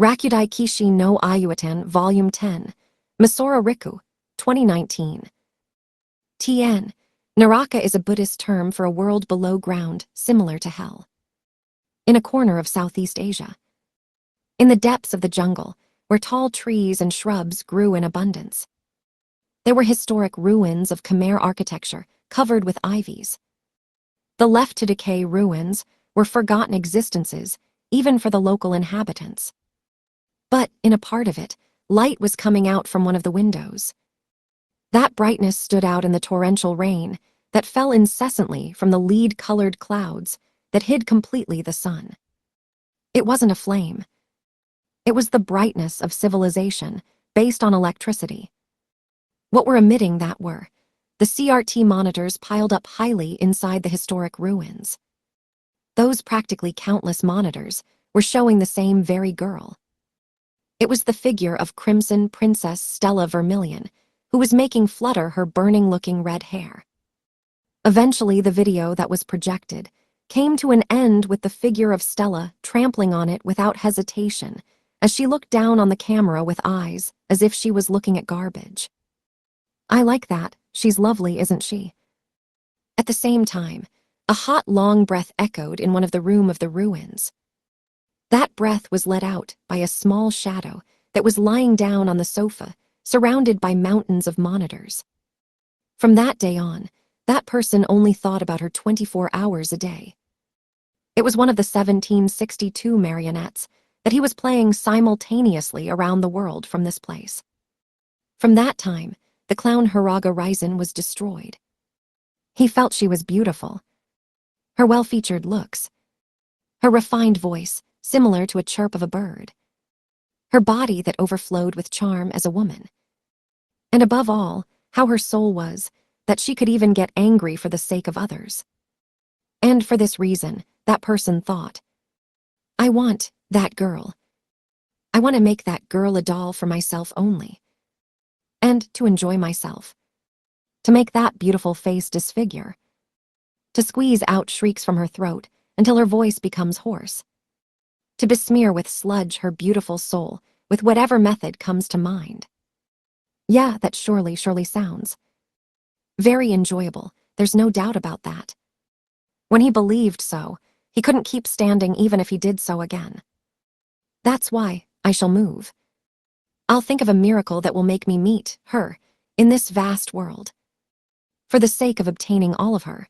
Rakudai Kishi no Ayuatan, Volume 10, Misora Riku, 2019. TN. Naraka is a Buddhist term for a world below ground, similar to hell. In a corner of Southeast Asia. In the depths of the jungle, where tall trees and shrubs grew in abundance. There were historic ruins of Khmer architecture covered with ivies. The left-to-decay ruins were forgotten existences, even for the local inhabitants. But in a part of it, light was coming out from one of the windows. That brightness stood out in the torrential rain that fell incessantly from the lead-colored clouds that hid completely the sun. It wasn't a flame. It was the brightness of civilization based on electricity. What were emitting that were the CRT monitors piled up highly inside the historic ruins. Those practically countless monitors were showing the same very girl. It was the figure of Crimson Princess Stella Vermilion, who was making flutter her burning-looking red hair. Eventually, the video that was projected came to an end with the figure of Stella trampling on it without hesitation as she looked down on the camera with eyes as if she was looking at garbage. I like that. She's lovely, isn't she? At the same time, a hot, long breath echoed in one of the room of the ruins. That breath was let out by a small shadow that was lying down on the sofa, surrounded by mountains of monitors. From that day on, that person only thought about her 24 hours a day. It was one of the 1762 marionettes that he was playing simultaneously around the world from this place. From that time, the clown Hiraga Raizen was destroyed. He felt she was beautiful. Her well-featured looks. Her refined voice, similar to a chirp of a bird. Her body that overflowed with charm as a woman. And above all, how her soul was, that she could even get angry for the sake of others. And for this reason, that person thought, I want that girl. I want to make that girl a doll for myself only. And to enjoy myself. To make that beautiful face disfigure. To squeeze out shrieks from her throat until her voice becomes hoarse. To besmear with sludge her beautiful soul with whatever method comes to mind. Yeah, that surely sounds very enjoyable, there's no doubt about that. When he believed so, he couldn't keep standing even if he did so again. That's why I shall move. I'll think of a miracle that will make me meet her in this vast world. For the sake of obtaining all of her,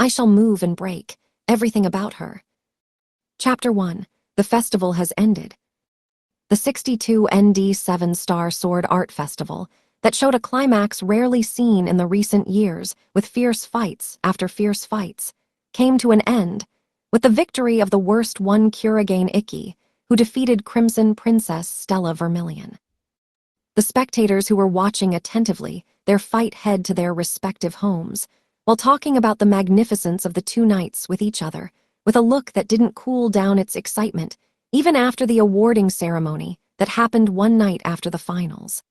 I shall move and break everything about her. Chapter 1. The festival has ended. The 62 ND 7-Star Sword Art Festival that showed a climax rarely seen in the recent years with fierce fights after fierce fights, came to an end with the victory of the worst one Kurogane Ikki, who defeated Crimson Princess Stella Vermilion. The spectators who were watching attentively their fight head to their respective homes, while talking about the magnificence of the two knights with each other, with a look that didn't cool down its excitement even after the awarding ceremony that happened one night after the finals.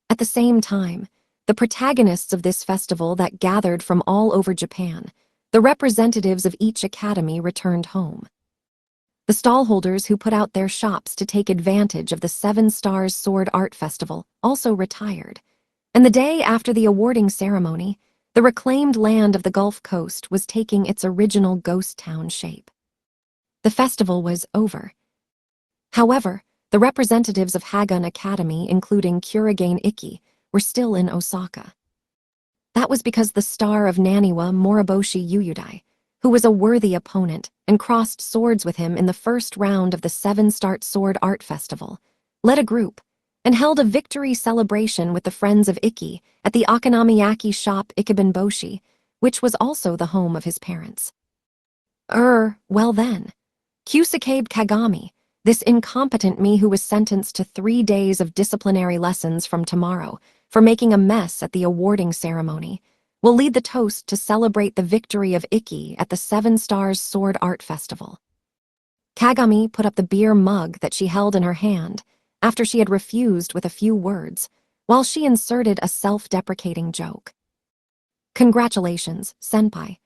At the same time, the protagonists of this festival that gathered from all over Japan, the representatives of each academy returned home. The stallholders who put out their shops to take advantage of the 7-Stars Sword Art Festival also retired, and the day after the awarding ceremony, the reclaimed land of the Gulf Coast was taking its original ghost town shape. The festival was over. However, the representatives of Hagun Academy, including Kurogane Ikki, were still in Osaka. That was because the star of Naniwa Moriboshi Yuyudai, who was a worthy opponent and crossed swords with him in the first round of the 7-Star Sword Art Festival, led a group and held a victory celebration with the friends of Ikki at the Okonomiyaki shop Ikibenboshi, which was also the home of his parents. Well then, Kusakabe Kagami, this incompetent me who was sentenced to 3 days of disciplinary lessons from tomorrow for making a mess at the awarding ceremony, will lead the toast to celebrate the victory of Ikki at the 7-Stars Sword Art Festival. Kagami put up the beer mug that she held in her hand after she had refused with a few words, while she inserted a self-deprecating joke. Congratulations, senpai.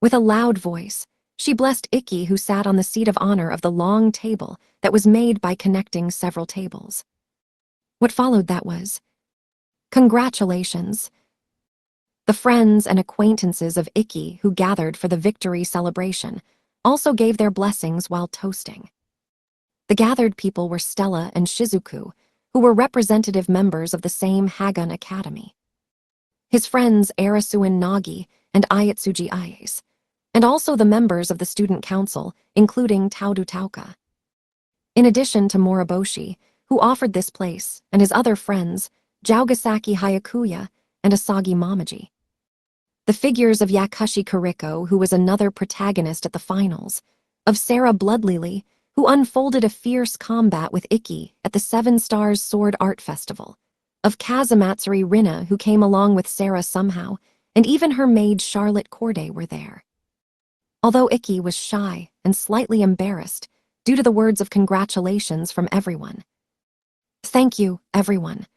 With a loud voice, She blessed Ikki, who sat on the seat of honor of the long table that was made by connecting several tables. What followed that was, "Congratulations." The friends and acquaintances of Ikki who gathered for the victory celebration also gave their blessings while toasting. The gathered people were Stella and Shizuku, who were representative members of the same Hagun Academy. His friends Arasuin Nagi and Ayatsuji Ayase, and also the members of the student council, including Taudu Tauka. In addition to Moriboshi, who offered this place, and his other friends, Jaugasaki Hayakuya and Asagi Mamaji. The figures of Yakushi Kuriko, who was another protagonist at the finals, of Sarah Bloodlily, who unfolded a fierce combat with Ikki at the Seven Stars Sword Art Festival, of Kazamatsuri Rina, who came along with Sarah somehow, and even her maid Charlotte Corday were there. Although Ikki was shy and slightly embarrassed due to the words of congratulations from everyone. Thank you, everyone.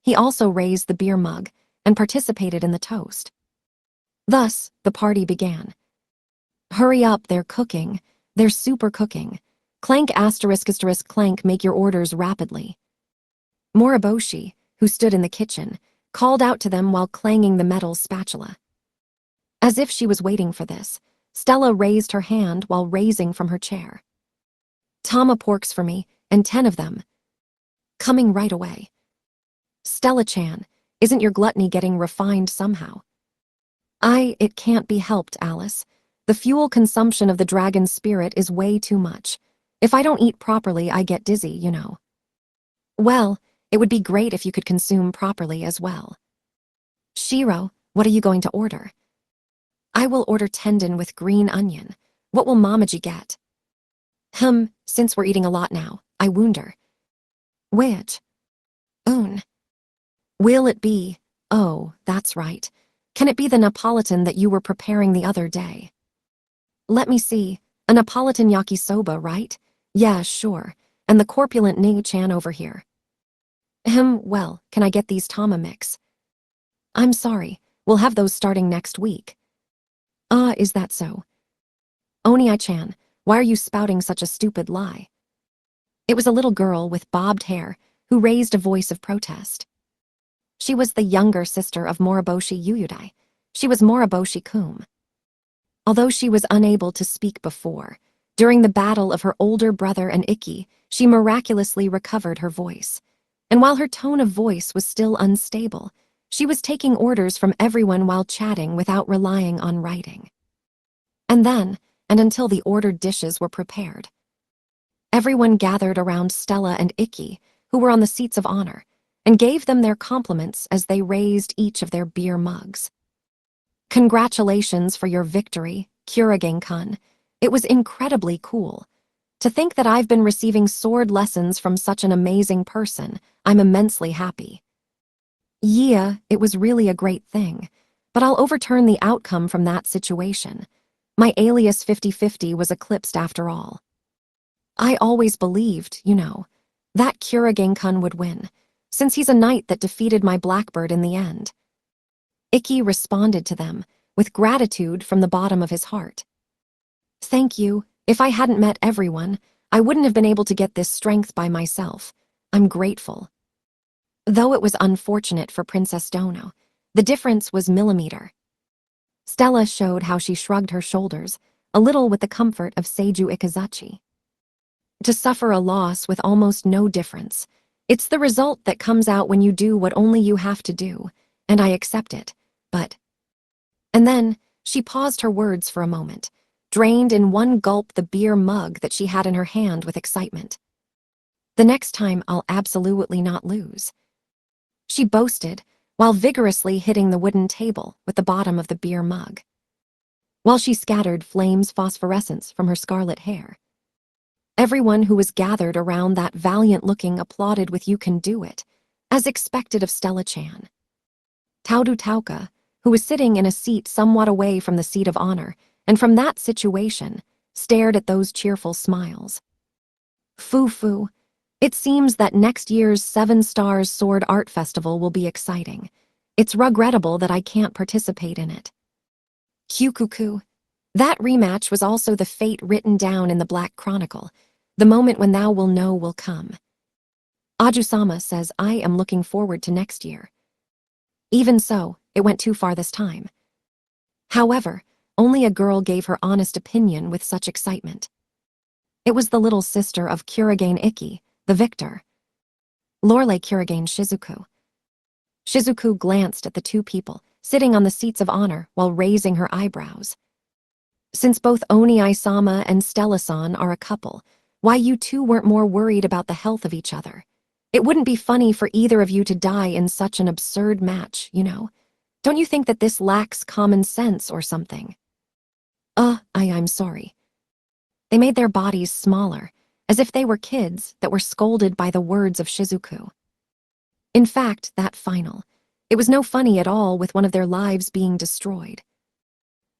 He also raised the beer mug and participated in the toast. Thus, the party began. Hurry up, they're cooking. They're super cooking. Clank *** clank, make your orders rapidly. Moriboshi, who stood in the kitchen, called out to them while clanging the metal spatula. As if she was waiting for this, Stella raised her hand while raising from her chair. Tama porks for me, and 10 of them. Coming right away. Stella-chan, isn't your gluttony getting refined somehow? It can't be helped, Alice. The fuel consumption of the dragon spirit is way too much. If I don't eat properly, I get dizzy, you know. Well, it would be great if you could consume properly as well. Shiro, what are you going to order? I will order tendon with green onion. What will Mamaji get? Since we're eating a lot now, I wonder. Which? Will it be? Oh, that's right. Can it be the Neapolitan that you were preparing the other day? Let me see. A Neapolitan yakisoba, right? Yeah, sure. And the corpulent Ning-chan over here. Well, can I get these Tama mix? I'm sorry, we'll have those starting next week. Is that so? Oni-chan, why are you spouting such a stupid lie? It was a little girl with bobbed hair who raised a voice of protest. She was the younger sister of Moriboshi Yuyudai. She was Moriboshi Kum. Although she was unable to speak before, during the battle of her older brother and Ikki, she miraculously recovered her voice. And while her tone of voice was still unstable, she was taking orders from everyone while chatting without relying on writing. And then, and until the ordered dishes were prepared, everyone gathered around Stella and Ikki, who were on the seats of honor, and gave them their compliments as they raised each of their beer mugs. Congratulations for your victory, Kuragen-kun. It was incredibly cool. To think that I've been receiving sword lessons from such an amazing person, I'm immensely happy. Yeah, it was really a great thing, but I'll overturn the outcome from that situation. My alias 50/50 was eclipsed after all. I always believed, that Kuragen-kun would win, since he's a knight that defeated my blackbird in the end. Ikki responded to them with gratitude from the bottom of his heart. Thank you. If I hadn't met everyone, I wouldn't have been able to get this strength by myself. I'm grateful. Though it was unfortunate for Princess Dono, the difference was millimeter. Stella showed how she shrugged her shoulders, a little with the comfort of Seiju Ikazuchi. To suffer a loss with almost no difference, it's the result that comes out when you do what only you have to do, and I accept it, but... And then, she paused her words for a moment, drained in one gulp the beer mug that she had in her hand with excitement. The next time I'll absolutely not lose. She boasted, while vigorously hitting the wooden table with the bottom of the beer mug, while she scattered flames phosphorescence from her scarlet hair. Everyone who was gathered around that valiant-looking applauded with "You can do it," as expected of Stella-chan. Taudu Tauka, who was sitting in a seat somewhat away from the seat of honor, and from that situation, stared at those cheerful smiles. Foo-foo. It seems that next year's Seven Stars Sword Art Festival will be exciting. It's regrettable that I can't participate in it. Kyukuku. That rematch was also the fate written down in the Black Chronicle. The moment when thou will know will come. Aju-sama says, I am looking forward to next year. Even so, it went too far this time. However, only a girl gave her honest opinion with such excitement. It was the little sister of Kurigane Ikki, the victor. Lorelei Kurigane Shizuku. Shizuku glanced at the two people, sitting on the seats of honor while raising her eyebrows. Since both Oni-sama and Stella-san are a couple, why you two weren't more worried about the health of each other? It wouldn't be funny for either of you to die in such an absurd match, you know? Don't you think that this lacks common sense or something? I'm sorry. They made their bodies smaller, as if they were kids that were scolded by the words of Shizuku. In fact, that final, it was no funny at all with one of their lives being destroyed.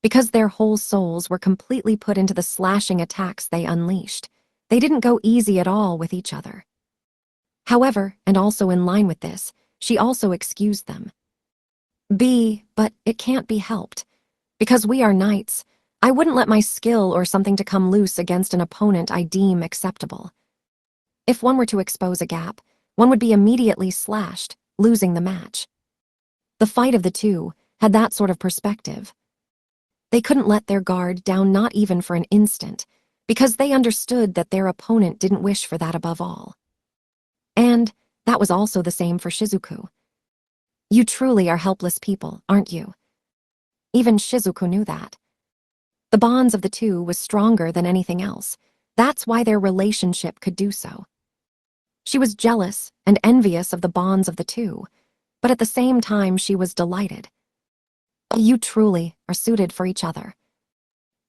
Because their whole souls were completely put into the slashing attacks they unleashed, they didn't go easy at all with each other. However, and also in line with this, she also excused them. But it can't be helped. Because we are knights, I wouldn't let my skill or something to come loose against an opponent I deem acceptable. If one were to expose a gap, one would be immediately slashed, losing the match. The fight of the two had that sort of perspective. They couldn't let their guard down not even for an instant, because they understood that their opponent didn't wish for that above all. And that was also the same for Shizuku. You truly are helpless people, aren't you? Even Shizuku knew that. The bonds of the two was stronger than anything else. That's why their relationship could do so. She was jealous and envious of the bonds of the two, but at the same time she was delighted. You truly are suited for each other.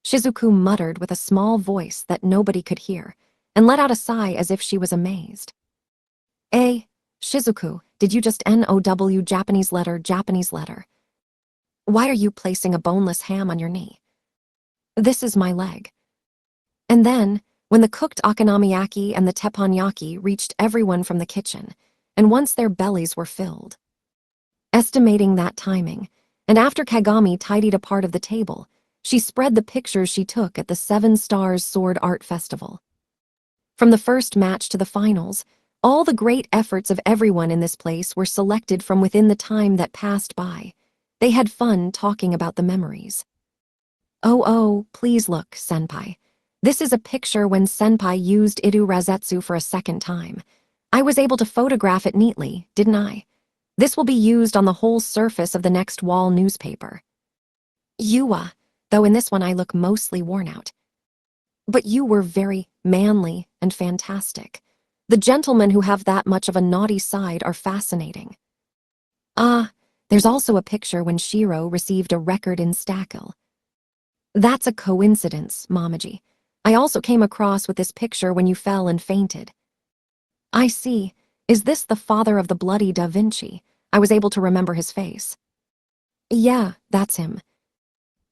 Shizuku muttered with a small voice that nobody could hear, and let out a sigh as if she was amazed. Shizuku, did you just NOW Japanese letter? Why are you placing a boneless ham on your knee? This is my leg. And then, when the cooked okonomiyaki and the teppanyaki reached everyone from the kitchen, and once their bellies were filled. Estimating that timing, and after Kagami tidied a part of the table, she spread the pictures she took at the 7 Stars Sword Art Festival. From the first match to the finals, all the great efforts of everyone in this place were selected from within the time that passed by. They had fun talking about the memories. Oh, please look, Senpai. This is a picture when Senpai used Idu Razetsu for a second time. I was able to photograph it neatly, didn't I? This will be used on the whole surface of the next wall newspaper. Though in this one I look mostly worn out. But you were very manly and fantastic. The gentlemen who have that much of a naughty side are fascinating. There's also a picture when Shiro received a record in Stackle. That's a coincidence, Momaji. I also came across with this picture when you fell and fainted. I see. Is this the father of the bloody Da Vinci? I was able to remember his face. Yeah, that's him.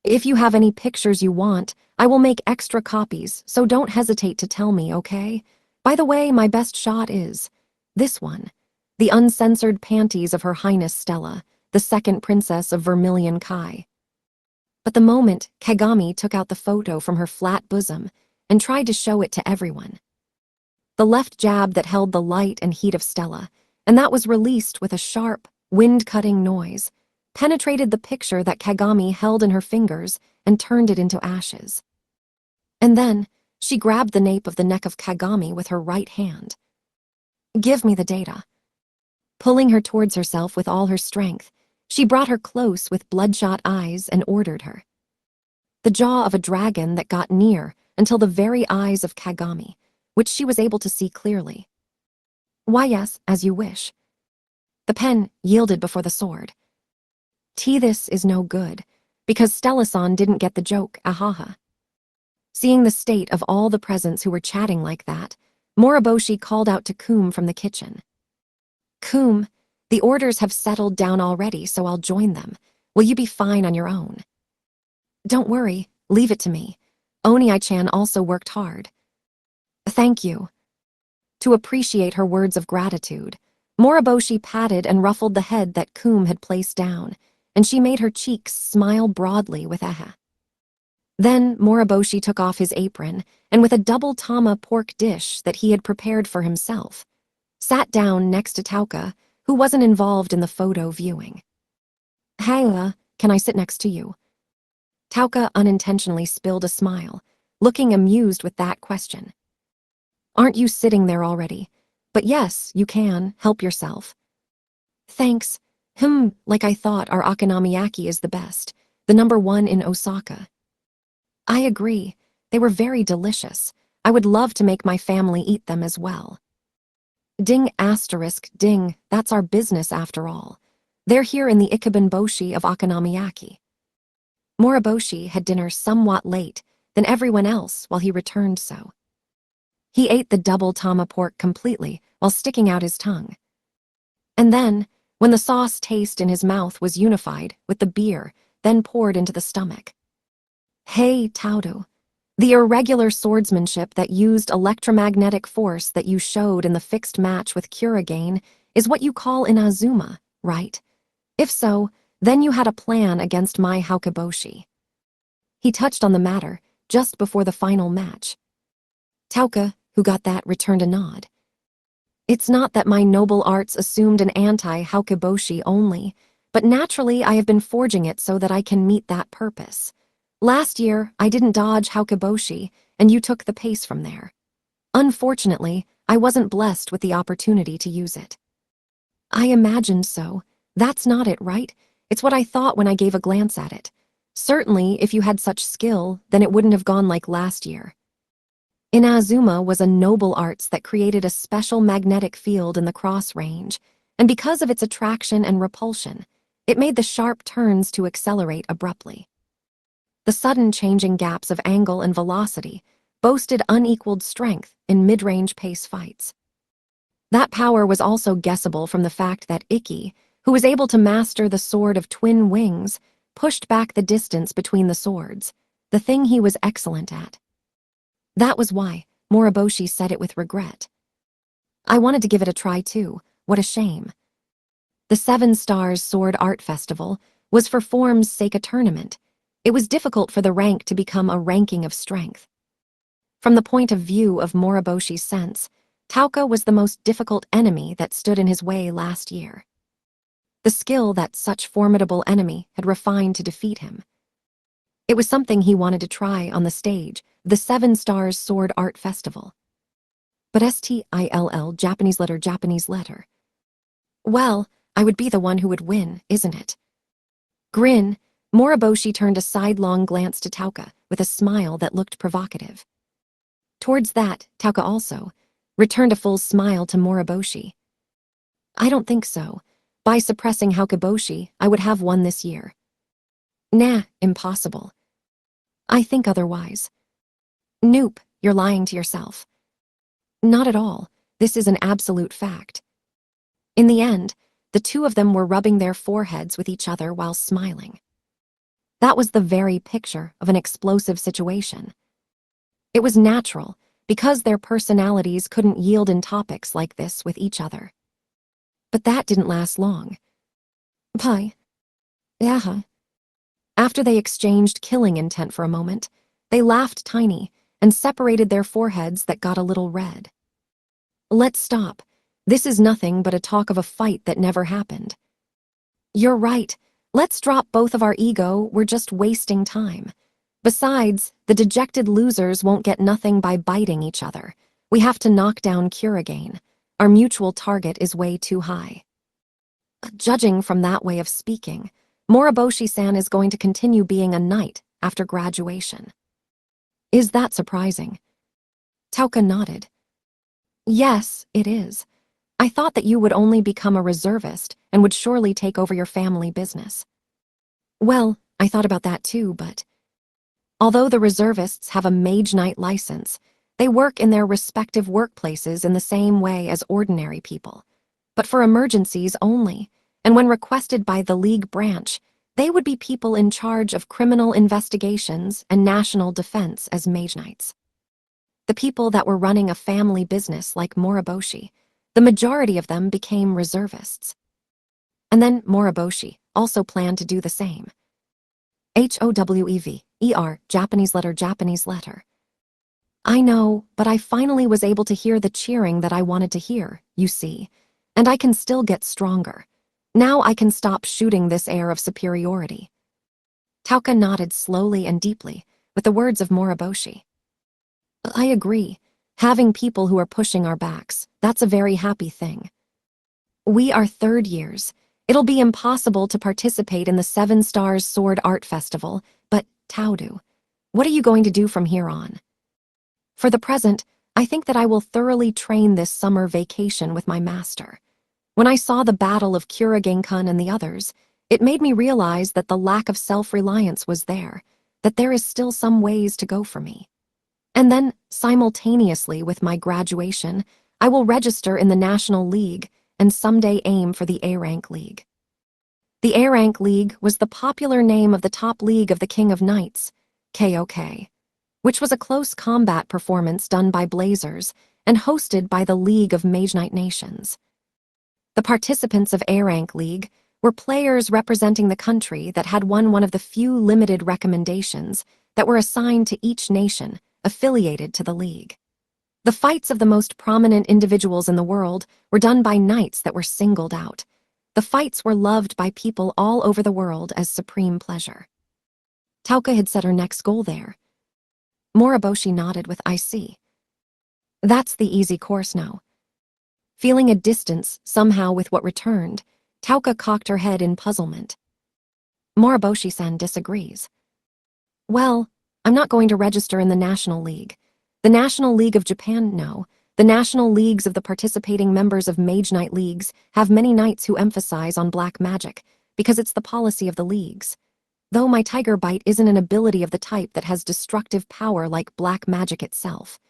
If you have any pictures you want, I will make extra copies, so don't hesitate to tell me, okay? By the way, my best shot is this one. The uncensored panties of Her Highness Stella, the second princess of Vermilion Kai. But the moment Kagami took out the photo from her flat bosom and tried to show it to everyone. The left jab that held the light and heat of Stella, and that was released with a sharp, wind-cutting noise, penetrated the picture that Kagami held in her fingers and turned it into ashes. And then, she grabbed the nape of the neck of Kagami with her right hand. Give me the data. Pulling her towards herself with all her strength, she brought her close with bloodshot eyes and ordered her. The jaw of a dragon that got near until the very eyes of Kagami, which she was able to see clearly. Why yes, as you wish. The pen yielded before the sword. This is no good, because Stella-san didn't get the joke, ahaha. Seeing the state of all the presents who were chatting like that, Moriboshi called out to Coom from the kitchen. Coom, the orders have settled down already, so I'll join them. Will you be fine on your own? Don't worry, leave it to me. Oni-chan also worked hard. Thank you. To appreciate her words of gratitude, Moriboshi patted and ruffled the head that Coom had placed down, and she made her cheeks smile broadly with eha. Then Moriboshi took off his apron and with a double tama pork dish that he had prepared for himself, sat down next to Tauka, who wasn't involved in the photo viewing. Hey, can I sit next to you? Tauka unintentionally spilled a smile, looking amused with that question. Aren't you sitting there already? But yes, you can, help yourself. Thanks. Like I thought our okonomiyaki is the best, the #1 in Osaka. I agree, they were very delicious. I would love to make my family eat them as well. Ding asterisk ding, that's our business after all. They're here in the Ikebanboshi of okonomiyaki. Moriboshi had dinner somewhat late than everyone else while he returned so. He ate the double tama pork completely while sticking out his tongue. And then, when the sauce taste in his mouth was unified with the beer, then poured into the stomach. Hey, Taudo. The irregular swordsmanship that used electromagnetic force that you showed in the fixed match with Kurigane is what you call Inazuma, right? If so, then you had a plan against my Hakuboshi. He touched on the matter just before the final match. Tauka, who got that, returned a nod. It's not that my noble arts assumed an anti-Hakuboshi only, but naturally I have been forging it so that I can meet that purpose. Last year, I didn't dodge Hakuboshi, and you took the pace from there. Unfortunately, I wasn't blessed with the opportunity to use it. I imagined so. That's not it, right? It's what I thought when I gave a glance at it. Certainly, if you had such skill, then it wouldn't have gone like last year. Inazuma was a noble arts that created a special magnetic field in the cross range, and because of its attraction and repulsion, it made the sharp turns to accelerate abruptly. The sudden changing gaps of angle and velocity boasted unequaled strength in mid-range pace fights. That power was also guessable from the fact that Ikki, who was able to master the sword of twin wings, pushed back the distance between the swords, the thing he was excellent at. That was why Moriboshi said it with regret. I wanted to give it a try too, what a shame. The 7 Stars Sword Art Festival was for form's sake a tournament. It was difficult for the rank to become a ranking of strength. From the point of view of Moriboshi's sense, Tauka was the most difficult enemy that stood in his way last year. The skill that such formidable enemy had refined to defeat him. It was something he wanted to try on the stage, the 7 Stars Sword Art Festival. But STILL, Japanese letter. Well, I would be the one who would win, isn't it? Grin, Moriboshi turned a sidelong glance to Tauka with a smile that looked provocative. Towards that, Tauka also returned a full smile to Moriboshi. I don't think so. By suppressing Hakuboshi, I would have won this year. Nah, impossible. I think otherwise. Nope, you're lying to yourself. Not at all. This is an absolute fact. In the end, the two of them were rubbing their foreheads with each other while smiling. That was the very picture of an explosive situation. It was natural, because their personalities couldn't yield in topics like this with each other. But that didn't last long. Pie. Yeah. After they exchanged killing intent for a moment, they laughed tiny and separated their foreheads that got a little red. Let's stop. This is nothing but a talk of a fight that never happened. You're right. Let's drop both of our ego, we're just wasting time. Besides, the dejected losers won't get nothing by biting each other. We have to knock down Kurigane. Our mutual target is way too high. Judging from that way of speaking, Moriboshi-san is going to continue being a knight after graduation. Is that surprising? Tauka nodded. Yes, it is. I thought that you would only become a reservist and would surely take over your family business. Well, I thought about that too, but although the reservists have a mage knight license, they work in their respective workplaces in the same way as ordinary people, but for emergencies only, and when requested by the League branch, they would be people in charge of criminal investigations and national defense as mage knights. The people that were running a family business like Moriboshi, the majority of them became reservists. And then Moriboshi also planned to do the same. HOWEV, Japanese letter, Japanese letter. I know, but I finally was able to hear the cheering that I wanted to hear, you see, and I can still get stronger. Now I can stop shooting this air of superiority. Tauka nodded slowly and deeply, with the words of Moriboshi. I agree. Having people who are pushing our backs, that's a very happy thing. We are third years. It'll be impossible to participate in the 7 Stars Sword Art Festival, but, Taudu, what are you going to do from here on? For the present, I think that I will thoroughly train this summer vacation with my master. When I saw the battle of Kuragenkan and the others, it made me realize that the lack of self-reliance was there, that there is still some ways to go for me. And then, simultaneously with my graduation, I will register in the National League and someday aim for the A-Rank League. The A-Rank League was the popular name of the top league of the King of Knights, KOK, which was a close combat performance done by Blazers and hosted by the League of Mage Knight Nations. The participants of A-Rank League were players representing the country that had won one of the few limited recommendations that were assigned to each nation affiliated to the league. The fights of the most prominent individuals in the world were done by knights that were singled out. The fights were loved by people all over the world as supreme pleasure. Tauka had set her next goal there. Moriboshi nodded with I see. That's the easy course now. Feeling a distance somehow with what returned, Tauka cocked her head in puzzlement. Moriboshi-san disagrees. Well, I'm not going to register in the National League. The National League of Japan, no. The national leagues of the participating members of Mage Knight leagues have many knights who emphasize on black magic, because it's the policy of the leagues. Though my Tiger Bite isn't an ability of the type that has destructive power like black magic itself.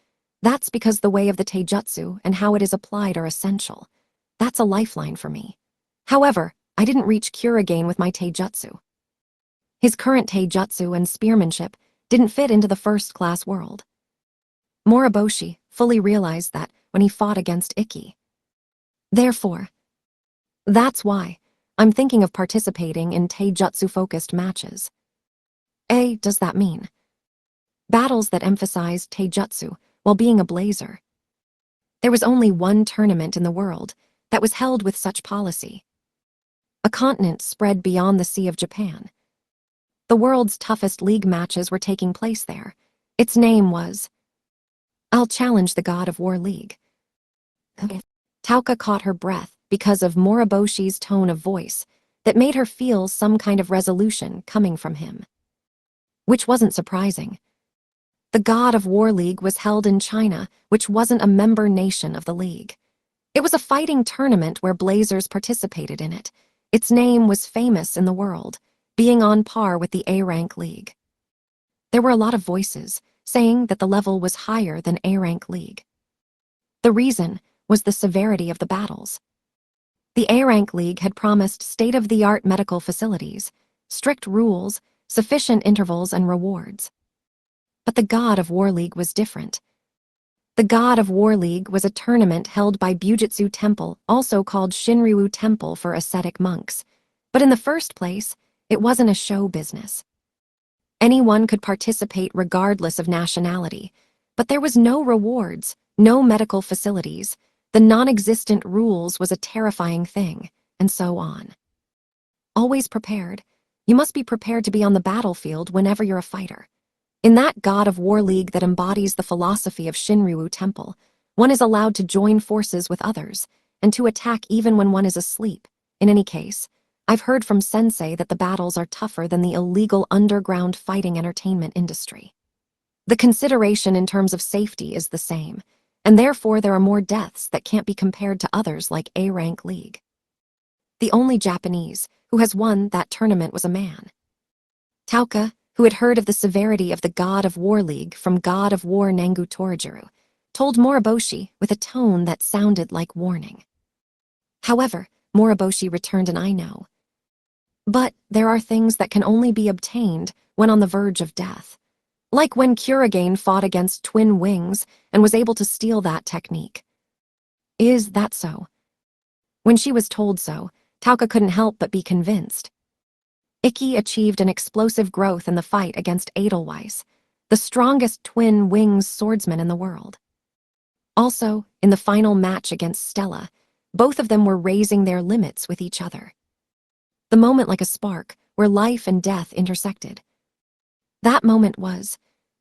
That's because the way of the Taijutsu and how it is applied are essential. That's a lifeline for me. However, I didn't reach Kuragain with my Taijutsu. His current Taijutsu and spearmanship didn't fit into the first-class world. Moriboshi fully realized that when he fought against Ikki. Therefore, that's why I'm thinking of participating in Taijutsu-focused matches. Does that mean? Battles that emphasize Taijutsu while being a blazer. There was only one tournament in the world that was held with such policy. A continent spread beyond the Sea of Japan. The world's toughest league matches were taking place there. Its name was I'll Challenge the God of War League. Tauka caught her breath because of Moriboshi's tone of voice that made her feel some kind of resolution coming from him. Which wasn't surprising. The God of War League was held in China, which wasn't a member nation of the league. It was a fighting tournament where Blazers participated in it. Its name was famous in the world, being on par with the A-Rank League. There were a lot of voices saying that the level was higher than A-Rank League. The reason was the severity of the battles. The A-Rank League had promised state-of-the-art medical facilities, strict rules, sufficient intervals, and rewards. But the God of War League was different. The God of War League was a tournament held by Bujutsu Temple, also called Shinryu Temple for ascetic monks. But in the first place, it wasn't a show business. Anyone could participate regardless of nationality, but there was no rewards, no medical facilities. The non-existent rules was a terrifying thing, and so on. Always prepared. You must be prepared to be on the battlefield whenever you're a fighter. In that God of War League that embodies the philosophy of Shinryu Temple, one is allowed to join forces with others, and to attack even when one is asleep. In any case, I've heard from Sensei that the battles are tougher than the illegal underground fighting entertainment industry. The consideration in terms of safety is the same, and therefore there are more deaths that can't be compared to others like A-Rank League. The only Japanese who has won that tournament was a man. Tauka, who had heard of the severity of the God of War League from God of War Nangu Torijiro, told Moriboshi with a tone that sounded like warning. However, Moriboshi returned an I know. But there are things that can only be obtained when on the verge of death. Like when Kuragain fought against Twin Wings and was able to steal that technique. Is that so? When she was told so, Tauka couldn't help but be convinced. Ikki achieved an explosive growth in the fight against Edelweiss, the strongest twin wings swordsman in the world. Also, in the final match against Stella, both of them were raising their limits with each other. The moment like a spark, where life and death intersected. That moment was,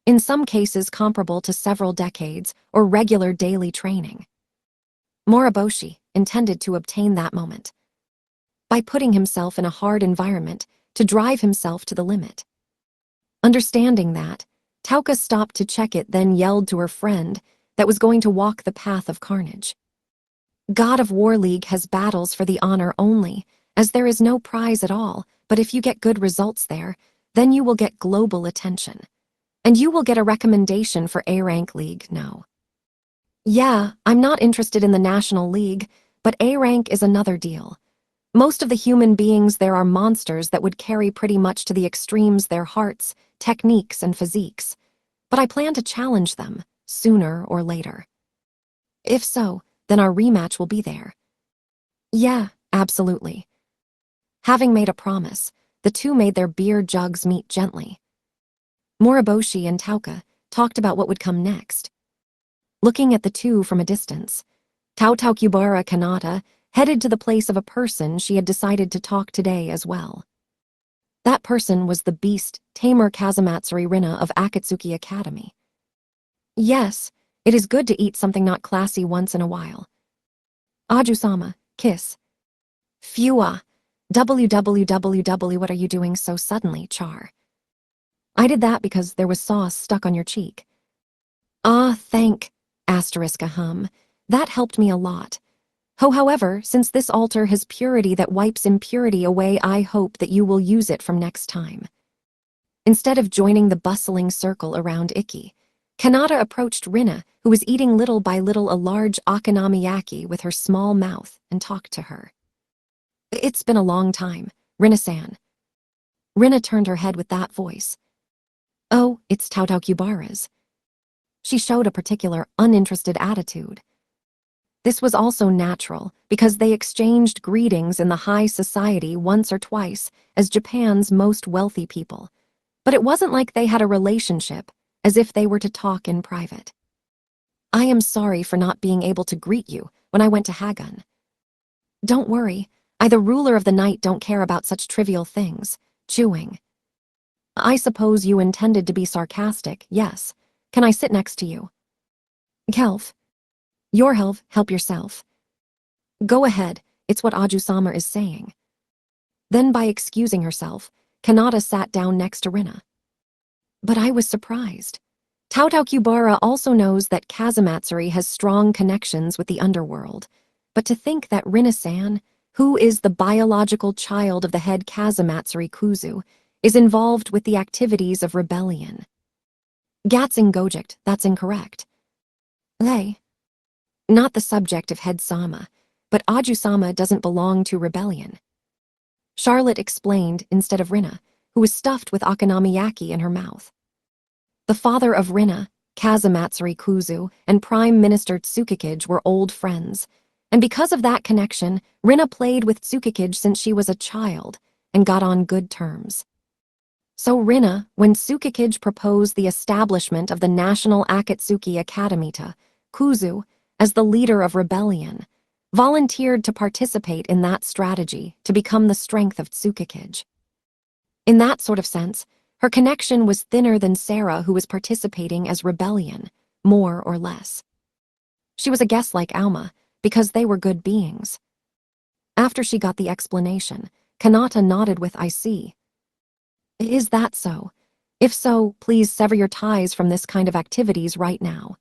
in some cases, comparable to several decades or regular daily training. Moriboshi intended to obtain that moment by putting himself in a hard environment to drive himself to the limit. Understanding that, Tauka stopped to check it, then yelled to her friend that was going to walk the path of carnage. God of War League has battles for the honor only, as there is no prize at all, but if you get good results there, then you will get global attention. And you will get a recommendation for A-Rank League, no. Yeah, I'm not interested in the National League, but A-Rank is another deal. Most of the human beings there are monsters that would carry pretty much to the extremes their hearts, techniques, and physiques. But I plan to challenge them, sooner or later. If so, then our rematch will be there. Yeah, absolutely. Having made a promise, the two made their beer jugs meet gently. Moriboshi and Tauka talked about what would come next. Looking at the two from a distance, Tautaukubara Kanata headed to the place of a person she had decided to talk today as well. That person was the beast tamer Kazamatsuri Rina of Akatsuki Academy. Yes, it is good to eat something not classy once in a while. Aju-sama, kiss. Phewa. WWWW, what are you doing so suddenly, Char? I did that because there was sauce stuck on your cheek. Ah, thank, asterisk a hum. That helped me a lot. However, since this altar has purity that wipes impurity away, I hope that you will use it from next time. Instead of joining the bustling circle around Ikki, Kanata approached Rina, who was eating little by little a large okonomiyaki with her small mouth, and talked to her. It's been a long time, Rina-san. Rina turned her head with that voice. Oh, it's Tautaukubara's. She showed a particular uninterested attitude. This was also natural, because they exchanged greetings in the high society once or twice as Japan's most wealthy people. But it wasn't like they had a relationship, as if they were to talk in private. I am sorry for not being able to greet you when I went to Hagun. Don't worry, I, the ruler of the night, don't care about such trivial things. Chewing. I suppose you intended to be sarcastic, yes. Can I sit next to you? Kelf. Your help yourself. Go ahead, it's what Aju-sama is saying. Then by excusing herself, Kanata sat down next to Rina. But I was surprised. Tautaukubara also knows that Kazamatsuri has strong connections with the underworld, but to think that Rina-san, who is the biological child of the head Kazamatsuri Kuzu, is involved with the activities of rebellion. Gatsing Goject, that's incorrect. They. Not the subject of head Sama, but Aju-sama doesn't belong to rebellion. Charlotte explained instead of Rina, who was stuffed with okonomiyaki in her mouth. The father of Rina, Kazamatsuri Kuzu, and Prime Minister Tsukikage were old friends, and because of that connection, Rina played with Tsukikage since she was a child and got on good terms. So Rina, when Tsukikage proposed the establishment of the National Akatsuki Academy to Kuzu as the leader of rebellion, volunteered to participate in that strategy to become the strength of Tsukikage. In that sort of sense, her connection was thinner than Sarah, who was participating as rebellion, more or less. She was a guest like Alma, because they were good beings. After she got the explanation, Kanata nodded with I see. Is that so? If so, please sever your ties from this kind of activities right now.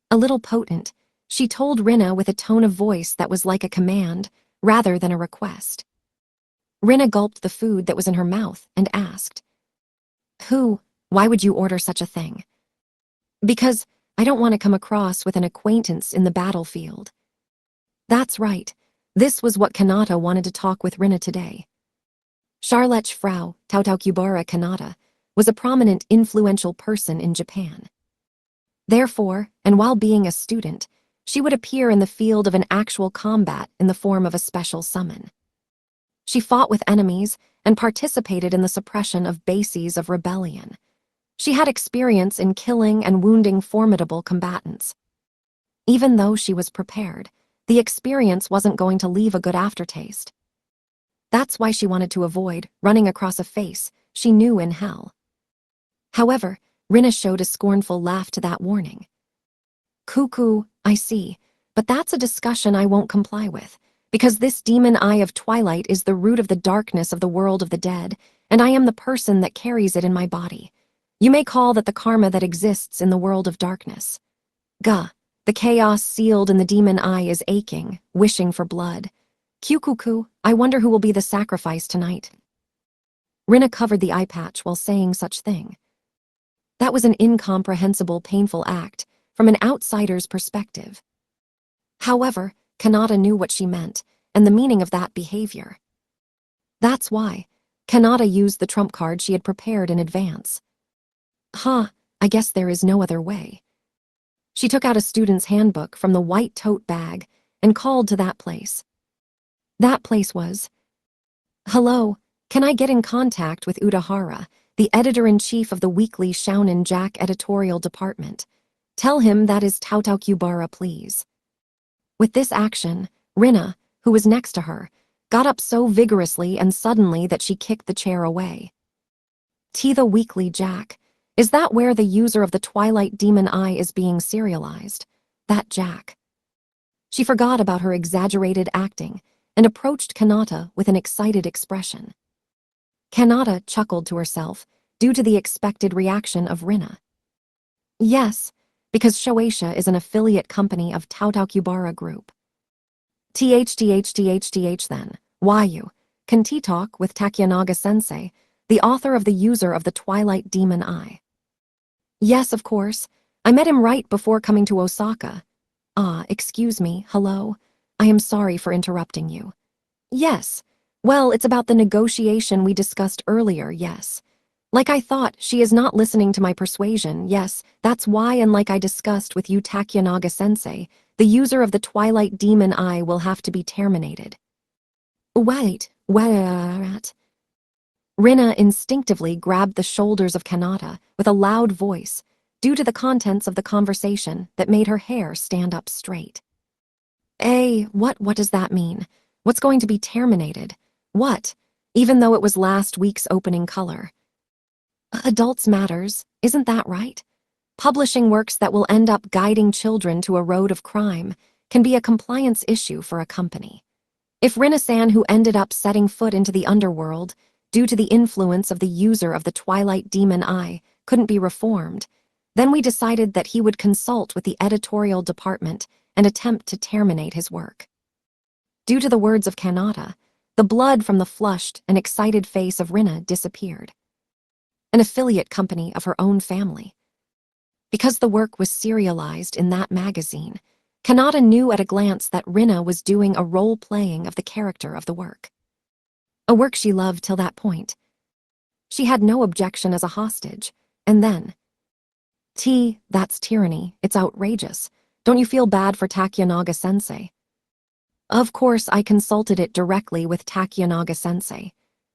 A little potent, she told Rina with a tone of voice that was like a command, rather than a request. Rina gulped the food that was in her mouth and asked, why would you order such a thing? Because I don't want to come across with an acquaintance in the battlefield. That's right, this was what Kanata wanted to talk with Rina today. Charlotte Frau Tautaukubara Kanata was a prominent, influential person in Japan. Therefore, and while being a student, she would appear in the field of an actual combat in the form of a special summon. She fought with enemies and participated in the suppression of bases of rebellion. She had experience in killing and wounding formidable combatants. Even though she was prepared, the experience wasn't going to leave a good aftertaste. That's why she wanted to avoid running across a face she knew in hell. However, Rinna showed a scornful laugh to that warning. Cuckoo, I see, but that's a discussion I won't comply with, because this demon eye of twilight is the root of the darkness of the world of the dead, and I am the person that carries it in my body. You may call that the karma that exists in the world of darkness. Gah, the chaos sealed in the demon eye is aching, wishing for blood. Cuckoo, I wonder who will be the sacrifice tonight. Rinna covered the eye patch while saying such thing. That was an incomprehensible, painful act from an outsider's perspective. However, Kanata knew what she meant and the meaning of that behavior. That's why Kanata used the trump card she had prepared in advance. I guess there is no other way. She took out a student's handbook from the white tote bag and called to that place. That place was, "Hello, can I get in contact with Udahara, the editor-in-chief of the weekly Shounen Jack editorial department? Tell him that is Tautaukubara, please." With this action, Rinna, who was next to her, got up so vigorously and suddenly that she kicked the chair away. The weekly Jack. Is that where the user of the Twilight Demon Eye is being serialized? That Jack. She forgot about her exaggerated acting and approached Kanata with an excited expression. Kanata chuckled to herself due to the expected reaction of Rinna. Yes, because Shueisha is an affiliate company of Tautaukubara Group. THTHTHTH then, Wayu, can T-talk with Takyanaga-sensei, the author of The User of the Twilight Demon Eye. Yes, of course. I met him right before coming to Osaka. Excuse me, hello. I am sorry for interrupting you. Yes. Well, it's about the negotiation we discussed earlier, yes. Like I thought, she is not listening to my persuasion, yes, that's why, and like I discussed with you Takyanaga-sensei, the user of the Twilight Demon Eye will have to be terminated. Wait. Rinna instinctively grabbed the shoulders of Kanata with a loud voice, due to the contents of the conversation that made her hair stand up straight. What does that mean? What's going to be terminated? What? Even though it was last week's opening color. Adults matters, isn't that right? Publishing works that will end up guiding children to a road of crime can be a compliance issue for a company. If Rinna-san, who ended up setting foot into the underworld due to the influence of the user of the Twilight Demon Eye, couldn't be reformed, then we decided that he would consult with the editorial department and attempt to terminate his work. Due to the words of Kanata, the blood from the flushed and excited face of Rinna disappeared. An affiliate company of her own family. Because the work was serialized in that magazine, Kanata knew at a glance that Rinna was doing a role-playing of the character of the work. A work she loved till that point. She had no objection as a hostage, and then, that's tyranny, it's outrageous. Don't you feel bad for Takyanaga-sensei? Of course, I consulted it directly with Takyanaga-sensei.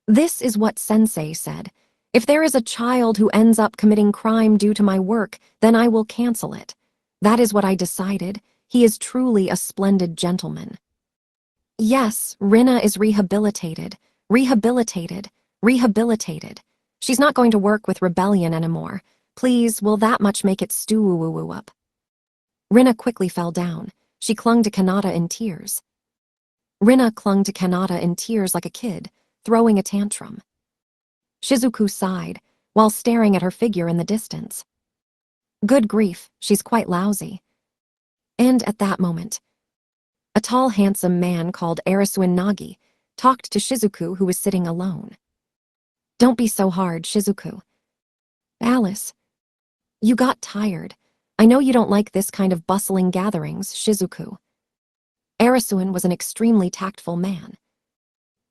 This is what sensei said. If there is a child who ends up committing crime due to my work, then I will cancel it. That is what I decided. He is truly a splendid gentleman. Yes, Rinna is rehabilitated. She's not going to work with rebellion anymore. Please, will that much make it stew up? Rinna quickly fell down. She clung to Kanata in tears. Rinna clung to Kanata in tears like a kid, throwing a tantrum. Shizuku sighed, while staring at her figure in the distance. Good grief, she's quite lousy. And at that moment, a tall, handsome man called Arasuin Nagi talked to Shizuku, who was sitting alone. Don't be so hard, Shizuku. Alice. You got tired. I know you don't like this kind of bustling gatherings, Shizuku. Arasuin was an extremely tactful man.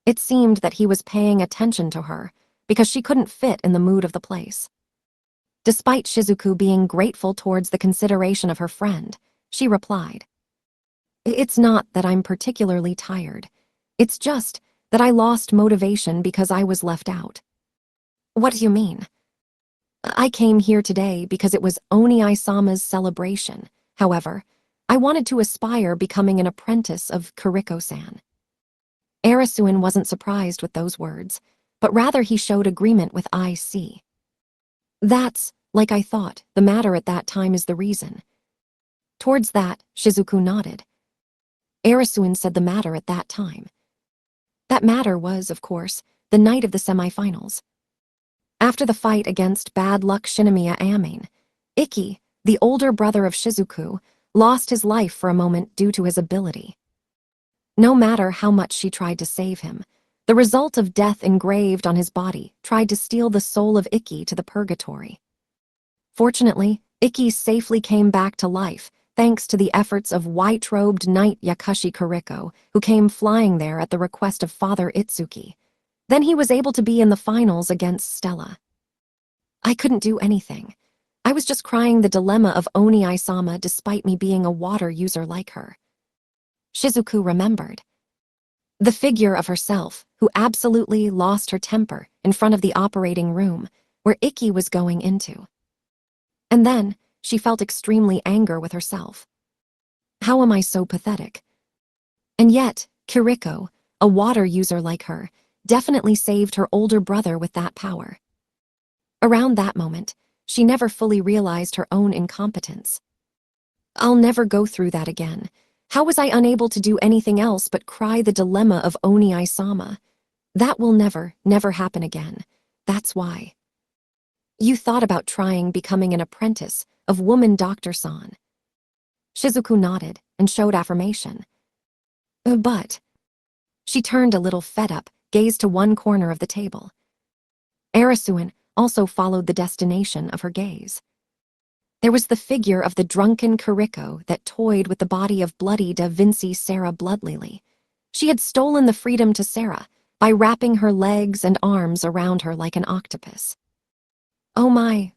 It seemed that he was paying attention to her because she couldn't fit in the mood of the place. Despite Shizuku being grateful towards the consideration of her friend, she replied, It's not that I'm particularly tired. It's just that I lost motivation because I was left out. What do you mean? I came here today because it was Oni-sama's celebration. However, I wanted to aspire becoming an apprentice of Kuriko-san. Arasuin wasn't surprised with those words, but rather he showed agreement with I see. That's, like I thought, the matter at that time is the reason. Towards that, Shizuku nodded. Arasuin said the matter at that time. That matter was, of course, the night of the semifinals. After the fight against Bad Luck Shinomiya Amane, Ikki, the older brother of Shizuku, lost his life for a moment due to his ability. No matter how much she tried to save him, the result of death engraved on his body tried to steal the soul of Ikki to the purgatory. Fortunately, Ikki safely came back to life thanks to the efforts of white-robed Knight Yakushi Kuriko, who came flying there at the request of Father Itsuki. Then he was able to be in the finals against Stella. I couldn't do anything. I was just crying the dilemma of Oni-sama despite me being a water user like her. Shizuku remembered. The figure of herself, who absolutely lost her temper in front of the operating room, where Ikki was going into. And then, she felt extremely angry with herself. How am I so pathetic? And yet, Kuriko, a water user like her, definitely saved her older brother with that power. Around that moment, she never fully realized her own incompetence. I'll never go through that again. How was I unable to do anything else but cry the dilemma of Oni-sama? That will never happen again. That's why. You thought about trying becoming an apprentice of woman Dr. San. Shizuku nodded and showed affirmation. But... She turned a little fed up, gazed to one corner of the table. Arasuin also followed the destination of her gaze. There was the figure of the drunken Kuriko that toyed with the body of bloody Da Vinci Sarah Bloodlily. She had stolen the freedom to Sarah by wrapping her legs and arms around her like an octopus. Oh my,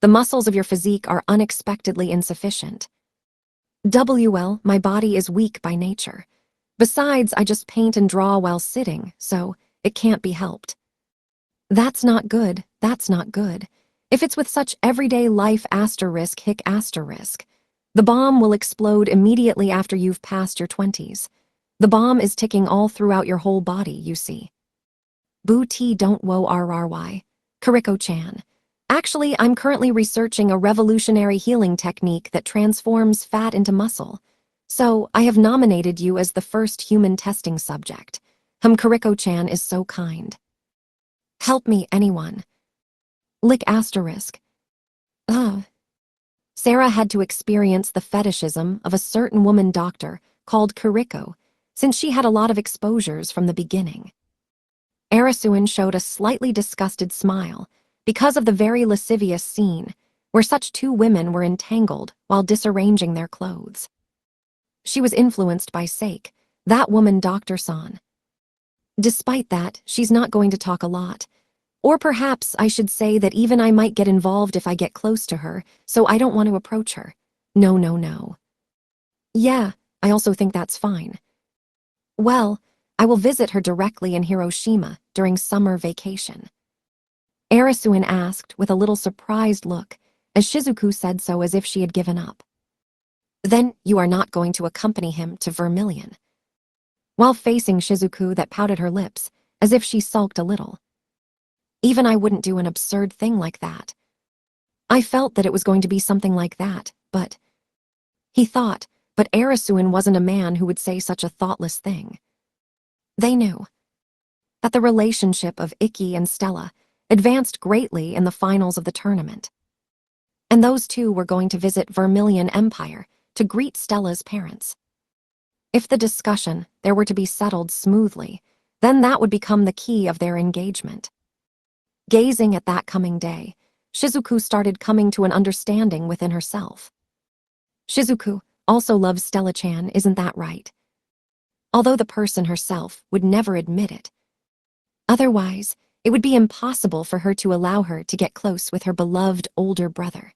the muscles of your physique are unexpectedly insufficient. My body is weak by nature. Besides, I just paint and draw while sitting, so it can't be helped. That's not good. If it's with such everyday life ***, the bomb will explode immediately after you've passed your 20s. The bomb is ticking all throughout your whole body, you see. Boo-tea don't wo rry. Kuriko-chan. Actually, I'm currently researching a revolutionary healing technique that transforms fat into muscle. So, I have nominated you as the first human testing subject. Kuriko-chan is so kind. Help me, anyone. Lick ***. Sarah had to experience the fetishism of a certain woman doctor called Kuriko, since she had a lot of exposures from the beginning. Arasuin showed a slightly disgusted smile because of the very lascivious scene where such two women were entangled while disarranging their clothes. She was influenced by Sake, that woman Dr. San. Despite that, she's not going to talk a lot. Or perhaps I should say that even I might get involved if I get close to her, so I don't want to approach her. No. Yeah, I also think that's fine. Well, I will visit her directly in Hiroshima during summer vacation. Arasuin asked with a little surprised look, as Shizuku said so as if she had given up. Then you are not going to accompany him to Vermilion. While facing Shizuku that pouted her lips, as if she sulked a little. Even I wouldn't do an absurd thing like that. I felt that it was going to be something like that, but... He thought, but Arasuin wasn't a man who would say such a thoughtless thing. They knew that the relationship of Ikki and Stella advanced greatly in the finals of the tournament. And those two were going to visit Vermilion Empire to greet Stella's parents. If the discussion there were to be settled smoothly, then that would become the key of their engagement. Gazing at that coming day, Shizuku started coming to an understanding within herself. Shizuku also loves Stella-chan, isn't that right? Although the person herself would never admit it. Otherwise, it would be impossible for her to allow her to get close with her beloved older brother.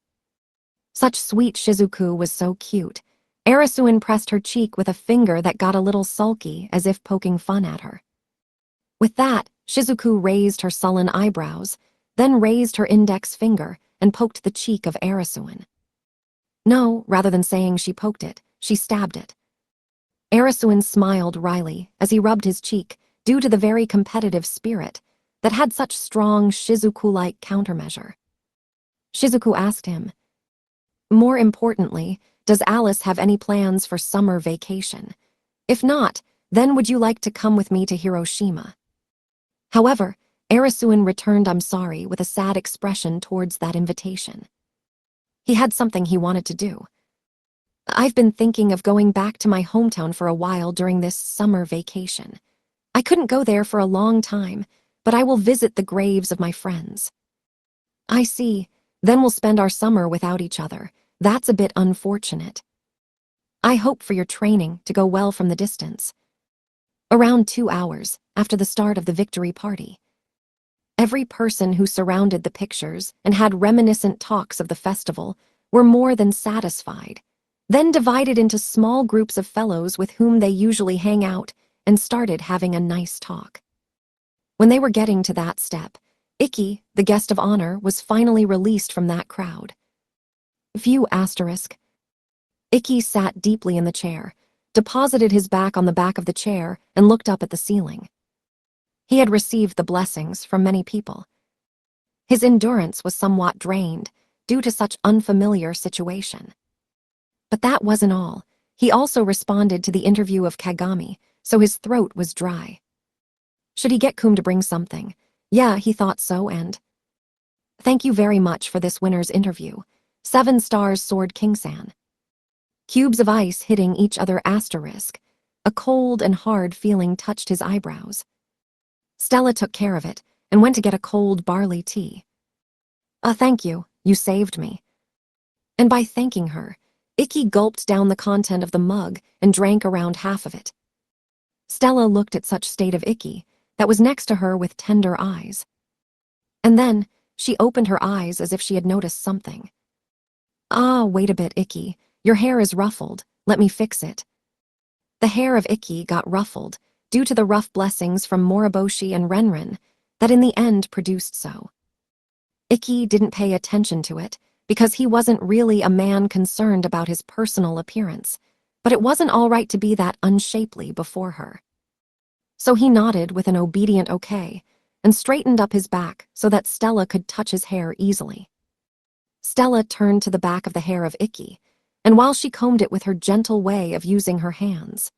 Such sweet Shizuku was so cute, Arasuin pressed her cheek with a finger that got a little sulky, as if poking fun at her. With that, Shizuku raised her sullen eyebrows, then raised her index finger and poked the cheek of Arasuin. No, rather than saying she poked it, she stabbed it. Arasuin smiled wryly as he rubbed his cheek, due to the very competitive spirit that had such strong Shizuku-like countermeasure. Shizuku asked him, "More importantly, does Alice have any plans for summer vacation? If not, then would you like to come with me to Hiroshima?" However, Arasuin returned "I'm sorry" with a sad expression towards that invitation. He had something he wanted to do. "I've been thinking of going back to my hometown for a while during this summer vacation. I couldn't go there for a long time, but I will visit the graves of my friends." "I see. Then we'll spend our summer without each other. That's a bit unfortunate. I hope for your training to go well from the distance." Around 2 hours after the start of the victory party, every person who surrounded the pictures and had reminiscent talks of the festival were more than satisfied, then divided into small groups of fellows with whom they usually hang out and started having a nice talk. When they were getting to that step, Ikki, the guest of honor, was finally released from that crowd. View asterisk. Ikki sat deeply in the chair, deposited his back on the back of the chair, and looked up at the ceiling. He had received the blessings from many people. His endurance was somewhat drained due to such unfamiliar situation. But that wasn't all. He also responded to the interview of Kagami, so his throat was dry. Should he get Kum to bring something? Yeah, he thought so, and... "Thank you very much for this winner's interview. 7 stars, Sword King-san." Cubes of ice hitting each other asterisk. A cold and hard feeling touched his eyebrows. Stella took care of it and went to get a cold barley tea. Thank you. You saved me." And by thanking her, Ikki gulped down the content of the mug and drank around half of it. Stella looked at such state of Ikki that was next to her with tender eyes. And then she opened her eyes as if she had noticed something. Wait a bit, Ikki. Your hair is ruffled. Let me fix it." The hair of Ikki got ruffled due to the rough blessings from Moriboshi and Renren that in the end produced so. Ikki didn't pay attention to it because he wasn't really a man concerned about his personal appearance, but it wasn't all right to be that unshapely before her. So he nodded with an obedient okay and straightened up his back so that Stella could touch his hair easily. Stella turned to the back of the hair of Ikki, and while she combed it with her gentle way of using her hands.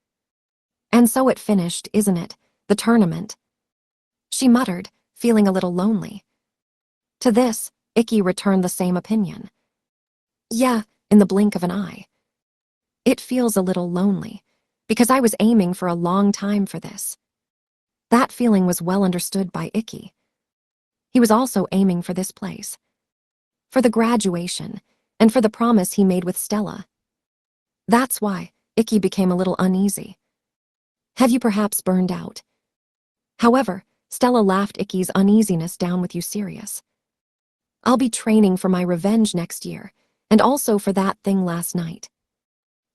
"And so it finished, isn't it? The tournament?" she muttered, feeling a little lonely. To this, Ikki returned the same opinion. "Yeah, in the blink of an eye. It feels a little lonely, because I was aiming for a long time for this." That feeling was well understood by Ikki. He was also aiming for this place. For the graduation, and for the promise he made with Stella. That's why Ikki became a little uneasy. "Have you perhaps burned out?" However, Stella laughed Ikki's uneasiness down with "You serious? I'll be training for my revenge next year, and also for that thing last night."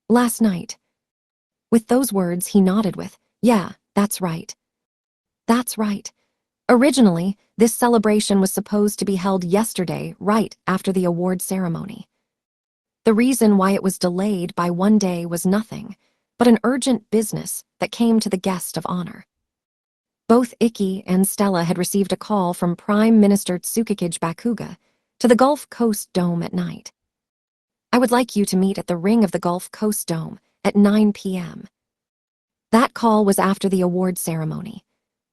"Last night?" With those words he nodded with, "Yeah, that's right. That's right. Originally, this celebration was supposed to be held yesterday, right after the award ceremony. The reason why it was delayed by 1 day was nothing but an urgent business that came to the guest of honor. Both Ikki and Stella had received a call from Prime Minister Tsukikage Bakuga to the Gulf Coast Dome at night. "I would like you to meet at the ring of the Gulf Coast Dome at 9 p.m. That call was after the award ceremony.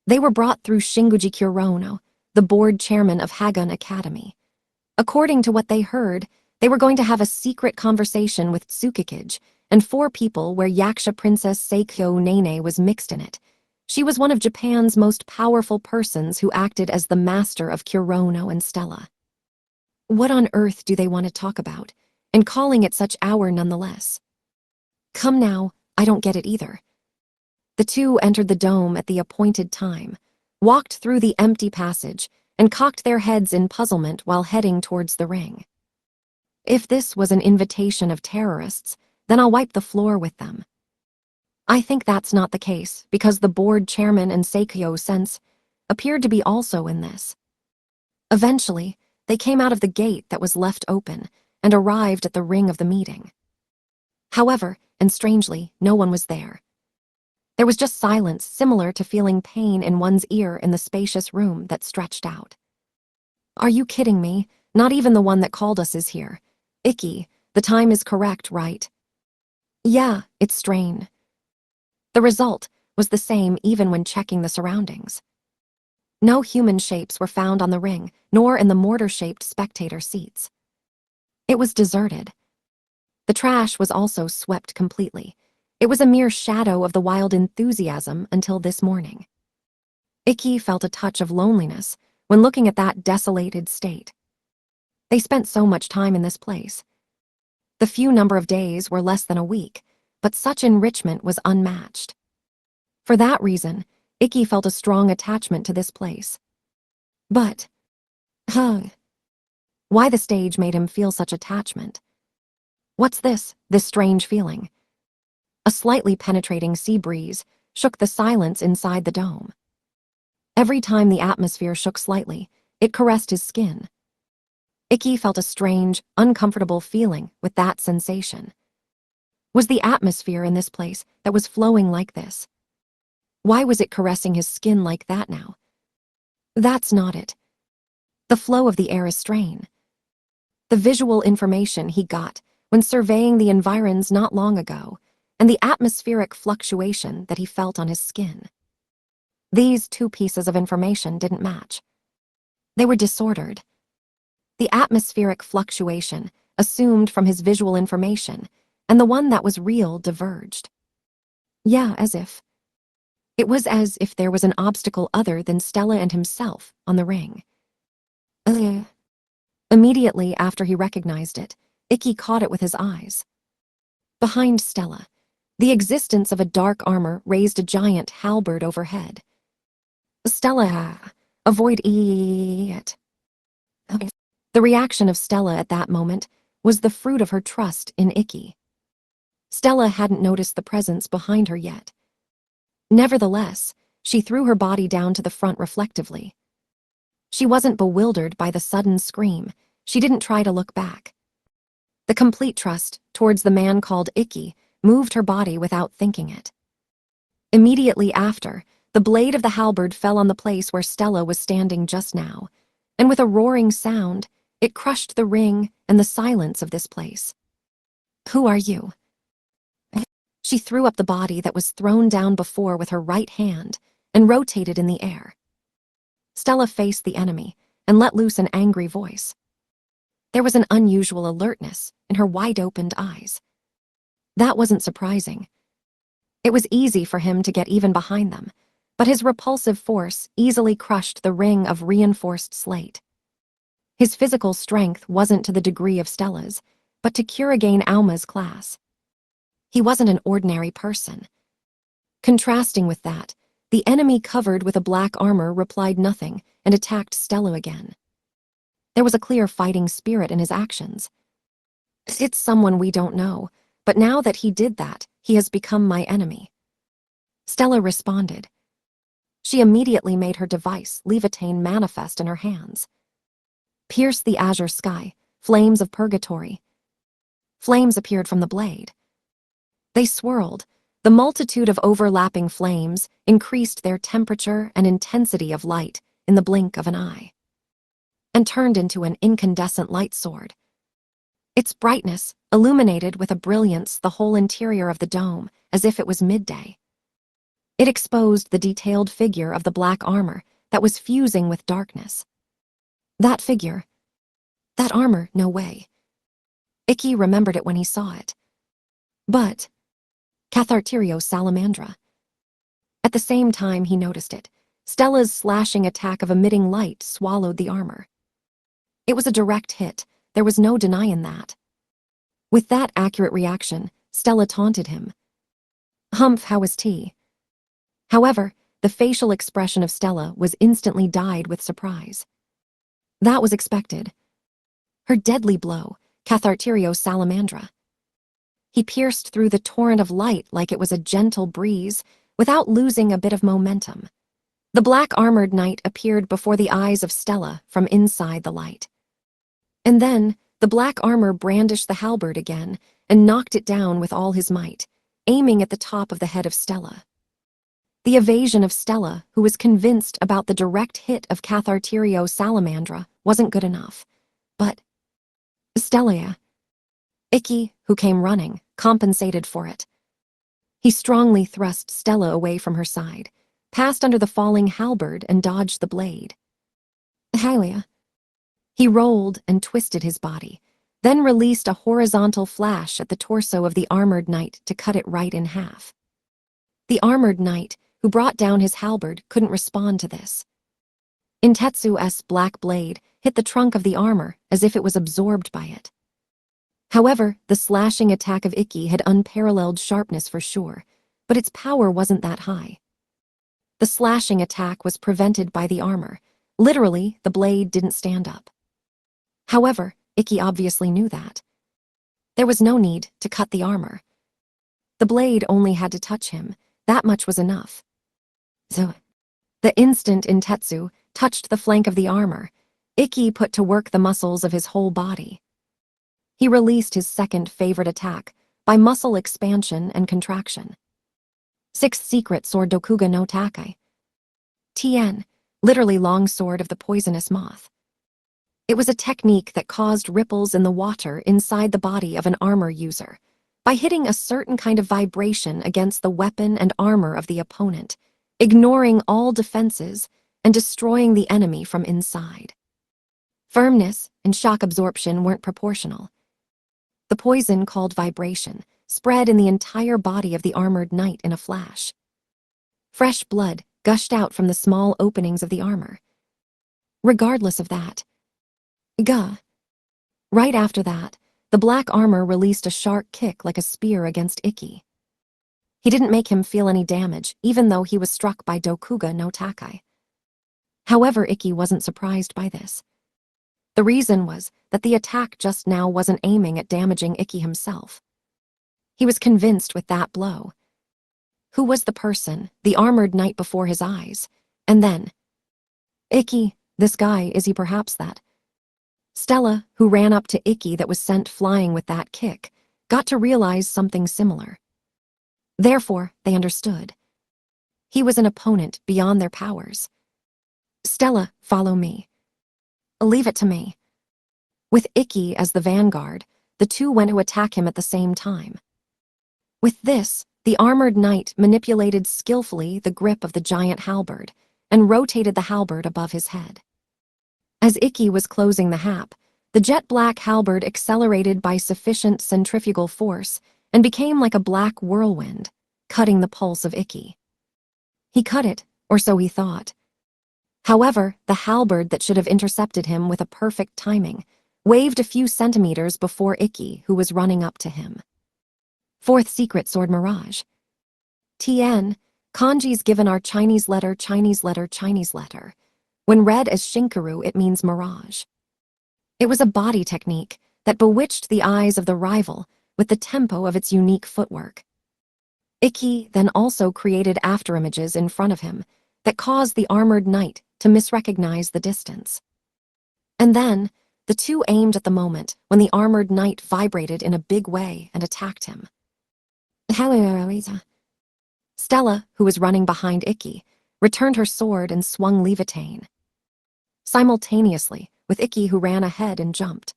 They were brought through Shinguji Kurono, the board chairman of Hagun Academy. According to what they heard, they were going to have a secret conversation with Tsukikage and 4 people where Yaksha Princess Seikyo Nene was mixed in it. She was one of Japan's most powerful persons who acted as the master of Kurono and Stella. What on earth do they want to talk about, and calling it such hour nonetheless? Come now, I don't get it either." The two entered the dome at the appointed time, walked through the empty passage, and cocked their heads in puzzlement while heading towards the ring. If this was an invitation of terrorists, then I'll wipe the floor with them. I think that's not the case, because the board chairman and Seikyo-sense appeared to be also in this. Eventually, they came out of the gate that was left open and arrived at the ring of the meeting. However, and strangely, no one was there. There was just silence, similar to feeling pain in one's ear in the spacious room that stretched out. Are you kidding me? Not even the one that called us is here. Ikki, the time is correct, right? Yeah, it's strain. The result was the same even when checking the surroundings. No human shapes were found on the ring, nor in the mortar-shaped spectator seats. It was deserted. The trash was also swept completely. It was a mere shadow of the wild enthusiasm until this morning. Ikki felt a touch of loneliness when looking at that desolated state. They spent so much time in this place. The few number of days were less than a week, but such enrichment was unmatched. For that reason, Ikki felt a strong attachment to this place. But, why the stage made him feel such attachment? What's this strange feeling? A slightly penetrating sea breeze shook the silence inside the dome. Every time the atmosphere shook slightly, it caressed his skin. Ikki felt a strange, uncomfortable feeling with that sensation. Was the atmosphere in this place that was flowing like this? Why was it caressing his skin like that now? That's not it. The flow of the air is strain. The visual information he got when surveying the environs not long ago, and the atmospheric fluctuation that he felt on his skin. These two pieces of information didn't match. They were disordered. The atmospheric fluctuation assumed from his visual information, and the one that was real diverged. Yeah, as if. It was as if there was an obstacle other than Stella and himself on the ring. Immediately after he recognized it, Ikki caught it with his eyes. Behind Stella, the existence of a dark armor raised a giant halberd overhead. Stella, avoid it. The reaction of Stella at that moment was the fruit of her trust in Ikki. Stella hadn't noticed the presence behind her yet. Nevertheless, she threw her body down to the front reflectively. She wasn't bewildered by the sudden scream. She didn't try to look back. The complete trust towards the man called Ikki moved her body without thinking it. Immediately after, the blade of the halberd fell on the place where Stella was standing just now, and with a roaring sound, it crushed the ring and the silence of this place. Who are you? She threw up the body that was thrown down before with her right hand and rotated in the air. Stella faced the enemy and let loose an angry voice. There was an unusual alertness in her wide-opened eyes. That wasn't surprising. It was easy for him to get even behind them, but his repulsive force easily crushed the ring of reinforced slate. His physical strength wasn't to the degree of Stella's, but to Kurigane Auma's class. He wasn't an ordinary person. Contrasting with that, the enemy covered with a black armor replied nothing and attacked Stella again. There was a clear fighting spirit in his actions. It's someone we don't know, but now that he did that, he has become my enemy. Stella responded. She immediately made her device, Levitane, manifest in her hands. Pierce the azure sky, flames of purgatory. Flames appeared from the blade. They swirled. The multitude of overlapping flames increased their temperature and intensity of light in the blink of an eye, and turned into an incandescent light sword. Its brightness illuminated with a brilliance the whole interior of the dome as if it was midday. It exposed the detailed figure of the black armor that was fusing with darkness. That figure, that armor, no way. Ikki remembered it when he saw it. But Cathartirio Salamandra. At the same time he noticed it, Stella's slashing attack of emitting light swallowed the armor. It was a direct hit, there was no denying that. With that accurate reaction, Stella taunted him. Humph, how was tea? However, the facial expression of Stella was instantly dyed with surprise. That was expected. Her deadly blow, Cathartirio Salamandra. He pierced through the torrent of light like it was a gentle breeze, without losing a bit of momentum. The black armored knight appeared before the eyes of Stella from inside the light. And then, the black armor brandished the halberd again and knocked it down with all his might, aiming at the top of the head of Stella. The evasion of Stella, who was convinced about the direct hit of Catharterio Salamandra, wasn't good enough. But Stella, Icky, who came running, compensated for it. He strongly thrust Stella away from her side, passed under the falling halberd and dodged the blade. Hylia. He rolled and twisted his body, then released a horizontal flash at the torso of the armored knight to cut it right in half. The armored knight, who brought down his halberd, couldn't respond to this. Intetsu's black blade hit the trunk of the armor as if it was absorbed by it. However, the slashing attack of Icky had unparalleled sharpness for sure, but its power wasn't that high. The slashing attack was prevented by the armor. Literally, the blade didn't stand up. However, Icky obviously knew that. There was no need to cut the armor. The blade only had to touch him. That much was enough. So, the instant Intetsu touched the flank of the armor, Icky put to work the muscles of his whole body. He released his second favorite attack by muscle expansion and contraction. Sixth secret sword Dokuga no Takai. Tien, literally long sword of the poisonous moth. It was a technique that caused ripples in the water inside the body of an armor user by hitting a certain kind of vibration against the weapon and armor of the opponent, ignoring all defenses and destroying the enemy from inside. Firmness and shock absorption weren't proportional. The poison, called vibration, spread in the entire body of the armored knight in a flash. Fresh blood gushed out from the small openings of the armor. Regardless of that, right after that, the black armor released a sharp kick like a spear against Icky. He didn't make him feel any damage, even though he was struck by Dokuga no Takai. However, Icky wasn't surprised by this. The reason was that the attack just now wasn't aiming at damaging Icky himself. He was convinced with that blow. Who was the person, the armored knight before his eyes? And then, Icky, this guy, is he perhaps that? Stella, who ran up to Icky that was sent flying with that kick, got to realize something similar. Therefore, they understood. He was an opponent beyond their powers. Stella, follow me. Leave it to me. With Icky as the vanguard, the two went to attack him at the same time. With this, the armored knight manipulated skillfully the grip of the giant halberd and rotated the halberd above his head. As Icky was closing the hap, the jet-black halberd accelerated by sufficient centrifugal force and became like a black whirlwind, cutting the pulse of Icky. He cut it, or so he thought. However, the halberd that should have intercepted him with a perfect timing waved a few centimeters before Icky, who was running up to him. Fourth secret sword Mirage. Tien, kanji's given our Chinese letter, Chinese letter, Chinese letter. When read as Shinkaru, it means mirage. It was a body technique that bewitched the eyes of the rival with the tempo of its unique footwork. Icky then also created afterimages in front of him that caused the armored knight to misrecognize the distance. And then, the two aimed at the moment when the armored knight vibrated in a big way and attacked him. Stella, who was running behind Icky, returned her sword and swung Levitain. Simultaneously, with Icky, who ran ahead and jumped.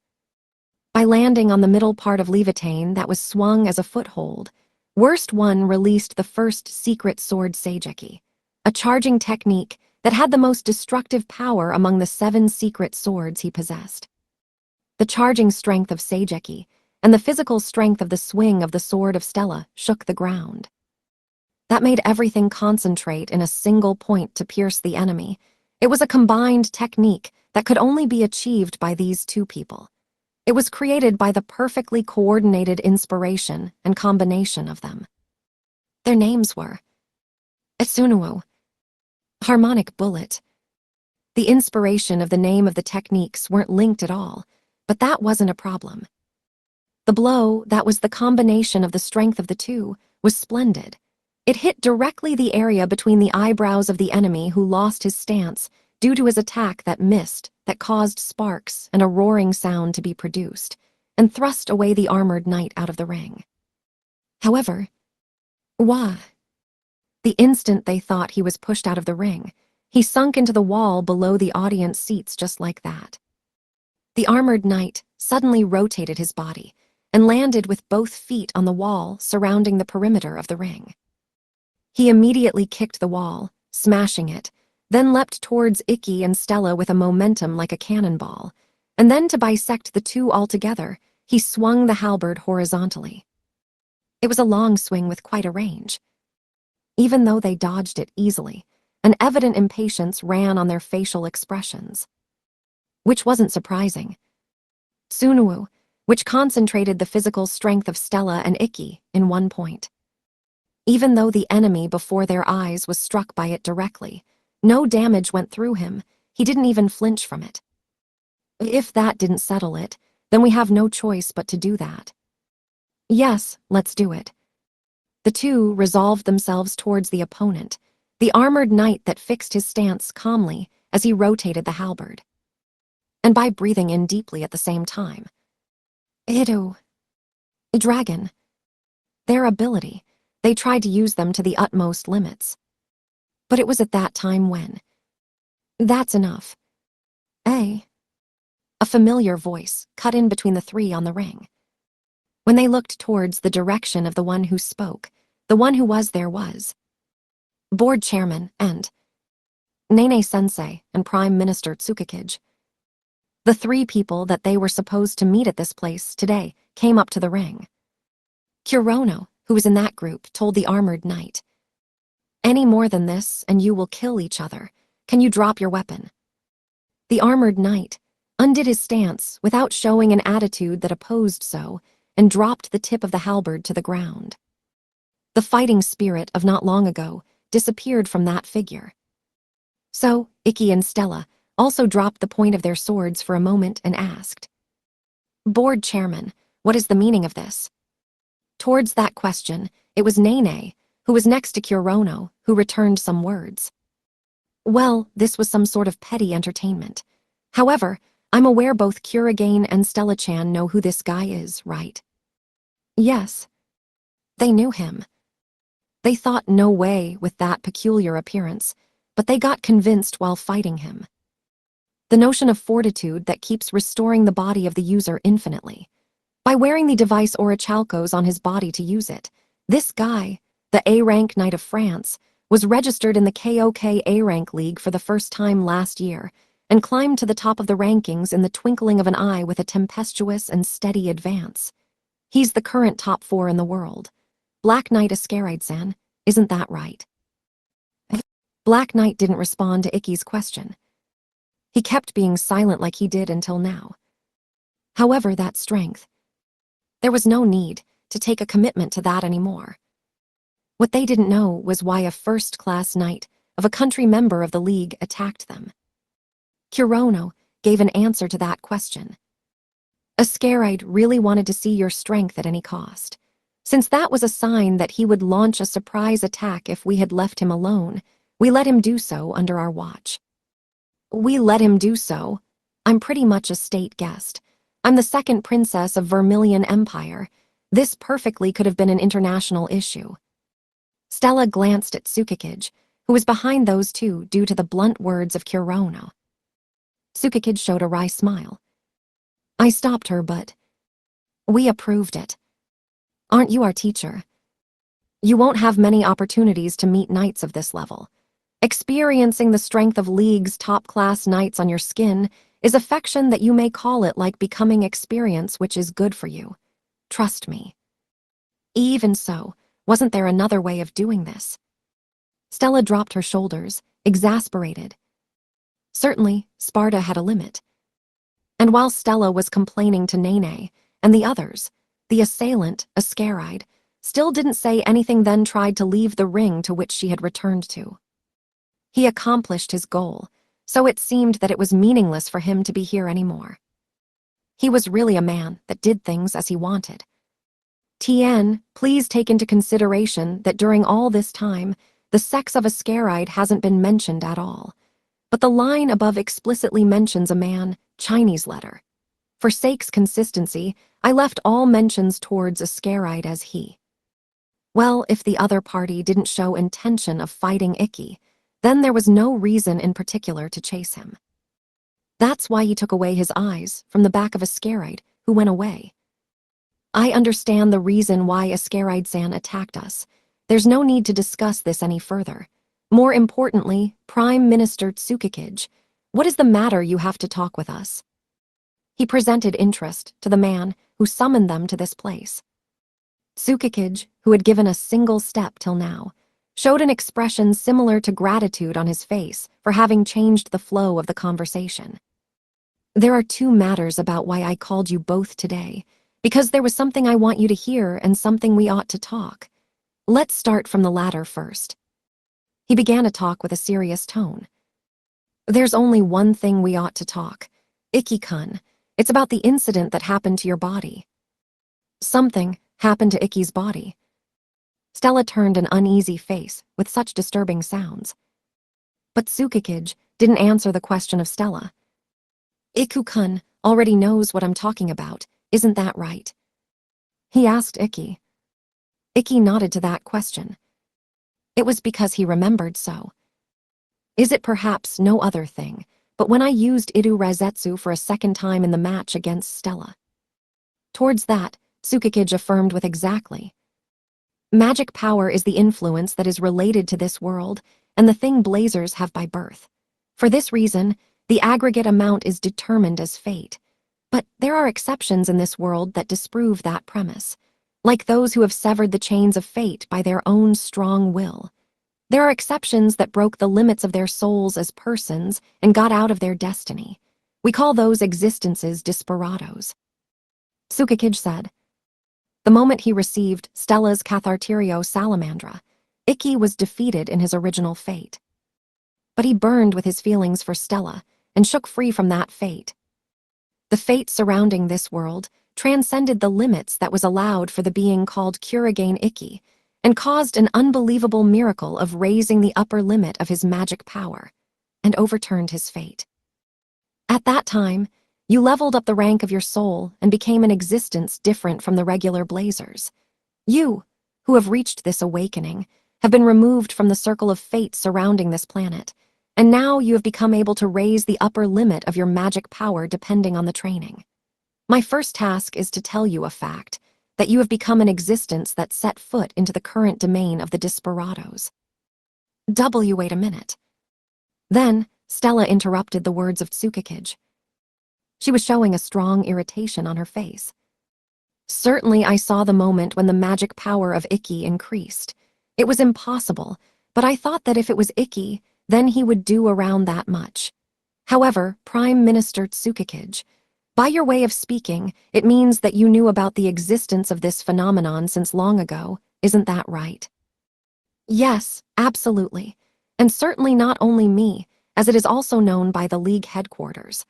By landing on the middle part of Levitain that was swung as a foothold, Worst One released the first secret sword Seijeki, a charging technique that had the most destructive power among the 7 secret swords he possessed. The charging strength of Seijeki and the physical strength of the swing of the sword of Stella shook the ground. That made everything concentrate in a single point to pierce the enemy. It was a combined technique that could only be achieved by these two people. It was created by the perfectly coordinated inspiration and combination of them. Their names were Etsunuo, Harmonic Bullet. The inspiration of the name of the techniques weren't linked at all, but that wasn't a problem. The blow, that was the combination of the strength of the two, was splendid. It hit directly the area between the eyebrows of the enemy, who lost his stance due to his attack that missed, that caused sparks and a roaring sound to be produced, and thrust away the armored knight out of the ring. However, the instant they thought he was pushed out of the ring, he sunk into the wall below the audience seats just like that. The armored knight suddenly rotated his body and landed with both feet on the wall surrounding the perimeter of the ring. He immediately kicked the wall, smashing it, then leapt towards Ikki and Stella with a momentum like a cannonball, and then to bisect the two altogether, he swung the halberd horizontally. It was a long swing with quite a range. Even though they dodged it easily, an evident impatience ran on their facial expressions. Which wasn't surprising. Sunuwu, which concentrated the physical strength of Stella and Ikki in one point. Even though the enemy before their eyes was struck by it directly, no damage went through him, he didn't even flinch from it. If that didn't settle it, then we have no choice but to do that. Yes, let's do it. The two resolved themselves towards the opponent, the armored knight that fixed his stance calmly as he rotated the halberd. And by breathing in deeply at the same time. Dragon. Their ability, they tried to use them to the utmost limits. But it was at that time when. That's enough. A familiar voice cut in between the three on the ring. When they looked towards the direction of the one who spoke, the one who was there was Board Chairman and Nene-sensei and Prime Minister Tsukikage. The three people that they were supposed to meet at this place today came up to the ring. Kurono, who was in that group, told the armored knight, "Any more than this and you will kill each other. Can you drop your weapon?" The armored knight undid his stance without showing an attitude that opposed so, and dropped the tip of the halberd to the ground. The fighting spirit of not long ago disappeared from that figure. So, Ikki and Stella also dropped the point of their swords for a moment and asked, "Board Chairman, what is the meaning of this?" Towards that question, it was Nene, who was next to Kurono, who returned some words. "Well, this was some sort of petty entertainment. However, I'm aware both Kurogane and Stella-chan know who this guy is, right?" Yes. They knew him. They thought no way with that peculiar appearance, but they got convinced while fighting him. The notion of fortitude that keeps restoring the body of the user infinitely. By wearing the device orichalcos on his body to use it, this guy, the A-rank Knight of France, was registered in the KOK A-rank League for the first time last year and climbed to the top of the rankings in the twinkling of an eye with a tempestuous and steady advance. He's the current top 4 in the world. Black Knight Ascaride-san, isn't that right? Black Knight didn't respond to Ikki's question. He kept being silent like he did until now. However, that strength. There was no need to take a commitment to that anymore. What they didn't know was why a first-class knight of a country member of the league attacked them. Kurono gave an answer to that question. Ascaride really wanted to see your strength at any cost. Since that was a sign that he would launch a surprise attack if we had left him alone, we let him do so under our watch. We let him do so. I'm pretty much a state guest. I'm the second princess of Vermilion Empire. This perfectly could have been an international issue. Stella glanced at Tsukikage, who was behind those two due to the blunt words of Kurono. Tsukikage showed a wry smile. I stopped her, but we approved it. Aren't you our teacher? You won't have many opportunities to meet knights of this level. Experiencing the strength of League's top-class knights on your skin is affection that you may call it like becoming experience which is good for you. Trust me. Even so, wasn't there another way of doing this? Stella dropped her shoulders, exasperated. Certainly, Sparta had a limit. And while Stella was complaining to Nene and the others, the assailant, Ascaride, still didn't say anything, then tried to leave the ring to which she had returned to. He accomplished his goal, so it seemed that it was meaningless for him to be here anymore. He was really a man that did things as he wanted. Tien, please take into consideration that during all this time, the sex of a scaride hasn't been mentioned at all. But the line above explicitly mentions a man, Chinese letter. For sake's consistency, I left all mentions towards a scaride as he. Well, if the other party didn't show intention of fighting Ikki, then there was no reason in particular to chase him. That's why he took away his eyes from the back of a scaride who went away. I understand the reason why a scaride-san attacked us. There's no need to discuss this any further. More importantly, Prime Minister Tsukikage, what is the matter you have to talk with us? He presented interest to the man who summoned them to this place. Tsukikage, who had given a single step till now, showed an expression similar to gratitude on his face for having changed the flow of the conversation. There are two matters about why I called you both today, because there was something I want you to hear and something we ought to talk. Let's start from the latter first. He began to talk with a serious tone. There's only one thing we ought to talk. Ikki-kun, it's about the incident that happened to your body. Something happened to Ikki's body. Stella turned an uneasy face with such disturbing sounds. But Tsukikage didn't answer the question of Stella. Ikku-kun already knows what I'm talking about, isn't that right? He asked Ikki. Ikki nodded to that question. It was because he remembered so. Is it perhaps no other thing, but when I used Idu Razetsu for a second time in the match against Stella? Towards that, Tsukikage affirmed with exactly. Magic power is the influence that is related to this world and the thing Blazers have by birth. For this reason, the aggregate amount is determined as fate. But there are exceptions in this world that disprove that premise, like those who have severed the chains of fate by their own strong will. There are exceptions that broke the limits of their souls as persons and got out of their destiny. We call those existences desperados. Tsukikage said. The moment he received Stella's Catharterio Salamandra, Ikki was defeated in his original fate. But he burned with his feelings for Stella and shook free from that fate. The fate surrounding this world transcended the limits that was allowed for the being called Kurigane Ikki and caused an unbelievable miracle of raising the upper limit of his magic power and overturned his fate. At that time, you leveled up the rank of your soul and became an existence different from the regular Blazers. You, who have reached this awakening, have been removed from the circle of fate surrounding this planet, and now you have become able to raise the upper limit of your magic power depending on the training. My first task is to tell you a fact, that you have become an existence that set foot into the current domain of the Desperados. Wait a minute. Then, Stella interrupted the words of Tsukikage. She was showing a strong irritation on her face. Certainly I saw the moment when the magic power of Ikki increased. It was impossible, but I thought that if it was Ikki, then he would do around that much. However, Prime Minister Tsukikage, by your way of speaking, it means that you knew about the existence of this phenomenon since long ago, isn't that right? Yes, absolutely. And certainly not only me, as it is also known by the League headquarters.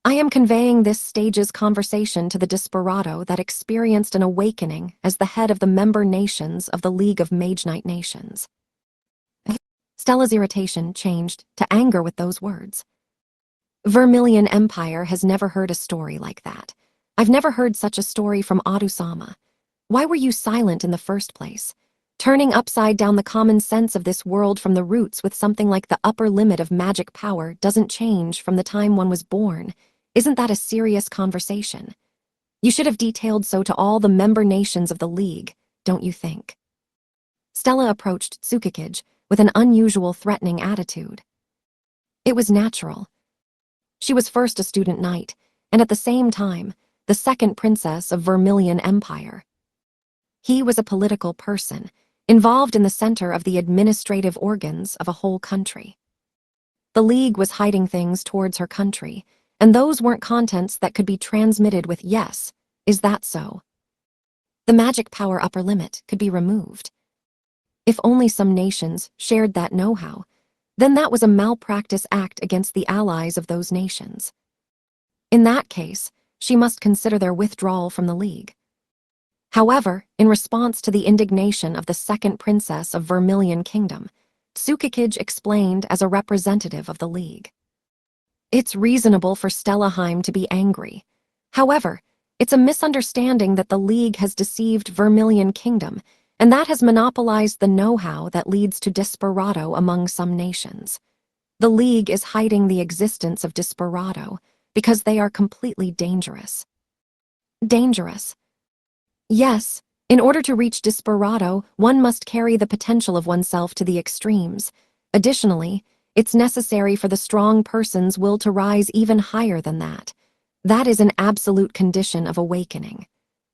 I am conveying this stage's conversation to the Desperado that experienced an awakening as the head of the member nations of the League of Mage Knight Nations. Stella's irritation changed to anger with those words. Vermilion Empire has never heard a story like that. I've never heard such a story from Adu-sama. Why were you silent in the first place? Turning upside down the common sense of this world from the roots with something like the upper limit of magic power doesn't change from the time one was born. Isn't that a serious conversation? You should have detailed so to all the member nations of the League, don't you think? Stella approached Tsukikage with an unusual threatening attitude. It was natural. She was first a student knight, and at the same time, the second princess of Vermilion Empire. He was a political person, involved in the center of the administrative organs of a whole country. The League was hiding things towards her country, and those weren't contents that could be transmitted with yes, is that so? The magic power upper limit could be removed. If only some nations shared that know-how, then that was a malpractice act against the allies of those nations. In that case, she must consider their withdrawal from the League. However, in response to the indignation of the second princess of Vermilion Kingdom, Tsukikage explained as a representative of the League. It's reasonable for Stellaheim to be angry. However, it's a misunderstanding that the League has deceived Vermilion Kingdom, and that has monopolized the know-how that leads to desperado among some nations. The League is hiding the existence of desperado because they are completely dangerous. Dangerous. Yes, in order to reach desperado, one must carry the potential of oneself to the extremes. Additionally, it's necessary for the strong person's will to rise even higher than that. That is an absolute condition of awakening.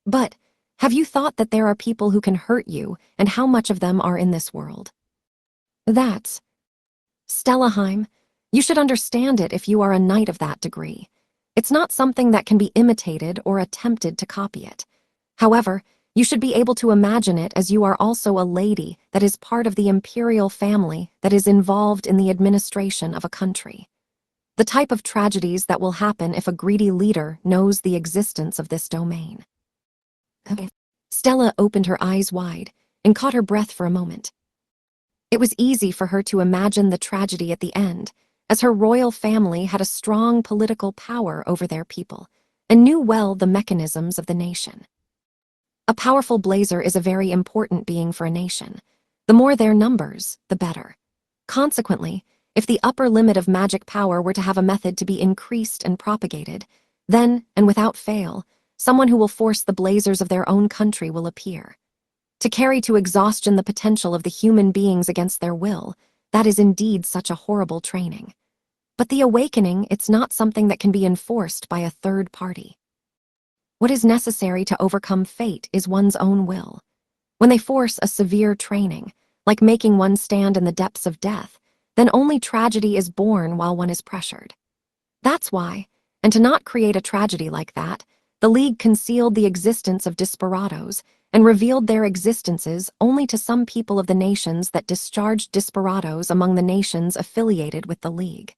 But, have you thought that there are people who can hurt you, and how much of them are in this world? That's Stellaheim. You should understand it if you are a knight of that degree. It's not something that can be imitated or attempted to copy it. However, you should be able to imagine it as you are also a lady that is part of the imperial family that is involved in the administration of a country. The type of tragedies that will happen if a greedy leader knows the existence of this domain. Stella opened her eyes wide and caught her breath for a moment. It was easy for her to imagine the tragedy at the end, as her royal family had a strong political power over their people and knew well the mechanisms of the nation. A powerful blazer is a very important being for a nation. The more their numbers, the better. Consequently, if the upper limit of magic power were to have a method to be increased and propagated, then, and without fail, someone who will force the blazers of their own country will appear. To carry to exhaustion the potential of the human beings against their will, that is indeed such a horrible training. But the awakening, it's not something that can be enforced by a third party. What is necessary to overcome fate is one's own will. When they force a severe training, like making one stand in the depths of death, then only tragedy is born while one is pressured. That's why, and to not create a tragedy like that, the League concealed the existence of desperados and revealed their existences only to some people of the nations that discharged desperados among the nations affiliated with the League.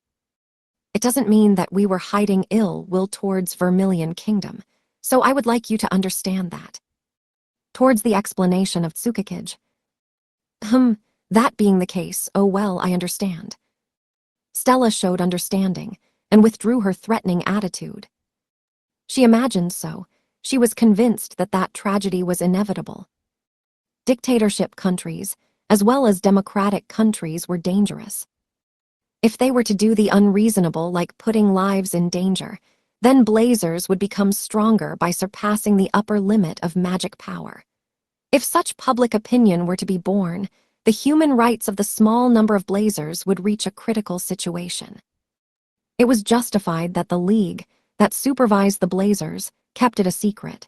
It doesn't mean that we were hiding ill will towards Vermilion Kingdom, so I would like you to understand that. Towards the explanation of Tsukikage. That being the case, oh well, I understand. Stella showed understanding and withdrew her threatening attitude. She imagined so. She was convinced that that tragedy was inevitable. Dictatorship countries, as well as democratic countries, were dangerous. If they were to do the unreasonable, like putting lives in danger, then blazers would become stronger by surpassing the upper limit of magic power. If such public opinion were to be born, the human rights of the small number of blazers would reach a critical situation. It was justified that the League, that supervised the blazers, kept it a secret.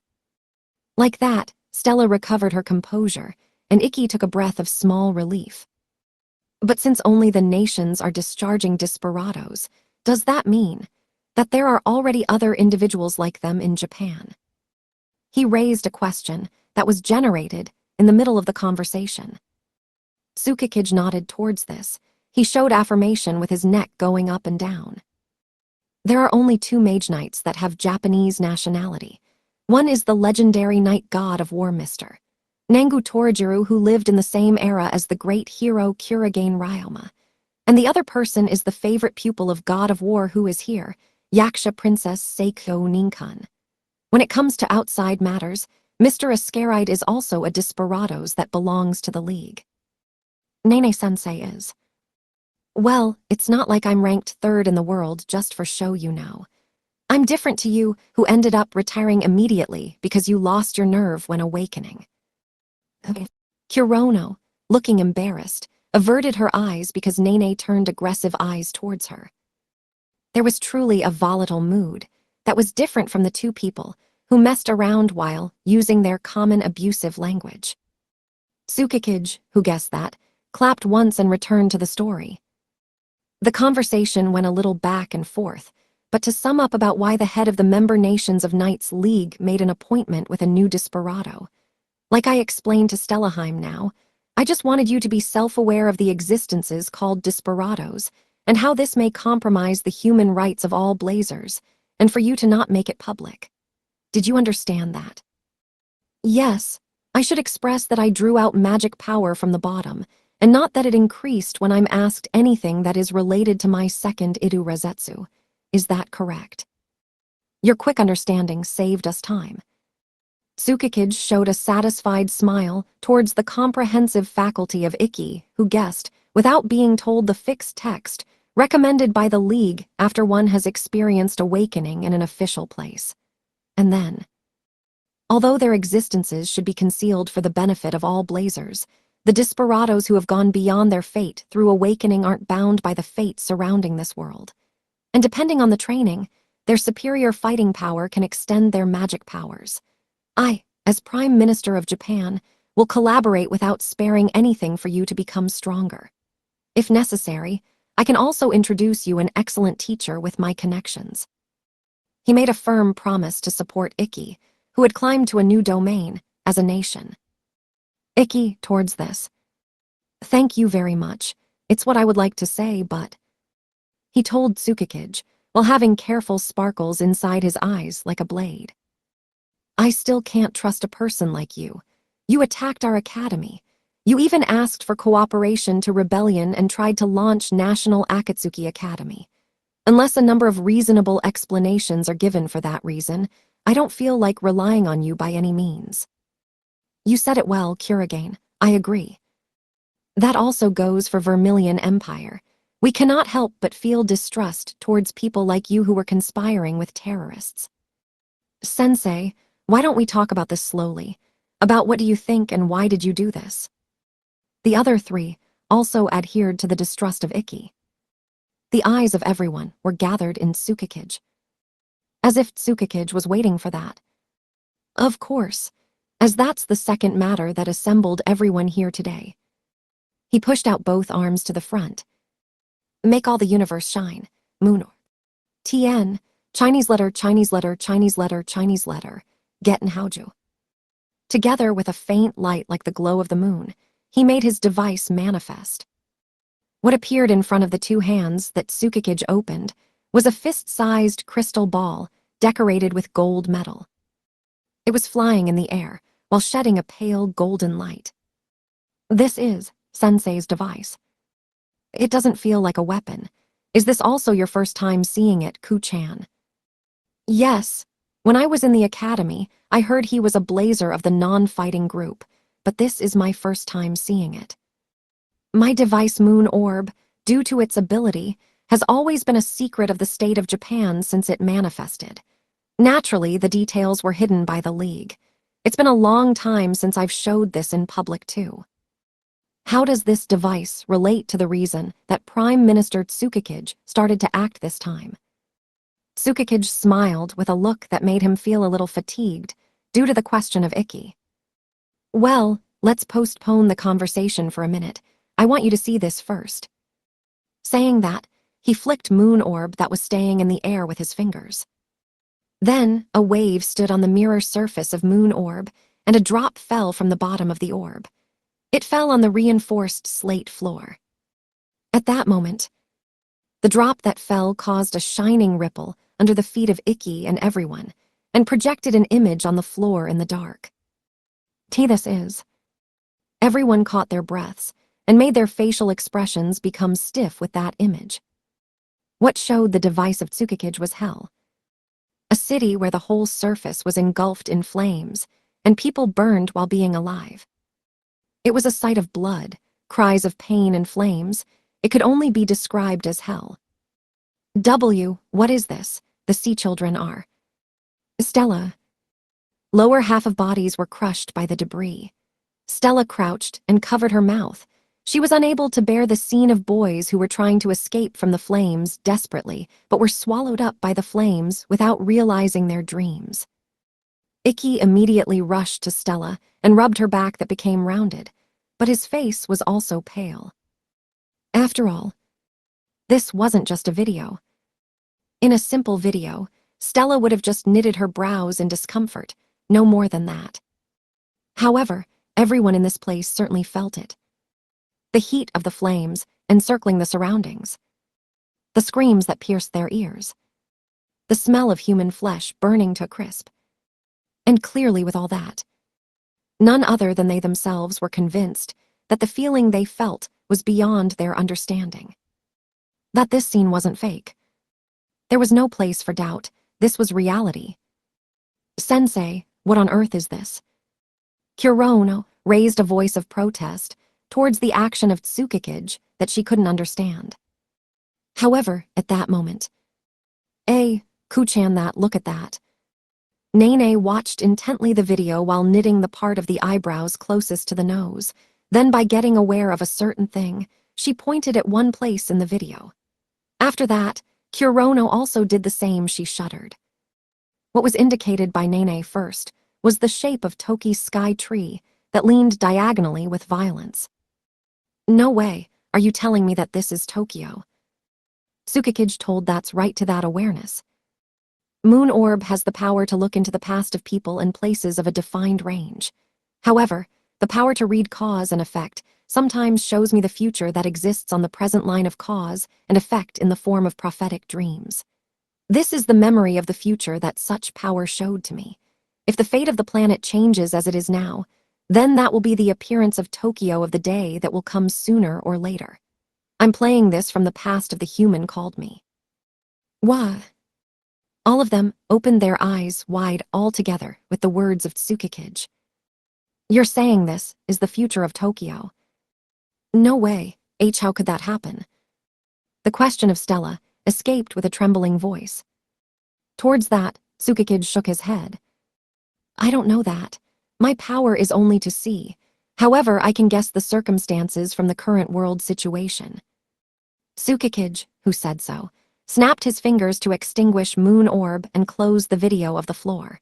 Like that, Stella recovered her composure, and Ikki took a breath of small relief. But since only the nations are discharging desperados, does that mean that there are already other individuals like them in Japan? He raised a question that was generated in the middle of the conversation. Tsukikage nodded towards this. He showed affirmation with his neck going up and down. There are only 2 mage knights that have Japanese nationality. One is the legendary knight god of war Mr. Nangu Torijiru, who lived in the same era as the great hero Kurigane Ryoma. And the other person is the favorite pupil of god of war who is here, Yaksha Princess Seiko Ninkan. When it comes to outside matters, Mr. Ascaride is also a desperados that belongs to the League. Nene-sensei is. Well, it's not like I'm ranked 3rd in the world just for show, you know. I'm different to you, who ended up retiring immediately because you lost your nerve when awakening. Kurono, looking embarrassed, averted her eyes because Nene turned aggressive eyes towards her. There was truly a volatile mood that was different from the 2 people who messed around while using their common abusive language. Tsukikage, who guessed that, clapped once and returned to the story. The conversation went a little back and forth, but to sum up about why the head of the member nations of Knights League made an appointment with a new desperado. Like I explained to Stellaheim now, I just wanted you to be self-aware of the existences called desperados, and how this may compromise the human rights of all blazers, and for you to not make it public. Did you understand that? Yes, I should express that I drew out magic power from the bottom, and not that it increased when I'm asked anything that is related to my second Idu Rezetsu. Is that correct? Your quick understanding saved us time. Tsukikage showed a satisfied smile towards the comprehensive faculty of Ikki, who guessed, without being told the fixed text, recommended by the League after one has experienced awakening in an official place. And then, although their existences should be concealed for the benefit of all Blazers, the desperados who have gone beyond their fate through awakening aren't bound by the fate surrounding this world. And depending on the training, their superior fighting power can extend their magic powers. I, as Prime Minister of Japan, will collaborate without sparing anything for you to become stronger. If necessary, I can also introduce you an excellent teacher with my connections. He made a firm promise to support Ikki, who had climbed to a new domain, as a nation. Ikki, towards this. Thank you very much. It's what I would like to say, but... He told Tsukikage, while having careful sparkles inside his eyes like a blade. I still can't trust a person like you. You attacked our academy. You even asked for cooperation to rebellion and tried to launch National Akatsuki Academy. Unless a number of reasonable explanations are given for that reason, I don't feel like relying on you by any means. You said it well, Kurigane. I agree. That also goes for Vermilion Empire. We cannot help but feel distrust towards people like you who were conspiring with terrorists. Sensei, why don't we talk about this slowly? About what do you think and why did you do this? The other three also adhered to the distrust of Ikki. The eyes of everyone were gathered in Tsukikage, as if Tsukikage was waiting for that. Of course, as that's the second matter that assembled everyone here today. He pushed out both arms to the front. Make all the universe shine, Moon. Tien, Chinese letter, Chinese letter, Chinese letter, Chinese letter, Getten Haoju. Together with a faint light like the glow of the moon, he made his device manifest. What appeared in front of the two hands that Tsukikage opened was a fist-sized crystal ball decorated with gold metal. It was flying in the air while shedding a pale golden light. This is Sensei's device. It doesn't feel like a weapon. Is this also your first time seeing it, Ku-chan? Yes. When I was in the academy, I heard he was a blazer of the non-fighting group, but this is my first time seeing it. My device Moon Orb, due to its ability, has always been a secret of the state of Japan since it manifested. Naturally, the details were hidden by the League. It's been a long time since I've showed this in public too. How does this device relate to the reason that Prime Minister Tsukikage started to act this time? Tsukikage smiled with a look that made him feel a little fatigued due to the question of Ikki. Well, let's postpone the conversation for a minute. I want you to see this first. Saying that, he flicked Moon Orb that was staying in the air with his fingers. Then, a wave stood on the mirror surface of Moon Orb, and a drop fell from the bottom of the orb. It fell on the reinforced slate floor. At that moment, the drop that fell caused a shining ripple under the feet of Ikki and everyone, and projected an image on the floor in the dark. This is. Everyone caught their breaths, and made their facial expressions become stiff with that image. What showed the device of Tsukikage was hell. A city where the whole surface was engulfed in flames, and people burned while being alive. It was a sight of blood, cries of pain and flames. It could only be described as hell. What is this? The sea children are. Stella. Lower half of bodies were crushed by the debris. Stella crouched and covered her mouth. She was unable to bear the scene of boys who were trying to escape from the flames desperately, but were swallowed up by the flames without realizing their dreams. Ikki immediately rushed to Stella and rubbed her back that became rounded, but his face was also pale. After all, this wasn't just a video. In a simple video, Stella would have just knitted her brows in discomfort, no more than that. However, everyone in this place certainly felt it. The heat of the flames encircling the surroundings. The screams that pierced their ears. the smell of human flesh burning to a crisp. And clearly with all that, none other than they themselves were convinced that the feeling they felt was beyond their understanding. That this scene wasn't fake. There was no place for doubt. This was reality. "Sensei, what on earth is this?" Kurono raised a voice of protest towards the action of Tsukikage that she couldn't understand. However, at that moment, Kuchan, that, look at that. Nene watched intently the video while knitting the part of the eyebrows closest to the nose. Then, by getting aware of a certain thing, she pointed at one place in the video. After that, Kurono also did the same. She shuddered. What was indicated by Nene first was the shape of Toki's sky tree that leaned diagonally with violence. "No way, are you telling me that this is Tokyo?" Tsukikage told that's right to that awareness. Moon Orb has the power to look into the past of people and places of a defined range. However, the power to read cause and effect sometimes shows me the future that exists on the present line of cause and effect in the form of prophetic dreams. This is the memory of the future that such power showed to me. If the fate of the planet changes as it is now, then that will be the appearance of Tokyo of the day that will come sooner or later. I'm playing this from the past of the human called me. What? All of them opened their eyes wide altogether with the words of Tsukikage. "You're saying this is the future of Tokyo?" "No way, how could that happen?" The question of Stella escaped with a trembling voice. Towards that, Tsukikage shook his head. "I don't know that. My power is only to see. However, I can guess the circumstances from the current world situation." Tsukikage, who said so, snapped his fingers to extinguish Moon Orb and close the video of the floor.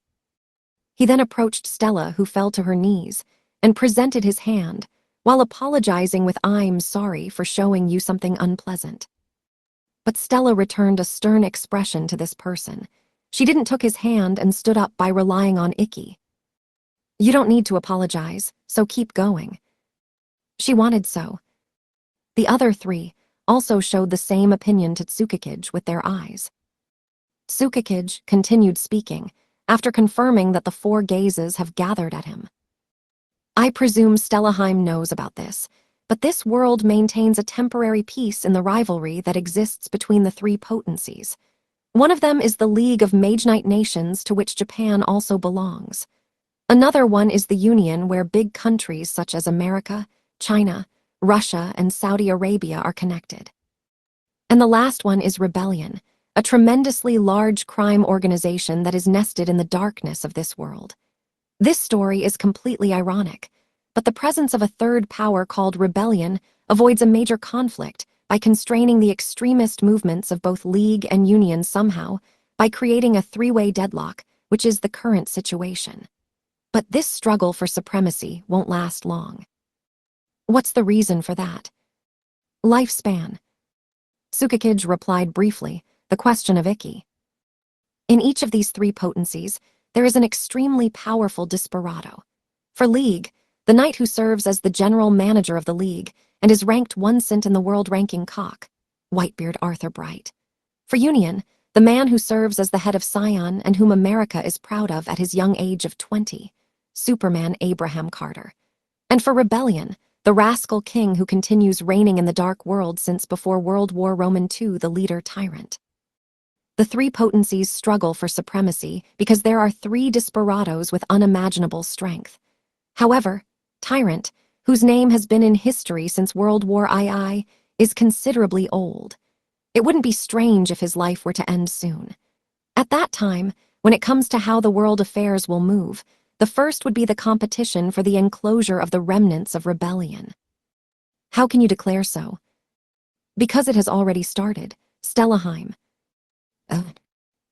He then approached Stella, who fell to her knees, and presented his hand, while apologizing with "I'm sorry for showing you something unpleasant." But Stella returned a stern expression to this person. She didn't took his hand and stood up by relying on Ikki. "You don't need to apologize, so keep going." She wanted so. The other three also showed the same opinion to Tsukikage with their eyes. Tsukikage continued speaking, after confirming that the four gazes have gathered at him. "I presume Stellaheim knows about this, but this world maintains a temporary peace in the rivalry that exists between the three potencies. One of them is the League of Mage Knight Nations, to which Japan also belongs. Another one is the Union, where big countries such as America, China, Russia, and Saudi Arabia are connected. And the last one is Rebellion, a tremendously large crime organization that is nested in the darkness of this world. This story is completely ironic, but the presence of a third power called Rebellion avoids a major conflict by constraining the extremist movements of both League and Union somehow by creating a three-way deadlock, which is the current situation. But this struggle for supremacy won't last long. What's the reason for that? Lifespan. Tsukikage replied briefly, the question of Ikki. In each of these three potencies, there is an extremely powerful desperado. For League, the knight who serves as the general manager of the League and is ranked 1 cent in the world ranking cock, Whitebeard Arthur Bright. For Union, the man who serves as the head of Scion and whom America is proud of at his young age of 20, Superman Abraham Carter. And for Rebellion, the rascal king who continues reigning in the dark world since before World War II, the leader tyrant. The three potencies struggle for supremacy because there are three desperados with unimaginable strength. However, Tyrant, whose name has been in history since World War II, is considerably old. It wouldn't be strange if his life were to end soon. At that time, when it comes to how the world affairs will move, the first would be the competition for the enclosure of the remnants of Rebellion. How can you declare so? Because it has already started, Stellaheim.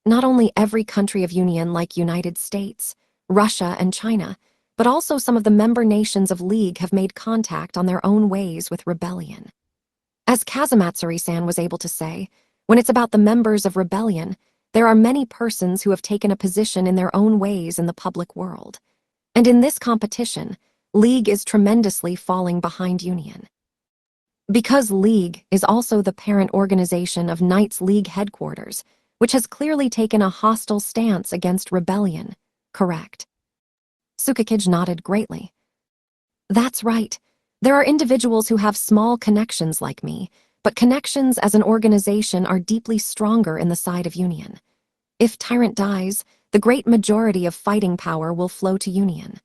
Not only every country of Union like United States, Russia, and China, but also some of the member nations of League have made contact on their own ways with Rebellion. As Kazumatsuri-san was able to say, when it's about the members of Rebellion, there are many persons who have taken a position in their own ways in the public world. And in this competition, League is tremendously falling behind Union. Because League is also the parent organization of Knights League headquarters, which has clearly taken a hostile stance against rebellion, correct? Tsukikage nodded greatly. That's right. There are individuals who have small connections like me, but connections as an organization are deeply stronger in the side of Union. If Tyrant dies, the great majority of fighting power will flow to Union.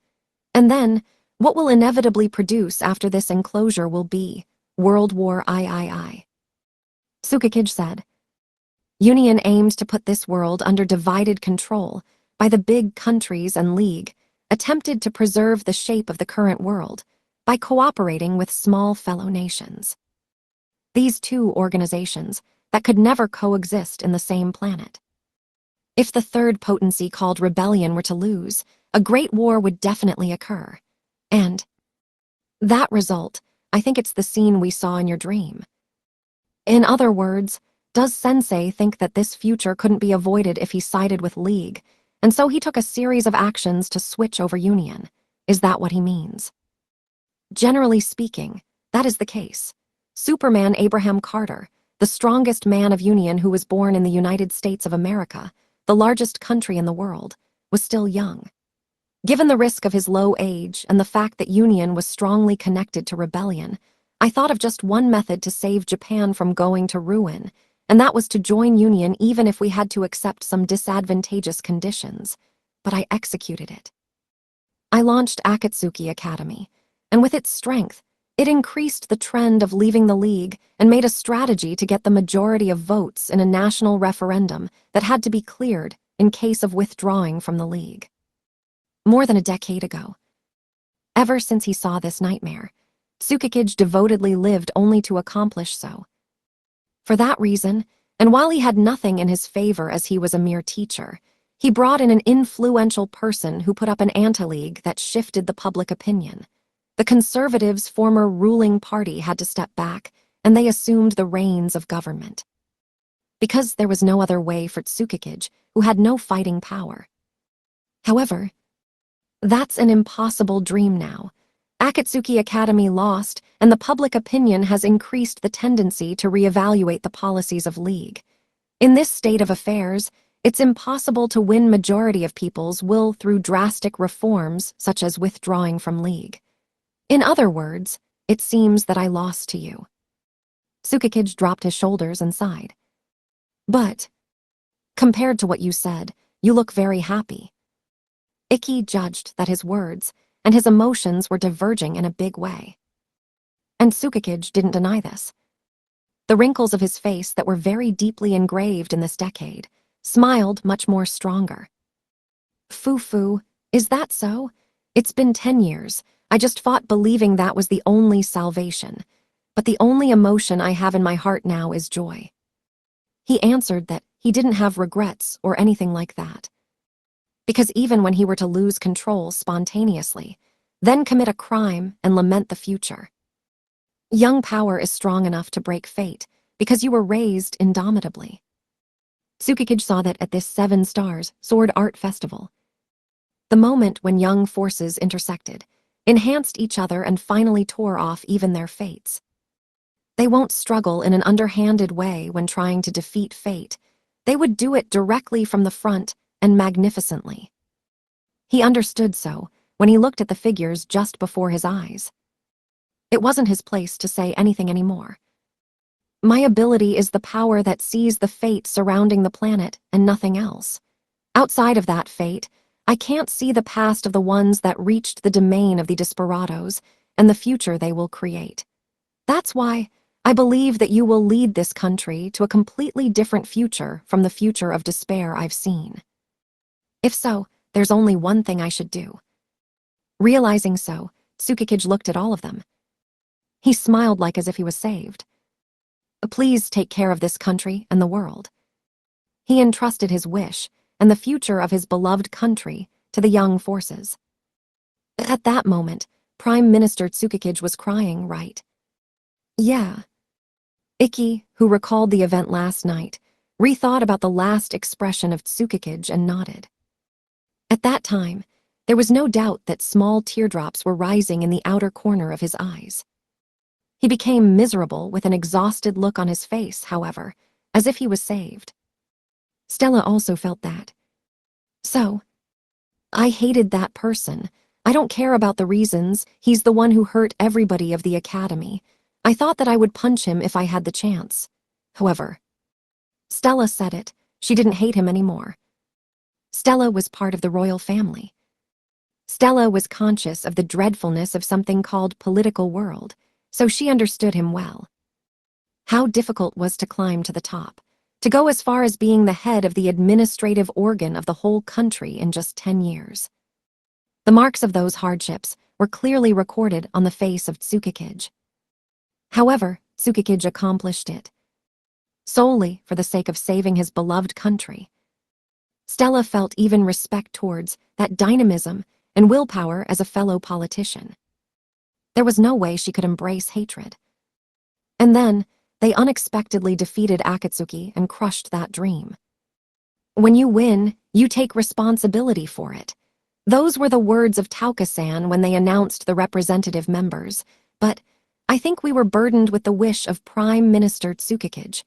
And then, what will inevitably produce after this enclosure will be World War III. Tsukikage said. Union aimed to put this world under divided control by the big countries, and League attempted to preserve the shape of the current world by cooperating with small fellow nations. These two organizations that could never coexist in the same planet. If the third potency called rebellion were to lose, a great war would definitely occur. And that result, I think it's the scene we saw in your dream. In other words, does Sensei think that this future couldn't be avoided if he sided with League, and so he took a series of actions to switch over Union? Is that what he means? Generally speaking, that is the case. Superman Abraham Carter, the strongest man of Union who was born in the United States of America, the largest country in the world, was still young. Given the risk of his low age and the fact that Union was strongly connected to rebellion, I thought of just one method to save Japan from going to ruin, and that was to join Union even if we had to accept some disadvantageous conditions. But I executed it. I launched Akatsuki Academy, and with its strength, it increased the trend of leaving the League and made a strategy to get the majority of votes in a national referendum that had to be cleared in case of withdrawing from the League. More than a decade ago. Ever since he saw this nightmare, Tsukikage devotedly lived only to accomplish so. For that reason, and while he had nothing in his favor as he was a mere teacher, he brought in an influential person who put up an anti-league that shifted the public opinion. The Conservatives' former ruling party had to step back, and they assumed the reins of government. Because there was no other way for Tsukikage, who had no fighting power. However, that's an impossible dream now. Akatsuki Academy lost, and the public opinion has increased the tendency to reevaluate the policies of League. In this state of affairs, it's impossible to win majority of people's will through drastic reforms such as withdrawing from League. In other words, it seems that I lost to you. Tsukikage dropped his shoulders and sighed. But, compared to what you said, you look very happy. Ikki judged that his words and his emotions were diverging in a big way. And Tsukikage didn't deny this. The wrinkles of his face that were very deeply engraved in this decade smiled much more stronger. Foo-foo, is that so? It's been 10 years. I just fought believing that was the only salvation. But the only emotion I have in my heart now is joy. He answered that he didn't have regrets or anything like that. Because even when he were to lose control spontaneously, then commit a crime and lament the future. Young power is strong enough to break fate because you were raised indomitably. Tsukikage saw that at this 7 Stars Sword Art Festival. The moment when young forces intersected, enhanced each other and finally tore off even their fates. They won't struggle in an underhanded way when trying to defeat fate. They would do it directly from the front and magnificently. He understood so when he looked at the figures just before his eyes. It wasn't his place to say anything anymore. My ability is the power that sees the fate surrounding the planet and nothing else. Outside of that fate, I can't see the past of the ones that reached the domain of the desperados and the future they will create. That's why I believe that you will lead this country to a completely different future from the future of despair I've seen. If so, there's only one thing I should do. Realizing so, Tsukikage looked at all of them. He smiled like as if he was saved. Please take care of this country and the world. He entrusted his wish and the future of his beloved country to the young forces. At that moment, Prime Minister Tsukikage was crying, right? Yeah. Ikki, who recalled the event last night, rethought about the last expression of Tsukikage and nodded. At that time, there was no doubt that small teardrops were rising in the outer corner of his eyes. He became miserable with an exhausted look on his face, however, as if he was saved. Stella also felt that. So, I hated that person. I don't care about the reasons. He's the one who hurt everybody of the academy. I thought that I would punch him if I had the chance. However, Stella said it. She didn't hate him anymore. Stella was part of the royal family. Stella was conscious of the dreadfulness of something called political world, so she understood him well. How difficult was to climb to the top, to go as far as being the head of the administrative organ of the whole country in just 10 years. The marks of those hardships were clearly recorded on the face of Tsukikage. However, Tsukikage accomplished it, solely for the sake of saving his beloved country. Stella felt even respect towards that dynamism and willpower as a fellow politician. There was no way she could embrace hatred. And then, they unexpectedly defeated Akatsuki and crushed that dream. When you win, you take responsibility for it. Those were the words of Tauka-san when they announced the representative members, but I think we were burdened with the wish of Prime Minister Tsukikage,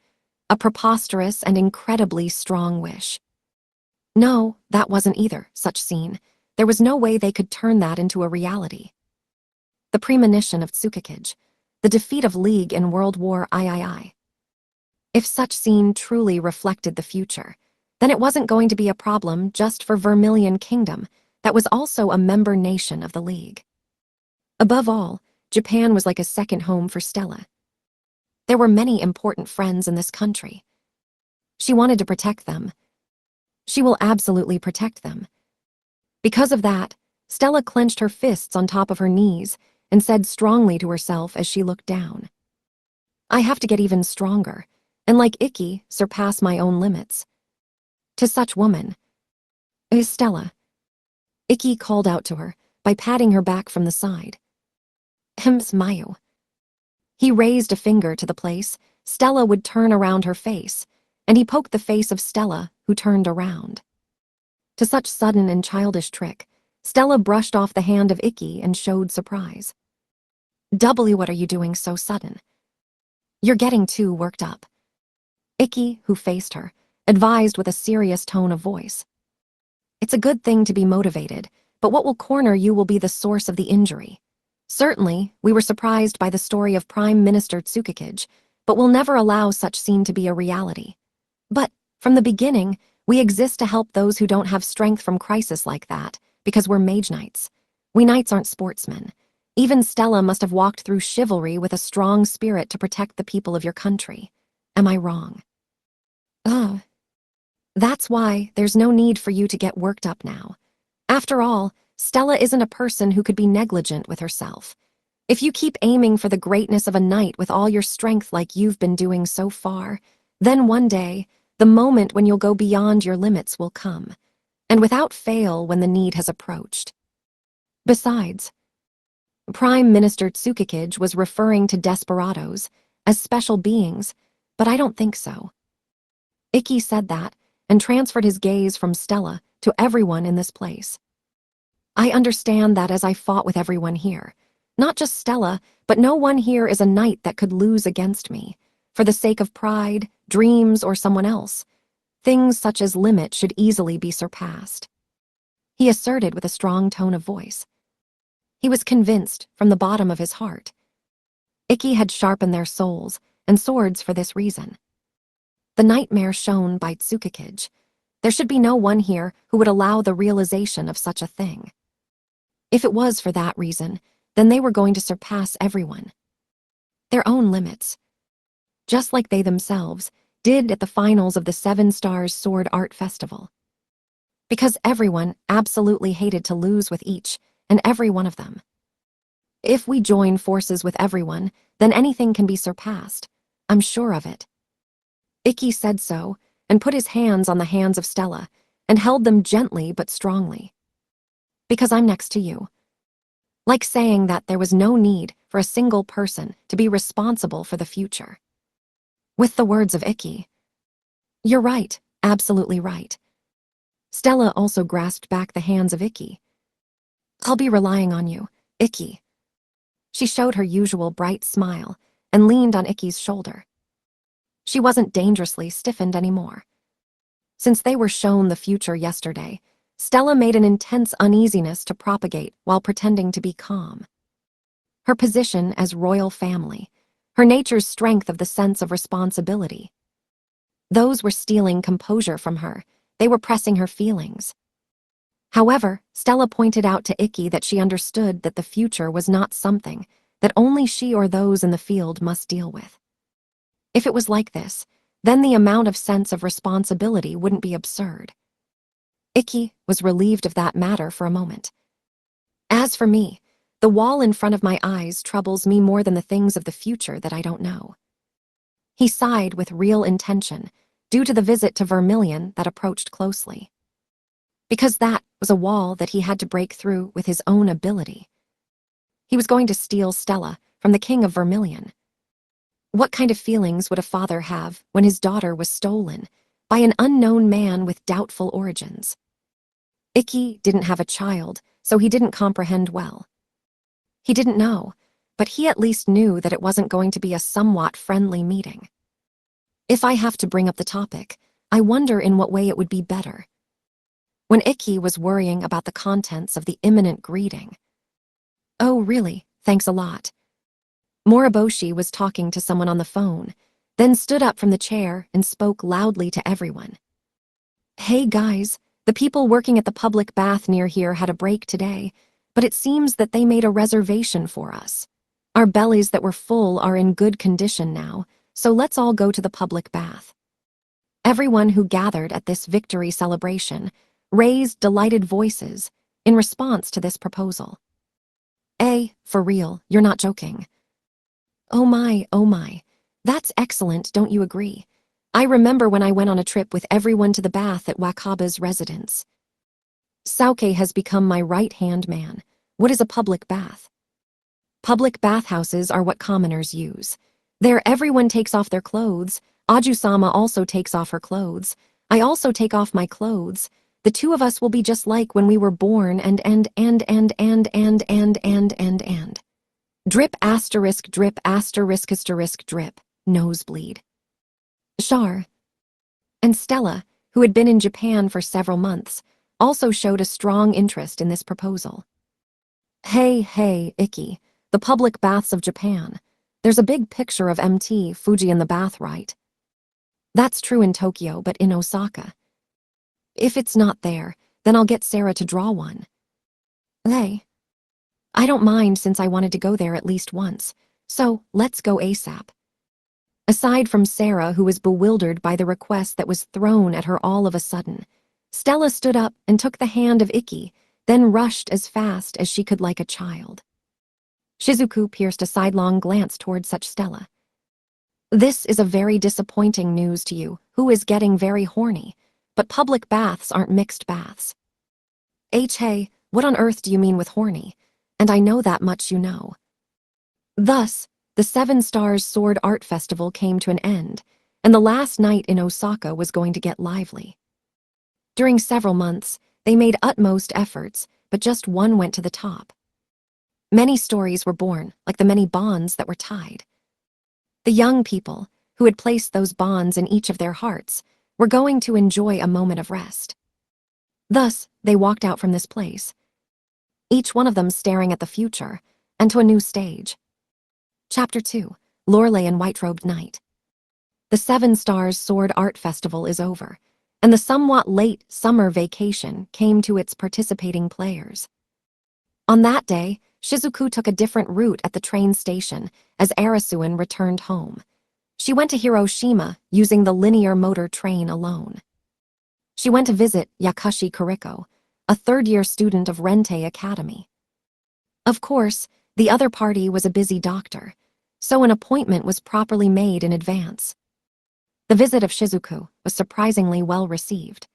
a preposterous and incredibly strong wish. No, that wasn't either such scene. There was no way they could turn that into a reality. The premonition of Tsukikage, the defeat of League in World War III. If such scene truly reflected the future, then it wasn't going to be a problem just for Vermilion Kingdom, that was also a member nation of the League. Above all, Japan was like a second home for Stella. There were many important friends in this country. She wanted to protect them. She will absolutely protect them. Because of that, Stella clenched her fists on top of her knees and said strongly to herself as she looked down, I have to get even stronger, and like Ikki, surpass my own limits. To such woman, is Stella. Ikki called out to her by patting her back from the side. Mayu. He raised a finger to the place Stella would turn around her face, and he poked the face of Stella, who turned around. To such sudden and childish trick, Stella brushed off the hand of Ikki and showed surprise. W, what are you doing so sudden? You're getting too worked up. Ikki, who faced her, advised with a serious tone of voice. It's a good thing to be motivated, but what will corner you will be the source of the injury. Certainly, we were surprised by the story of Prime Minister Tsukikage, but we'll never allow such scene to be a reality. But, from the beginning, we exist to help those who don't have strength from crisis like that, because we're mage knights. We knights aren't sportsmen. Even Stella must have walked through chivalry with a strong spirit to protect the people of your country. Am I wrong? Oh. That's why there's no need for you to get worked up now. After all, Stella isn't a person who could be negligent with herself. If you keep aiming for the greatness of a knight with all your strength like you've been doing so far, then one day, the moment when you'll go beyond your limits will come, and without fail when the need has approached. Besides, Prime Minister Tsukikage was referring to desperados as special beings, but I don't think so. Ikki said that and transferred his gaze from Stella to everyone in this place. I understand that as I fought with everyone here. Not just Stella, but no one here is a knight that could lose against me, for the sake of pride, dreams, or someone else. Things such as limit should easily be surpassed. He asserted with a strong tone of voice. He was convinced from the bottom of his heart. Ikki had sharpened their souls and swords for this reason. The nightmare shown by Tsukikage. There should be no one here who would allow the realization of such a thing. If it was for that reason, then they were going to surpass everyone. Their own limits. Just like they themselves did at the finals of the Seven Stars Sword Art Festival. Because everyone absolutely hated to lose with each and every one of them. If we join forces with everyone, then anything can be surpassed. I'm sure of it. Ikki said so, and put his hands on the hands of Stella, and held them gently but strongly. Because I'm next to you. Like saying that there was no need for a single person to be responsible for the future. With the words of Ikki. You're right, absolutely right. Stella also grasped back the hands of Ikki. I'll be relying on you, Ikki. She showed her usual bright smile and leaned on Ikki's shoulder. She wasn't dangerously stiffened anymore. Since they were shown the future yesterday, Stella made an intense uneasiness to propagate while pretending to be calm. Her position as royal family, her nature's strength of the sense of responsibility. Those were stealing composure from her. They were pressing her feelings. However, Stella pointed out to Ikki that she understood that the future was not something that only she or those in the field must deal with. If it was like this, then the amount of sense of responsibility wouldn't be absurd. Ikki was relieved of that matter for a moment. As for me, the wall in front of my eyes troubles me more than the things of the future that I don't know. He sighed with real intention, due to the visit to Vermilion that approached closely. Because that was a wall that he had to break through with his own ability. He was going to steal Stella from the King of Vermilion. What kind of feelings would a father have when his daughter was stolen by an unknown man with doubtful origins? Ikki didn't have a child, so he didn't comprehend well. He didn't know, but he at least knew that it wasn't going to be a somewhat friendly meeting. If I have to bring up the topic, I wonder in what way it would be better. When Ikki was worrying about the contents of the imminent greeting. Oh, really, thanks a lot. Moriboshi was talking to someone on the phone, then stood up from the chair and spoke loudly to everyone. Hey guys, the people working at the public bath near here had a break today, but it seems that they made a reservation for us. Our bellies that were full are in good condition now, so let's all go to the public bath. Everyone who gathered at this victory celebration raised delighted voices in response to this proposal. For real, you're not joking. Oh my, that's excellent, don't you agree? I remember when I went on a trip with everyone to the bath at Wakaba's residence. Sauke has become my right-hand man. What is a public bath? Public bathhouses are what commoners use. There everyone takes off their clothes. Aju-sama also takes off her clothes. I also take off my clothes. The two of us will be just like when we were born and. Drip asterisk drip asterisk asterisk drip. Nosebleed. Char. And Stella, who had been in Japan for several months, also showed a strong interest in this proposal. Hey, Ikki, the public baths of Japan. There's a big picture of MT Fuji in the bath, right? That's true in Tokyo, but in Osaka. If it's not there, then I'll get Sarah to draw one. I don't mind since I wanted to go there at least once, so let's go ASAP. Aside from Sarah, who was bewildered by the request that was thrown at her all of a sudden, Stella stood up and took the hand of Ikki, then rushed as fast as she could like a child. Shizuku pierced a sidelong glance toward such Stella. This is a very disappointing news to you, who is getting very horny, but public baths aren't mixed baths. Hey, what on earth do you mean with horny? And I know that much you know. Thus, the Seven Stars Sword Art Festival came to an end, and the last night in Osaka was going to get lively. During several months, they made utmost efforts, but just one went to the top. Many stories were born, like the many bonds that were tied. The young people, who had placed those bonds in each of their hearts, were going to enjoy a moment of rest. Thus, they walked out from this place, each one of them staring at the future, and to a new stage. Chapter 2, Lorelei and White-Robed Knight. The Seven Stars Sword Art Festival is over, and the somewhat late summer vacation came to its participating players. On that day, Shizuku took a different route at the train station as Arasuin returned home. She went to Hiroshima using the linear motor train alone. She went to visit Yakushi Kuriko, a third-year student of Rentei Academy. Of course, the other party was a busy doctor, so an appointment was properly made in advance. The visit of Shizuku was surprisingly well received.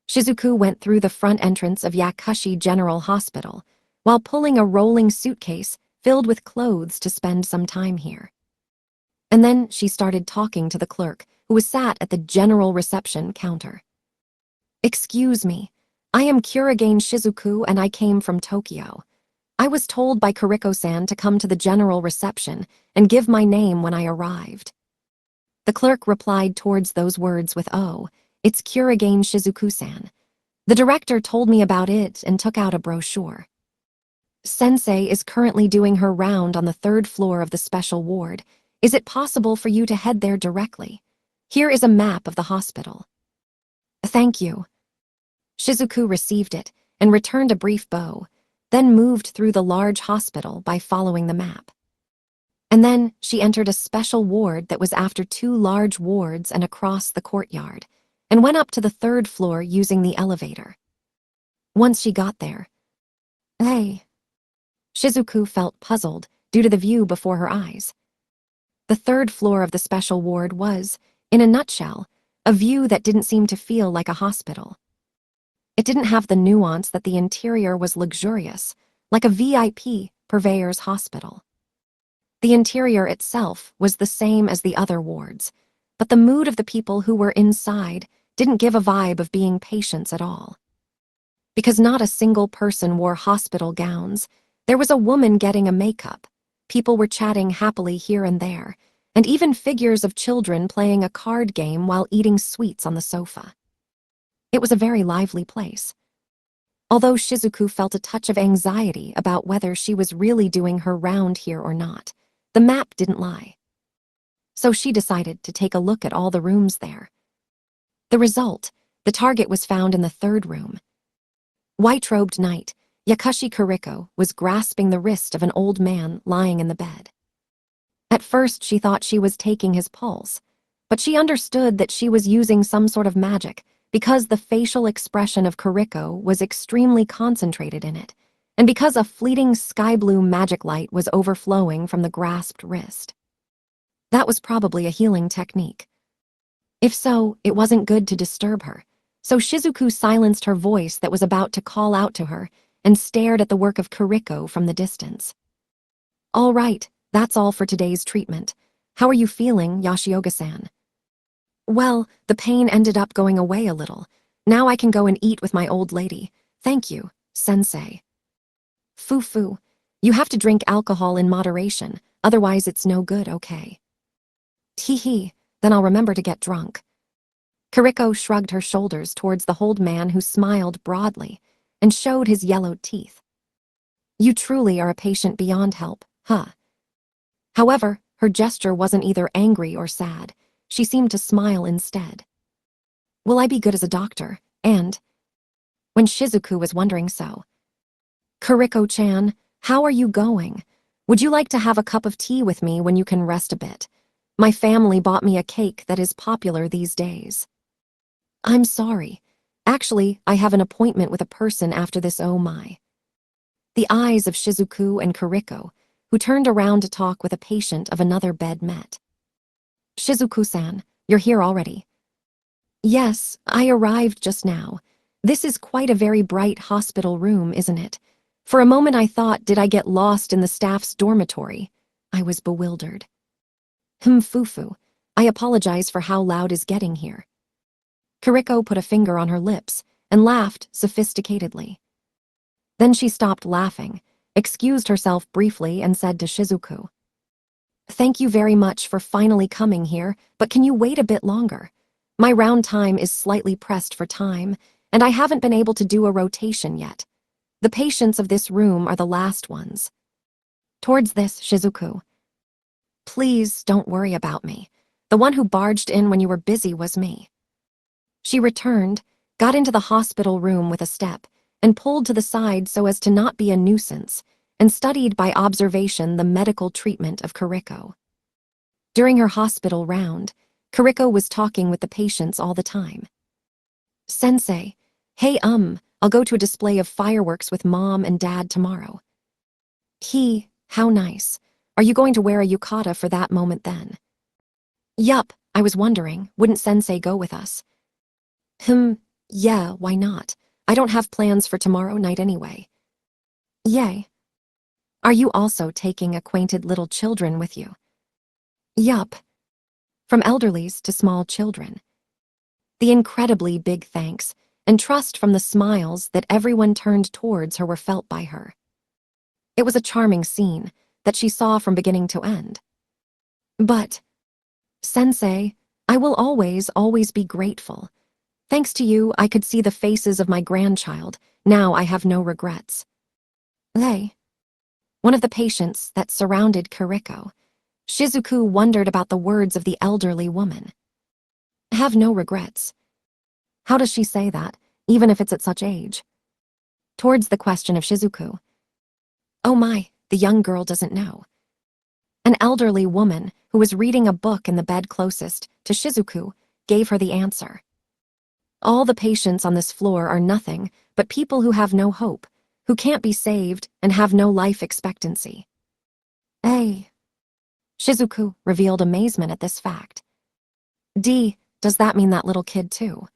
Shizuku went through the front entrance of Yakushi General Hospital while pulling a rolling suitcase filled with clothes to spend some time here. And then she started talking to the clerk who was sat at the general reception counter. Excuse me, I am Kurigane Shizuku and I came from Tokyo. I was told by Kuriko-san to come to the general reception and give my name when I arrived. The clerk replied towards those words with "Oh," It's Kurigane Shizuku-san. The director told me about it and took out a brochure. Sensei is currently doing her round on the 3rd floor of the special ward. Is it possible for you to head there directly? Here is a map of the hospital. Thank you. Shizuku received it and returned a brief bow, then moved through the large hospital by following the map. And then she entered a special ward that was after 2 large wards and across the courtyard, and went up to the 3rd floor using the elevator. Once she got there, hey, Shizuku felt puzzled due to the view before her eyes. The 3rd floor of the special ward was, in a nutshell, a view that didn't seem to feel like a hospital. It didn't have the nuance that the interior was luxurious, like a VIP purveyor's hospital. The interior itself was the same as the other wards, but the mood of the people who were inside didn't give a vibe of being patients at all. Because not a single person wore hospital gowns, there was a woman getting a makeup, people were chatting happily here and there, and even figures of children playing a card game while eating sweets on the sofa. It was a very lively place. Although Shizuku felt a touch of anxiety about whether she was really doing her round here or not, the map didn't lie. So she decided to take a look at all the rooms there. The result, the target was found in the 3rd room. White-robed knight, Yakushi Kuriko was grasping the wrist of an old man lying in the bed. At first she thought she was taking his pulse, but she understood that she was using some sort of magic because the facial expression of Kuriko was extremely concentrated in it, and because a fleeting sky-blue magic light was overflowing from the grasped wrist. That was probably a healing technique. If so, it wasn't good to disturb her, so Shizuku silenced her voice that was about to call out to her and stared at the work of Kuriko from the distance. All right, that's all for today's treatment. How are you feeling, Yoshioga-san? Well, the pain ended up going away a little. Now I can go and eat with my old lady. Thank you, sensei. Foo-foo. You have to drink alcohol in moderation, otherwise it's no good, okay? Hee-hee, then I'll remember to get drunk. Kuriko shrugged her shoulders towards the old man who smiled broadly and showed his yellowed teeth. You truly are a patient beyond help, huh? However, her gesture wasn't either angry or sad. She seemed to smile instead. Will I be good as a doctor? And when Shizuku was wondering so, Kuriko-chan, how are you going? Would you like to have a cup of tea with me when you can rest a bit? My family bought me a cake that is popular these days. I'm sorry. Actually, I have an appointment with a person after this, oh my. The eyes of Shizuku and Kuriko, who turned around to talk with a patient of another bed, met. Shizuku-san, you're here already. Yes, I arrived just now. This is quite a very bright hospital room, isn't it? For a moment I thought, did I get lost in the staff's dormitory? I was bewildered. Foo-foo. I apologize for how loud is getting here. Kuriko put a finger on her lips and laughed sophisticatedly. Then she stopped laughing, excused herself briefly, and said to Shizuku, Thank you very much for finally coming here, but can you wait a bit longer? My round time is slightly pressed for time, and I haven't been able to do a rotation yet. The patients of this room are the last ones. Towards this, Shizuku. Please don't worry about me. The one who barged in when you were busy was me. She returned, got into the hospital room with a step, and pulled to the side so as to not be a nuisance, and studied by observation the medical treatment of Kuriko. During her hospital round, Kuriko was talking with the patients all the time. Sensei, hey I'll go to a display of fireworks with Mom and Dad tomorrow. How nice. Are you going to wear a yukata for that moment then? Yup, I was wondering, wouldn't Sensei go with us? Yeah, why not? I don't have plans for tomorrow night anyway. Yay. Are you also taking acquainted little children with you? Yup. From elderlies to small children. The incredibly big thanks and trust from the smiles that everyone turned towards her were felt by her. It was a charming scene that she saw from beginning to end. But, Sensei, I will always be grateful. Thanks to you, I could see the faces of my grandchild. Now I have no regrets. They. One of the patients that surrounded Kiriko. Shizuku wondered about the words of the elderly woman. Have no regrets. How does she say that, even if it's at such age? Towards the question of Shizuku. Oh my, the young girl doesn't know. An elderly woman who was reading a book in the bed closest to Shizuku gave her the answer. All the patients on this floor are nothing but people who have no hope, who can't be saved and have no life expectancy. Hey. Shizuku revealed amazement at this fact. Does that mean that little kid too?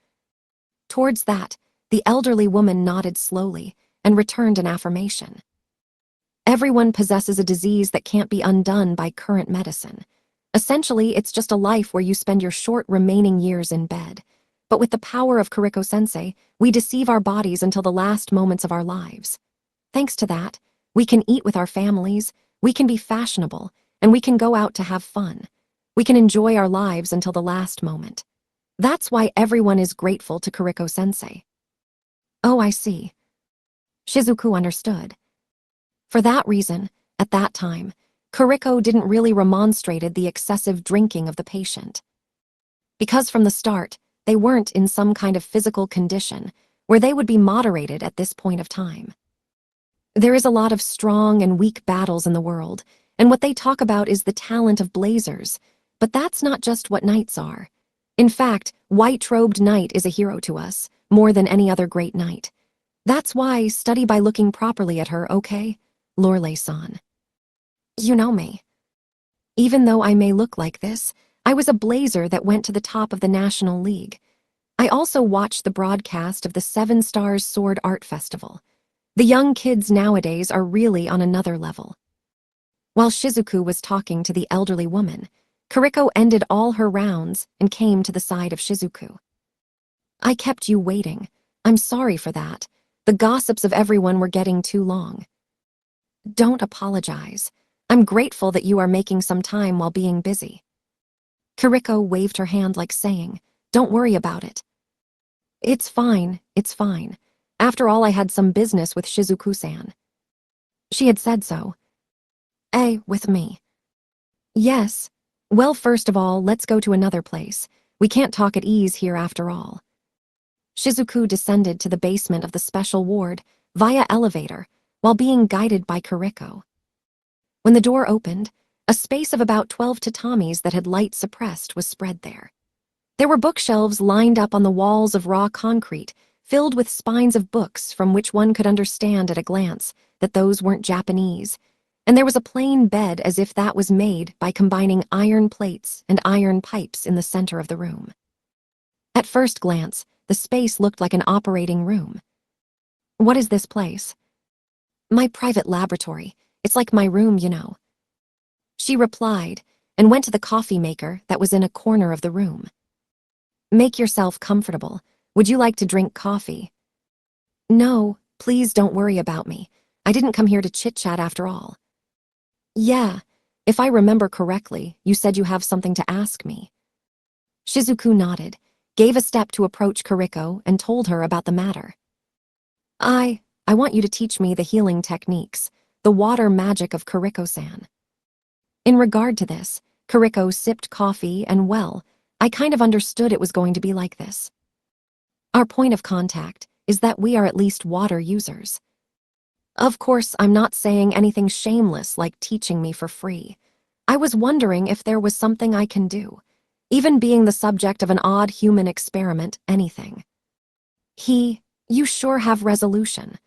Towards that, the elderly woman nodded slowly and returned an affirmation. Everyone possesses a disease that can't be undone by current medicine. Essentially, it's just a life where you spend your short remaining years in bed. But with the power of Kiriko-sensei, we deceive our bodies until the last moments of our lives. Thanks to that, we can eat with our families, we can be fashionable, and we can go out to have fun. We can enjoy our lives until the last moment. That's why everyone is grateful to Kiriko-sensei. Oh, I see. Shizuku understood. For that reason, at that time, Kiriko didn't really remonstrated the excessive drinking of the patient. Because from the start, they weren't in some kind of physical condition where they would be moderated at this point of time. There is a lot of strong and weak battles in the world, and what they talk about is the talent of blazers, but that's not just what knights are. In fact, white-robed knight is a hero to us, more than any other great knight. That's why study by looking properly at her, okay? Lorelei-san. You know me. Even though I may look like this, I was a blazer that went to the top of the National League. I also watched the broadcast of the Seven Stars Sword Art Festival. The young kids nowadays are really on another level. While Shizuku was talking to the elderly woman, Kiriko ended all her rounds and came to the side of Shizuku. I kept you waiting. I'm sorry for that. The gossips of everyone were getting too long. Don't apologize. I'm grateful that you are making some time while being busy. Kiriko waved her hand like saying, don't worry about it. It's fine, it's fine. After all, I had some business with Shizuku-san. She had said so. With me. Yes. Well, first of all, let's go to another place. We can't talk at ease here after all. Shizuku descended to the basement of the special ward via elevator while being guided by Kiriko. When the door opened, a space of about 12 tatamis that had light suppressed was spread there. There were bookshelves lined up on the walls of raw concrete, filled with spines of books from which one could understand at a glance that those weren't Japanese, and there was a plain bed as if that was made by combining iron plates and iron pipes in the center of the room. At first glance, the space looked like an operating room. What is this place? My private laboratory. It's like my room, you know. She replied and went to the coffee maker that was in a corner of the room. Make yourself comfortable. Would you like to drink coffee? No, please don't worry about me. I didn't come here to chit-chat after all. Yeah, if I remember correctly, you said you have something to ask me. Shizuku nodded, gave a step to approach Kiriko, and told her about the matter. I want you to teach me the healing techniques, the water magic of Kiriko-san. In regard to this, Kiriko sipped coffee and, well, I kind of understood it was going to be like this. Our point of contact is that we are at least water users. Of course, I'm not saying anything shameless like teaching me for free. I was wondering if there was something I can do, even being the subject of an odd human experiment, anything. You sure have resolution.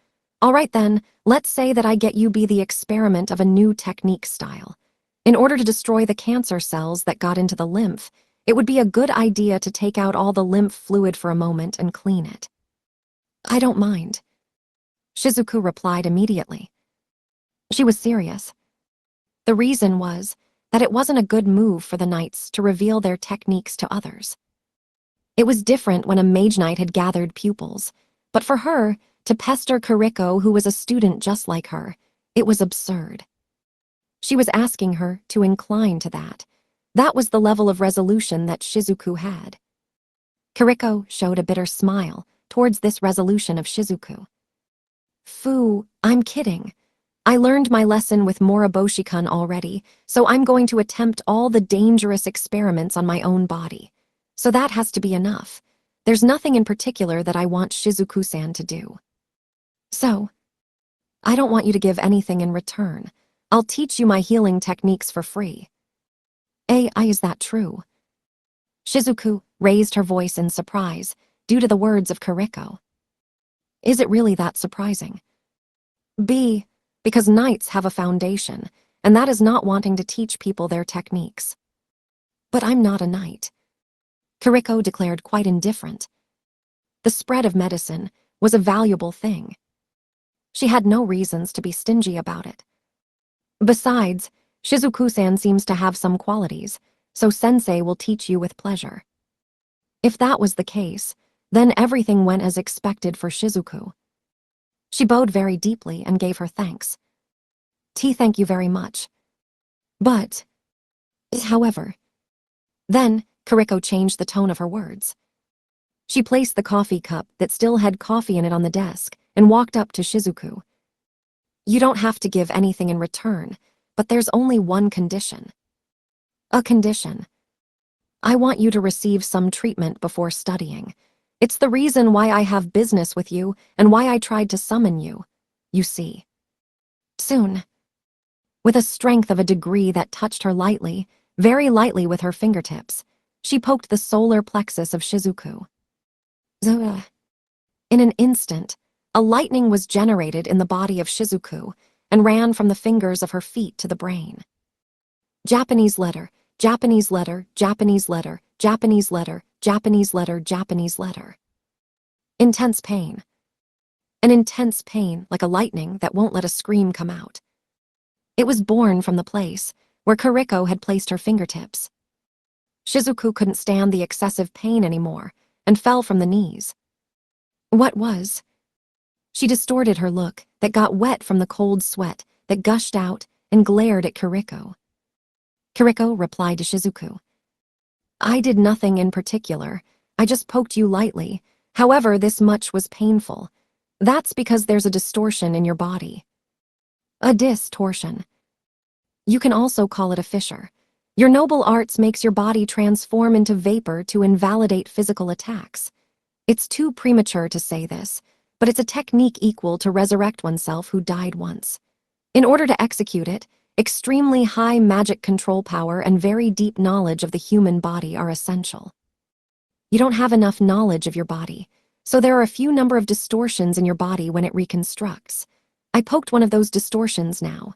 All right then, let's say that I get you be the experiment of a new technique style. In order to destroy the cancer cells that got into the lymph, it would be a good idea to take out all the lymph fluid for a moment and clean it. I don't mind. Shizuku replied immediately. She was serious. The reason was that it wasn't a good move for the knights to reveal their techniques to others. It was different when a mage knight had gathered pupils, but for her, to pester Kiriko, who was a student just like her, it was absurd. She was asking her to incline to that. That was the level of resolution that Shizuku had. Kiriko showed a bitter smile towards this resolution of Shizuku. Fu, I'm kidding. I learned my lesson with Moriboshi-kun already, so I'm going to attempt all the dangerous experiments on my own body. So that has to be enough. There's nothing in particular that I want Shizuku-san to do. So, I don't want you to give anything in return. I'll teach you my healing techniques for free. Is that true? Shizuku raised her voice in surprise due to the words of Kiriko. Is it really that surprising? B, because knights have a foundation, and that is not wanting to teach people their techniques. But I'm not a knight. Kiriko declared quite indifferent. The spread of medicine was a valuable thing. She had no reasons to be stingy about it. Besides, Shizuku-san seems to have some qualities, so sensei will teach you with pleasure. If that was the case, then everything went as expected for Shizuku. She bowed very deeply and gave her thanks. Thank you very much. But, however, then Kiriko changed the tone of her words. She placed the coffee cup that still had coffee in it on the desk and walked up to Shizuku. You don't have to give anything in return, but there's only one condition. A condition. I want you to receive some treatment before studying. It's the reason why I have business with you and why I tried to summon you, you see. Soon. With a strength of a degree that touched her lightly, very lightly with her fingertips, she poked the solar plexus of Shizuku. In an instant, a lightning was generated in the body of Shizuku and ran from the fingers of her feet to the brain. Japanese letter, Japanese letter, Japanese letter, Japanese letter, Japanese letter, Japanese letter. Intense pain. An intense pain like a lightning that won't let a scream come out. It was born from the place where Kiriko had placed her fingertips. Shizuku couldn't stand the excessive pain anymore and fell from the knees. What was? She distorted her look that got wet from the cold sweat that gushed out and glared at Kiriko. Kiriko replied to Shizuku. I did nothing in particular. I just poked you lightly. However, this much was painful. That's because there's a distortion in your body. A distortion. You can also call it a fissure. Your noble arts makes your body transform into vapor to invalidate physical attacks. It's too premature to say this, but it's a technique equal to resurrect oneself who died once. In order to execute it, extremely high magic control power and very deep knowledge of the human body are essential. You don't have enough knowledge of your body, so there are a few number of distortions in your body when it reconstructs. I poked one of those distortions now.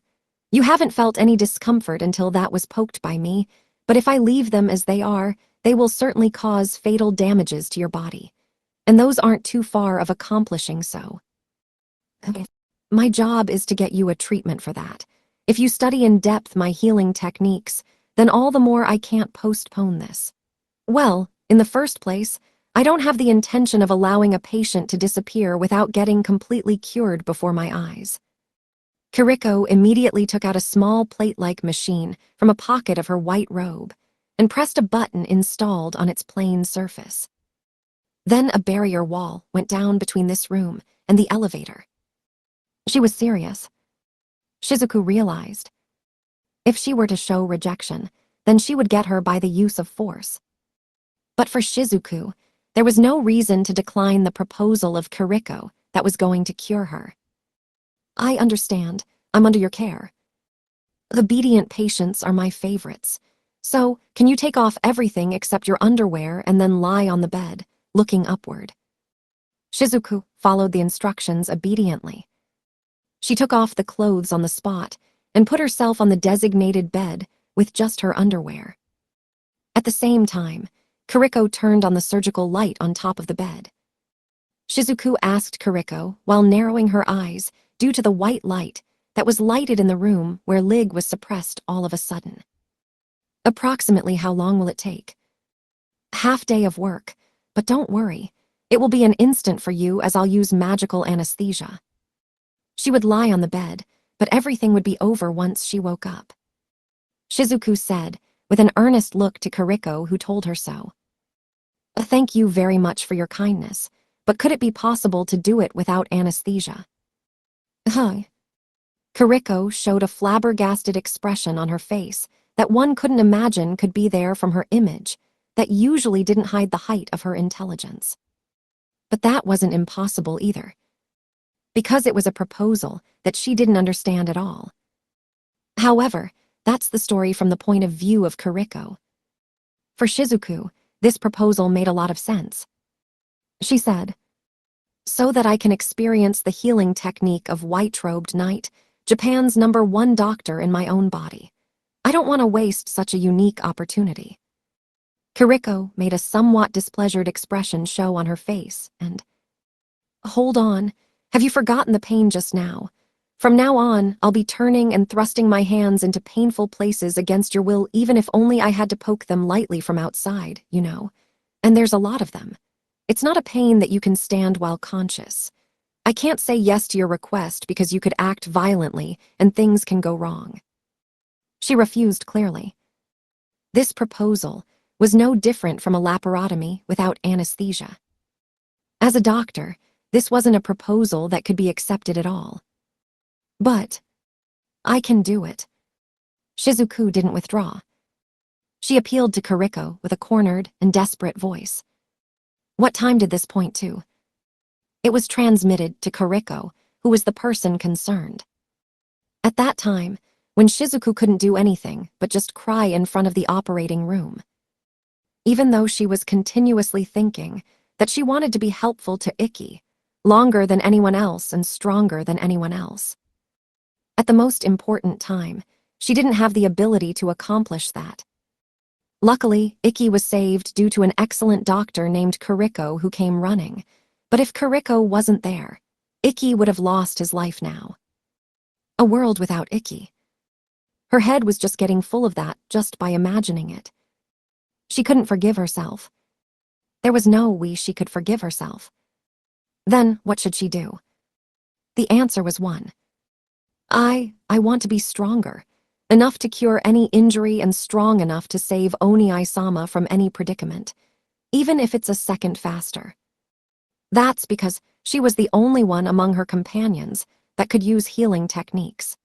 You haven't felt any discomfort until that was poked by me, but if I leave them as they are, they will certainly cause fatal damages to your body. And those aren't too far of accomplishing so. My job is to get you a treatment for that. If you study in depth my healing techniques, then all the more I can't postpone this. Well, in the first place, I don't have the intention of allowing a patient to disappear without getting completely cured before my eyes. Kiriko immediately took out a small plate-like machine from a pocket of her white robe and pressed a button installed on its plain surface. Then a barrier wall went down between this room and the elevator. She was serious. Shizuku realized. If she were to show rejection, then she would get her by the use of force. But for Shizuku, there was no reason to decline the proposal of Kiriko that was going to cure her. I understand. I'm under your care. Obedient patients are my favorites. So, can you take off everything except your underwear and then lie on the bed, looking upward? Shizuku followed the instructions obediently. She took off the clothes on the spot and put herself on the designated bed with just her underwear. At the same time, Kiriko turned on the surgical light on top of the bed. Shizuku asked Kiriko while narrowing her eyes due to the white light that was lighted in the room where Lig was suppressed all of a sudden. Approximately how long will it take? Half day of work, but don't worry. It will be an instant for you as I'll use magical anesthesia. She would lie on the bed, but everything would be over once she woke up. Shizuku said, with an earnest look to Kiriko who told her so. Thank you very much for your kindness, but could it be possible to do it without anesthesia? Huh. Kariko showed a flabbergasted expression on her face that one couldn't imagine could be there from her image that usually didn't hide the height of her intelligence. But that wasn't impossible either, because it was a proposal that she didn't understand at all. However, that's the story from the point of view of Kariko. For Shizuku, this proposal made a lot of sense. She said, "So that I can experience the healing technique of white-robed knight, Japan's #1 doctor in my own body. I don't want to waste such a unique opportunity." Kariko made a somewhat displeasured expression show on her face and, "Hold on, have you forgotten the pain just now? From now on, I'll be turning and thrusting my hands into painful places against your will, even if only I had to poke them lightly from outside, you know. And there's a lot of them. It's not a pain that you can stand while conscious. I can't say yes to your request because you could act violently and things can go wrong." She refused clearly. This proposal was no different from a laparotomy without anesthesia. As a doctor, this wasn't a proposal that could be accepted at all. But I can do it. Shizuku didn't withdraw. She appealed to Kariko with a cornered and desperate voice. What time did this point to? It was transmitted to Kariko, who was the person concerned. At that time, when Shizuku couldn't do anything but just cry in front of the operating room. Even though she was continuously thinking that she wanted to be helpful to Ikki, longer than anyone else and stronger than anyone else. At the most important time, she didn't have the ability to accomplish that. Luckily, Ikki was saved due to an excellent doctor named Kariko who came running. But if Kariko wasn't there, Ikki would have lost his life now. A world without Ikki. Her head was just getting full of that just by imagining it. She couldn't forgive herself. There was no way she could forgive herself. Then, what should she do? The answer was one. I want to be stronger, enough to cure any injury and strong enough to save Oni-sama from any predicament, even if it's a second faster. That's because she was the only one among her companions that could use healing techniques.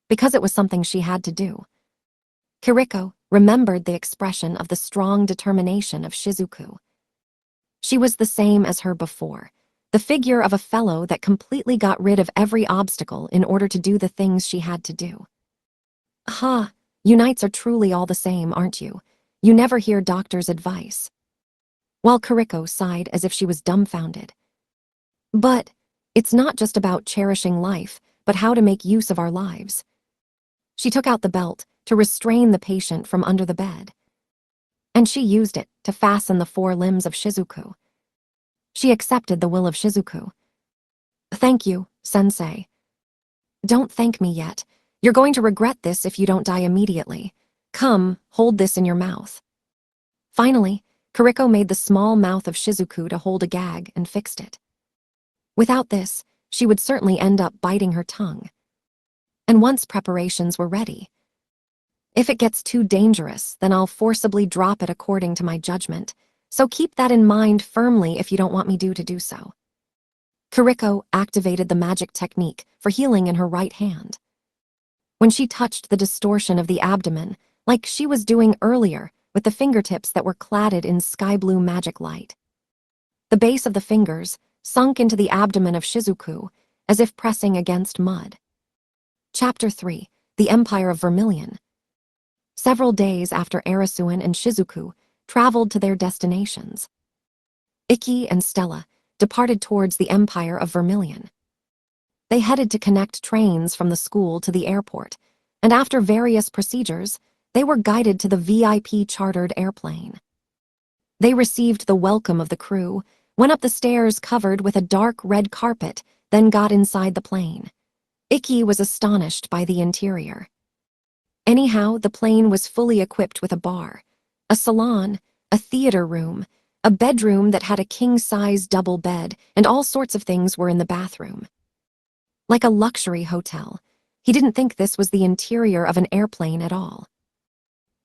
Because it was something she had to do. Kariko remembered the expression of the strong determination of Shizuku. She was the same as her before, the figure of a fellow that completely got rid of every obstacle in order to do the things she had to do. You knights are truly all the same, aren't you? You never hear doctor's advice. While Kariko sighed as if she was dumbfounded. But it's not just about cherishing life, but how to make use of our lives. She took out the belt to restrain the patient from under the bed. And she used it to fasten the 4 limbs of Shizuku. She accepted the will of Shizuku. "Thank you, sensei." "Don't thank me yet. You're going to regret this if you don't die immediately. Come, hold this in your mouth." Finally, Kariko made the small mouth of Shizuku to hold a gag and fixed it. Without this, she would certainly end up biting her tongue. And once preparations were ready, if it gets too dangerous, then I'll forcibly drop it according to my judgment, so keep that in mind firmly if you don't want me to do so. Kariko activated the magic technique for healing in her right hand. When she touched the distortion of the abdomen, like she was doing earlier with the fingertips that were cladded in sky-blue magic light. The base of the fingers sunk into the abdomen of Shizuku, as if pressing against mud. Chapter 3, The Empire of Vermilion. Several days after Arasuin and Shizuku traveled to their destinations, Ikki and Stella departed towards the Empire of Vermilion. They headed to connect trains from the school to the airport, and after various procedures, they were guided to the VIP chartered airplane. They received the welcome of the crew, went up the stairs covered with a dark red carpet, then got inside the plane. Ikki was astonished by the interior. Anyhow, the plane was fully equipped with a bar, a salon, a theater room, a bedroom that had a king-size double bed, and all sorts of things were in the bathroom. Like a luxury hotel, he didn't think this was the interior of an airplane at all.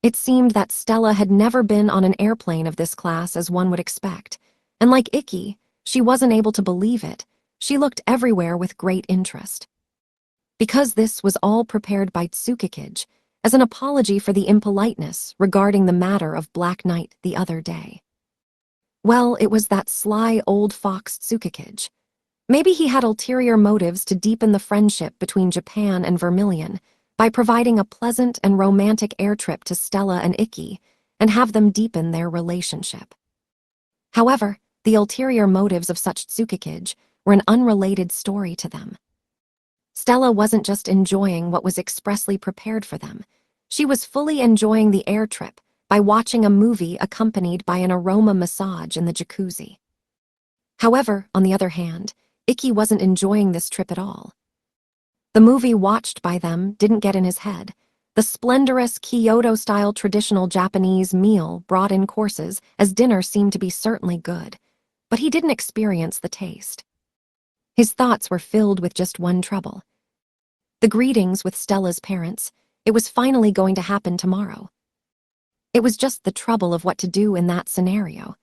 It seemed that Stella had never been on an airplane of this class as one would expect, and like Ikki, she wasn't able to believe it. She looked everywhere with great interest. Because this was all prepared by Tsukikage as an apology for the impoliteness regarding the matter of Black Knight the other day. Well, it was that sly old fox Tsukikage. Maybe he had ulterior motives to deepen the friendship between Japan and Vermilion by providing a pleasant and romantic air trip to Stella and Ikki and have them deepen their relationship. However, the ulterior motives of such Tsukikage were an unrelated story to them. Stella wasn't just enjoying what was expressly prepared for them. She was fully enjoying the air trip by watching a movie accompanied by an aroma massage in the jacuzzi. However, on the other hand, Ikki wasn't enjoying this trip at all. The movie watched by them didn't get in his head. The splendorous Kyoto-style traditional Japanese meal brought in courses as dinner seemed to be certainly good, but he didn't experience the taste. His thoughts were filled with just one trouble. The greetings with Stella's parents. It was finally going to happen tomorrow. It was just the trouble of what to do in that scenario.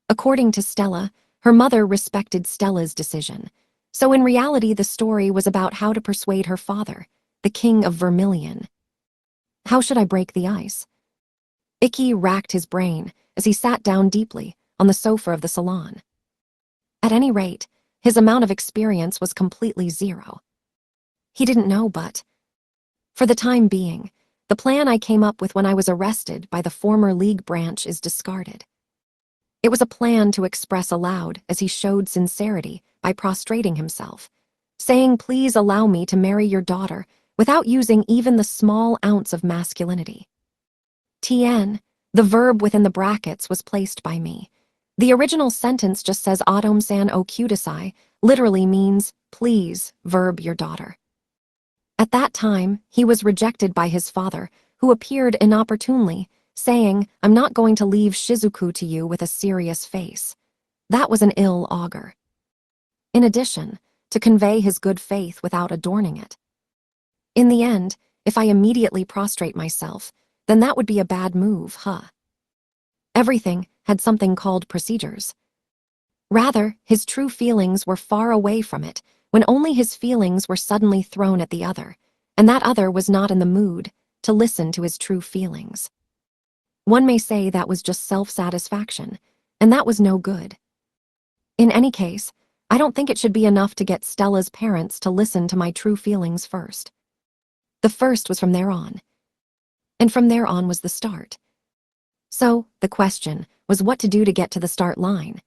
According to Stella, her mother respected Stella's decision, so in reality the story was about how to persuade her father, the king of Vermilion. How should I break the ice? Ikki racked his brain as he sat down deeply on the sofa of the salon. At any rate, his amount of experience was completely zero. He didn't know, but for the time being, the plan I came up with when I was arrested by the former League branch is discarded. It was a plan to express aloud as he showed sincerity by prostrating himself, saying, "Please allow me to marry your daughter," without using even the small ounce of masculinity. Tien, the verb within the brackets, was placed by me. The original sentence just says Atom-san o kudasai, literally means, "Please, verb your daughter." At that time, he was rejected by his father, who appeared inopportunely, saying, "I'm not going to leave Shizuku to you with a serious face." That was an ill augur. In addition, to convey his good faith without adorning it. In the end, if I immediately prostrate myself, then that would be a bad move, huh? Everything had something called procedures. Rather, his true feelings were far away from it, when only his feelings were suddenly thrown at the other, and that other was not in the mood to listen to his true feelings. One may say that was just self-satisfaction, and that was no good. In any case, I don't think it should be enough to get Stella's parents to listen to my true feelings first. The first was from there on. And from there on was the start. So, the question was what to do to get to the start line.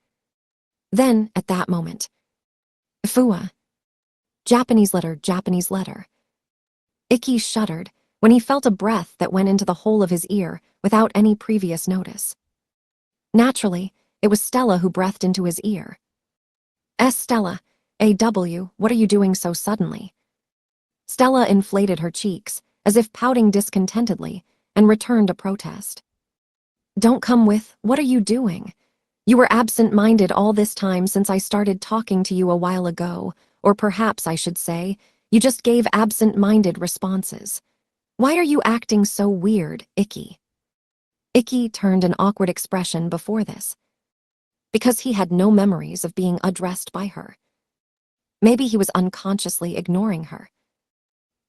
Then, at that moment, Fua. Japanese letter, Japanese letter. Ikki shuddered when he felt a breath that went into the hole of his ear without any previous notice. Naturally, it was Stella who breathed into his ear. Stella, AW, what are you doing so suddenly? Stella inflated her cheeks, as if pouting discontentedly, and returned a protest. Don't come with, what are you doing? You were absent-minded all this time since I started talking to you a while ago, or perhaps I should say, you just gave absent-minded responses. Why are you acting so weird, Ikki? Ikki turned an awkward expression before this, because he had no memories of being addressed by her. Maybe he was unconsciously ignoring her.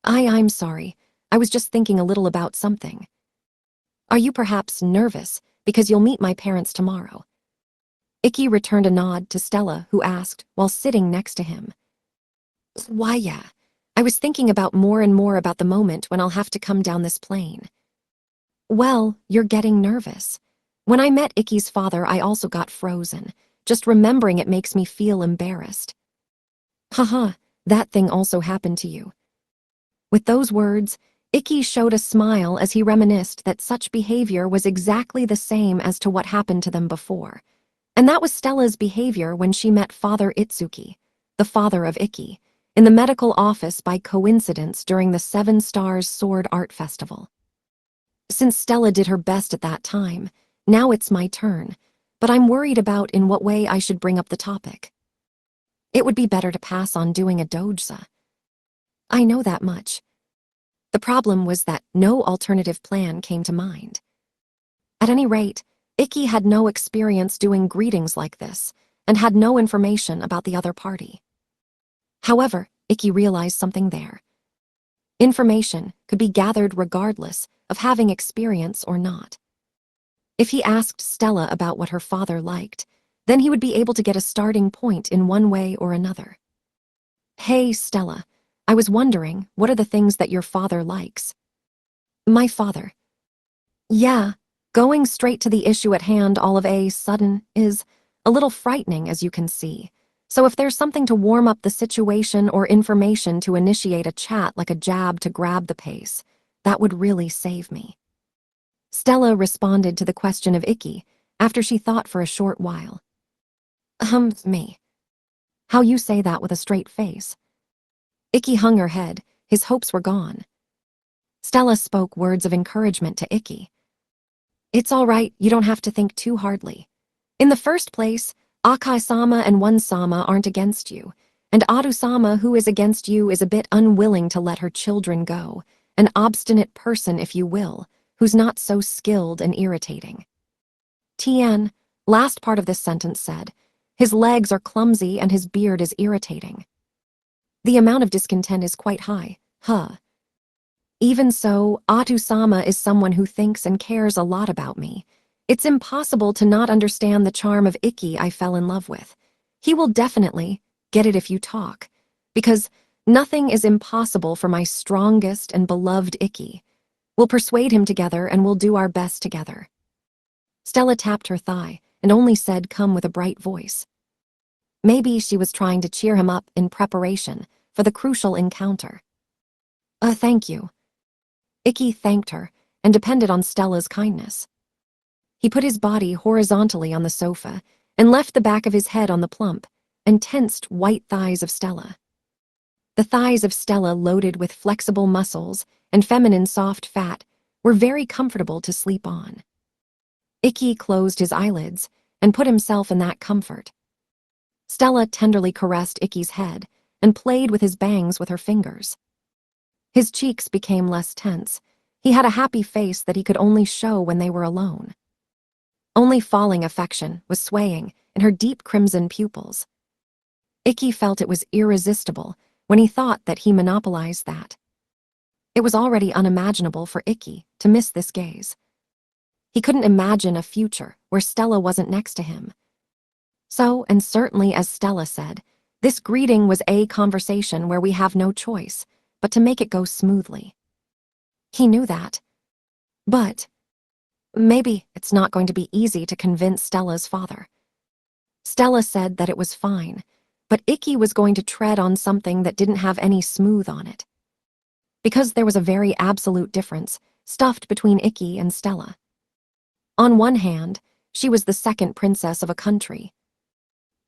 I'm sorry, I was just thinking a little about something. Are you perhaps nervous because you'll meet my parents tomorrow? Ikki returned a nod to Stella, who asked while sitting next to him. Why, yeah. I was thinking about more and more about the moment when I'll have to come down this plane. Well, you're getting nervous. When I met Ikki's father, I also got frozen. Just remembering it makes me feel embarrassed. Haha, that thing also happened to you. With those words, Ikki showed a smile as he reminisced that such behavior was exactly the same as to what happened to them before. And that was Stella's behavior when she met Father Itsuki, the father of Ikki, in the medical office by coincidence during the Seven Stars Sword Art Festival. Since Stella did her best at that time, now it's my turn, but I'm worried about in what way I should bring up the topic. It would be better to pass on doing a doujutsu. I know that much. The problem was that no alternative plan came to mind. At any rate, Ikki had no experience doing greetings like this and had no information about the other party. However, Ikki realized something there. Information could be gathered regardless of having experience or not. If he asked Stella about what her father liked, then he would be able to get a starting point in one way or another. "Hey, Stella, I was wondering, what are the things that your father likes?" "My father." "Yeah, going straight to the issue at hand all of a sudden is a little frightening, as you can see. So if there's something to warm up the situation or information to initiate a chat like a jab to grab the pace, that would really save me." Stella responded to the question of Ikki after she thought for a short while. Me. How you say that with a straight face?" Ikki hung her head. His hopes were gone. Stella spoke words of encouragement to Ikki. "It's all right, you don't have to think too hardly. In the first place, Akai-sama and One-sama aren't against you, and Adu-sama, who is against you, is a bit unwilling to let her children go, an obstinate person, if you will, who's not so skilled and irritating." Tien, last part of this sentence said, "His legs are clumsy and his beard is irritating. The amount of discontent is quite high, huh? Even so, Atu-sama is someone who thinks and cares a lot about me. It's impossible to not understand the charm of Ikki I fell in love with. He will definitely get it if you talk, because nothing is impossible for my strongest and beloved Ikki. We'll persuade him together and we'll do our best together." Stella tapped her thigh and only said come with a bright voice. Maybe she was trying to cheer him up in preparation for the crucial encounter. Thank you." Ikki thanked her and depended on Stella's kindness. He put his body horizontally on the sofa and left the back of his head on the plump and tensed white thighs of Stella. The thighs of Stella, loaded with flexible muscles and feminine soft fat, were very comfortable to sleep on. Ikki closed his eyelids and put himself in that comfort. Stella tenderly caressed Ikki's head and played with his bangs with her fingers. His cheeks became less tense. He had a happy face that he could only show when they were alone. Only falling affection was swaying in her deep crimson pupils. Ikki felt it was irresistible when he thought that he monopolized that. It was already unimaginable for Ikki to miss this gaze. He couldn't imagine a future where Stella wasn't next to him. So, and certainly as Stella said, this greeting was a conversation where we have no choice but to make it go smoothly. He knew that. But maybe it's not going to be easy to convince Stella's father. Stella said that it was fine, but Ikki was going to tread on something that didn't have any smooth on it. Because there was a very absolute difference stuffed between Ikki and Stella. On one hand, she was the second princess of a country.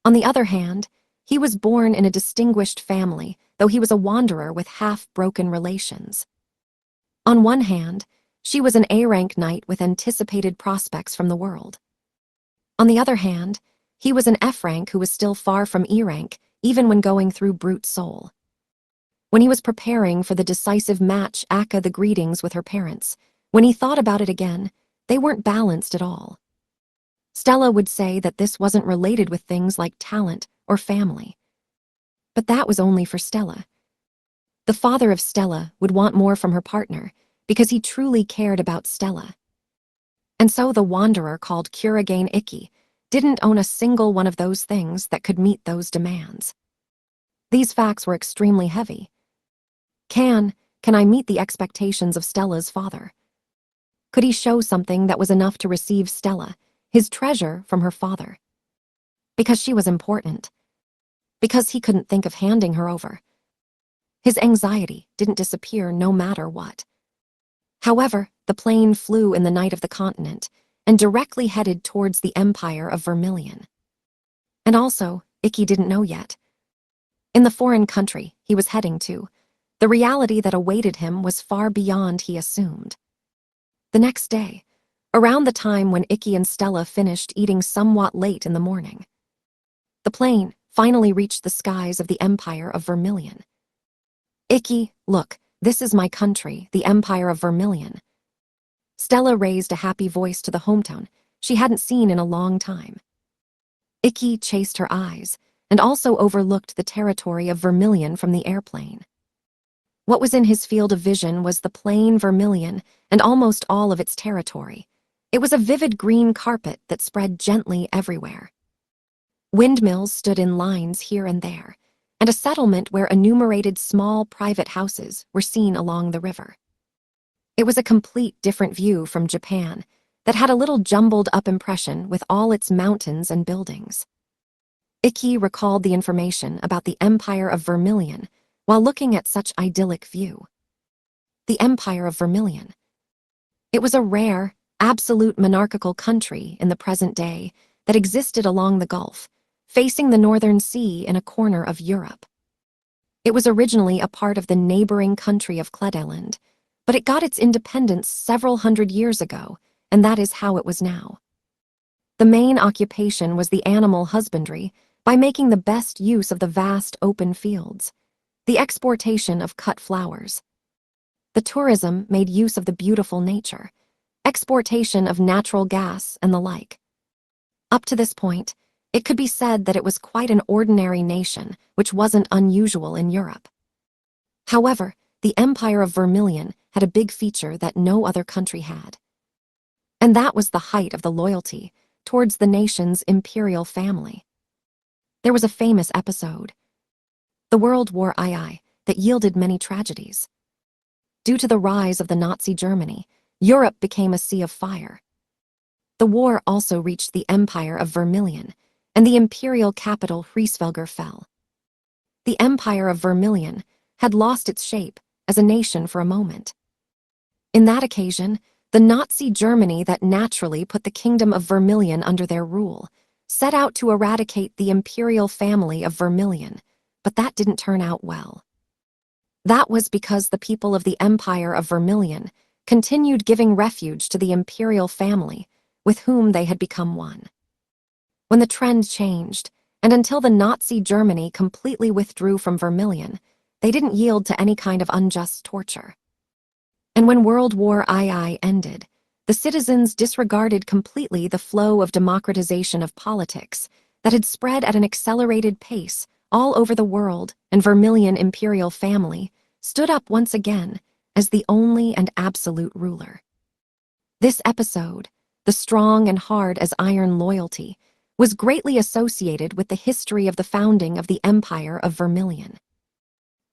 On the other hand, he was born in a distinguished family, though he was a wanderer with half-broken relations. On one hand, she was an A-rank knight with anticipated prospects from the world. On the other hand, he was an F-rank who was still far from E-rank, even when going through brute soul. When he was preparing for the decisive match Akka the greetings with her parents, when he thought about it again, they weren't balanced at all. Stella would say that this wasn't related with things like talent or family. But that was only for Stella. The father of Stella would want more from her partner because he truly cared about Stella. And so the wanderer called Kurigane Ikki didn't own a single one of those things that could meet those demands. These facts were extremely heavy. Can I meet the expectations of Stella's father? Could he show something that was enough to receive Stella, his treasure, from her father? Because she was important. Because he couldn't think of handing her over. His anxiety didn't disappear no matter what. However, the plane flew in the night of the continent and directly headed towards the empire of Vermilion. And also, Ikki didn't know yet. In the foreign country he was heading to, the reality that awaited him was far beyond he assumed. The next day, around the time when Ikki and Stella finished eating somewhat late in the morning, the plane finally reached the skies of the empire of Vermilion. "Ikki, look, This is my country, the Empire of Vermilion. Stella raised a happy voice to the hometown she hadn't seen in a long time. Ikki chased her eyes and also overlooked the territory of Vermilion from the airplane. What was in his field of vision was the plain Vermilion and almost all of its territory. It was a vivid green carpet that spread gently everywhere. Windmills stood in lines here and there, and a settlement where enumerated small private houses were seen along the river. It was a complete different view from Japan that had a little jumbled-up impression with all its mountains and buildings. Ikki recalled the information about the Empire of Vermilion while looking at such idyllic view. The Empire of Vermilion. It was a rare, absolute monarchical country in the present day that existed along the Gulf, facing the Northern Sea in a corner of Europe. It was originally a part of the neighboring country of Kledeland, but it got its independence several hundred years ago, and that is how it was now. The main occupation was the animal husbandry by making the best use of the vast open fields, the exportation of cut flowers. The tourism made use of the beautiful nature, exportation of natural gas and the like. Up to this point, it could be said that it was quite an ordinary nation, which wasn't unusual in Europe. However, the Empire of Vermilion had a big feature that no other country had. And that was the height of the loyalty towards the nation's imperial family. There was a famous episode, the World War II, that yielded many tragedies. Due to the rise of the Nazi Germany, Europe became a sea of fire. The war also reached the Empire of Vermilion, and the imperial capital Hriesvelger fell. The Empire of Vermilion had lost its shape as a nation for a moment. In that occasion, the Nazi Germany that naturally put the Kingdom of Vermilion under their rule set out to eradicate the imperial family of Vermilion, but that didn't turn out well. That was because the people of the Empire of Vermilion continued giving refuge to the imperial family, with whom they had become one. When the trend changed, and until the Nazi Germany completely withdrew from Vermilion, they didn't yield to any kind of unjust torture. And when World War II ended, the citizens disregarded completely the flow of democratization of politics that had spread at an accelerated pace all over the world, and Vermilion imperial family stood up once again as the only and absolute ruler. This episode, the strong and hard as iron loyalty, was greatly associated with the history of the founding of the Empire of Vermilion.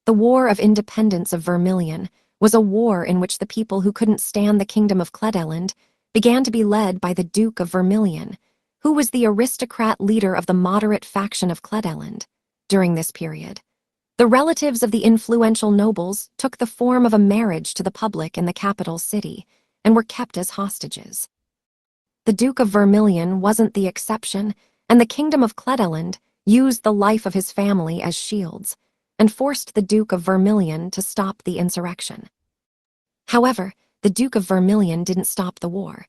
The War of Independence of Vermilion was a war in which the people who couldn't stand the Kingdom of Kledeland began to be led by the Duke of Vermilion, who was the aristocrat leader of the moderate faction of Kledeland. During this period, the relatives of the influential nobles took the form of a marriage to the public in the capital city and were kept as hostages. The Duke of Vermilion wasn't the exception, and the Kingdom of Kledeland used the life of his family as shields and forced the Duke of Vermilion to stop the insurrection. However, the Duke of Vermilion didn't stop the war.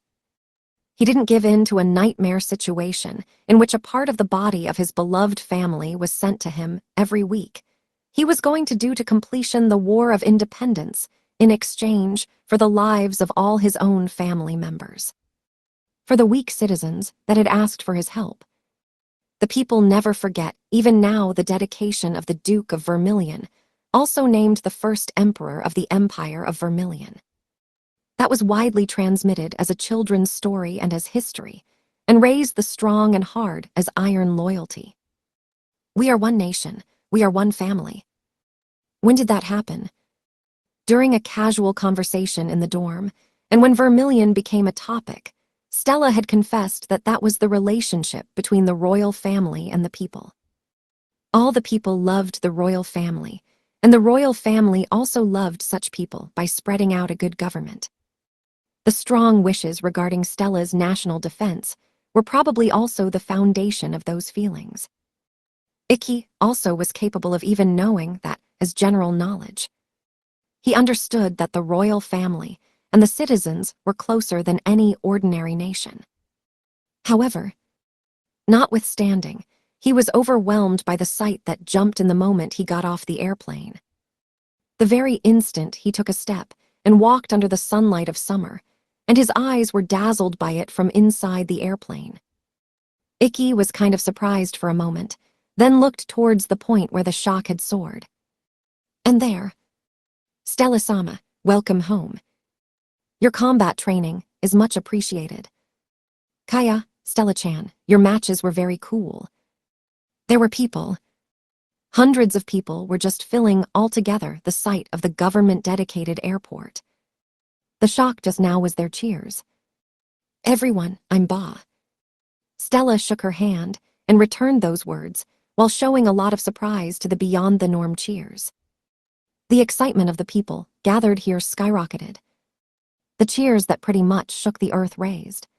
He didn't give in to a nightmare situation in which a part of the body of his beloved family was sent to him every week. He was going to do to completion the War of Independence in exchange for the lives of all his own family members. For the weak citizens that had asked for his help, the people never forget, even now, the dedication of the Duke of Vermilion, also named the first emperor of the Empire of Vermilion. That was widely transmitted as a children's story and as history, and raised the strong and hard as iron loyalty. We are one nation, we are one family. When did that happen? During a casual conversation in the dorm, and when Vermilion became a topic, Stella had confessed that that was the relationship between the royal family and the people. All the people loved the royal family, and the royal family also loved such people by spreading out a good government. The strong wishes regarding Stella's national defense were probably also the foundation of those feelings. Ikki also was capable of even knowing that as general knowledge. He understood that the royal family and the citizens were closer than any ordinary nation. However, notwithstanding, he was overwhelmed by the sight that jumped in the moment he got off the airplane. The very instant he took a step and walked under the sunlight of summer, and his eyes were dazzled by it from inside the airplane. Ikki was kind of surprised for a moment, then looked towards the point where the shock had soared. And there, Stella-sama, welcome home. Your combat training is much appreciated. Kaya, Stella-chan, your matches were very cool. There were people. Hundreds of people were just filling altogether the site of the government-dedicated airport. The shock just now was their cheers. Everyone, I'm Ba. Stella shook her hand and returned those words while showing a lot of surprise to the beyond-the-norm cheers. The excitement of the people gathered here skyrocketed. The cheers that pretty much shook the earth raised.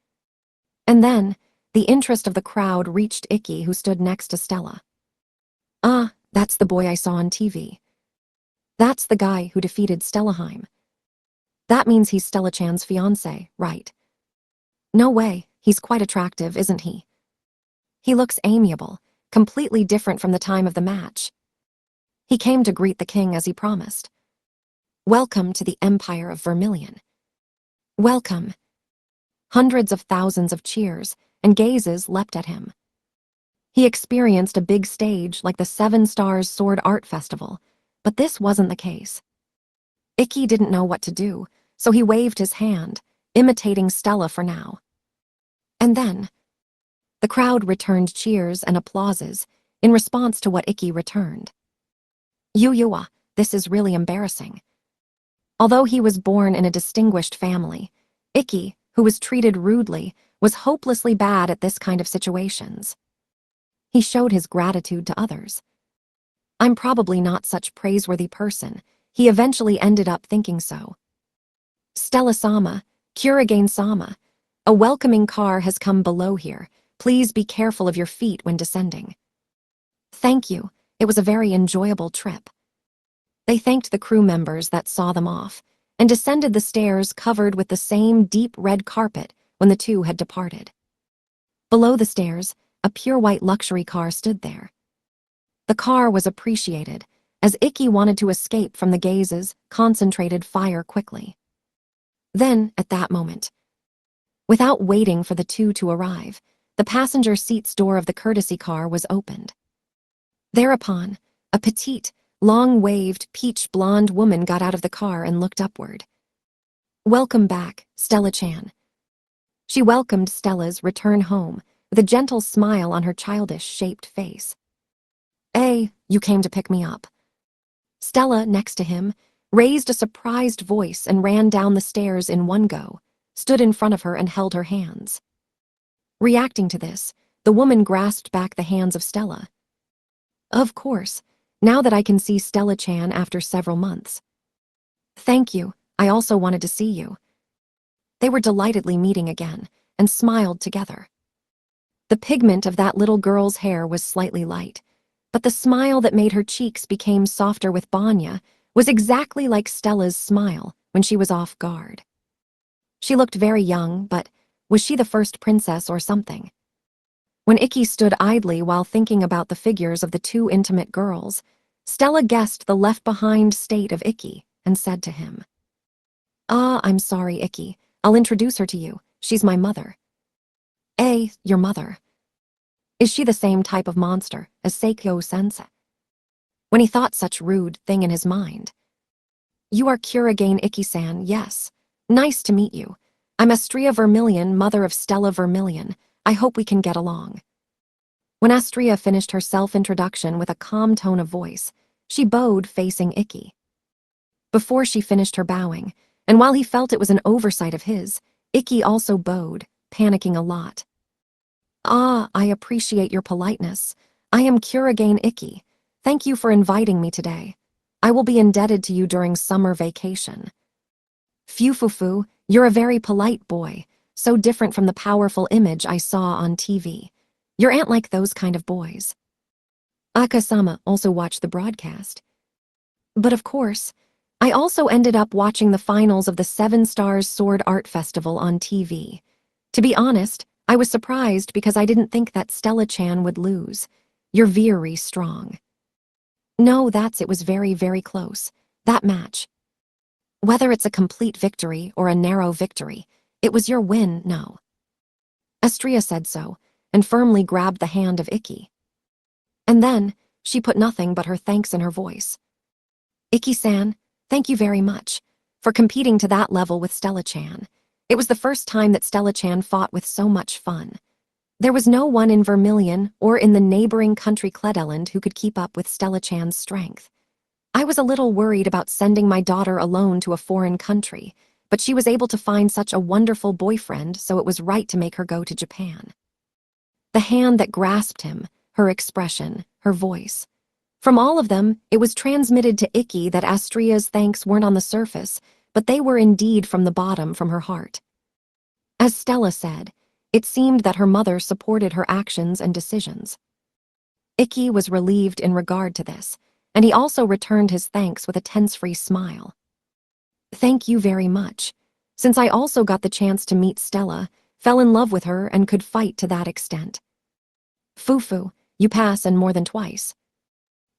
And then, the interest of the crowd reached Ikki, who stood next to Stella. Ah, that's the boy I saw on TV. That's the guy who defeated Stellaheim. That means he's Stella-chan's fiancé, right? No way, he's quite attractive, isn't he? He looks amiable, completely different from the time of the match. He came to greet the king as he promised. Welcome to the Empire of Vermilion. Welcome. Hundreds of thousands of cheers and gazes leapt at him. He experienced a big stage like the Seven Stars Sword Art Festival, but this wasn't the case. Ikki didn't know what to do, so he waved his hand, imitating Stella for now. And then, the crowd returned cheers and applauses in response to what Ikki returned. Yuyua, this is really embarrassing. Although he was born in a distinguished family, Ikki, who was treated rudely, was hopelessly bad at this kind of situations. He showed his gratitude to others. I'm probably not such praiseworthy person. He eventually ended up thinking so. Stella-sama, Kurigane-sama, a welcoming car has come below here. Please be careful of your feet when descending. Thank you. It was a very enjoyable trip. They thanked the crew members that saw them off and descended the stairs covered with the same deep red carpet when the two had departed. Below the stairs, a pure white luxury car stood there. The car was appreciated, as Ikki wanted to escape from the gazes, concentrated fire quickly. Then, at that moment, without waiting for the two to arrive, the passenger seat's door of the courtesy car was opened. Thereupon, a petite, long-waved, peach-blonde woman got out of the car and looked upward. Welcome back, Stella-chan. She welcomed Stella's return home with a gentle smile on her childish-shaped face. Hey, you came to pick me up. Stella, next to him, raised a surprised voice and ran down the stairs in one go, stood in front of her and held her hands. Reacting to this, the woman grasped back the hands of Stella. Of course, now that I can see Stella-chan after several months. Thank you, I also wanted to see you. They were delightedly meeting again and smiled together. The pigment of that little girl's hair was slightly light, but the smile that made her cheeks become softer with Banya was exactly like Stella's smile when she was off guard. She looked very young, but was she the first princess or something? When Ikki stood idly while thinking about the figures of the two intimate girls, Stella guessed the left-behind state of Ikki and said to him, Ah, I'm sorry, Ikki. I'll introduce her to you. She's my mother. Your mother. Is she the same type of monster as Seikyo-sensei? When he thought such rude thing in his mind. You are Kurigane Ikki-san, yes. Nice to meet you. I'm Astria Vermilion, mother of Stella Vermilion. I hope we can get along. When Astria finished her self-introduction with a calm tone of voice, she bowed facing Ikki. Before she finished her bowing, and while he felt it was an oversight of his, Ikki also bowed, panicking a lot. Ah, I appreciate your politeness. I am Kurigane Ikki. Thank you for inviting me today. I will be indebted to you during summer vacation. Fufufu, you're a very polite boy, so different from the powerful image I saw on TV. You aren't like those kind of boys. Akasama also watched the broadcast. But of course, I also ended up watching the finals of the Seven Stars Sword Art Festival on TV. To be honest, I was surprised because I didn't think that Stella-chan would lose. You're very strong. No, it was very, very close. That match. Whether it's a complete victory or a narrow victory, it was your win, no. Astria said so, and firmly grabbed the hand of Ikki. And then, she put nothing but her thanks in her voice. Ikki-san, thank you very much, for competing to that level with Stella-chan. It was the first time that Stella-chan fought with so much fun. There was no one in Vermilion or in the neighboring country Kledeland who could keep up with Stella-chan's strength. I was a little worried about sending my daughter alone to a foreign country, but she was able to find such a wonderful boyfriend, so it was right to make her go to Japan. The hand that grasped him, her expression, her voice. From all of them, it was transmitted to Ikki that Astria's thanks weren't on the surface, but they were indeed from the bottom, from her heart. As Stella said, it seemed that her mother supported her actions and decisions. Ikki was relieved in regard to this, and he also returned his thanks with a tense-free smile. Thank you very much, since I also got the chance to meet Stella, fell in love with her, and could fight to that extent. Fufu, you pass and more than twice.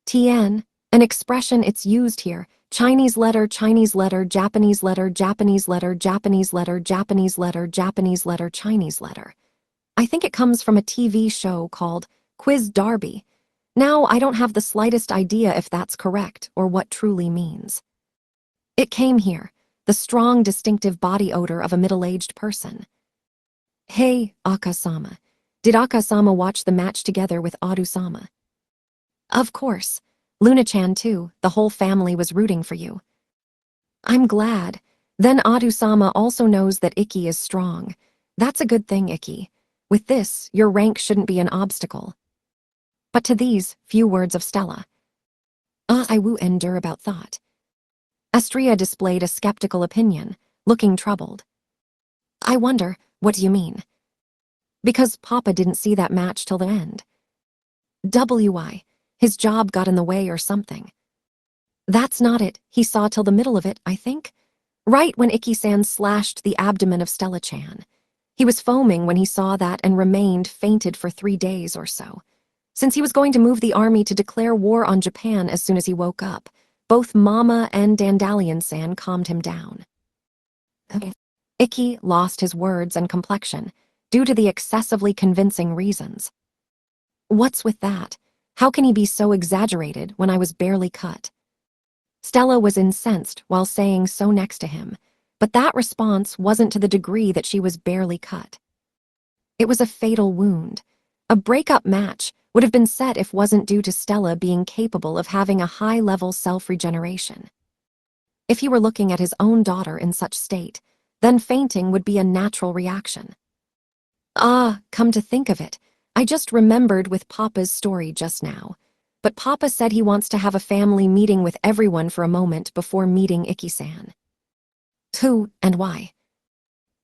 Tien, an expression it's used here, Chinese letter, Japanese letter, Japanese letter, Japanese letter, Japanese letter, Japanese letter, Japanese letter, Chinese letter. I think it comes from a TV show called Quiz Derby. Now, I don't have the slightest idea if that's correct or what truly means. It came here, the strong, distinctive body odor of a middle-aged person. Hey, Aka-sama. Did Aka-sama watch the match together with Adu-sama? Of course. Luna-chan too, the whole family was rooting for you. I'm glad. Then Adu-sama also knows that Ikki is strong. That's a good thing, Ikki. With this, your rank shouldn't be an obstacle. But to these few words of Stella, I woo endure about thought. Astria displayed a skeptical opinion, looking troubled. I wonder, what do you mean? Because Papa didn't see that match till the end. His job got in the way or something. That's not it, he saw till the middle of it, I think. Right when Ikki-san slashed the abdomen of Stella-chan. He was foaming when he saw that and remained fainted for 3 days or so. Since he was going to move the army to declare war on Japan as soon as he woke up, both Mama and Dandelion-san calmed him down. Ikki lost his words and complexion, due to the excessively convincing reasons. What's with that? How can he be so exaggerated when I was barely cut? Stella was incensed while saying so next to him, but that response wasn't to the degree that she was barely cut. It was a fatal wound. A breakup match would have been set if wasn't due to Stella being capable of having a high-level self-regeneration. If he were looking at his own daughter in such state, then fainting would be a natural reaction. Come to think of it, I just remembered with Papa's story just now. But Papa said he wants to have a family meeting with everyone for a moment before meeting Ikki-san. Who and why?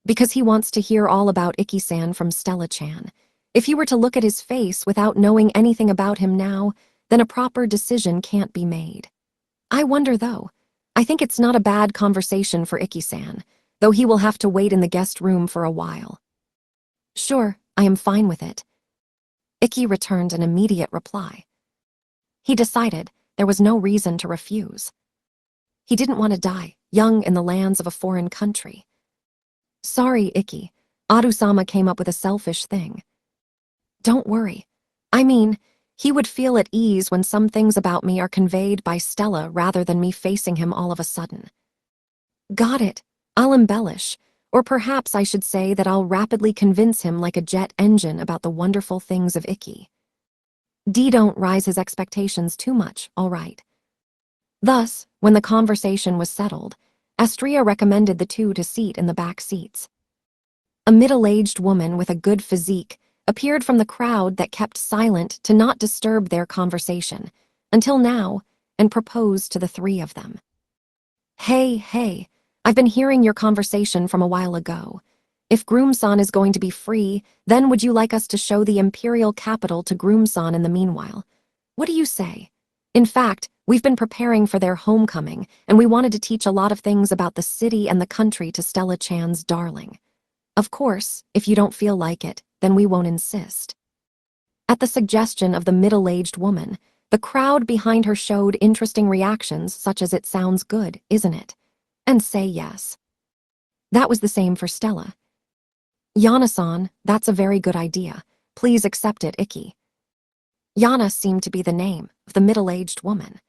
Because he wants to hear all about Ikki-san from Stella-chan. If you were to look at his face without knowing anything about him now, then a proper decision can't be made. I wonder though. I think it's not a bad conversation for Ikki-san, though he will have to wait in the guest room for a while. Sure, I am fine with it. Ikki returned an immediate reply. He decided there was no reason to refuse. He didn't want to die, young in the lands of a foreign country. Sorry, Ikki. Adu-sama came up with a selfish thing. Don't worry. I mean, he would feel at ease when some things about me are conveyed by Stella rather than me facing him all of a sudden. Got it. I'll embellish. Or perhaps I should say that I'll rapidly convince him like a jet engine about the wonderful things of Ikki. Don't rise his expectations too much, all right. Thus, when the conversation was settled, Astria recommended the two to seat in the back seats. A middle-aged woman with a good physique appeared from the crowd that kept silent to not disturb their conversation, until now, and proposed to the three of them. Hey, I've been hearing your conversation from a while ago. If Groom-san is going to be free, then would you like us to show the imperial capital to Groom-san in the meanwhile? What do you say? In fact, we've been preparing for their homecoming, and we wanted to teach a lot of things about the city and the country to Stella-chan's darling. Of course, if you don't feel like it, then we won't insist. At the suggestion of the middle-aged woman, The crowd behind her showed interesting reactions such as "it sounds good, isn't it?" and "say yes." That was the same for Stella. "Yana-san, that's a very good idea. Please accept it, Ikki." Yana seemed to be the name of the middle-aged woman.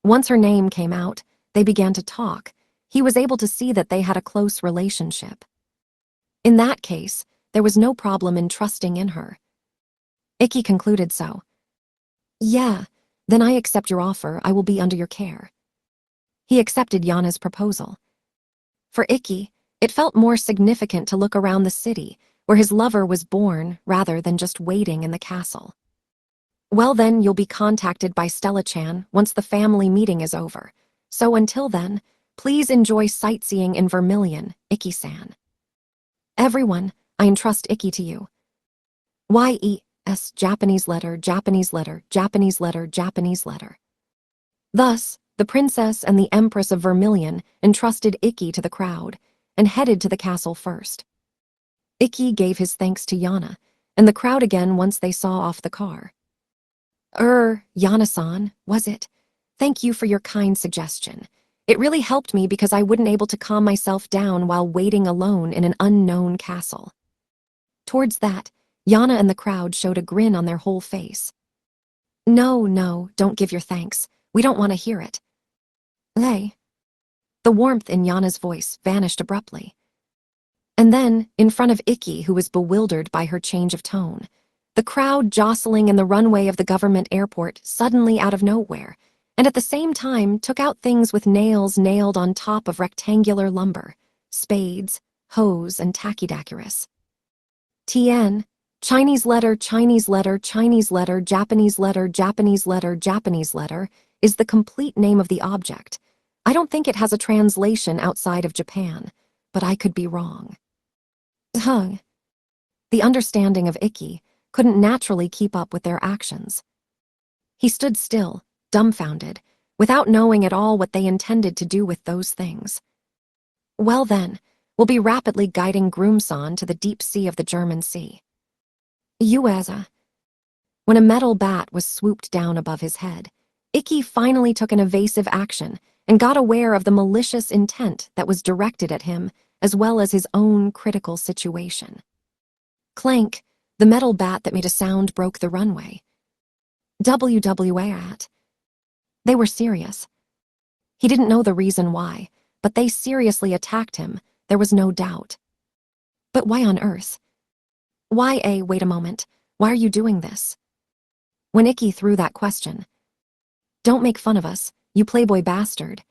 Once her name came out, they began to talk. He was able to see that they had a close relationship. In that case, there was no problem in trusting in her. Ikki concluded so. "Yeah, then I accept your offer. I will be under your care." He accepted Yana's proposal. For Ikki, it felt more significant to look around the city, where his lover was born, rather than just waiting in the castle. "Well then, you'll be contacted by Stella-chan once the family meeting is over. So until then, please enjoy sightseeing in Vermilion, Ikki-san. Everyone, I entrust Ikki to you. Y.E.S. Japanese letter, Japanese letter, Japanese letter, Japanese letter." Thus, the princess and the Empress of Vermilion entrusted Ikki to the crowd and headed to the castle first. Ikki gave his thanks to Yana and the crowd again once they saw off the car. Yana-san, was it? Thank you for your kind suggestion. It really helped me because I wouldn't able to calm myself down while waiting alone in an unknown castle." Towards that, Yana and the crowd showed a grin on their whole face. No, don't give your thanks. We don't want to hear it." "Lei." The warmth in Yana's voice vanished abruptly. And then, in front of Ikki, who was bewildered by her change of tone, the crowd jostling in the runway of the government airport suddenly out of nowhere, and at the same time took out things with nails nailed on top of rectangular lumber, spades, hoes, and tachydacuras. "Tien, Chinese letter, Chinese letter, Chinese letter, Japanese letter, Japanese letter, Japanese letter is the complete name of the object. I don't think it has a translation outside of Japan, but I could be wrong." Hung. The understanding of Ikki couldn't naturally keep up with their actions. He stood still, dumbfounded, without knowing at all what they intended to do with those things. "Well then, we'll be rapidly guiding Groomson to the deep sea of the German Sea." Uaza. When a metal bat was swooped down above his head, Ikki finally took an evasive action and got aware of the malicious intent that was directed at him, as well as his own critical situation. Clank, the metal bat that made a sound broke the runway. WWA. They were serious. He didn't know the reason why, but they seriously attacked him, there was no doubt. But why on earth? Wait a moment, why are you doing this? When Ikki threw that question, "Don't make fun of us, you playboy bastard."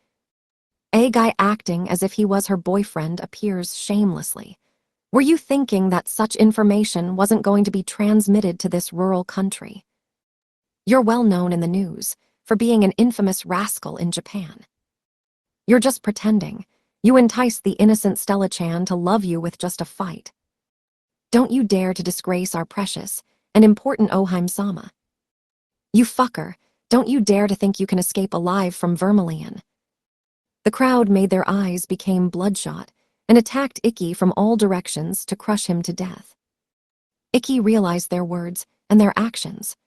A guy acting as if he was her boyfriend appears shamelessly. Were you thinking that such information wasn't going to be transmitted to this rural country? You're well known in the news for being an infamous rascal in Japan. You're just pretending. You enticed the innocent Stella-chan to love you with just a fight. Don't you dare to disgrace our precious and important Oheim-sama. You fucker, don't you dare to think you can escape alive from Vermilion. The crowd made their eyes become bloodshot and attacked Ikki from all directions to crush him to death. Ikki realized their words and their actions.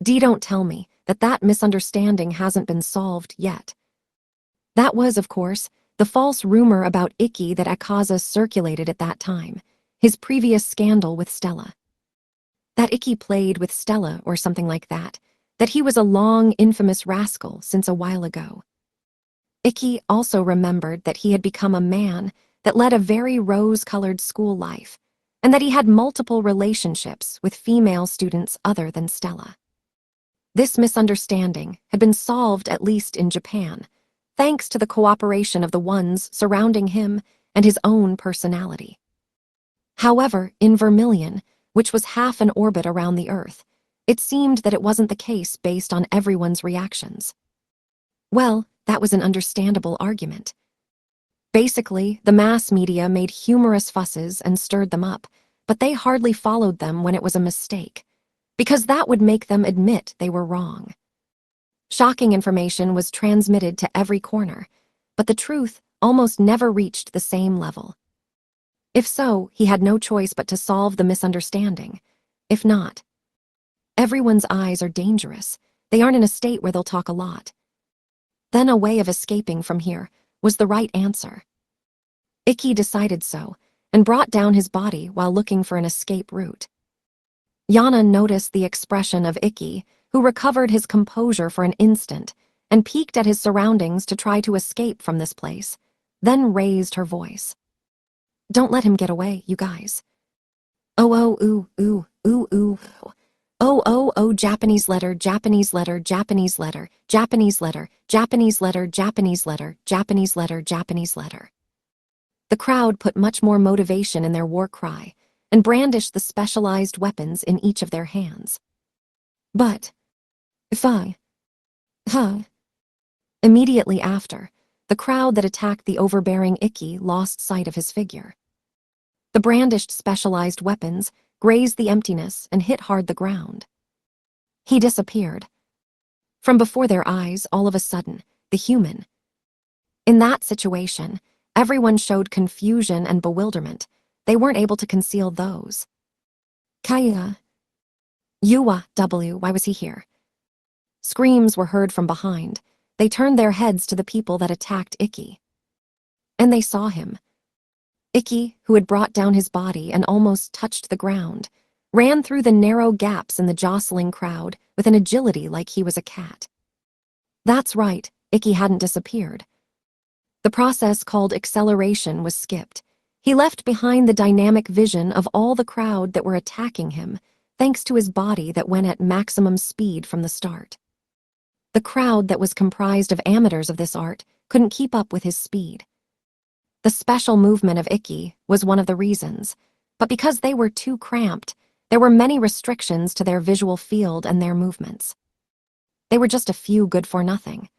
Don't tell me that misunderstanding hasn't been solved yet. That was, of course, the false rumor about Ikki that Akaza circulated at that time, his previous scandal with Stella. That Ikki played with Stella or something like that he was a long, infamous rascal since a while ago. Ikki also remembered that he had become a man that led a very rose-colored school life, and that he had multiple relationships with female students other than Stella. This misunderstanding had been solved at least in Japan, thanks to the cooperation of the ones surrounding him and his own personality. However, in Vermilion, which was half an orbit around the Earth, it seemed that it wasn't the case based on everyone's reactions. Well, that was an understandable argument. Basically, the mass media made humorous fusses and stirred them up, but they hardly followed them when it was a mistake, because that would make them admit they were wrong. Shocking information was transmitted to every corner, but the truth almost never reached the same level. If so, he had no choice but to solve the misunderstanding. If not, everyone's eyes are dangerous. They aren't in a state where they'll talk a lot. Then a way of escaping from here was the right answer. Ikki decided so, and brought down his body while looking for an escape route. Yana noticed the expression of Ikki, who recovered his composure for an instant and peeked at his surroundings to try to escape from this place, then raised her voice. "Don't let him get away, you guys. Oh, ooh, ooh, ooh, ooh. Oh, Japanese letter, Japanese letter, Japanese letter, Japanese letter, Japanese letter, Japanese letter, Japanese letter, Japanese letter." The crowd put much more motivation in their war cry and brandished the specialized weapons in each of their hands. But, immediately after, the crowd that attacked the overbearing Ikki lost sight of his figure. The brandished specialized weapons grazed the emptiness and hit hard the ground. He disappeared. From before their eyes, all of a sudden, the human. In that situation, everyone showed confusion and bewilderment. They weren't able to conceal those. Kaya. Why was he here? Screams were heard from behind. They turned their heads to the people that attacked Ikki. And they saw him. Ikki, who had brought down his body and almost touched the ground, ran through the narrow gaps in the jostling crowd with an agility like he was a cat. That's right, Ikki hadn't disappeared. The process called acceleration was skipped. He left behind the dynamic vision of all the crowd that were attacking him, thanks to his body that went at maximum speed from the start. The crowd that was comprised of amateurs of this art couldn't keep up with his speed. The special movement of Ikki was one of the reasons, but because they were too cramped, there were many restrictions to their visual field and their movements. They were just a few good for nothing.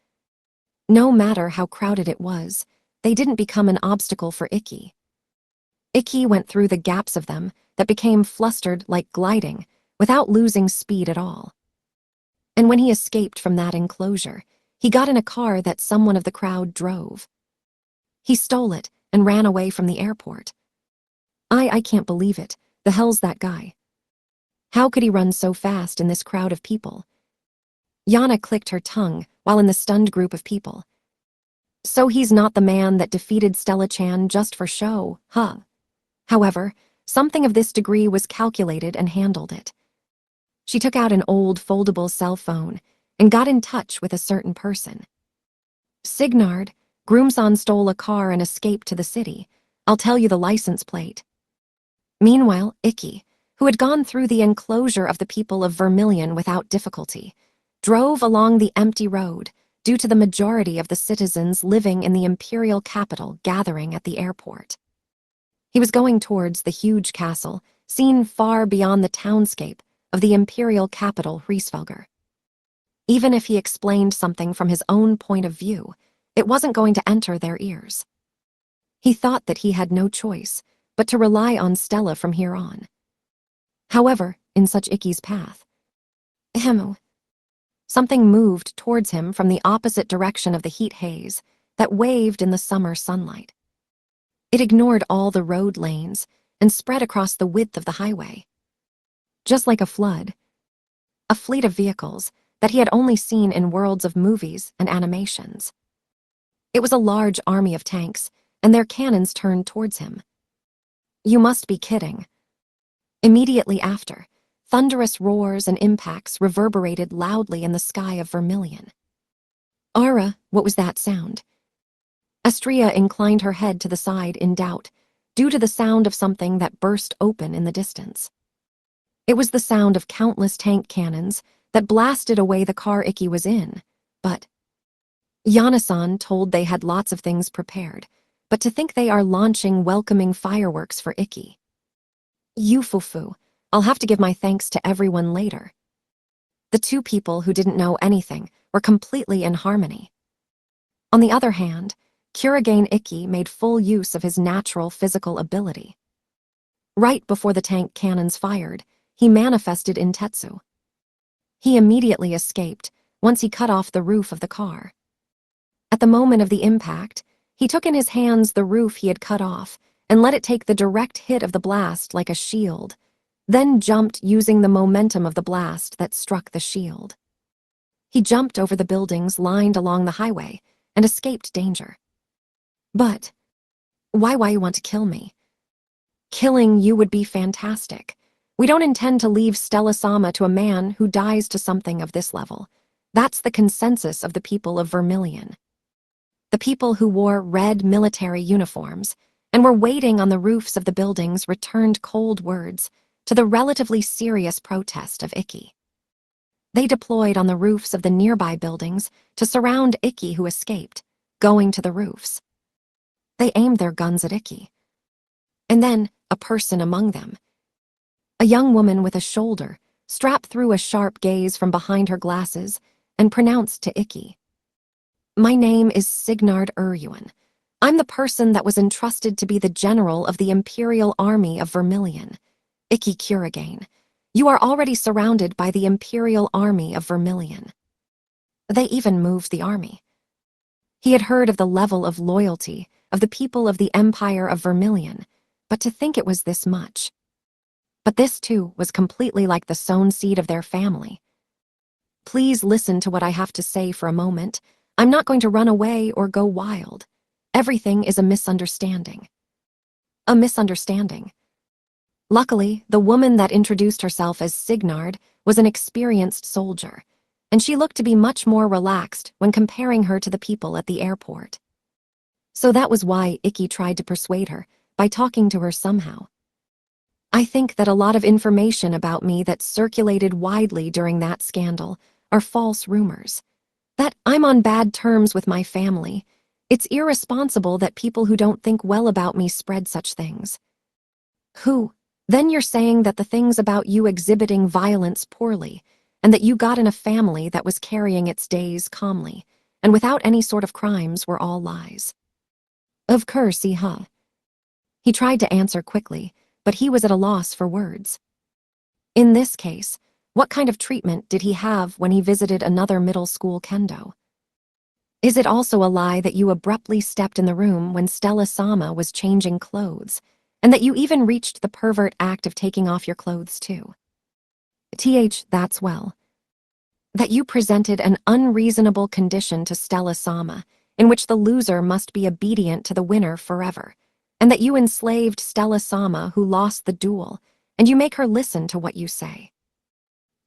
No matter how crowded it was, they didn't become an obstacle for Ikki. Ikki went through the gaps of them that became flustered like gliding, without losing speed at all. And when he escaped from that enclosure, he got in a car that someone of the crowd drove. He stole it and ran away from the airport. I can't believe it. The hell's that guy? How could he run so fast in this crowd of people? Yana clicked her tongue while in the stunned group of people. So he's not the man that defeated Stella-chan just for show, huh? However, something of this degree was calculated and handled it. She took out an old foldable cell phone and got in touch with a certain person. "Signard, Groomson stole a car and escaped to the city. I'll tell you the license plate." Meanwhile, Ikki, who had gone through the enclosure of the people of Vermilion without difficulty, drove along the empty road due to the majority of the citizens living in the imperial capital gathering at the airport. He was going towards the huge castle, seen far beyond the townscape of the imperial capital Hriesvelger. Even if he explained something from his own point of view, it wasn't going to enter their ears. He thought that he had no choice but to rely on Stella from here on. However, in such Ikki's path, something moved towards him from the opposite direction of the heat haze that waved in the summer sunlight. It ignored all the road lanes and spread across the width of the highway. Just like a flood, a fleet of vehicles that he had only seen in worlds of movies and animations. It was a large army of tanks, and their cannons turned towards him. You must be kidding. Immediately after, thunderous roars and impacts reverberated loudly in the sky of Vermilion. Ara, what was that sound? Astria inclined her head to the side in doubt, due to the sound of something that burst open in the distance. It was the sound of countless tank cannons that blasted away the car Ikki was in, but Yana-san told they had lots of things prepared, but to think they are launching welcoming fireworks for Ikki. Yufufu, I'll have to give my thanks to everyone later. The two people who didn't know anything were completely in harmony. On the other hand, Kurigane Ikki made full use of his natural physical ability. Right before the tank cannons fired, he manifested in Tetsu. He immediately escaped once he cut off the roof of the car. At the moment of the impact, he took in his hands the roof he had cut off and let it take the direct hit of the blast like a shield, then jumped using the momentum of the blast that struck the shield. He jumped over the buildings lined along the highway and escaped danger. But why you want to kill me? Killing you would be fantastic. We don't intend to leave Stella-sama to a man who dies to something of this level. That's the consensus of the people of Vermilion. The people who wore red military uniforms and were waiting on the roofs of the buildings returned cold words to the relatively serious protest of Ikki. They deployed on the roofs of the nearby buildings to surround Ikki, who escaped, going to the roofs. They aimed their guns at Ikki. And then, a person among them, a young woman with a shoulder, strapped through a sharp gaze from behind her glasses and pronounced to Ikki, "My name is Signard Uryuan. I'm the person that was entrusted to be the general of the Imperial Army of Vermilion. Ikki Kuragain, you are already surrounded by the Imperial Army of Vermilion." They even moved the army. He had heard of the level of loyalty of the people of the Empire of Vermilion, but to think it was this much. But this, too, was completely like the sown seed of their family. Please listen to what I have to say for a moment. I'm not going to run away or go wild. Everything is a misunderstanding. A misunderstanding. Luckily, the woman that introduced herself as Signard was an experienced soldier, and she looked to be much more relaxed when comparing her to the people at the airport. So that was why Ikki tried to persuade her by talking to her somehow. I think that a lot of information about me that circulated widely during that scandal are false rumors. That I'm on bad terms with my family. It's irresponsible that people who don't think well about me spread such things. Who? Then you're saying that the things about you exhibiting violence poorly, and that you got in a family that was carrying its days calmly, and without any sort of crimes, were all lies. Of course, He tried to answer quickly, but he was at a loss for words. In this case, what kind of treatment did he have when he visited another middle school kendo? Is it also a lie that you abruptly stepped in the room when Stella-sama was changing clothes, and that you even reached the pervert act of taking off your clothes too? That's well. That you presented an unreasonable condition to Stella-sama, in which the loser must be obedient to the winner forever, and that you enslaved Stella-sama, who lost the duel, and you make her listen to what you say.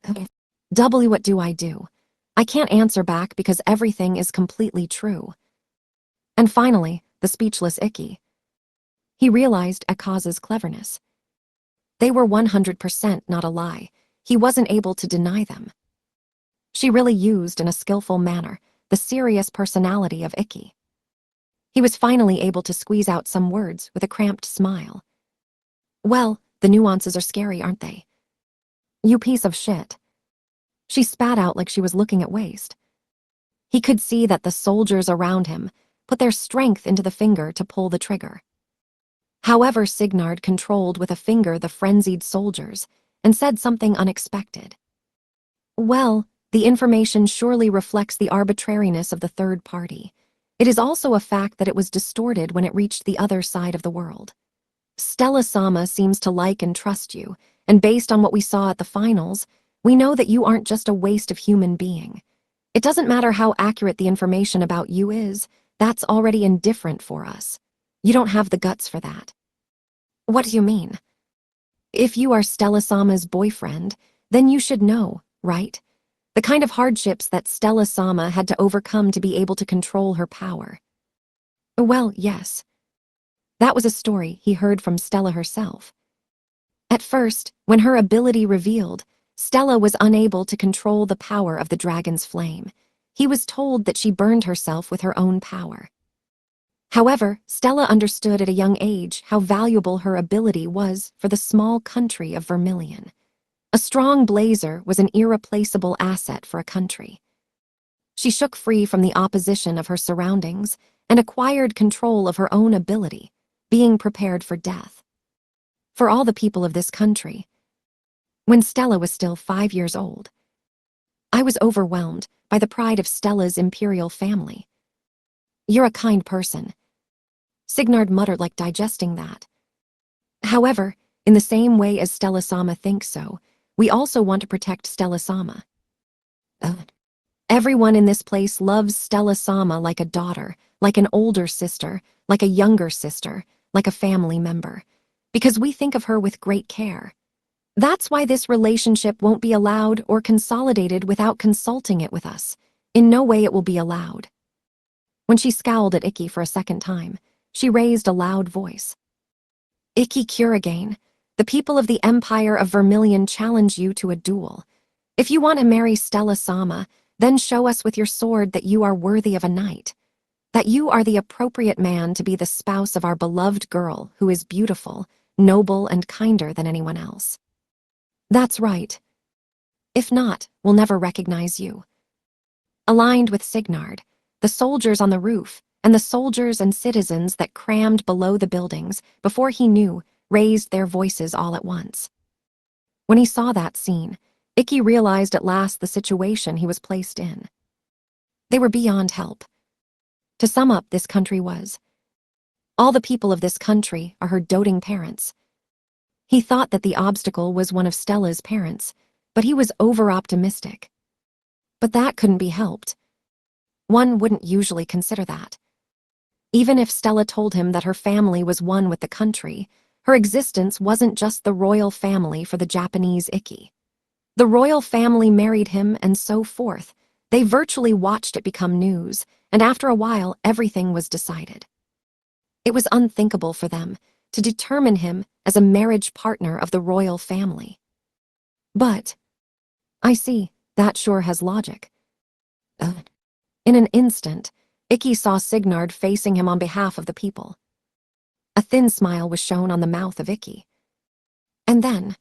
What do? I can't answer back because everything is completely true. And finally, the speechless Ikki. He realized Akaza's cleverness. They were 100% not a lie. He wasn't able to deny them. She really used in a skillful manner the serious personality of Ikki. He was finally able to squeeze out some words with a cramped smile. Well, the nuances are scary, aren't they? You piece of shit. She spat out like she was looking at waste. He could see that the soldiers around him put their strength into the finger to pull the trigger. However, Signard controlled with a finger the frenzied soldiers and said something unexpected. Well, the information surely reflects the arbitrariness of the third party. It is also a fact that it was distorted when it reached the other side of the world. Stella-sama seems to like and trust you, and based on what we saw at the finals, we know that you aren't just a waste of human being. It doesn't matter how accurate the information about you is, that's already indifferent for us. You don't have the guts for that. What do you mean? If you are Stella-sama's boyfriend, then you should know, right? The kind of hardships that Stella-sama had to overcome to be able to control her power. Well, yes. That was a story he heard from Stella herself. At first, when her ability revealed, Stella was unable to control the power of the dragon's flame. He was told that she burned herself with her own power. However, Stella understood at a young age how valuable her ability was for the small country of Vermilion. A strong blazer was an irreplaceable asset for a country. She shook free from the opposition of her surroundings and acquired control of her own ability, being prepared for death. For all the people of this country. When Stella was still 5 years old, I was overwhelmed by the pride of Stella's imperial family. You're a kind person. Signard muttered, like digesting that. However, in the same way as Stella-sama thinks so, we also want to protect Stella-sama. Everyone in this place loves Stella-sama like a daughter, like an older sister, like a younger sister, like a family member, because we think of her with great care. That's why this relationship won't be allowed or consolidated without consulting it with us. In no way it will be allowed. When she scowled at Ikki for a second time, she raised a loud voice. Ikki Kuragain, the people of the Empire of Vermilion challenge you to a duel. If you want to marry Stella-sama, then show us with your sword that you are worthy of a knight, that you are the appropriate man to be the spouse of our beloved girl who is beautiful, noble, and kinder than anyone else. That's right. If not, we'll never recognize you. Aligned with Signard, the soldiers on the roof, and the soldiers and citizens that crammed below the buildings before he knew raised their voices all at once. When he saw that scene, Ikki realized at last the situation he was placed in. They were beyond help. To sum up, this country was. All the people of this country are her doting parents. He thought that the obstacle was one of Stella's parents, but he was over-optimistic. But that couldn't be helped. One wouldn't usually consider that. Even if Stella told him that her family was one with the country, her existence wasn't just the royal family for the Japanese Ikki. The royal family married him and so forth. They virtually watched it become news, and after a while, everything was decided. It was unthinkable for them to determine him as a marriage partner of the royal family. But, I see, that sure has logic. In an instant, Ikki saw Signard facing him on behalf of the people. A thin smile was shown on the mouth of Ikki. And then,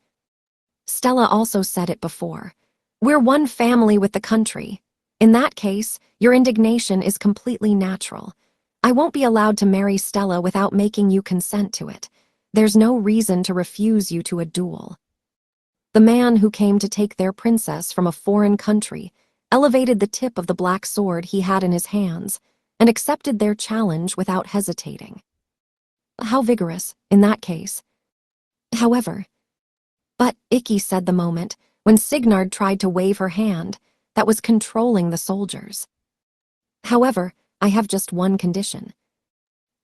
Stella also said it before. We're one family with the country. In that case, your indignation is completely natural. I won't be allowed to marry Stella without making you consent to it. There's no reason to refuse you to a duel. The man who came to take their princess from a foreign country elevated the tip of the black sword he had in his hands and accepted their challenge without hesitating. How vigorous, in that case. However, but Ikki said the moment when Signard tried to wave her hand that was controlling the soldiers. However, I have just one condition.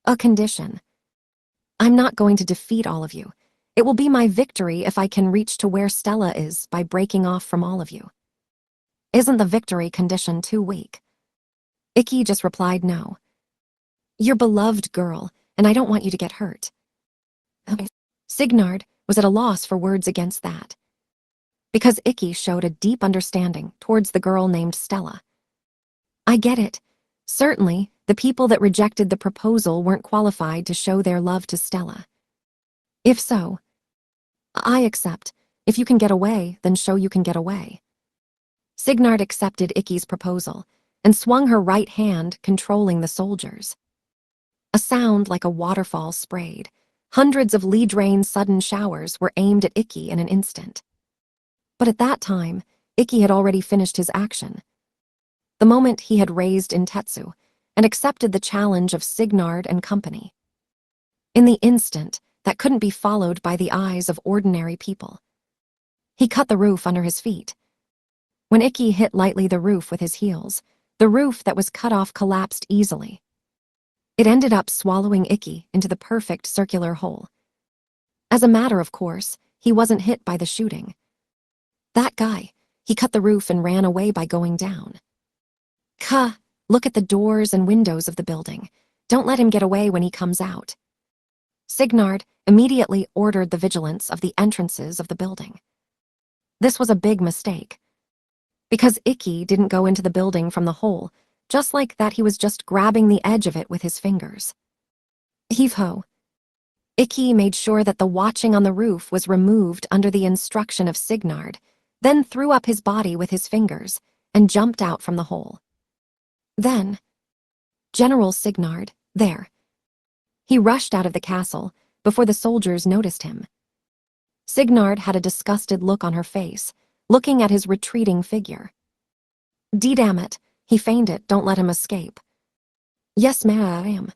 A condition. I'm not going to defeat all of you. It will be my victory if I can reach to where Stella is by breaking off from all of you. Isn't the victory condition too weak? Ikki just replied no. Your beloved girl, and I don't want you to get hurt. Signard was at a loss for words against that, because Ikki showed a deep understanding towards the girl named Stella. I get it. Certainly, the people that rejected the proposal weren't qualified to show their love to Stella. If so, I accept. If you can get away, then show you can get away. Signard accepted Ikki's proposal and swung her right hand, controlling the soldiers. A sound like a waterfall sprayed. Hundreds of lead-rain sudden showers were aimed at Ikki in an instant. But at that time, Ikki had already finished his action. The moment he had raised Intetsu and accepted the challenge of Signard and company. In the instant, that couldn't be followed by the eyes of ordinary people. He cut the roof under his feet. When Ikki hit lightly the roof with his heels, the roof that was cut off collapsed easily. It ended up swallowing Ikki into the perfect circular hole. As a matter of course, he wasn't hit by the shooting. That guy, he cut the roof and ran away by going down. Look at the doors and windows of the building. Don't let him get away when he comes out. Signard immediately ordered the vigilance of the entrances of the building. This was a big mistake. Because Ikki didn't go into the building from the hole, just like that he was just grabbing the edge of it with his fingers. Heave-ho. Ikki made sure that the watching on the roof was removed under the instruction of Signard, then threw up his body with his fingers and jumped out from the hole. Then, General Signard, there. He rushed out of the castle before the soldiers noticed him. Signard had a disgusted look on her face, looking at his retreating figure. Damn it, he feigned it, don't let him escape. Yes, ma'am.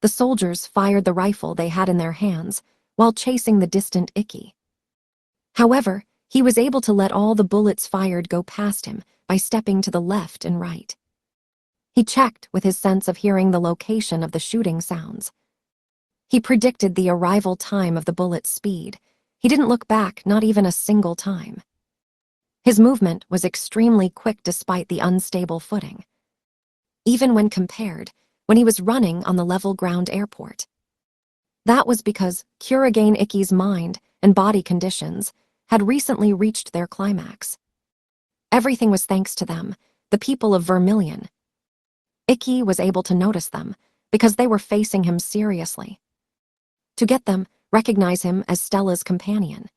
The soldiers fired the rifle they had in their hands while chasing the distant Ikki. However, he was able to let all the bullets fired go past him by stepping to the left and right. He checked with his sense of hearing the location of the shooting sounds. He predicted the arrival time of the bullet's speed. He didn't look back, not even a single time. His movement was extremely quick despite the unstable footing. Even when compared, when he was running on the level ground airport. That was because Kurogane Ikki's mind and body conditions had recently reached their climax. Everything was thanks to them, the people of Vermilion. Ikki was able to notice them because they were facing him seriously. To get them, recognize him as Stella's companion.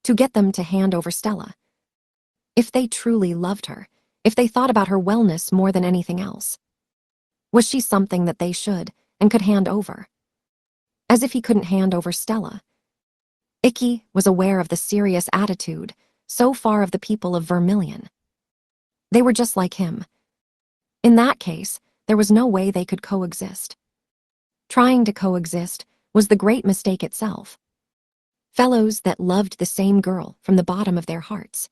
To get them to hand over Stella. If they truly loved her, if they thought about her wellness more than anything else. Was she something that they should and could hand over? As if he couldn't hand over Stella. Ikki was aware of the serious attitude so far of the people of Vermilion. They were just like him. In that case, there was no way they could coexist. Trying to coexist was the great mistake itself. Fellows that loved the same girl from the bottom of their hearts.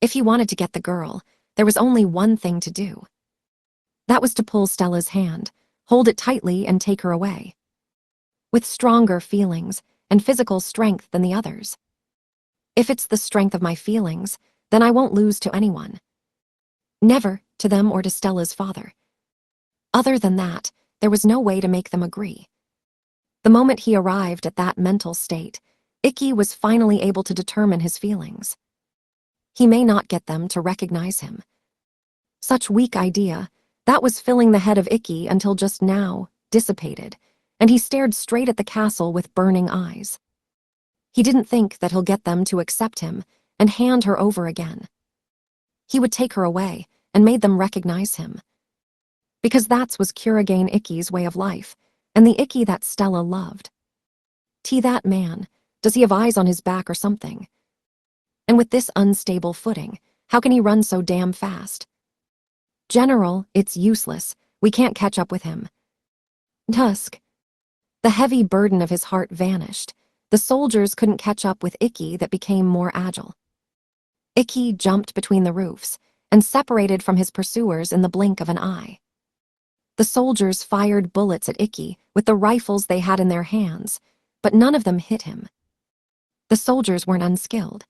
If he wanted to get the girl, there was only one thing to do. That was to pull Stella's hand, hold it tightly and take her away. With stronger feelings and physical strength than the others. If it's the strength of my feelings, then I won't lose to anyone. Never to them or to Stella's father. Other than that, there was no way to make them agree. The moment he arrived at that mental state, Ikki was finally able to determine his feelings. He may not get them to recognize him. Such weak idea, that was filling the head of Ikki until just now, dissipated, and he stared straight at the castle with burning eyes. He didn't think that he'll get them to accept him and hand her over again. He would take her away and made them recognize him. Because that was Kurogane Ikki's way of life, and the Ikki that Stella loved. That man, does he have eyes on his back or something? And with this unstable footing, how can he run so damn fast? General, it's useless. We can't catch up with him. Tusk. The heavy burden of his heart vanished. The soldiers couldn't catch up with Ikki that became more agile. Ikki jumped between the roofs and separated from his pursuers in the blink of an eye. The soldiers fired bullets at Ikki with the rifles they had in their hands, but none of them hit him. The soldiers weren't unskilled.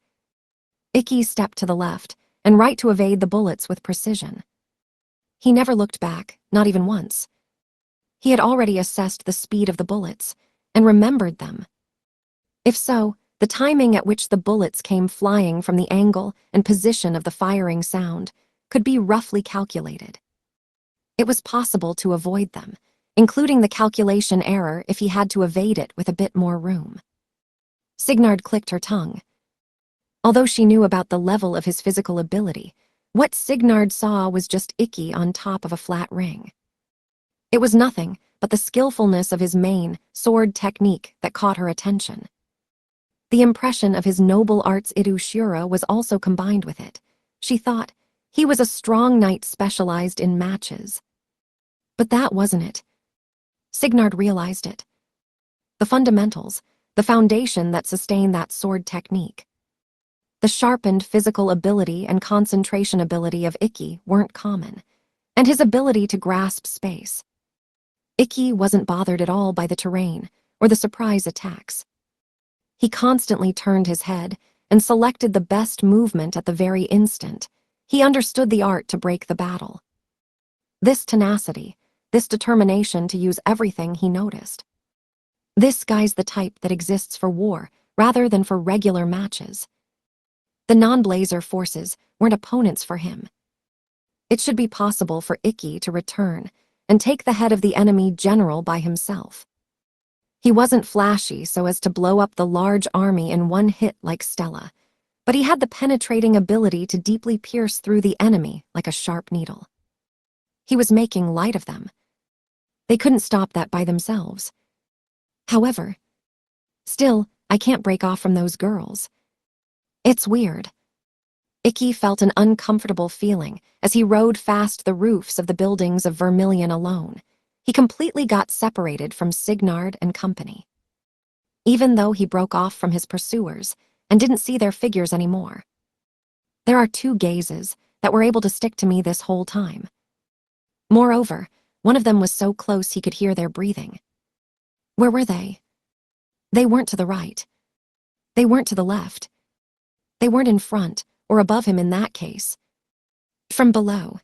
Ikki stepped to the left and right to evade the bullets with precision. He never looked back, not even once. He had already assessed the speed of the bullets and remembered them. If so, the timing at which the bullets came flying from the angle and position of the firing sound could be roughly calculated. It was possible to avoid them, including the calculation error if he had to evade it with a bit more room. Signard clicked her tongue. Although she knew about the level of his physical ability, what Signard saw was just Ikki on top of a flat ring. It was nothing but the skillfulness of his main, sword technique that caught her attention. The impression of his noble arts Irushura was also combined with it. She thought he was a strong knight specialized in matches. But that wasn't it. Signard realized it. The fundamentals, the foundation that sustained that sword technique. The sharpened physical ability and concentration ability of Ikki weren't common, and his ability to grasp space. Ikki wasn't bothered at all by the terrain or the surprise attacks. He constantly turned his head and selected the best movement at the very instant. He understood the art to break the battle. This tenacity, this determination to use everything he noticed. This guy's the type that exists for war rather than for regular matches. The non-Blazer forces weren't opponents for him. It should be possible for Ikki to return and take the head of the enemy general by himself. He wasn't flashy so as to blow up the large army in one hit like Stella, but he had the penetrating ability to deeply pierce through the enemy like a sharp needle. He was making light of them. They couldn't stop that by themselves. However, still, I can't break off from those girls. It's weird. Ikki felt an uncomfortable feeling as he rode past the roofs of the buildings of Vermilion alone. He completely got separated from Signard and company. Even though he broke off from his pursuers and didn't see their figures anymore. There are two gazes, that were able to stick to me this whole time. Moreover, one of them was so close he could hear their breathing. Where were they? They weren't to the right. They weren't to the left. They weren't in front or above him in that case. From below,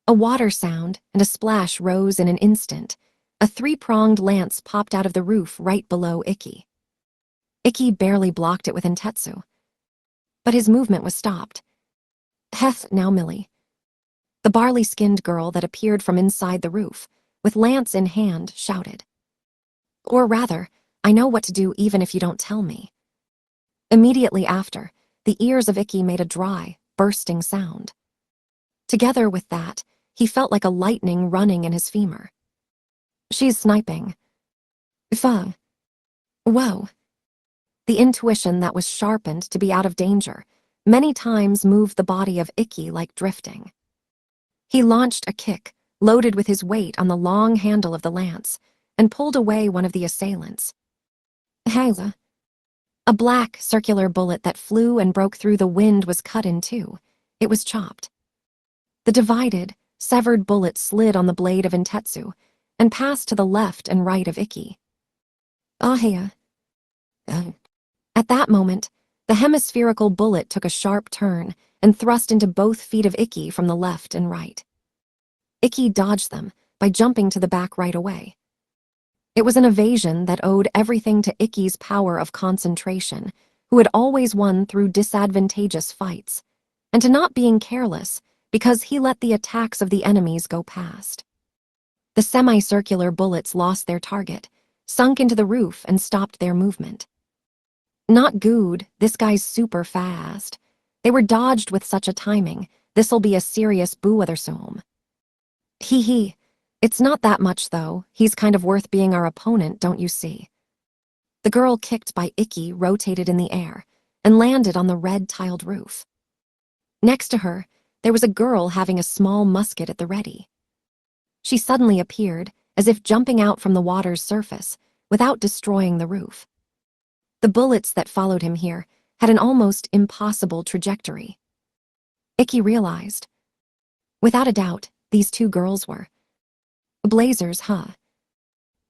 a water sound and a splash rose in an instant. A three-pronged lance popped out of the roof right below Ikki. Ikki barely blocked it with Intetsu. But his movement was stopped. Heth, now Millie. The barley-skinned girl that appeared from inside the roof, with lance in hand, shouted. Or rather, I know what to do even if you don't tell me. Immediately after, the ears of Ikki made a dry, bursting sound. Together with that, he felt like a lightning running in his femur. She's sniping. Fuh. Whoa. The intuition that was sharpened to be out of danger many times moved the body of Ikki like drifting. He launched a kick, loaded with his weight on the long handle of the lance, and pulled away one of the assailants. Haiza. A black, circular bullet that flew and broke through the wind was cut in two. It was chopped. The divided, severed bullet slid on the blade of Intetsu and passed to the left and right of Ikki. Ahia. At that moment, the hemispherical bullet took a sharp turn and thrust into both feet of Ikki from the left and right. Ikki dodged them by jumping to the back right away. It was an evasion that owed everything to Ikki's power of concentration, who had always won through disadvantageous fights, and to not being careless because he let the attacks of the enemies go past. The semicircular bullets lost their target, sunk into the roof and stopped their movement. Not good, this guy's super fast. They were dodged with such a timing, this'll be a serious boo-othersome. Hee. It's not that much though, he's kind of worth being our opponent, don't you see? The girl kicked by Ikki rotated in the air and landed on the red-tiled roof. Next to her, there was a girl having a small musket at the ready. She suddenly appeared, as if jumping out from the water's surface, without destroying the roof. The bullets that followed him here had an almost impossible trajectory. Ikki realized. Without a doubt, these two girls were. Blazers, huh?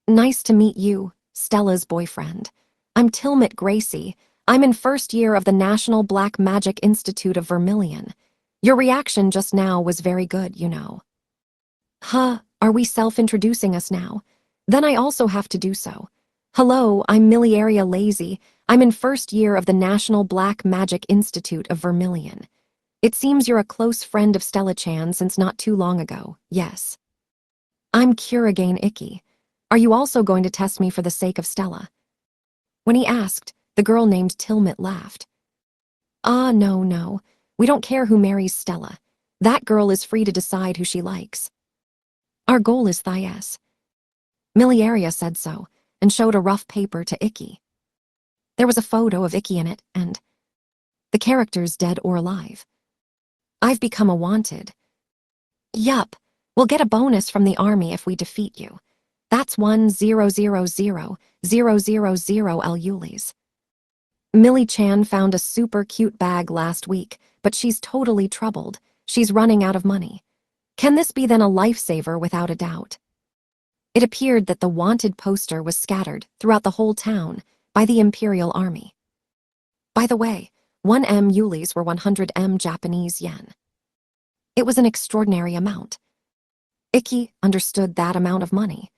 Nice to meet you, Stella's boyfriend. I'm Tilmit Gracie. I'm in first year of the National Black Magic Institute of Vermilion. Your reaction just now was very good, you know. Huh, are we self-introducing us now? Then I also have to do so. Hello, I'm Milieria Lazy. I'm in first year of the National Black Magic Institute of Vermilion. It seems you're a close friend of Stella-chan since not too long ago, yes. I'm Kurigane Ikki. Are you also going to test me for the sake of Stella? When he asked, the girl named Tilmit laughed. No. We don't care who marries Stella. That girl is free to decide who she likes. Our goal is Thias. Milieria said so, and showed a rough paper to Ikki. There was a photo of Ikki in it, and the characters dead or alive. I've become a wanted. Yup, we'll get a bonus from the army if we defeat you. That's 1,000,000 Lulis. Millie-chan found a super cute bag last week, but she's totally troubled. She's running out of money. Can this be then a lifesaver without a doubt? It appeared that the wanted poster was scattered throughout the whole town by the Imperial Army. By the way, 1 Lulis were 100 Japanese yen. It was an extraordinary amount. Ikki understood that amount of money.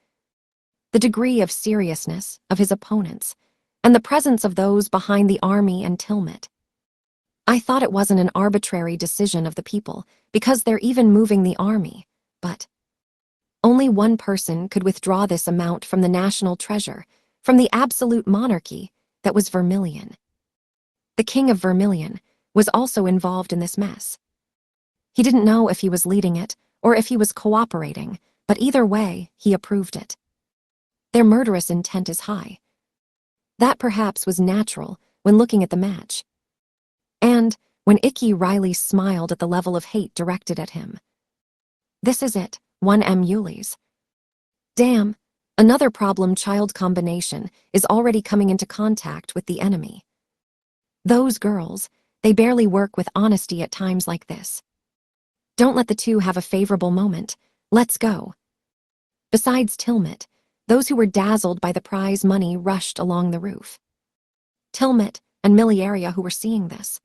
The degree of seriousness of his opponents, and the presence of those behind the army and Tilmit. I thought it wasn't an arbitrary decision of the people, because they're even moving the army, but only one person could withdraw this amount from the national treasure, from the absolute monarchy that was Vermilion. The king of Vermilion was also involved in this mess. He didn't know if he was leading it or if he was cooperating, but either way, he approved it. Their murderous intent is high. That perhaps was natural when looking at the match. And when Ikki Riley smiled at the level of hate directed at him. This is it, 1 Lulis. Damn, another problem child combination is already coming into contact with the enemy. Those girls, they barely work with honesty at times like this. Don't let the two have a favorable moment. Let's go. Besides Tilmit, those who were dazzled by the prize money rushed along the roof. Tilmit and Miliaria, who were seeing this.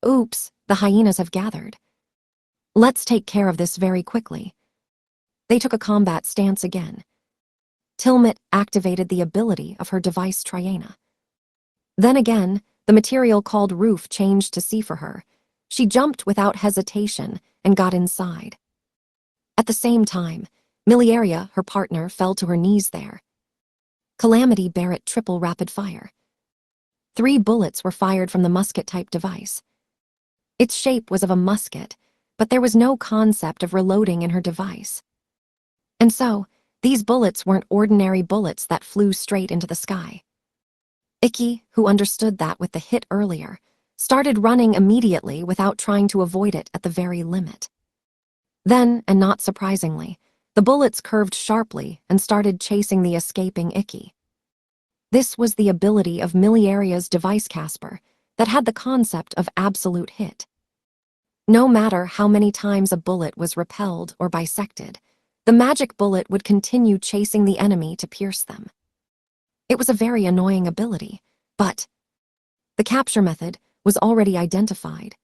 Oops, the hyenas have gathered. Let's take care of this very quickly. They took a combat stance again. Tilmit activated the ability of her device Triana. Then again, the material called roof changed to sea for her. She jumped without hesitation and got inside. At the same time, Miliaria, her partner, fell to her knees there. Calamity Barrett triple rapid fire. 3 bullets were fired from the musket-type device. Its shape was of a musket, but there was no concept of reloading in her device. And so, these bullets weren't ordinary bullets that flew straight into the sky. Ikki, who understood that with the hit earlier, started running immediately without trying to avoid it at the very limit. Then, and not surprisingly, the bullets curved sharply and started chasing the escaping Ikki. This was the ability of Miliaria's device Casper that had the concept of absolute hit. No matter how many times a bullet was repelled or bisected, the magic bullet would continue chasing the enemy to pierce them. It was a very annoying ability, but the capture method was already identified.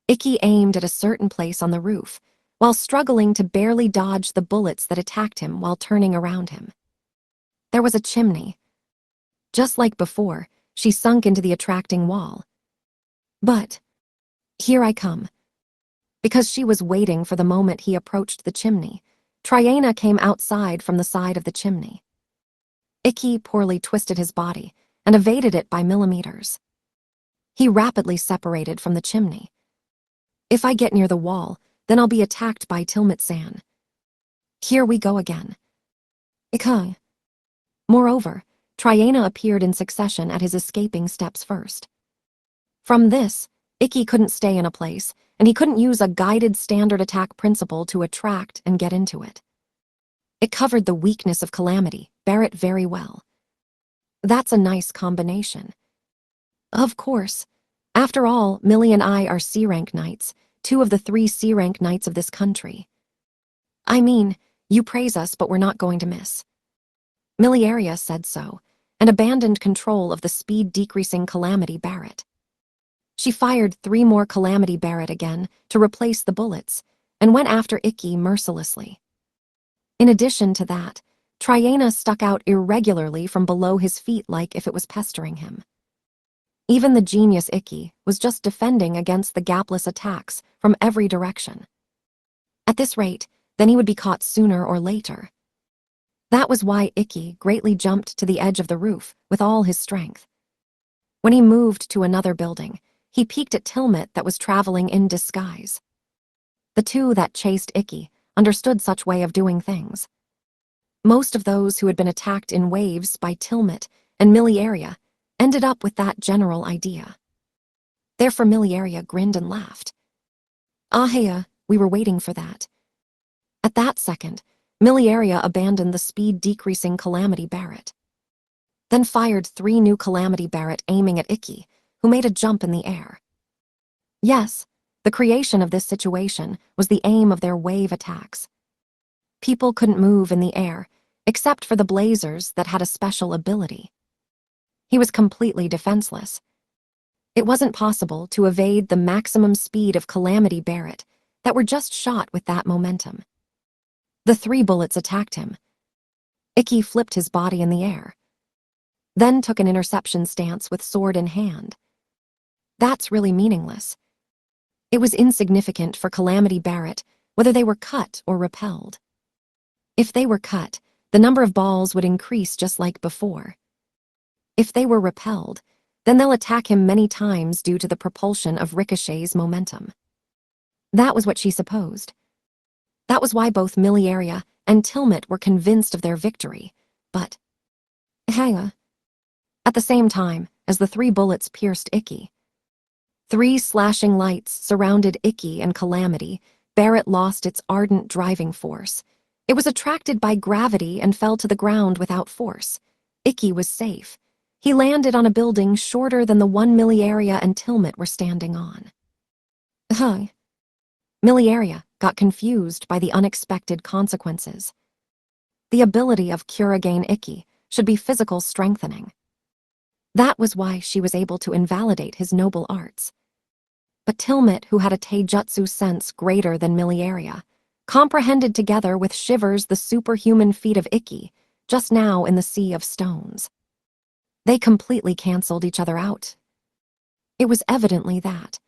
Ikki aimed at a certain place on the roof, while struggling to barely dodge the bullets that attacked him while turning around him. There was a chimney. Just like before, she sunk into the attracting wall. But here I come. Because she was waiting for the moment he approached the chimney, Triana came outside from the side of the chimney. Ikki poorly twisted his body and evaded it by millimeters. He rapidly separated from the chimney. If I get near the wall, then I'll be attacked by Tilmit-san. Here we go again. Ikki. Moreover, Triana appeared in succession at his escaping steps first. From this, Ikki couldn't stay in a place, and he couldn't use a guided standard attack principle to attract and get into it. It covered the weakness of Calamity Barrett very well. That's a nice combination. Of course. After all, Millie and I are C-rank knights, 2 of the 3 C-rank knights of this country. I mean, you praise us, but we're not going to miss. Miliaria said so, and abandoned control of the speed-decreasing Calamity Barrett. She fired 3 more Calamity Barrett again to replace the bullets, and went after Ikki mercilessly. In addition to that, Triana stuck out irregularly from below his feet like if it was pestering him. Even the genius Ikki was just defending against the gapless attacks from every direction. At this rate, then he would be caught sooner or later. That was why Ikki greatly jumped to the edge of the roof with all his strength. When he moved to another building, he peeked at Tilmit that was traveling in disguise. The 2 that chased Ikki understood such way of doing things. Most of those who had been attacked in waves by Tilmit and Miliaria ended up with that general idea. Therefore Miliaria grinned and laughed. Ahaya, we were waiting for that. At that second, Miliaria abandoned the speed-decreasing Calamity Barrett. Then fired 3 new Calamity Barrett aiming at Ikki, who made a jump in the air. Yes, the creation of this situation was the aim of their wave attacks. People couldn't move in the air, except for the blazers that had a special ability. He was completely defenseless. It wasn't possible to evade the maximum speed of Calamity Barrett that were just shot with that momentum. The 3 bullets attacked him. Ikki flipped his body in the air, then took an interception stance with sword in hand. That's really meaningless. It was insignificant for Calamity Barrett whether they were cut or repelled. If they were cut, the number of balls would increase just like before. If they were repelled, then they'll attack him many times due to the propulsion of Ricochet's momentum. That was what she supposed. That was why both Miliaria and Tilmit were convinced of their victory, but at the same time as the 3 bullets pierced Ikki, 3 slashing lights surrounded Ikki and Calamity. Barrett lost its ardent driving force. It was attracted by gravity and fell to the ground without force. Ikki was safe. He landed on a building shorter than the one Miliaria and Tilmit were standing on. Miliaria got confused by the unexpected consequences. The ability of Kuragain Ikki should be physical strengthening. That was why she was able to invalidate his noble arts. But Tilmit, who had a taijutsu sense greater than Miliaria, comprehended together with shivers the superhuman feat of Ikki, just now in the sea of stones. They completely cancelled each other out. It was evidently that.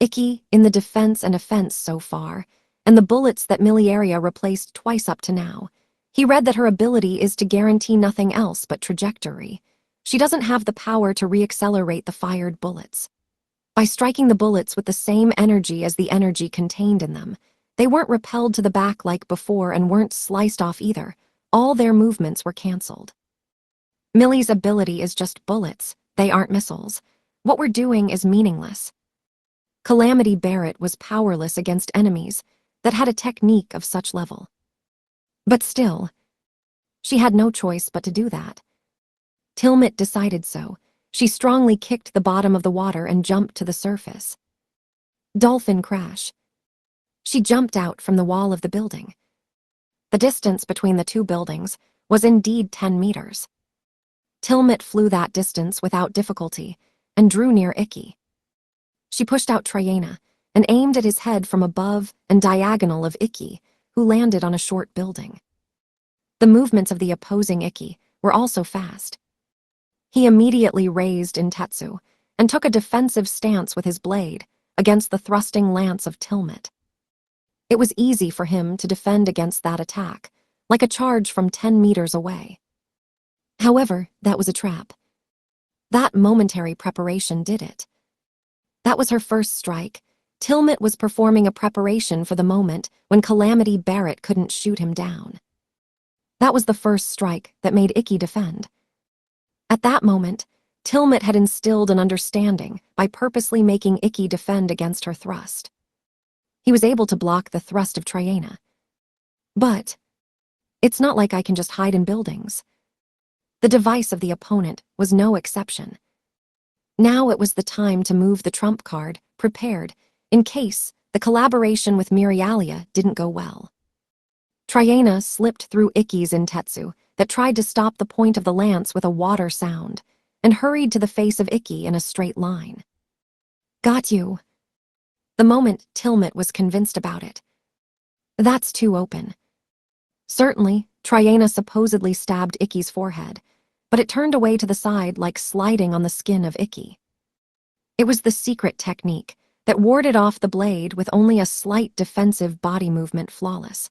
Ikki in the defense and offense so far, and the bullets that Miliaria replaced twice up to now. He read that her ability is to guarantee nothing else but trajectory. She doesn't have the power to reaccelerate the fired bullets. By striking the bullets with the same energy as the energy contained in them, they weren't repelled to the back like before and weren't sliced off either. All their movements were cancelled. Millie's ability is just bullets. They aren't missiles. What we're doing is meaningless. Calamity Barrett was powerless against enemies that had a technique of such level. But still, she had no choice but to do that. Tilmit decided so. She strongly kicked the bottom of the water and jumped to the surface. Dolphin crash. She jumped out from the wall of the building. The distance between the two buildings was indeed 10 meters. Tilmit flew that distance without difficulty and drew near Ikki. She pushed out Triana and aimed at his head from above and diagonal of Ikki, who landed on a short building. The movements of the opposing Ikki were also fast. He immediately raised Intetsu and took a defensive stance with his blade against the thrusting lance of Tilmit. It was easy for him to defend against that attack, like a charge from 10 meters away. However, that was a trap. That momentary preparation did it. That was her first strike. Tilmit was performing a preparation for the moment when Calamity Barrett couldn't shoot him down. That was the first strike that made Ikki defend. At that moment, Tilmit had instilled an understanding by purposely making Ikki defend against her thrust. He was able to block the thrust of Triana. But it's not like I can just hide in buildings. The device of the opponent was no exception. Now it was the time to move the trump card, prepared, in case the collaboration with Mirialia didn't go well. Triana slipped through Ikki's Intetsu that tried to stop the point of the lance with a water sound, and hurried to the face of Ikki in a straight line. Got you. The moment Tilmit was convinced about it. That's too open. Certainly, Triana supposedly stabbed Ikki's forehead, but it turned away to the side like sliding on the skin of Ikki. It was the secret technique that warded off the blade with only a slight defensive body movement flawless.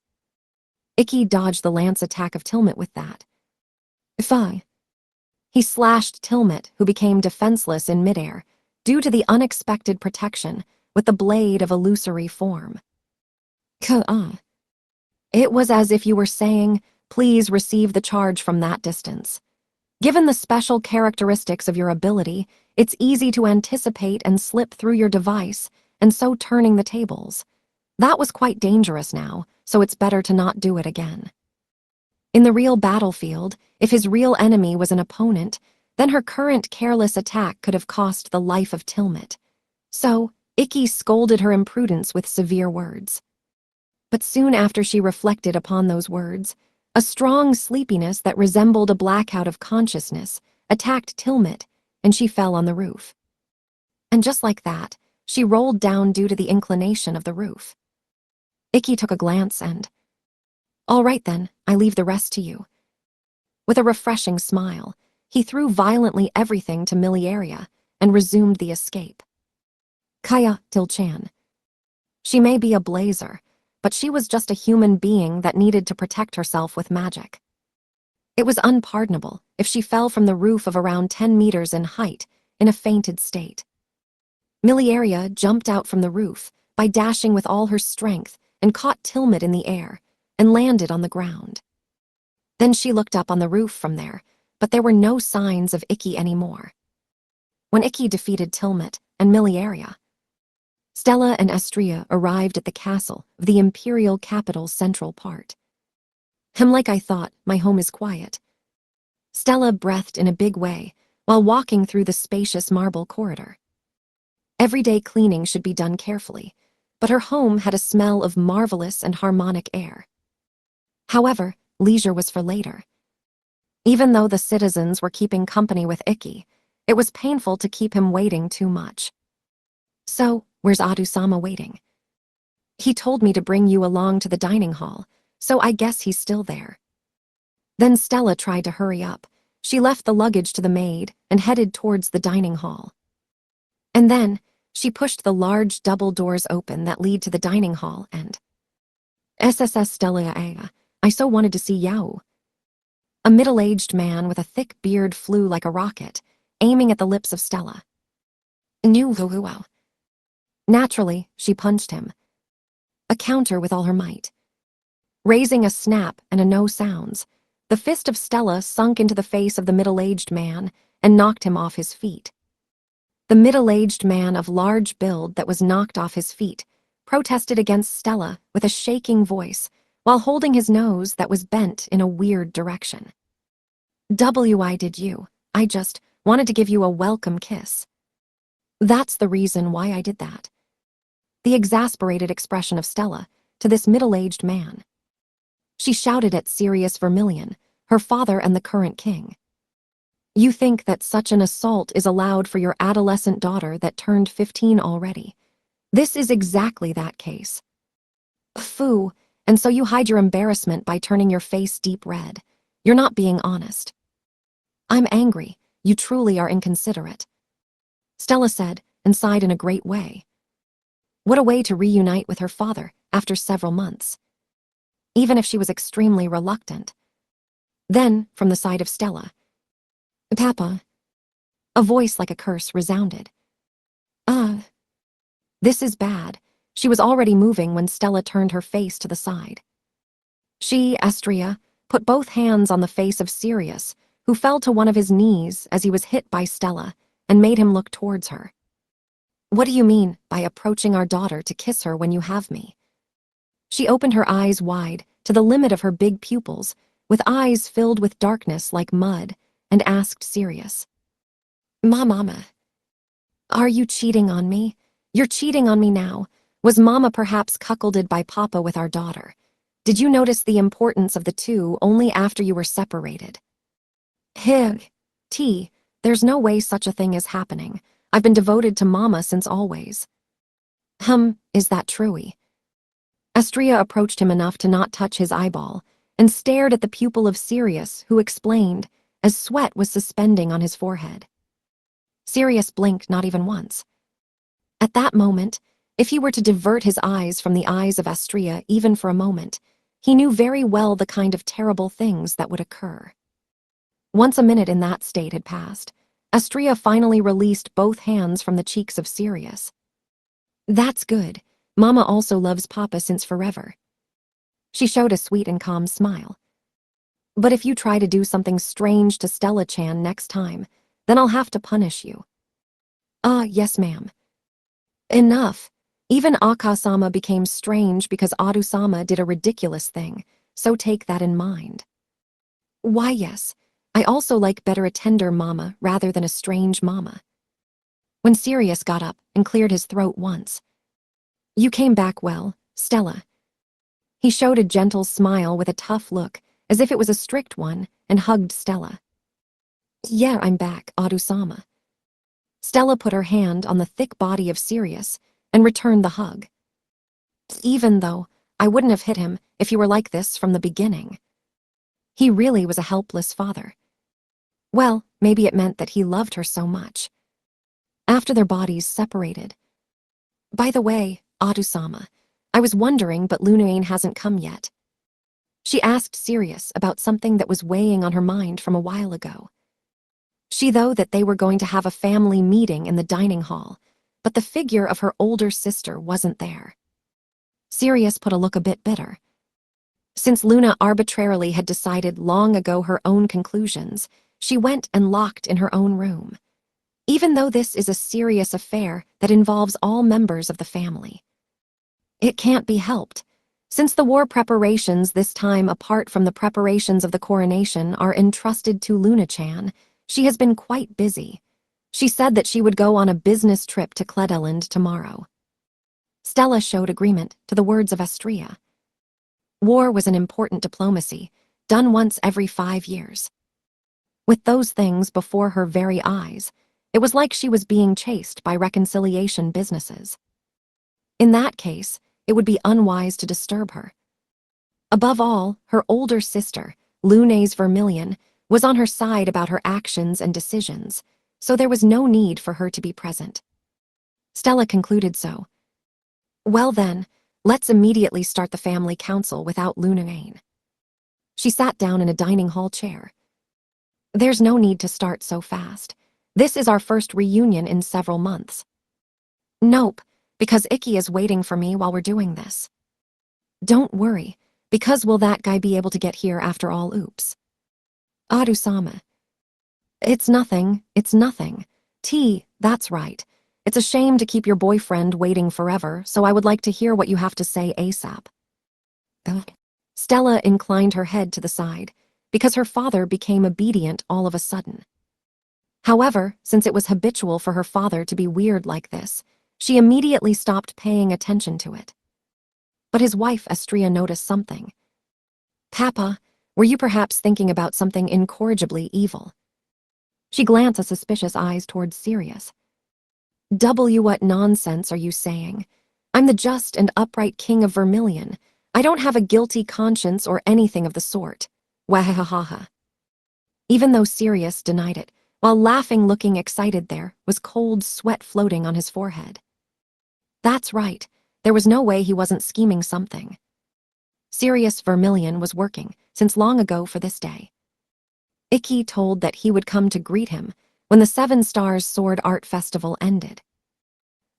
Ikki dodged the lance attack of Tilmit with that. Fine. He slashed Tilmit, who became defenseless in midair, due to the unexpected protection with the blade of illusory form. It was as if you were saying, please receive the charge from that distance. Given the special characteristics of your ability, it's easy to anticipate and slip through your device, and so turning the tables. That was quite dangerous now, so it's better to not do it again. In the real battlefield, if his real enemy was an opponent, then her current careless attack could have cost the life of Tilmit. So, Ikki scolded her imprudence with severe words. But soon after she reflected upon those words, a strong sleepiness that resembled a blackout of consciousness attacked Tilmit, and she fell on the roof. And just like that, she rolled down due to the inclination of the roof. Ikki took a glance and, "All right then, I leave the rest to you." With a refreshing smile, he threw violently everything to Miliaria and resumed the escape. Kaya Til-chan. She may be a blazer, but she was just a human being that needed to protect herself with magic. It was unpardonable if she fell from the roof of around 10 meters in height in a fainted state. Miliaria jumped out from the roof by dashing with all her strength and caught Tilmit in the air and landed on the ground. Then she looked up on the roof from there, but there were no signs of Ikki anymore. When Ikki defeated Tilmit and Miliaria, Stella and Astria arrived at the castle of the imperial capital's central part. Like I thought, my home is quiet. Stella breathed in a big way while walking through the spacious marble corridor. Everyday cleaning should be done carefully, but her home had a smell of marvelous and harmonic air. However, leisure was for later. Even though the citizens were keeping company with Ikki, it was painful to keep him waiting too much. "So, where's Adu-sama waiting?" "He told me to bring you along to the dining hall, so I guess he's still there." Then Stella tried to hurry up. She left the luggage to the maid and headed towards the dining hall. And then, she pushed the large double doors open that lead to the dining hall and... "SSS Stella Aya, I so wanted to see Yao." A middle-aged man with a thick beard flew like a rocket, aiming at the lips of Stella. "Wow." Naturally, she punched him. A counter with all her might. Raising a snap and a no sounds, the fist of Stella sunk into the face of the middle-aged man and knocked him off his feet. The middle-aged man of large build that was knocked off his feet protested against Stella with a shaking voice while holding his nose that was bent in a weird direction. "I did you. I just wanted to give you a welcome kiss." "That's the reason why I did that." The exasperated expression of Stella to this middle-aged man. She shouted at Sirius Vermilion, her father and the current king. "You think that such an assault is allowed for your adolescent daughter that turned 15 already. This is exactly that case. Phoo, and so you hide your embarrassment by turning your face deep red. You're not being honest." "I'm angry. You truly are inconsiderate," Stella said, and sighed in a great way. What a way to reunite with her father after several months. Even if she was extremely reluctant. Then, from the side of Stella, "Papa." A voice like a curse resounded. This is bad." She was already moving when Stella turned her face to the side. She, Astria, put both hands on the face of Sirius, who fell to one of his knees as he was hit by Stella, and made him look towards her. "What do you mean by approaching our daughter to kiss her when you have me?" She opened her eyes wide, to the limit of her big pupils, with eyes filled with darkness like mud, and asked Sirius, Mama, are you cheating on me? You're cheating on me now. Was Mama perhaps cuckolded by Papa with our daughter? Did you notice the importance of the two only after you were separated?" There's no way such a thing is happening. I've been devoted to Mama since always." Is that true? Astria approached him enough to not touch his eyeball, and stared at the pupil of Sirius, who explained, as sweat was suspending on his forehead. Sirius blinked not even once. At that moment, if he were to divert his eyes from the eyes of Astria even for a moment, he knew very well the kind of terrible things that would occur. Once a minute in that state had passed, Astria finally released both hands from the cheeks of Sirius. "That's good. Mama also loves Papa since forever." She showed a sweet and calm smile. "But if you try to do something strange to Stella-chan next time, then I'll have to punish you." Yes, ma'am." Enough. Even Aka-sama became strange because Adu-sama did a ridiculous thing, so take that in mind. "Why, yes. I also like better a tender mama rather than a strange mama." When Sirius got up and cleared his throat once. "You came back well, Stella." He showed a gentle smile with a tough look, as if it was a strict one, and hugged Stella. "Yeah, I'm back, Adu-sama." Stella put her hand on the thick body of Sirius and returned the hug. "Even though I wouldn't have hit him if you were like this from the beginning." He really was a helpless father. Well, maybe it meant that he loved her so much. After their bodies separated. "By the way, Adu-sama, I was wondering, but Lunane hasn't come yet." She asked Sirius about something that was weighing on her mind from a while ago. She though that they were going to have a family meeting in the dining hall, but the figure of her older sister wasn't there. Sirius put a look a bit bitter. Since Luna arbitrarily had decided long ago her own conclusions, she went and locked in her own room. Even though this is a serious affair that involves all members of the family. It can't be helped. Since the war preparations this time apart from the preparations of the coronation are entrusted to Luna-chan, she has been quite busy. She said that she would go on a business trip to Kledeland tomorrow. Stella showed agreement to the words of Astria. War was an important diplomacy, done once every 5 years. With those things before her very eyes, it was like she was being chased by reconciliation businesses. In that case, it would be unwise to disturb her. Above all, her older sister, Luna's Vermilion, was on her side about her actions and decisions, so there was no need for her to be present. Stella concluded so. Well then, let's immediately start the family council without Lunane. She sat down in a dining hall chair. There's no need to start so fast. This is our first reunion in several months. Nope, because Ikki is waiting for me while we're doing this. Don't worry, because will that guy be able to get here after all? Oops. Adusama. It's nothing. That's right. It's a shame to keep your boyfriend waiting forever, so I would like to hear what you have to say ASAP. Stella inclined her head to the side, because her father became obedient all of a sudden. However, since it was habitual for her father to be weird like this, she immediately stopped paying attention to it. But his wife Astria noticed something. Papa, were you perhaps thinking about something incorrigibly evil? She glanced with suspicious eyes towards Sirius. What nonsense are you saying? I'm the just and upright king of Vermilion. I don't have a guilty conscience or anything of the sort. Wahahaha. Even though Sirius denied it, while laughing, looking excited, there was cold sweat floating on his forehead. That's right, there was no way he wasn't scheming something. Sirius Vermilion was working since long ago for this day. Ikki told that he would come to greet him when the 7 Stars Sword Art Festival ended.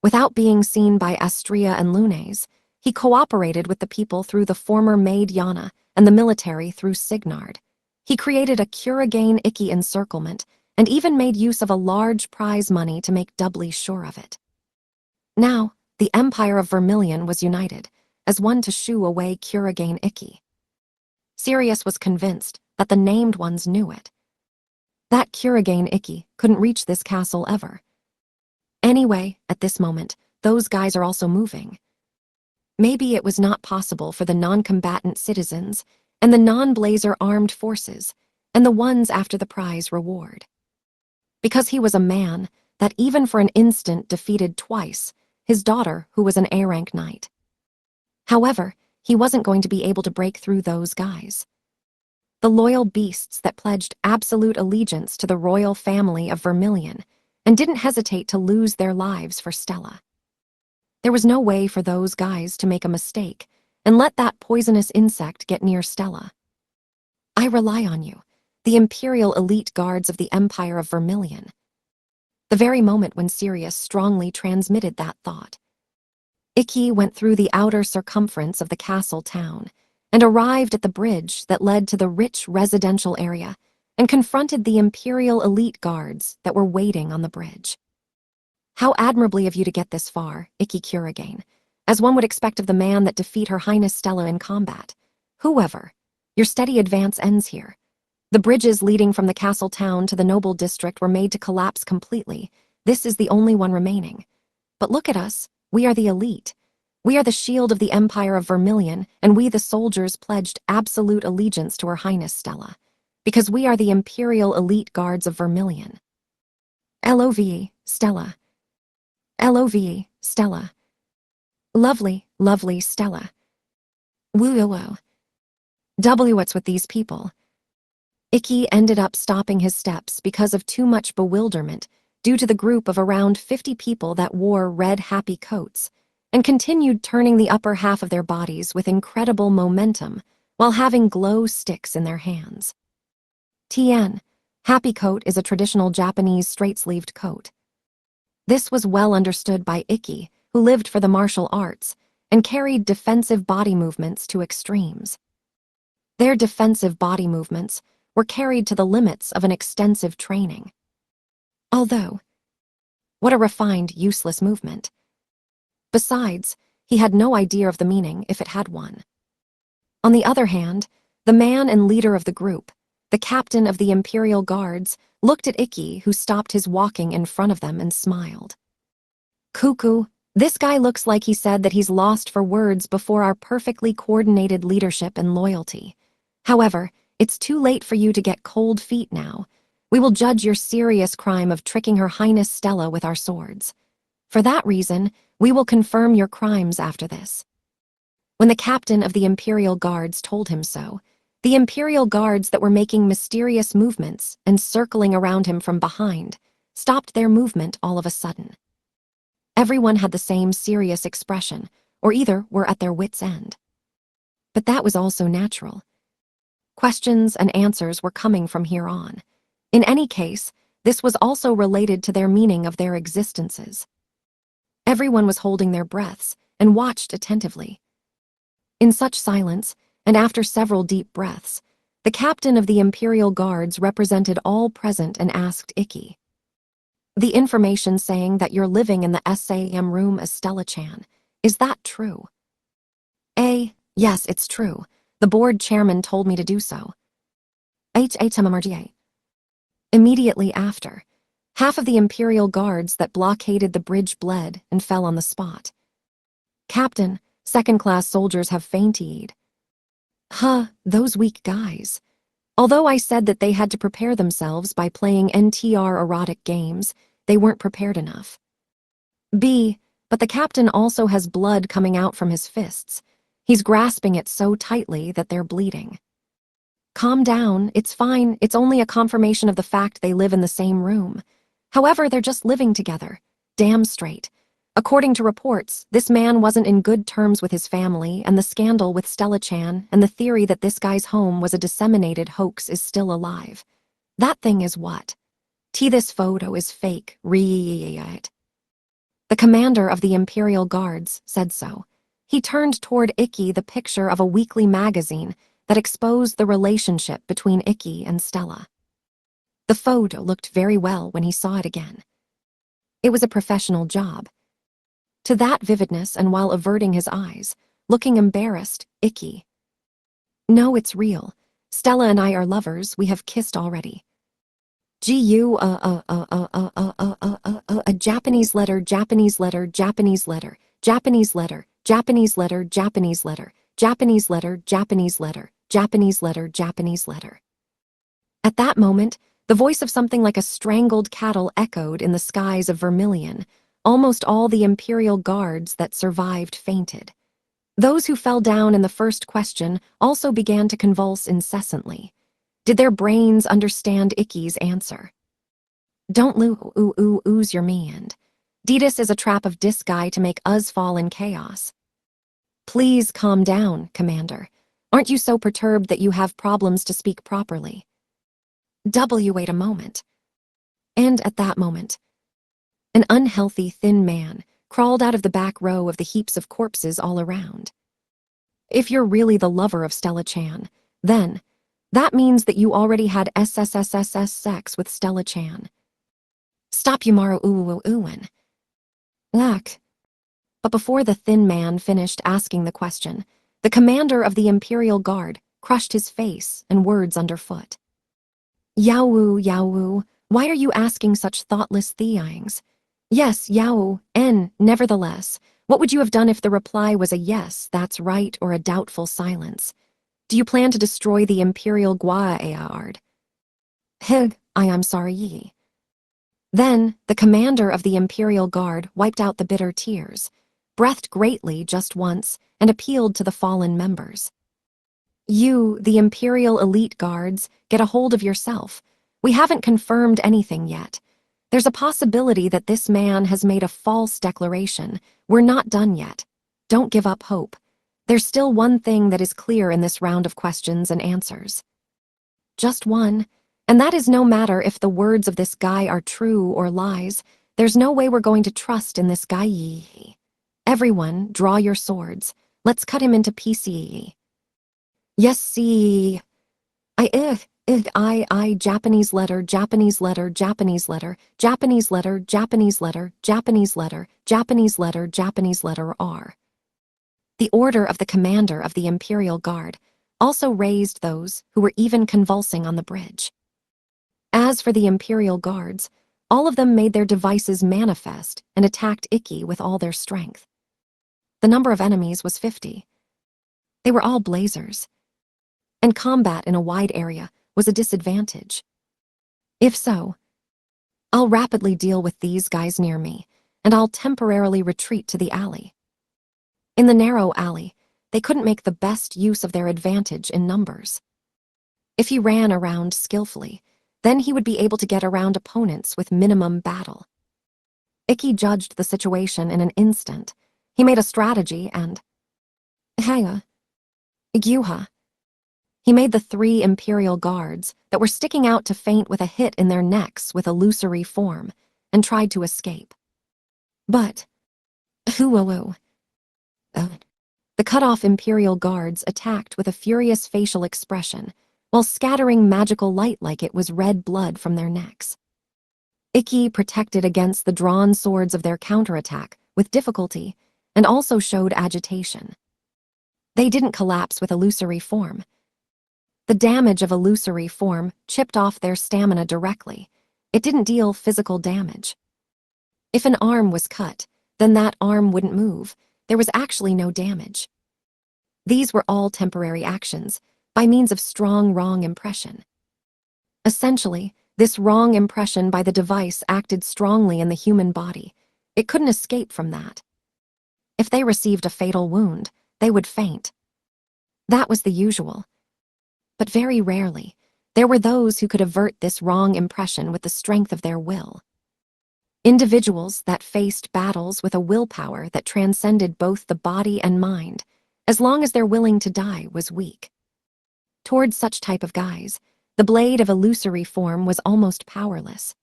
Without being seen by Astria and Lunes, he cooperated with the people through the former maid Yana and the military through Signard. He created a Kuragain Ikki encirclement and even made use of a large prize money to make doubly sure of it. Now, the Empire of Vermilion was united as one to shoo away Kuragain Ikki. Sirius was convinced that the named ones knew it. That Kuragain Ikki couldn't reach this castle ever. Anyway, at this moment, those guys are also moving. Maybe it was not possible for the non-combatant citizens and the non-blazer armed forces and the ones after the prize reward. Because he was a man that even for an instant defeated twice his daughter, who was an A-rank knight. However, he wasn't going to be able to break through those guys. The loyal beasts that pledged absolute allegiance to the royal family of Vermilion and didn't hesitate to lose their lives for Stella. There was no way for those guys to make a mistake and let that poisonous insect get near Stella. I rely on you, the Imperial elite guards of the Empire of Vermilion. The very moment when Sirius strongly transmitted that thought, Ikki went through the outer circumference of the castle town and arrived at the bridge that led to the rich residential area and confronted the Imperial elite guards that were waiting on the bridge. How admirably of you to get this far, Ikki Kuragain, as one would expect of the man that defeat Her Highness Stella in combat. Whoever, your steady advance ends here. The bridges leading from the castle town to the noble district were made to collapse completely. This is the only one remaining. But look at us, we are the elite. We are the shield of the Empire of Vermilion, and we the soldiers pledged absolute allegiance to Her Highness Stella, because we are the Imperial elite guards of Vermilion. Love, Stella. Love, Stella. Lovely, lovely Stella. Woo-woo. What's with these people? Ikki ended up stopping his steps because of too much bewilderment due to the group of around 50 people that wore red happy coats and continued turning the upper half of their bodies with incredible momentum while having glow sticks in their hands. Tien, happy coat is a traditional Japanese straight-sleeved coat. This was well understood by Ikki, who lived for the martial arts and carried defensive body movements to extremes. Their defensive body movements were carried to the limits of an extensive training. Although, what a refined, useless movement. Besides, he had no idea of the meaning if it had one. On the other hand, the man and leader of the group, the captain of the Imperial Guards, looked at Ikki, who stopped his walking in front of them and smiled. Cuckoo, This guy looks like he said that he's lost for words before our perfectly coordinated leadership and loyalty. However, it's too late for you to get cold feet now. We will judge your serious crime of tricking Her Highness Stella with our swords. For that reason, we will confirm your crimes after this." When the captain of the Imperial Guards told him so, the Imperial Guards that were making mysterious movements and circling around him from behind stopped their movement all of a sudden. Everyone had the same serious expression, or either were at their wits' end. But that was also natural. Questions and answers were coming from here on. In any case, this was also related to their meaning of their existences. Everyone was holding their breaths and watched attentively. In such silence, and after several deep breaths, the captain of the Imperial Guards represented all present and asked Ikki, "The information saying that you're living in the SAM room as Stella-chan, is that true?" "Yes, it's true. The board chairman told me to do so." Immediately after, half of the Imperial Guards that blockaded the bridge bled and fell on the spot. "Captain, second-class soldiers have fainted." Those weak guys. Although I said that they had to prepare themselves by playing NTR erotic games, they weren't prepared enough. But the captain also has blood coming out from his fists. He's grasping it so tightly that they're bleeding. "Calm down, it's fine, it's only a confirmation of the fact they live in the same room. However, they're just living together. Damn straight. According to reports, this man wasn't in good terms with his family, and the scandal with Stella-chan and the theory that this guy's home was a disseminated hoax is still alive. That thing is what? This photo is fake, right?" The commander of the Imperial Guards said so. He turned toward Ikki the picture of a weekly magazine that exposed the relationship between Ikki and Stella. The photo looked very well when he saw it again. It was a professional job. To that vividness, and while averting his eyes, looking embarrassed, Ikki, "No, it's real. Stella and I are lovers, we have kissed already." A Japanese letter, Japanese letter, Japanese letter, Japanese letter, Japanese letter, Japanese letter, Japanese letter, Japanese letter, Japanese letter, Japanese letter. At that moment, the voice of something like a strangled cattle echoed in the skies of Vermilion. Almost all the Imperial Guards that survived fainted. Those who fell down in the first question also began to convulse incessantly. Did their brains understand Ikki's answer? "Don't lose your mind. This is a trap of this guy to make us fall in chaos." "Please calm down, Commander. Aren't you so perturbed that you have problems to speak properly?" Wait a moment. And at that moment, an unhealthy, thin man crawled out of the back row of the heaps of corpses all around. "If you're really the lover of Stella-chan, then that means that you already had SSSSS sex with Stella-chan. Stop Yumaru Uwin. Look." But before the thin man finished asking the question, the commander of the Imperial Guard crushed his face and words underfoot. Yawu, why are you asking such thoughtless things? Yes, Yawu, nevertheless, what would you have done if the reply was a yes, that's right, or a doubtful silence? Do you plan to destroy the Imperial Guard? I am sorry. Then, the commander of the Imperial Guard wiped out the bitter tears, breathed greatly just once, and appealed to the fallen members. "You, the Imperial Elite Guards, get a hold of yourself. We haven't confirmed anything yet. There's a possibility that this man has made a false declaration. We're not done yet. Don't give up hope. There's still one thing that is clear in this round of questions and answers. Just one, and that is no matter if the words of this guy are true or lies, there's no way we're going to trust in this guy. Everyone, draw your swords. Let's cut him into pieces." "Yes, see. Japanese letter, Japanese letter, Japanese letter, Japanese letter, Japanese letter, Japanese letter, Japanese letter, Japanese letter R." The order of the commander of the Imperial Guard also raised those who were even convulsing on the bridge. As for the Imperial Guards, All of them made their devices manifest and attacked Ikki with all their strength. The number of enemies was 50. They were all blazers, and combat in a wide area was a disadvantage. If so, I'll rapidly deal with these guys near me, and I'll temporarily retreat to the alley. In the narrow alley, they couldn't make the best use of their advantage in numbers. If he ran around skillfully, then he would be able to get around opponents with minimum battle. Ikki judged the situation in an instant. He made a strategy and... Haya. Gyuha. He made the 3 Imperial Guards that were sticking out to faint with a hit in their necks with illusory form and tried to escape. But... Huwawu. The cut-off Imperial Guards attacked with a furious facial expression while scattering magical light like it was red blood from their necks. Ikki protected against the drawn swords of their counterattack with difficulty and also showed agitation. They didn't collapse with illusory form. The damage of illusory form chipped off their stamina directly. It didn't deal physical damage. If an arm was cut, then that arm wouldn't move. There was actually no damage. These were all temporary actions, by means of strong wrong impression. Essentially, this wrong impression by the device acted strongly in the human body. It couldn't escape from that. If they received a fatal wound, they would faint. That was the usual. But very rarely, there were those who could avert this wrong impression with the strength of their will. Individuals that faced battles with a willpower that transcended both the body and mind, as long as their willing to die was weak. Towards such type of guys, the blade of illusory form was almost powerless.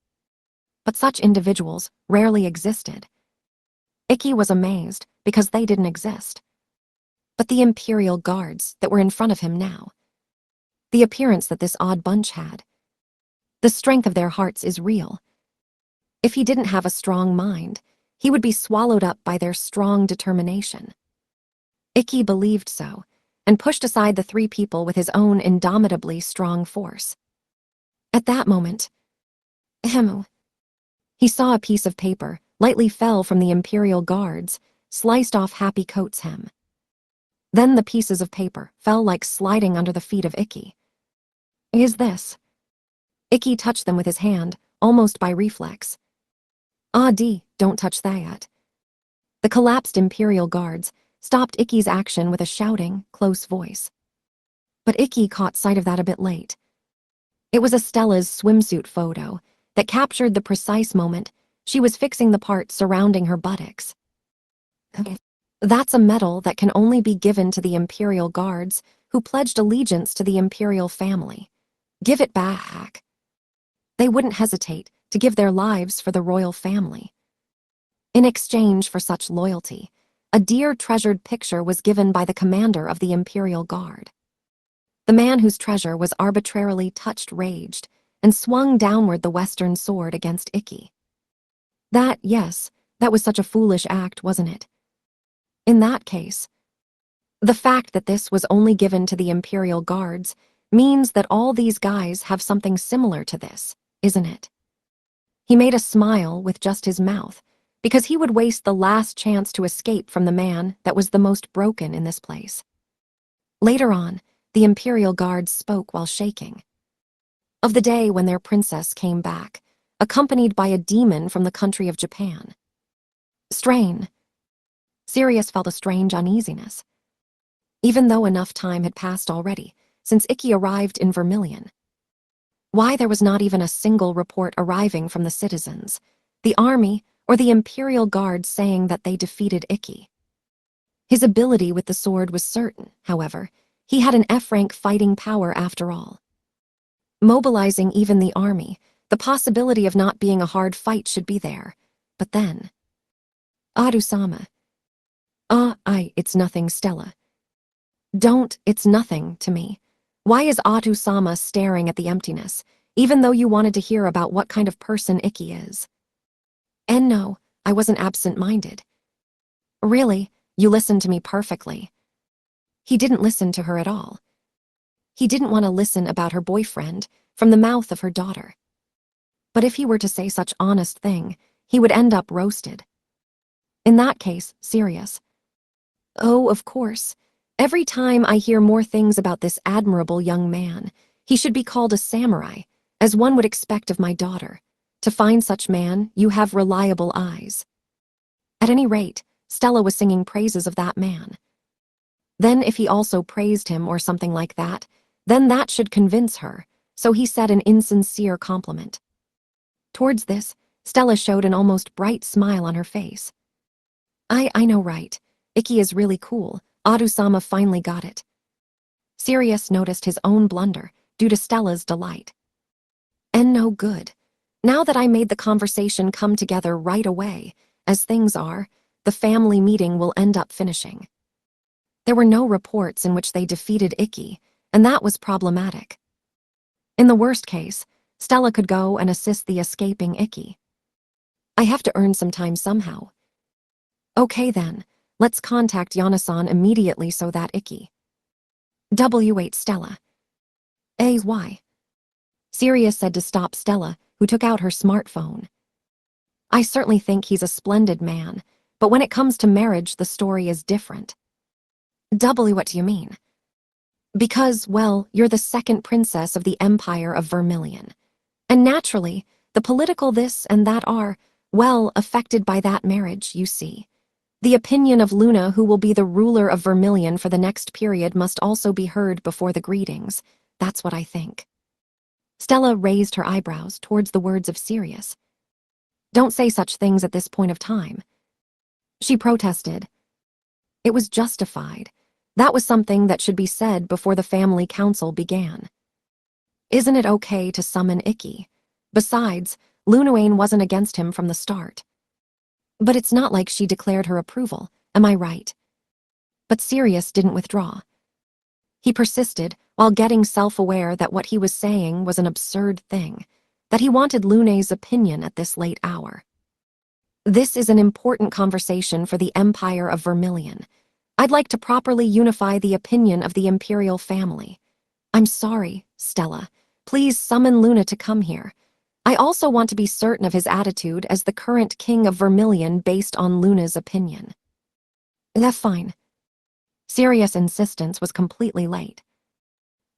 But such individuals rarely existed. Ikki was amazed because they didn't exist. But the Imperial Guards that were in front of him now, the appearance that this odd bunch had, the strength of their hearts is real. If he didn't have a strong mind, he would be swallowed up by their strong determination. Ikki believed so, and pushed aside the 3 people with his own indomitably strong force. At that moment, he saw a piece of paper lightly fell from the Imperial Guards, sliced off Happy Coat's hem. Then the pieces of paper fell like sliding under the feet of Ikki. Is this? Ikki touched them with his hand, almost by reflex. Don't touch that. The collapsed Imperial Guards stopped Ikki's action with a shouting, close voice. But Ikki caught sight of that a bit late. It was Estella's swimsuit photo that captured the precise moment she was fixing the part surrounding her buttocks. That's a medal that can only be given to the Imperial Guards who pledged allegiance to the Imperial family. Give it back. They wouldn't hesitate to give their lives for the royal family. In exchange for such loyalty, a dear treasured picture was given by the commander of the Imperial Guard. The man whose treasure was arbitrarily touched raged and swung downward the western sword against Ikki. That was such a foolish act, wasn't it? In that case, the fact that this was only given to the Imperial Guards means that all these guys have something similar to this, isn't it? He made a smile with just his mouth, because he would waste the last chance to escape from the man that was the most broken in this place. Later on, the Imperial Guards spoke while shaking. Of the day when their princess came back, accompanied by a demon from the country of Japan. Sirius felt a strange uneasiness. Even though enough time had passed already, since Ikki arrived in Vermilion. Why there was not even a single report arriving from the citizens, the army, or the Imperial Guard saying that they defeated Ikki. His ability with the sword was certain, however. He had an F-rank fighting power after all. Mobilizing even the army, the possibility of not being a hard fight should be there. But then... Adu-sama. It's nothing, Stella. It's nothing to me. Why is Adu-sama staring at the emptiness, even though you wanted to hear about what kind of person Ikki is? And no, I wasn't absent-minded. Really, you listened to me perfectly. He didn't listen to her at all. He didn't want to listen about her boyfriend from the mouth of her daughter. But if he were to say such honest thing, he would end up roasted. In that case, serious. Oh, of course. Every time I hear more things about this admirable young man, he should be called a samurai, as one would expect of my daughter. To find such man, you have reliable eyes. At any rate, Stella was singing praises of that man. Then if he also praised him or something like that, then that should convince her, so he said an insincere compliment. Towards this, Stella showed an almost bright smile on her face. I know, right. Ikki is really cool. Adu-sama finally got it. Sirius noticed his own blunder, due to Stella's delight. And no good. Now that I made the conversation come together right away, as things are, the family meeting will end up finishing. There were no reports in which they defeated Ikki, and that was problematic. In the worst case, Stella could go and assist the escaping Ikki. I have to earn some time somehow. Okay then, let's contact Yana-san immediately so that Ikki. W8 Stella. Why? Sirius said to stop Stella, who took out her smartphone. I certainly think he's a splendid man, but when it comes to marriage, the story is different. What do you mean? Because, well, you're the second princess of the Empire of Vermilion. And naturally, the political this and that are, well, affected by that marriage, you see. The opinion of Luna, who will be the ruler of Vermilion for the next period, must also be heard before the greetings. That's what I think. Stella raised her eyebrows towards the words of Sirius. Don't say such things at this point of time. She protested. It was justified. That was something that should be said before the family council began. Isn't it okay to summon Ikki? Besides, Lunawane wasn't against him from the start. But it's not like she declared her approval, am I right? But Sirius didn't withdraw. He persisted, while getting self-aware that what he was saying was an absurd thing, that he wanted Luna's opinion at this late hour. This is an important conversation for the Empire of Vermilion. I'd like to properly unify the opinion of the Imperial family. I'm sorry, Stella. Please summon Luna to come here. I also want to be certain of his attitude as the current king of Vermilion based on Luna's opinion. That's fine. Sirius' insistence was completely late.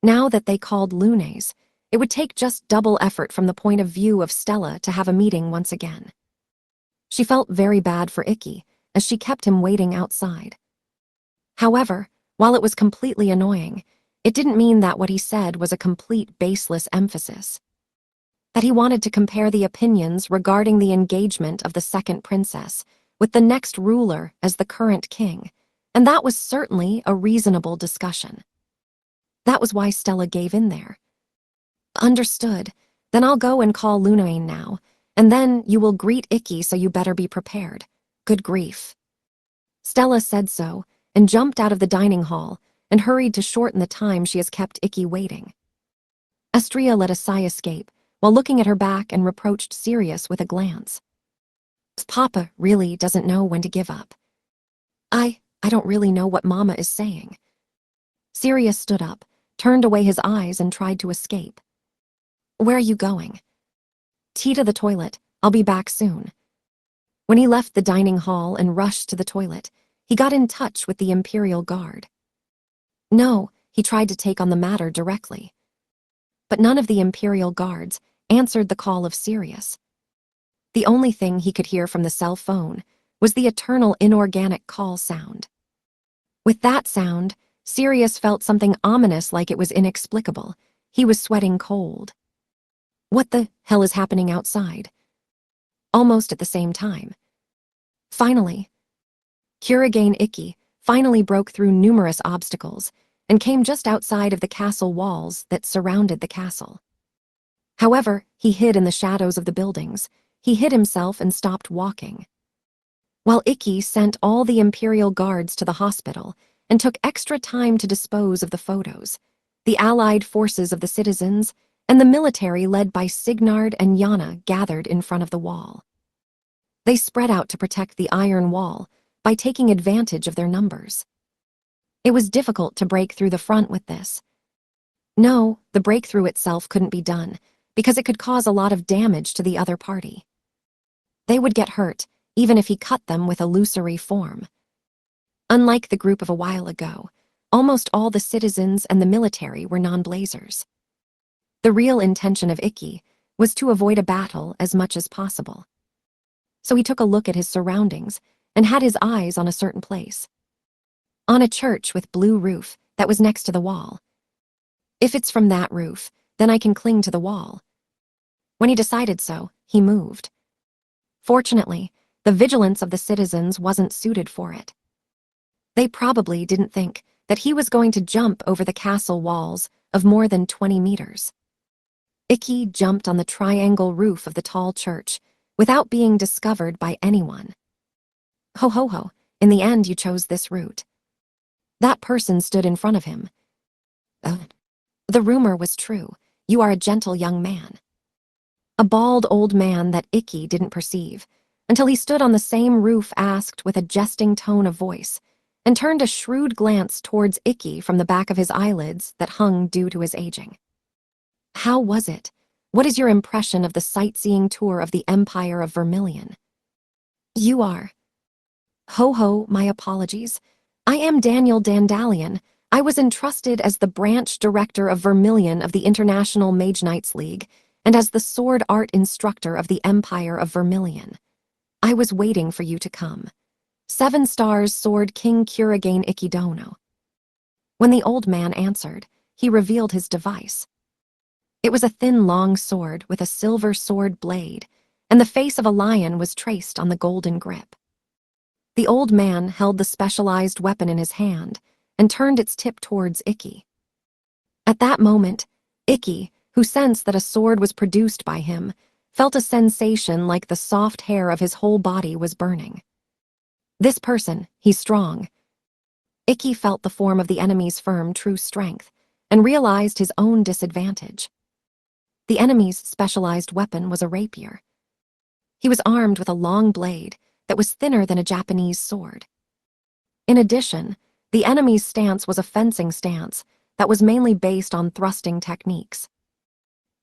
Now that they called Luna's, it would take just double effort from the point of view of Stella to have a meeting once again. She felt very bad for Ikki, as she kept him waiting outside. However, while it was completely annoying, it didn't mean that what he said was a complete baseless emphasis. That he wanted to compare the opinions regarding the engagement of the second princess with the next ruler as the current king, and that was certainly a reasonable discussion. That was why Stella gave in there. Understood. Then I'll go and call Lunawane now, and then you will greet Ikki, so you better be prepared. Good grief. Stella said so, and jumped out of the dining hall, and hurried to shorten the time she has kept Ikki waiting. Astria let a sigh escape, while looking at her back, and reproached Sirius with a glance. Papa really doesn't know when to give up. I don't really know what Mama is saying. Sirius stood up, turned away his eyes, and tried to escape. Where are you going? Tea to the toilet. I'll be back soon. When he left the dining hall and rushed to the toilet, he got in touch with the Imperial Guard. No, he tried to take on the matter directly. But none of the Imperial Guards answered the call of Sirius. The only thing he could hear from the cell phone was the eternal inorganic call sound. With that sound, Sirius felt something ominous, like it was inexplicable. He was sweating cold. What the hell is happening outside? Almost at the same time. Finally, Kurigane Ikki finally broke through numerous obstacles and came just outside of the castle walls that surrounded the castle. However, he hid in the shadows of the buildings. He hid himself and stopped walking. While Ikki sent all the Imperial Guards to the hospital and took extra time to dispose of the photos, the allied forces of the citizens and the military led by Signard and Yana gathered in front of the wall. They spread out to protect the iron wall by taking advantage of their numbers. It was difficult to break through the front with this. No, the breakthrough itself couldn't be done, because it could cause a lot of damage to the other party. They would get hurt, even if he cut them with illusory form. Unlike the group of a while ago, almost all the citizens and the military were non-blazers. The real intention of Ikki was to avoid a battle as much as possible. So he took a look at his surroundings and had his eyes on a certain place. On a church with blue roof that was next to the wall. If it's from that roof, then I can cling to the wall. When he decided so, he moved. Fortunately, the vigilance of the citizens wasn't suited for it. They probably didn't think that he was going to jump over the castle walls of more than 20 meters. Ikki jumped on the triangle roof of the tall church without being discovered by anyone. Ho ho ho, in the end you chose this route. That person stood in front of him. The rumor was true. You are a gentle young man. A bald old man that Ikki didn't perceive, until he stood on the same roof asked with a jesting tone of voice, and turned a shrewd glance towards Ikki from the back of his eyelids that hung due to his aging. How was it? What is your impression of the sightseeing tour of the Empire of Vermilion? You are. Ho ho, my apologies. I am Daniel Dandalion. I was entrusted as the branch director of Vermilion of the International Mage Knights League, and as the sword art instructor of the Empire of Vermilion. I was waiting for you to come. 7 stars Sword King Kurigane Ikidono. When the old man answered, he revealed his device. It was a thin, long sword with a silver sword blade, and the face of a lion was traced on the golden grip. The old man held the specialized weapon in his hand and turned its tip towards Ikki. At that moment, Ikki, who sensed that a sword was produced by him, felt a sensation like the soft hair of his whole body was burning. This person, he's strong. Ikki felt the form of the enemy's firm, true strength, and realized his own disadvantage. The enemy's specialized weapon was a rapier. He was armed with a long blade that was thinner than a Japanese sword. In addition, the enemy's stance was a fencing stance that was mainly based on thrusting techniques.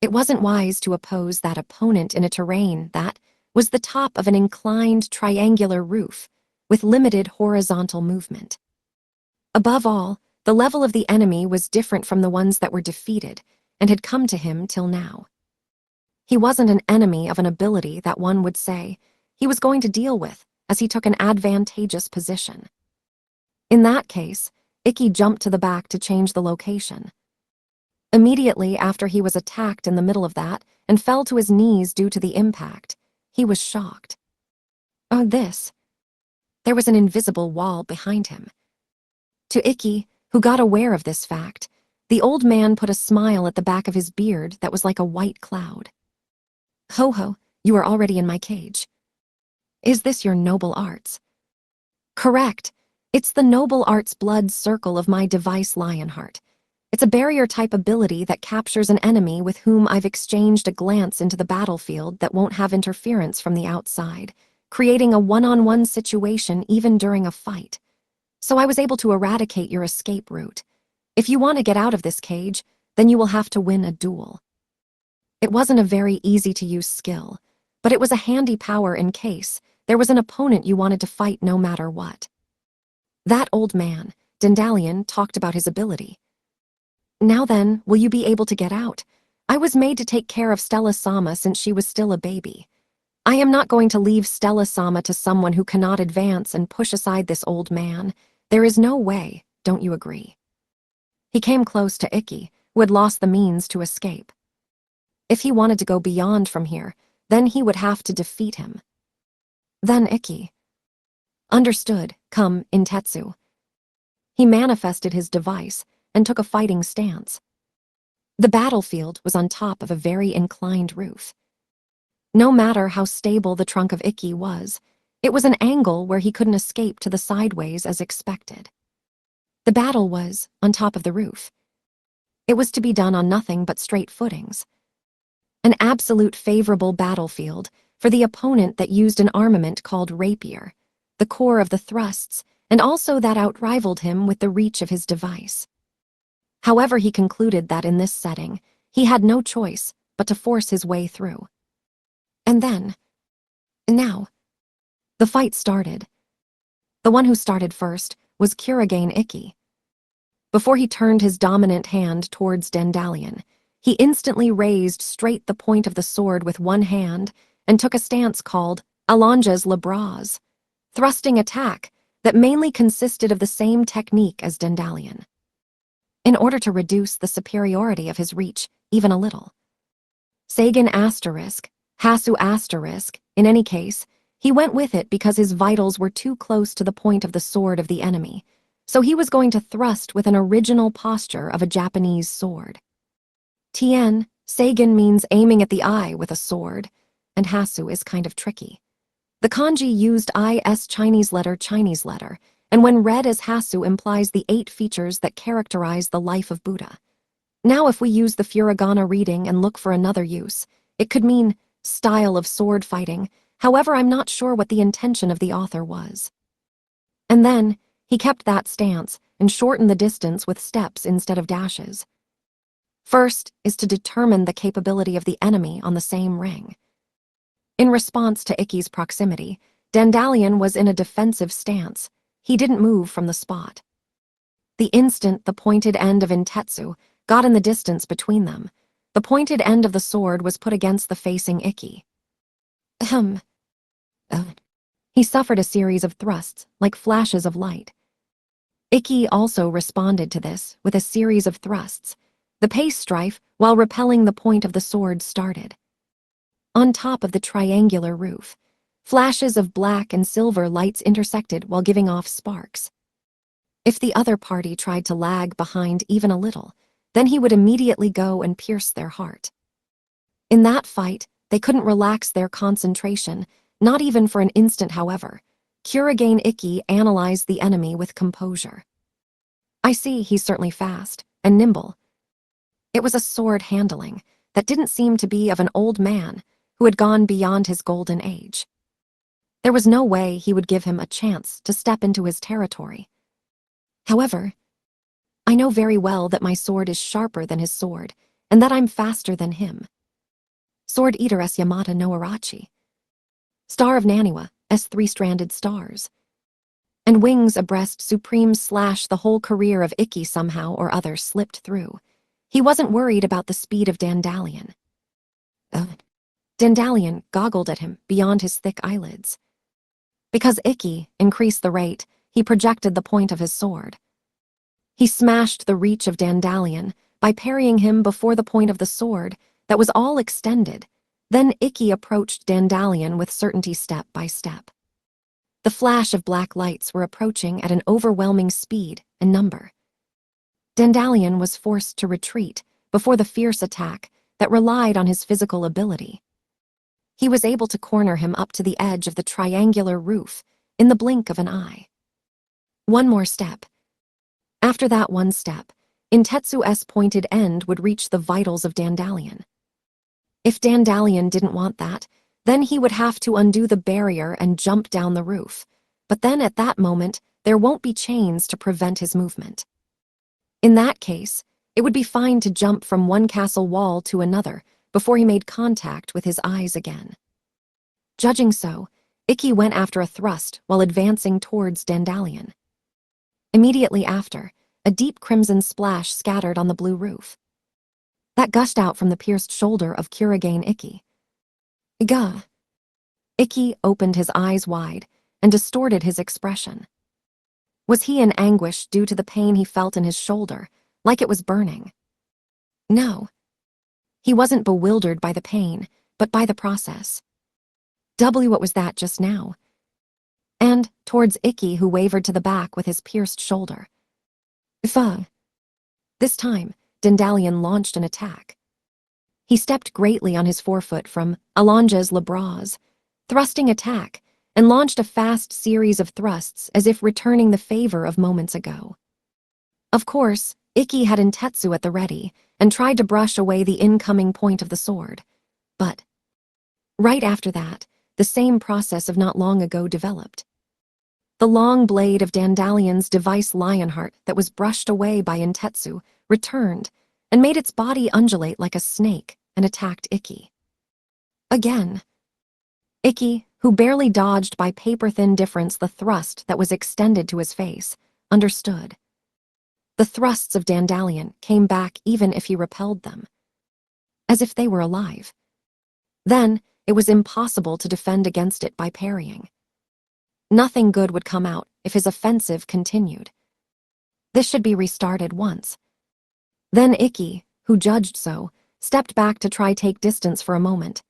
It wasn't wise to oppose that opponent in a terrain that was the top of an inclined triangular roof with limited horizontal movement. Above all, the level of the enemy was different from the ones that were defeated and had come to him till now. He wasn't an enemy of an ability that one would say he was going to deal with as he took an advantageous position. In that case, Ikki jumped to the back to change the location. Immediately after he was attacked in the middle of that and fell to his knees due to the impact, he was shocked. Oh, this. There was an invisible wall behind him. To Ikki, who got aware of this fact, the old man put a smile at the back of his beard that was like a white cloud. Ho ho, you are already in my cage. Is this your noble arts? Correct. It's the noble arts blood circle of my device Lionheart. It's a barrier-type ability that captures an enemy with whom I've exchanged a glance into the battlefield that won't have interference from the outside, creating a one-on-one situation even during a fight. So I was able to eradicate your escape route. If you want to get out of this cage, then you will have to win a duel. It wasn't a very easy-to-use skill, but it was a handy power in case there was an opponent you wanted to fight no matter what. That old man, Dandalion, talked about his ability. Now then, will you be able to get out? I was made to take care of Stella-sama since she was still a baby. I am not going to leave Stella-sama to someone who cannot advance and push aside this old man. There is no way, don't you agree? He came close to Ikki, who had lost the means to escape. If he wanted to go beyond from here, then he would have to defeat him. Then Ikki. Understood, come, Intetsu. He manifested his device and took a fighting stance. The battlefield was on top of a very inclined roof. No matter how stable the trunk of Ikki was, it was an angle where he couldn't escape to the sideways as expected. The battle was on top of the roof. It was to be done on nothing but straight footings. An absolute favorable battlefield for the opponent that used an armament called rapier, the core of the thrusts, and also that outrivaled him with the reach of his device. However, he concluded that in this setting, he had no choice but to force his way through. And then, now, the fight started. The one who started first was Kurogane Ikki. Before he turned his dominant hand towards Dandalion, he instantly raised straight the point of the sword with one hand and took a stance called Allonges le Bras, thrusting attack that mainly consisted of the same technique as Dandalion, in order to reduce the superiority of his reach even a little. Sagan asterisk, Hasu asterisk, in any case, he went with it because his vitals were too close to the point of the sword of the enemy, so he was going to thrust with an original posture of a Japanese sword. Tien, Sagan means aiming at the eye with a sword, and Hasu is kind of tricky. The kanji used is Chinese letter, and when read as Hasu implies the 8 features that characterize the life of Buddha. Now if we use the furigana reading and look for another use, it could mean style of sword fighting, however I'm not sure what the intention of the author was. And then, he kept that stance and shortened the distance with steps instead of dashes. First is to determine the capability of the enemy on the same ring. In response to Ikki's proximity, Dandalion was in a defensive stance. He didn't move from the spot. The instant the pointed end of Intetsu got in the distance between them, the pointed end of the sword was put against the facing Ikki. He suffered a series of thrusts, like flashes of light. Ikki also responded to this with a series of thrusts. The pace strife, while repelling the point of the sword, started. On top of the triangular roof, flashes of black and silver lights intersected while giving off sparks. If the other party tried to lag behind even a little, then he would immediately go and pierce their heart. In that fight, they couldn't relax their concentration, not even for an instant, however. Kurogane Ikki analyzed the enemy with composure. I see he's certainly fast and nimble. It was a sword handling that didn't seem to be of an old man who had gone beyond his golden age. There was no way he would give him a chance to step into his territory. However, I know very well that my sword is sharper than his sword, and that I'm faster than him. Sword Eater S. Yamata no Arachi. Star of Naniwa, S. 3-stranded stars. And wings abreast supreme / the whole career of Ikki somehow or other slipped through. He wasn't worried about the speed of Dandalion. Dandalion goggled at him beyond his thick eyelids. Because Ikki increased the rate, he projected the point of his sword. He smashed the reach of Dandalion by parrying him before the point of the sword that was all extended. Then Ikki approached Dandalion with certainty step by step. The flash of black lights were approaching at an overwhelming speed and number. Dandalion was forced to retreat before the fierce attack that relied on his physical ability. He was able to corner him up to the edge of the triangular roof in the blink of an eye. One more step. After that one step, Intetsu's pointed end would reach the vitals of Dandalion. If Dandalion didn't want that, then he would have to undo the barrier and jump down the roof. But then at that moment, there won't be chains to prevent his movement. In that case, it would be fine to jump from one castle wall to another before he made contact with his eyes again. Judging so, Ikki went after a thrust while advancing towards Dandalion. Immediately after, a deep crimson splash scattered on the blue roof. That gushed out from the pierced shoulder of Kurogane Ikki. Gah! Ikki opened his eyes wide and distorted his expression. Was he in anguish due to the pain he felt in his shoulder, like it was burning? No. He wasn't bewildered by the pain, but by the process. What was that just now? And towards Ikki, who wavered to the back with his pierced shoulder. Fuh. This time, Dandalion launched an attack. He stepped greatly on his forefoot from Allonges le Bras, thrusting attack, and launched a fast series of thrusts as if returning the favor of moments ago. Of course, Ikki had Intetsu at the ready and tried to brush away the incoming point of the sword. But right after that, the same process of not long ago developed. The long blade of Dandalion's device Lionheart that was brushed away by Intetsu returned and made its body undulate like a snake and attacked Ikki. Again. Ikki, who barely dodged by paper-thin difference the thrust that was extended to his face, understood. The thrusts of Dandalion came back even if he repelled them, as if they were alive. Then, it was impossible to defend against it by parrying. Nothing good would come out if his offensive continued. This should be restarted once. Then Ikki, who judged so, stepped back to try take distance for a moment.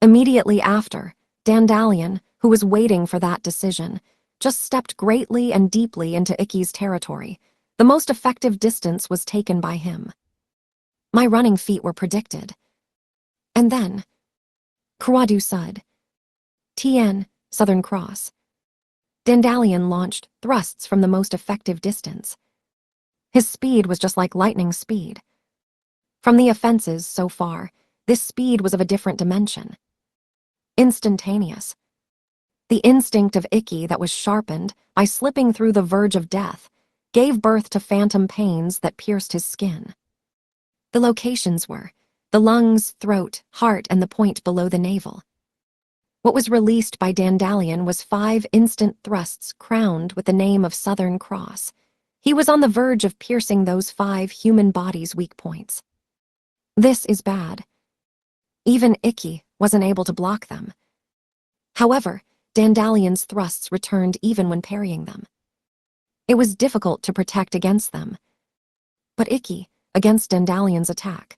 Immediately after, Dandalion, who was waiting for that decision, just stepped greatly and deeply into Ikki's territory. The most effective distance was taken by him. My running feet were predicted. And then, Kuwadu Sud. Tien, Southern Cross. Dandalion launched thrusts from the most effective distance. His speed was just like lightning speed. From the offenses so far, this speed was of a different dimension. Instantaneous. The instinct of Ikki that was sharpened by slipping through the verge of death gave birth to phantom pains that pierced his skin. The locations were the lungs, throat, heart, and the point below the navel. What was released by Dandalion was 5 instant thrusts crowned with the name of Southern Cross. He was on the verge of piercing those 5 human bodies' weak points. This is bad. Even Ikki wasn't able to block them. However, Dandalion's thrusts returned even when parrying them. It was difficult to protect against them. But Ikki, against Dandalion's attack.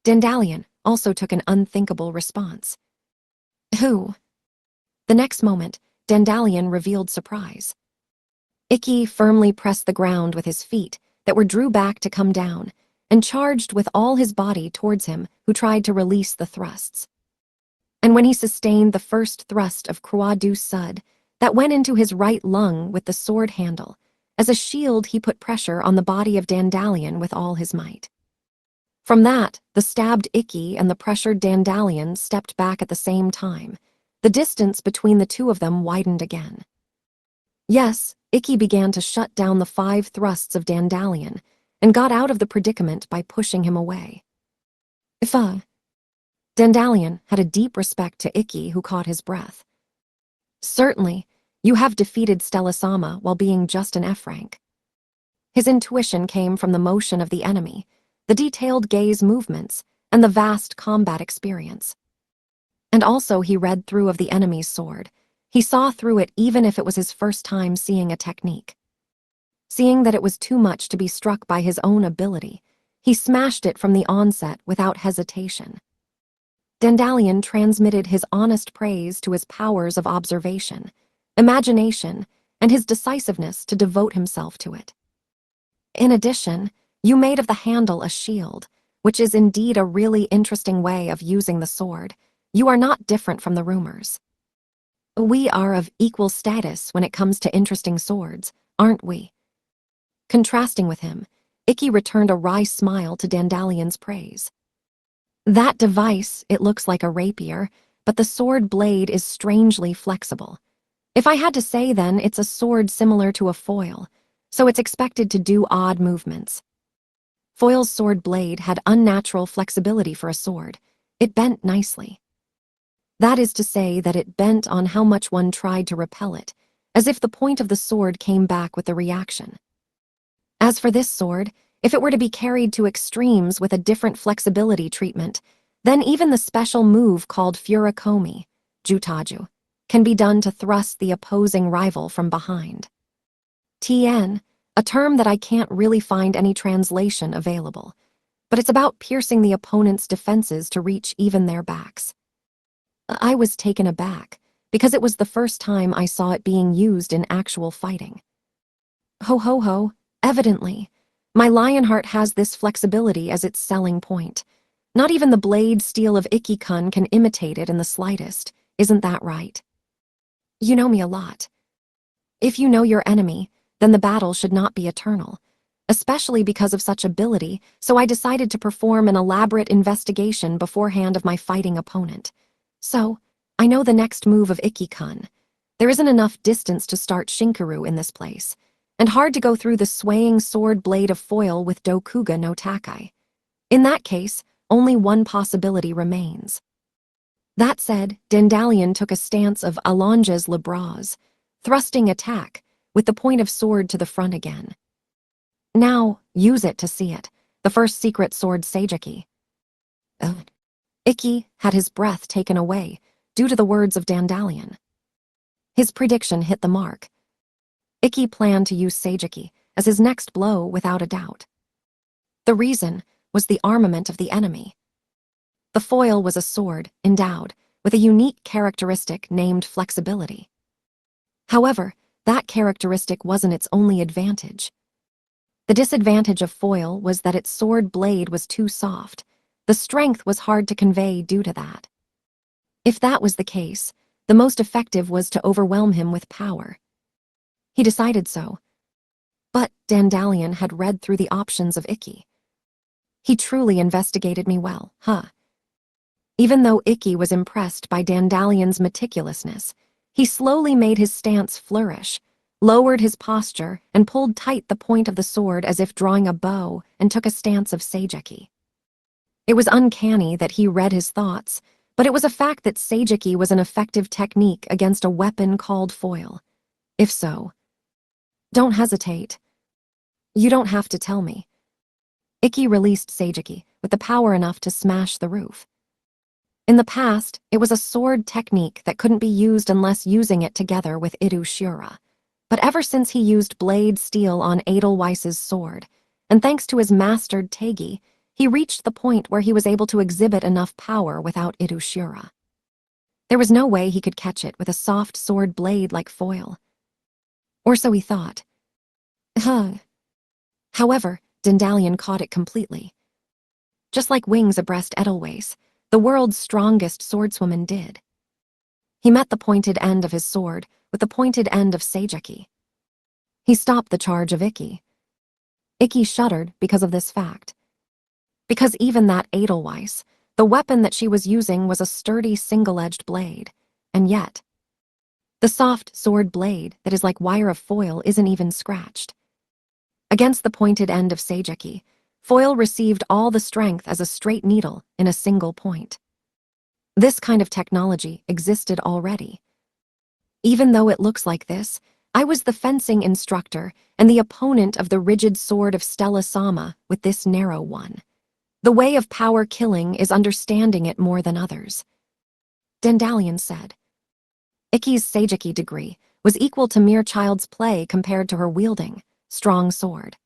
Dandalion also took an unthinkable response. Who? The next moment, Dandalion revealed surprise. Ikki firmly pressed the ground with his feet that were drew back to come down, and charged with all his body towards him who tried to release the thrusts. And when he sustained the first thrust of Kuwadu Sud, that went into his right lung with the sword handle, as a shield he put pressure on the body of Dandalion with all his might. From that, the stabbed Ikki and the pressured Dandalion stepped back at the same time. The distance between the two of them widened again. Yes, Ikki began to shut down the 5 thrusts of Dandalion, and got out of the predicament by pushing him away. Dandalion had a deep respect to Ikki, who caught his breath. Certainly, you have defeated Stella-sama while being just an F rank. His intuition came from the motion of the enemy, the detailed gaze movements, and the vast combat experience. And also he read through of the enemy's sword. He saw through it even if it was his first time seeing a technique. Seeing that it was too much to be struck by his own ability, he smashed it from the onset without hesitation. Dandalion transmitted his honest praise to his powers of observation, imagination, and his decisiveness to devote himself to it. In addition, you made of the handle a shield, which is indeed a really interesting way of using the sword. You are not different from the rumors. We are of equal status when it comes to interesting swords, aren't we? Contrasting with him, Ikki returned a wry smile to Dandalion's praise. That device, it looks like a rapier, but the sword blade is strangely flexible. If I had to say then, it's a sword similar to a foil, so it's expected to do odd movements. Foil's sword blade had unnatural flexibility for a sword. It bent nicely. That is to say that it bent on how much one tried to repel it, as if the point of the sword came back with the reaction. As for this sword, if it were to be carried to extremes with a different flexibility treatment, then even the special move called Furakomi, Jutaju, can be done to thrust the opposing rival from behind. Tien, a term that I can't really find any translation available, but it's about piercing the opponent's defenses to reach even their backs. I was taken aback, because it was the first time I saw it being used in actual fighting. Ho ho ho, evidently. My Lionheart has this flexibility as its selling point. Not even the blade steel of Ikki-kun can imitate it in the slightest, isn't that right? You know me a lot. If you know your enemy, then the battle should not be eternal, especially because of such ability, so I decided to perform an elaborate investigation beforehand of my fighting opponent. So, I know the next move of Ikki-kun. There isn't enough distance to start Shinkaru in this place, and hard to go through the swaying sword blade of foil with Dokuga no Takai. In that case, only one possibility remains. That said, Dandalion took a stance of allonges le bras, thrusting attack, with the point of sword to the front again. Now, use it to see it, the first secret sword Seijiki. Ikki had his breath taken away, due to the words of Dandalion. His prediction hit the mark. Ikki planned to use Seijiki as his next blow without a doubt. The reason was the armament of the enemy. The foil was a sword endowed with a unique characteristic named flexibility. However, that characteristic wasn't its only advantage. The disadvantage of foil was that its sword blade was too soft. The strength was hard to convey due to that. If that was the case, the most effective was to overwhelm him with power. He decided so. But Dandalion had read through the options of Ikki. He truly investigated me well, huh? Even though Ikki was impressed by Dandalion's meticulousness, he slowly made his stance flourish, lowered his posture, and pulled tight the point of the sword as if drawing a bow, and took a stance of Seijiki. It was uncanny that he read his thoughts, but it was a fact that Seijiki was an effective technique against a weapon called foil. If so, don't hesitate. You don't have to tell me. Ikki released Seijiki with the power enough to smash the roof. In the past, it was a sword technique that couldn't be used unless using it together with Iru Shura. But ever since he used blade steel on Edelweiss's sword, and thanks to his mastered Teigi, he reached the point where he was able to exhibit enough power without Iru Shura. There was no way he could catch it with a soft sword blade like foil. Or so he thought. However, Dandalion caught it completely. Just like wings abreast Edelweiss, the world's strongest swordswoman did. He met the pointed end of his sword with the pointed end of Seijiki. He stopped the charge of Ikki. Ikki shuddered because of this fact. Because even that Edelweiss, the weapon that she was using, was a sturdy single-edged blade, and yet, the soft sword blade that is like wire of foil isn't even scratched. Against the pointed end of Seijiki, foil received all the strength as a straight needle in a single point. This kind of technology existed already. Even though it looks like this, I was the fencing instructor and the opponent of the rigid sword of Stella Sama with this narrow one. The way of power killing is understanding it more than others. Dandalion said. Ikki's Seijiki degree was equal to mere child's play compared to her wielding strong sword.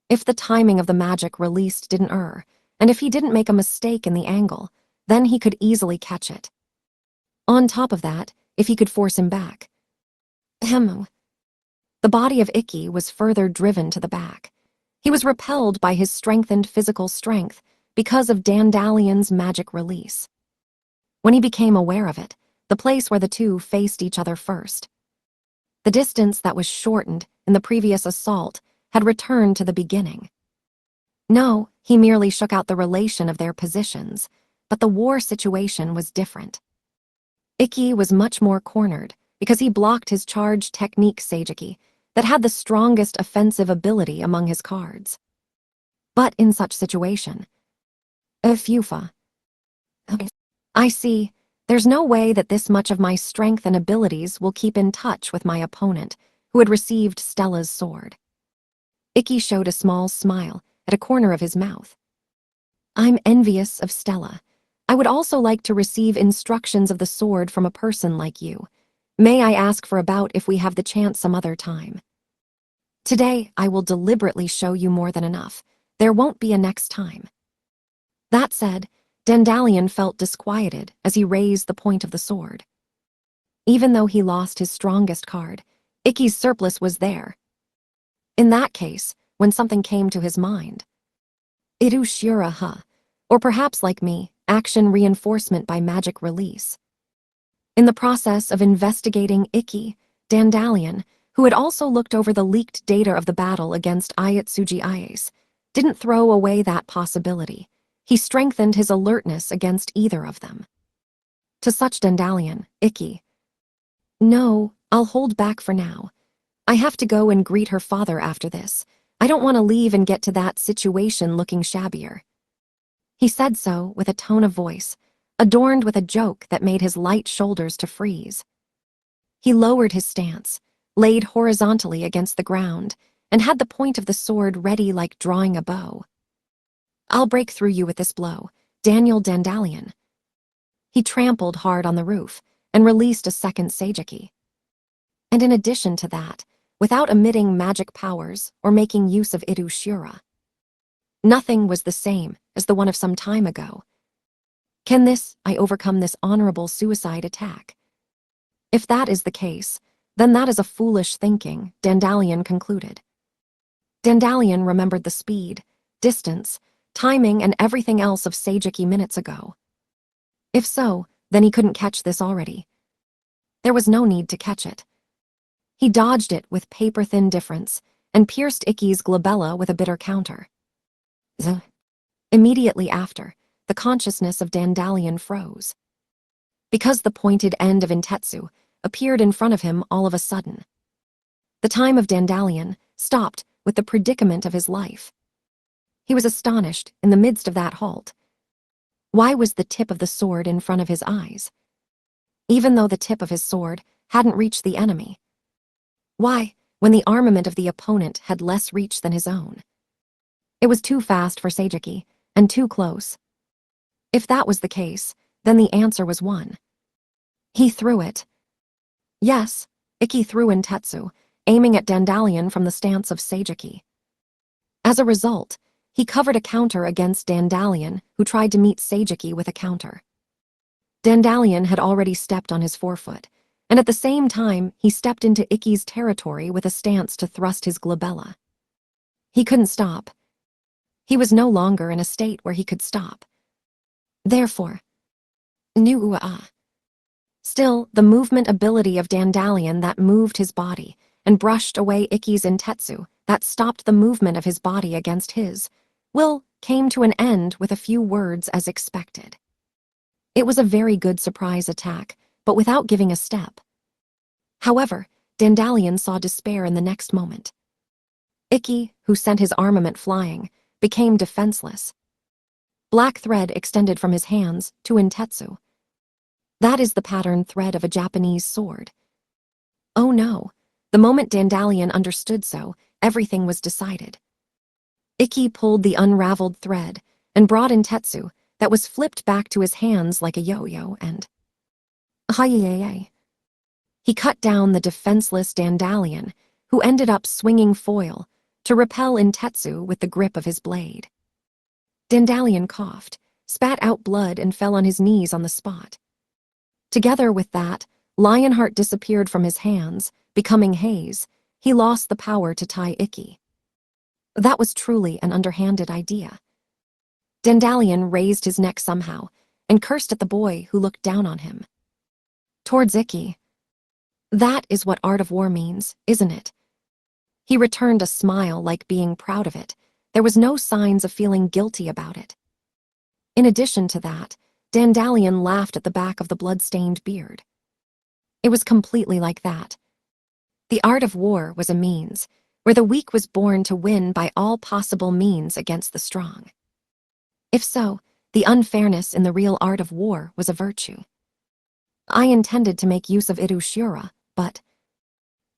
If the timing of the magic released didn't err, and if he didn't make a mistake in the angle, then he could easily catch it. On top of that, if he could force him back. The body of Ikki was further driven to the back. He was repelled by his strengthened physical strength because of Dandalion's magic release. When he became aware of it, the place where the two faced each other first. The distance that was shortened in the previous assault had returned to the beginning. No, he merely shook out the relation of their positions, but the war situation was different. Ikki was much more cornered because he blocked his charge technique Seijiki that had the strongest offensive ability among his cards. But in such situation, Fufa. I see, there's no way that this much of my strength and abilities will keep in touch with my opponent, who had received Stella's sword. Ikki showed a small smile at a corner of his mouth. I'm envious of Stella. I would also like to receive instructions of the sword from a person like you. May I ask for a bout if we have the chance some other time? Today, I will deliberately show you more than enough. There won't be a next time. That said, Dandalion felt disquieted as he raised the point of the sword. Even though he lost his strongest card, Ikki's surplus was there. In that case, when something came to his mind. Iru Shura, or perhaps like me, action reinforcement by magic release. In the process of investigating Ikki, Dandalion, who had also looked over the leaked data of the battle against Ayatsuji Ayase, didn't throw away that possibility. He strengthened his alertness against either of them. To such Dandalion, Ikki. No, I'll hold back for now. I have to go and greet her father after this. I don't want to leave and get to that situation looking shabbier. He said so with a tone of voice, adorned with a joke that made his light shoulders to freeze. He lowered his stance, laid horizontally against the ground, and had the point of the sword ready like drawing a bow. "I'll break through you with this blow, Daniel Dandalion." He trampled hard on the roof and released a second Seijiki. And in addition to that, without emitting magic powers or making use of Iru Shura, nothing was the same as the one of some time ago. Can I overcome this honorable suicide attack? If that is the case, then that is a foolish thinking, Dandalion concluded. Dandalion remembered the speed, distance, timing, and everything else of Seijiki minutes ago. If so, then he couldn't catch this already. There was no need to catch it. He dodged it with paper-thin difference and pierced Ikki's glabella with a bitter counter. Z. Immediately after, the consciousness of Dandalion froze. Because the pointed end of Intetsu appeared in front of him all of a sudden. The time of Dandalion stopped with the predicament of his life. He was astonished in the midst of that halt. Why was the tip of the sword in front of his eyes? Even though the tip of his sword hadn't reached the enemy. Why, when the armament of the opponent had less reach than his own? It was too fast for Seijiki, and too close. If that was the case, then the answer was one. He threw it. Yes, Ikki threw Intetsu, aiming at Dandalion from the stance of Seijiki. As a result, he covered a counter against Dandalion, who tried to meet Seijiki with a counter. Dandalion had already stepped on his forefoot, and at the same time he stepped into Ikki's territory with a stance to thrust his glabella. He couldn't stop. He was no longer in a state where he could stop. Therefore, still, the movement ability of Dandalion that moved his body and brushed away Ikki's Intetsu that stopped the movement of his body against his, came to an end with a few words as expected. It was a very good surprise attack, but without giving a step. However, Dandalion saw despair in the next moment. Ikki, who sent his armament flying, became defenseless. Black thread extended from his hands to Intetsu. That is the pattern thread of a Japanese sword. Oh no, the moment Dandalion understood so, everything was decided. Ikki pulled the unraveled thread and brought Intetsu that was flipped back to his hands like a yo-yo and... He cut down the defenseless Dandalion, who ended up swinging foil to repel Intetsu with the grip of his blade. Dandalion coughed, spat out blood, and fell on his knees on the spot. Together with that, Lionheart disappeared from his hands, becoming haze. He lost the power to tie Ikki. That was truly an underhanded idea. Dandalion raised his neck somehow and cursed at the boy who looked down on him. Towards Ikki. That is what art of war means, isn't it? He returned a smile like being proud of it. There was no signs of feeling guilty about it. In addition to that, Dandalion laughed at the back of the blood-stained beard. It was completely like that. The art of war was a means, where the weak was born to win by all possible means against the strong. If so, the unfairness in the real art of war was a virtue. I intended to make use of Iru Shura, but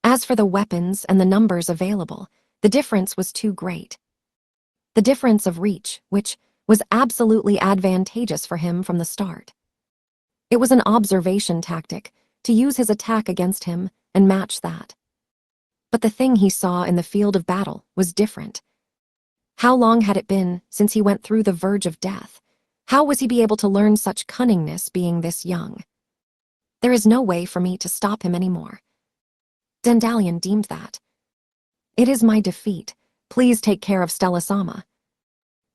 as for the weapons and the numbers available, the difference was too great. The difference of reach, which was absolutely advantageous for him from the start. It was an observation tactic to use his attack against him and match that. But the thing he saw in the field of battle was different. How long had it been since he went through the verge of death? How was he be able to learn such cunningness being this young? There is no way for me to stop him anymore. Dandalion deemed that. It is my defeat. Please take care of Stella-sama.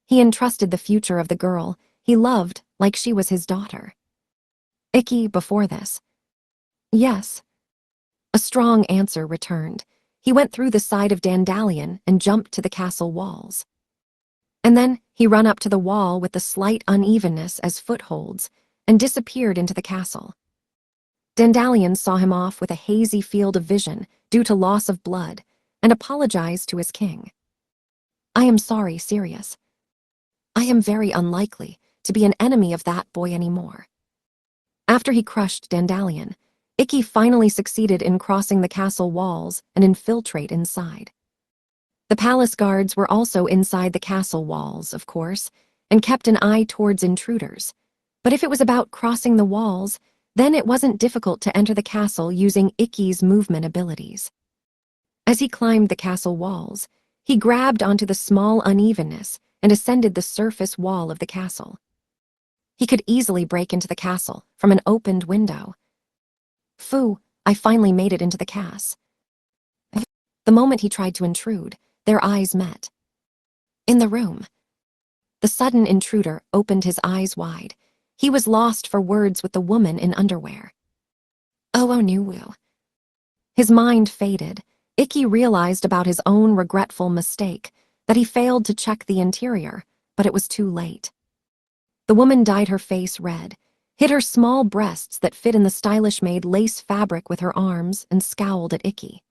He entrusted the future of the girl he loved like she was his daughter. Ikki before this. Yes. A strong answer returned. He went through the side of Dandalion and jumped to the castle walls. And then he ran up to the wall with the slight unevenness as footholds and disappeared into the castle. Dandalion saw him off with a hazy field of vision due to loss of blood and apologized to his king. I am sorry, Sirius. I am very unlikely to be an enemy of that boy anymore. After he crushed Dandelion, Ikki finally succeeded in crossing the castle walls and infiltrate inside. The palace guards were also inside the castle walls, of course, and kept an eye towards intruders. But if it was about crossing the walls, then it wasn't difficult to enter the castle using Ikki's movement abilities. As he climbed the castle walls, he grabbed onto the small unevenness and ascended the surface wall of the castle. He could easily break into the castle from an opened window. Phew, I finally made it into the cas. The moment he tried to intrude, their eyes met. In the room, the sudden intruder opened his eyes wide. He was lost for words with the woman in underwear. Oh no. His mind faded. Ikki realized about his own regretful mistake, that he failed to check the interior, but it was too late. The woman dyed her face red, hid her small breasts that fit in the stylish-made lace fabric with her arms, and scowled at Ikki.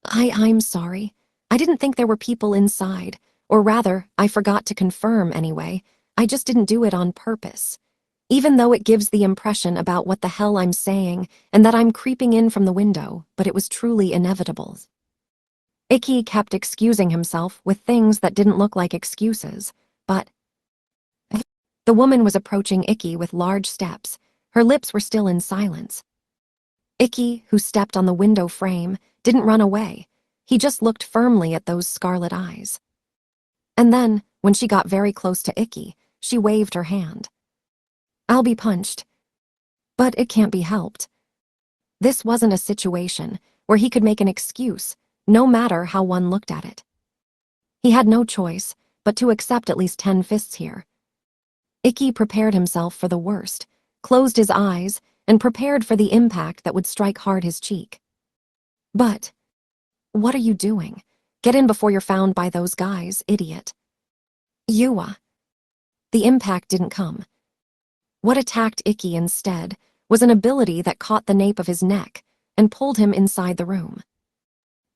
I'm sorry. I didn't think there were people inside, or rather, I forgot to confirm anyway. I just didn't do it on purpose. Even though it gives the impression about what the hell I'm saying and that I'm creeping in from the window, but it was truly inevitable. Ikki kept excusing himself with things that didn't look like excuses, but the woman was approaching Ikki with large steps. Her lips were still in silence. Ikki, who stepped on the window frame, didn't run away. He just looked firmly at those scarlet eyes. And then, when she got very close to Ikki, she waved her hand. I'll be punched. But it can't be helped. This wasn't a situation where he could make an excuse, no matter how one looked at it. He had no choice but to accept at least 10 fists here. Ikki prepared himself for the worst, closed his eyes, and prepared for the impact that would strike hard his cheek. But, what are you doing? Get in before you're found by those guys, idiot. The impact didn't come. What attacked Ikki instead was an ability that caught the nape of his neck and pulled him inside the room.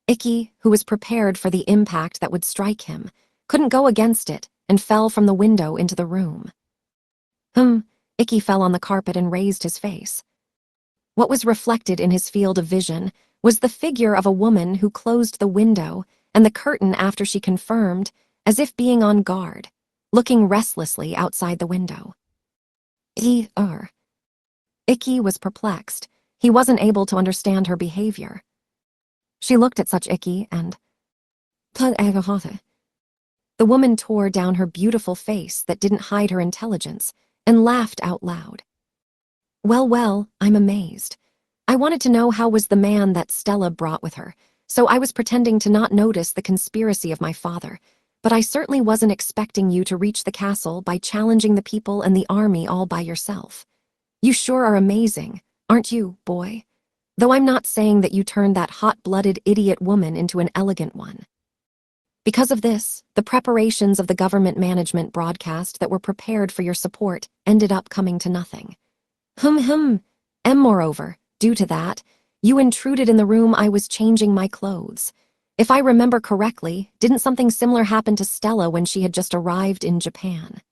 Ikki, who was prepared for the impact that would strike him, couldn't go against it and fell from the window into the room. Ikki fell on the carpet and raised his face. What was reflected in his field of vision was the figure of a woman who closed the window and the curtain after she confirmed, as if being on guard, looking restlessly outside the window. Ikki was perplexed. He wasn't able to understand her behavior. She looked at such Ikki and... The woman tore down her beautiful face that didn't hide her intelligence and laughed out loud. Well, I'm amazed. I wanted to know how was the man that Stella brought with her, so I was pretending to not notice the conspiracy of my father, but I certainly wasn't expecting you to reach the castle by challenging the people and the army all by yourself. You sure are amazing, aren't you, boy? Though I'm not saying that you turned that hot-blooded idiot woman into an elegant one. Because of this, the preparations of the government management broadcast that were prepared for your support ended up coming to nothing. And moreover, due to that, you intruded in the room I was changing my clothes. If I remember correctly, didn't something similar happen to Stella when she had just arrived in Japan?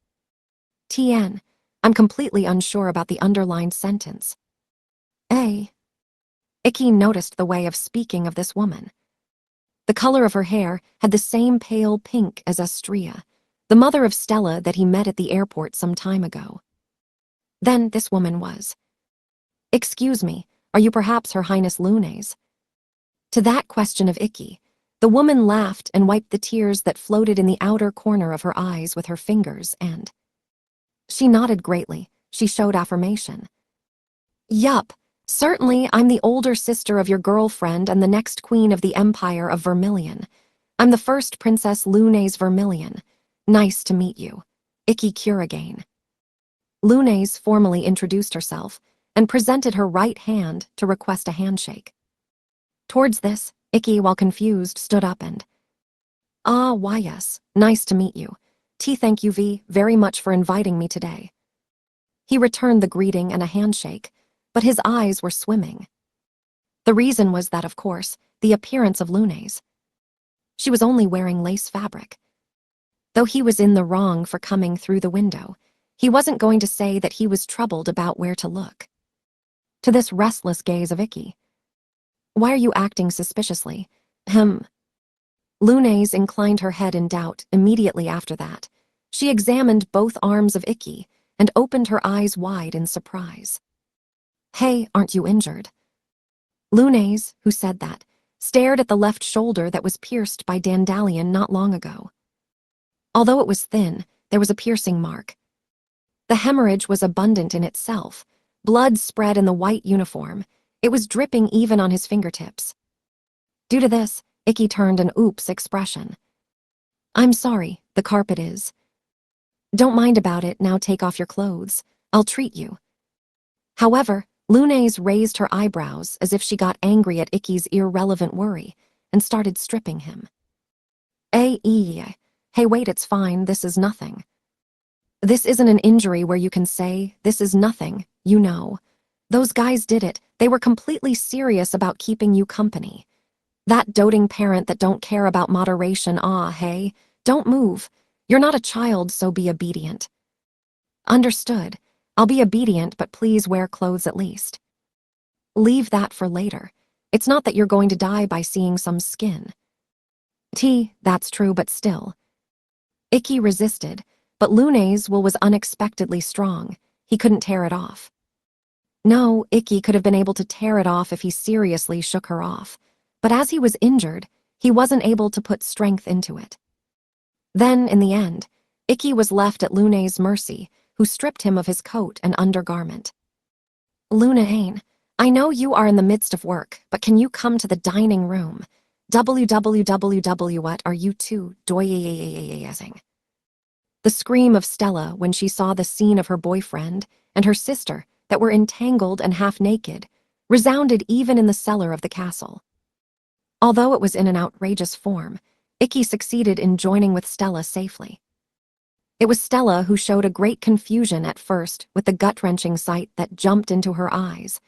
I'm completely unsure about the underlined sentence. Ikki noticed the way of speaking of this woman. The color of her hair had the same pale pink as Astria, the mother of Stella that he met at the airport some time ago. Then this woman was. Excuse me, are you perhaps Her Highness Lunes? To that question of Ikki, the woman laughed and wiped the tears that floated in the outer corner of her eyes with her fingers and... She nodded greatly. She showed affirmation. Yup, certainly I'm the older sister of your girlfriend and the next queen of the Empire of Vermilion. I'm the first Princess Lunes Vermilion. Nice to meet you. Ikki Kuragain. Lunes formally introduced herself and presented her right hand to request a handshake. Towards this, Ikki, while confused, stood up and... Why yes, nice to meet you. Thank you very much for inviting me today. He returned the greeting and a handshake, but his eyes were swimming. The reason was that, of course, the appearance of Lunes. She was only wearing lace fabric. Though he was in the wrong for coming through the window, he wasn't going to say that he was troubled about where to look. To this restless gaze of Ikki. "Why are you acting suspiciously?" Lunays inclined her head in doubt immediately after that. She examined both arms of Ikki and opened her eyes wide in surprise. "Hey, aren't you injured?" Lunays, who said that, stared at the left shoulder that was pierced by dandelion not long ago. Although it was thin, there was a piercing mark. The hemorrhage was abundant in itself. Blood spread in the white uniform. It was dripping even on his fingertips. Due to this, Ikki turned an oops expression. "I'm sorry, the carpet is. Don't mind about it, now take off your clothes. I'll treat you." However, Lunays raised her eyebrows as if she got angry at Ikki's irrelevant worry and started stripping him. Hey, wait, it's fine, this is nothing. This isn't an injury where you can say, this is nothing, you know. Those guys did it, they were completely serious about keeping you company. That doting parent that don't care about moderation, hey, don't move. You're not a child, so be obedient. Understood. I'll be obedient, but please wear clothes at least. Leave that for later. It's not that you're going to die by seeing some skin. That's true, but still. Ikki resisted, but Lunays' will was unexpectedly strong. He couldn't tear it off. No, Ikki could have been able to tear it off if he seriously shook her off. But as he was injured, he wasn't able to put strength into it. Then, in the end, Ikki was left at Lunays' mercy, who stripped him of his coat and undergarment. "Lunane, I know you are in the midst of work, but can you come to the dining room? What are you two doing?" The scream of Stella when she saw the scene of her boyfriend and her sister that were entangled and half-naked resounded even in the cellar of the castle. Although it was in an outrageous form, Ikki succeeded in joining with Stella safely. It was Stella who showed a great confusion at first with the gut-wrenching sight that jumped into her eyes,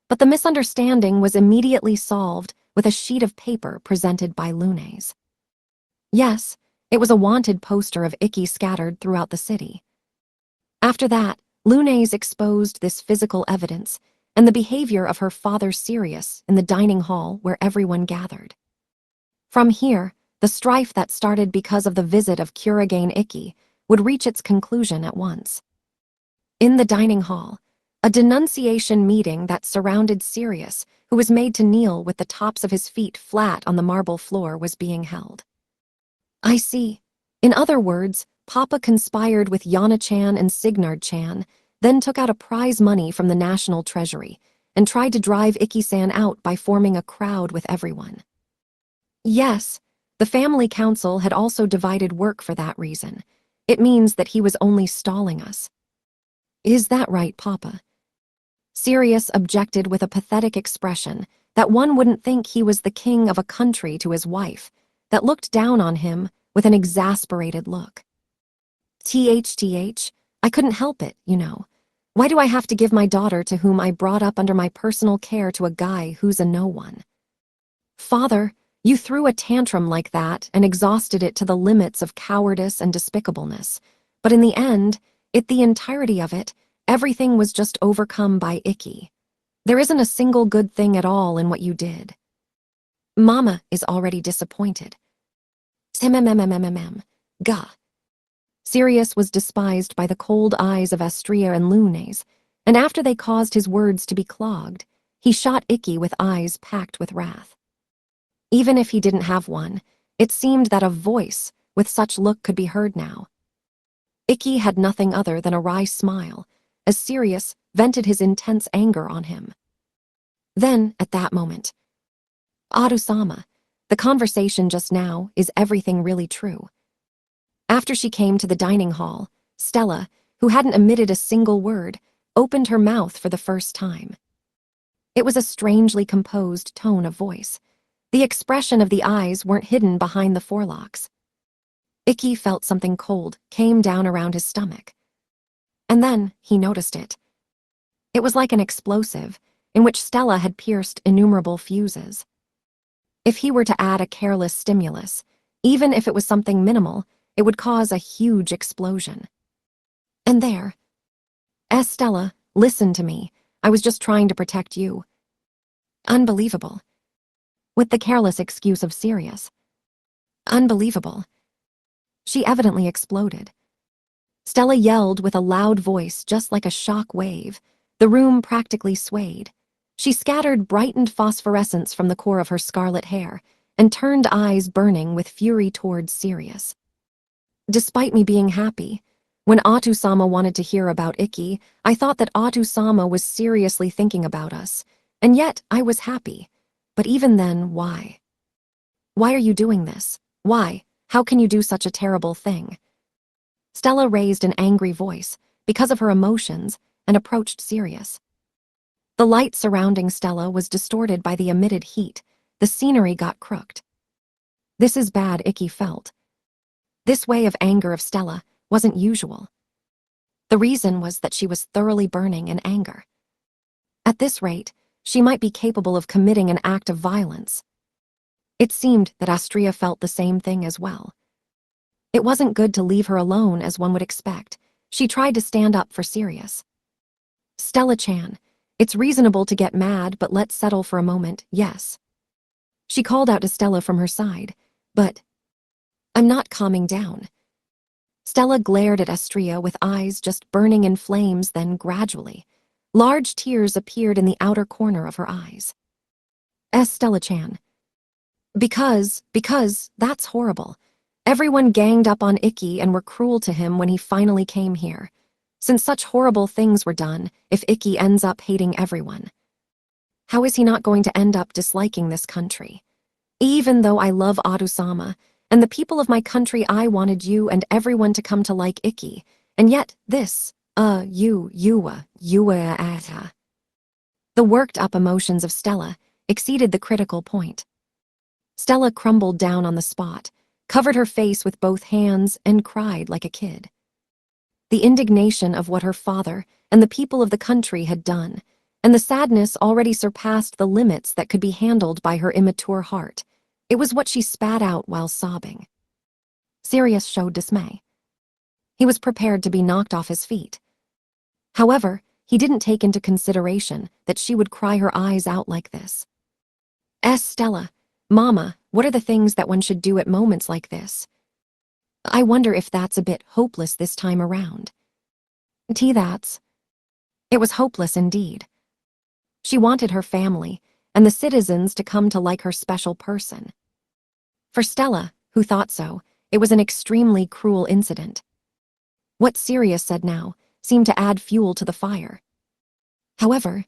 but the misunderstanding was immediately solved with a sheet of paper presented by Lunays. Yes, it was a wanted poster of Ikki scattered throughout the city. After that, Lunays exposed this physical evidence and the behavior of her father Sirius in the dining hall where everyone gathered. From here, the strife that started because of the visit of Kurigane Ikki would reach its conclusion at once. In the dining hall, a denunciation meeting that surrounded Sirius, who was made to kneel with the tops of his feet flat on the marble floor, was being held. I see. In other words, Papa conspired with Yana-chan and Signard-chan, then took out a prize money from the national treasury and tried to drive Ikki-san out by forming a crowd with everyone. Yes, the family council had also divided work for that reason. It means that he was only stalling us. Is that right, Papa? Sirius objected with a pathetic expression that one wouldn't think he was the king of a country to his wife, that looked down on him with an exasperated look. I couldn't help it, you know. Why do I have to give my daughter to whom I brought up under my personal care to a guy who's a no one? Father, you threw a tantrum like that and exhausted it to the limits of cowardice and despicableness, but in the end, the entirety of it, everything was just overcome by Ikki. There isn't a single good thing at all in what you did. Mama is already disappointed. Gah. Sirius was despised by the cold eyes of Astria and Lunays, and after they caused his words to be clogged, he shot Ikki with eyes packed with wrath. Even if he didn't have one, it seemed that a voice with such look could be heard now. Ikki had nothing other than a wry smile, as Sirius vented his intense anger on him. Then, at that moment, Adu-sama, the conversation just now, is everything really true? After she came to the dining hall, Stella, who hadn't emitted a single word, opened her mouth for the first time. It was a strangely composed tone of voice. The expression of the eyes weren't hidden behind the forelocks. Ikki felt something cold came down around his stomach. And then he noticed it. It was like an explosive, in which Stella had pierced innumerable fuses. If he were to add a careless stimulus, even if it was something minimal, it would cause a huge explosion. And there. Stella, listen to me. I was just trying to protect you. Unbelievable. With the careless excuse of serious. Unbelievable. She evidently exploded. Stella yelled with a loud voice, just like a shock wave. The room practically swayed. She scattered brightened phosphorescence from the core of her scarlet hair and turned eyes burning with fury towards Sirius. Despite me being happy, when Atu-sama wanted to hear about Ikki, I thought that Atu-sama was seriously thinking about us, and yet I was happy. But even then, why? Why are you doing this? Why? How can you do such a terrible thing? Stella raised an angry voice, because of her emotions, and approached Sirius. The light surrounding Stella was distorted by the emitted heat. The scenery got crooked. This is bad, Ikki felt. This way of anger of Stella wasn't usual. The reason was that she was thoroughly burning in anger. At this rate, she might be capable of committing an act of violence. It seemed that Astria felt the same thing as well. It wasn't good to leave her alone as one would expect. She tried to stand up for Sirius. Stella-chan, it's reasonable to get mad, but let's settle for a moment, yes. She called out to Stella from her side, but I'm not calming down. Stella glared at Astria with eyes just burning in flames, then gradually, large tears appeared in the outer corner of her eyes. Stella-chan. Because, that's horrible. Everyone ganged up on Ikki and were cruel to him when he finally came here. Since such horrible things were done, if Ikki ends up hating everyone, how is he not going to end up disliking this country? Even though I love Adu-sama, and the people of my country, I wanted you and everyone to come to like Ikki, and yet this, The worked-up emotions of Stella exceeded the critical point. Stella crumbled down on the spot, covered her face with both hands, and cried like a kid. The indignation of what her father and the people of the country had done, and the sadness already surpassed the limits that could be handled by her immature heart. It was what she spat out while sobbing. Sirius showed dismay. He was prepared to be knocked off his feet. However, he didn't take into consideration that she would cry her eyes out like this. Stella, Mama, what are the things that one should do at moments like this? I wonder if that's a bit hopeless this time around. That's. It was hopeless indeed. She wanted her family and the citizens to come to like her special person. For Stella, who thought so, it was an extremely cruel incident. What Sirius said now seemed to add fuel to the fire. However,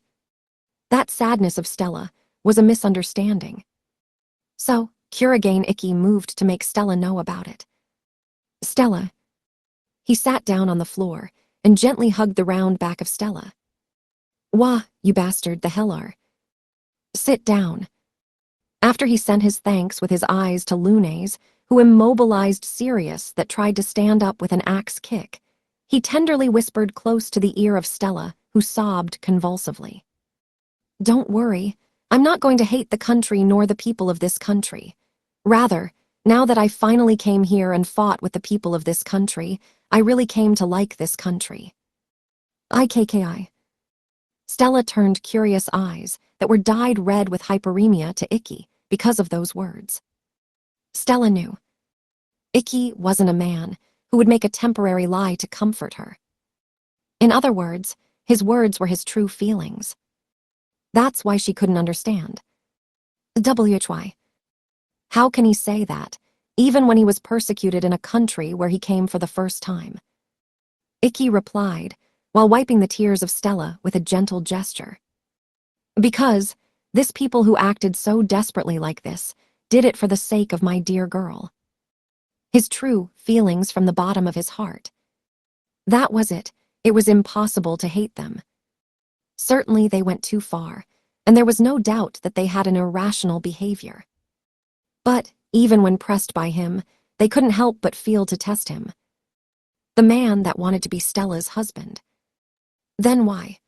that sadness of Stella was a misunderstanding. So, Kurigane Ikki moved to make Stella know about it. Stella. He sat down on the floor and gently hugged the round back of Stella. Wah, you bastard, the hell are. Sit down. After he sent his thanks with his eyes to Lunes, who immobilized Sirius that tried to stand up with an axe kick, he tenderly whispered close to the ear of Stella, who sobbed convulsively. Don't worry, I'm not going to hate the country nor the people of this country. Rather, now that I finally came here and fought with the people of this country, I really came to like this country. IKKI. Stella turned curious eyes that were dyed red with hyperemia to Ikki because of those words. Stella knew. Ikki wasn't a man who would make a temporary lie to comfort her. In other words, his words were his true feelings. That's why she couldn't understand. WHY. How can he say that, even when he was persecuted in a country where he came for the first time? Ikki replied, while wiping the tears of Stella with a gentle gesture. Because this people who acted so desperately like this did it for the sake of my dear girl. His true feelings from the bottom of his heart. That was it. It was impossible to hate them. Certainly they went too far, and there was no doubt that they had an irrational behavior. But, even when pressed by him, they couldn't help but feel to test him. The man that wanted to be Stella's husband. Then why?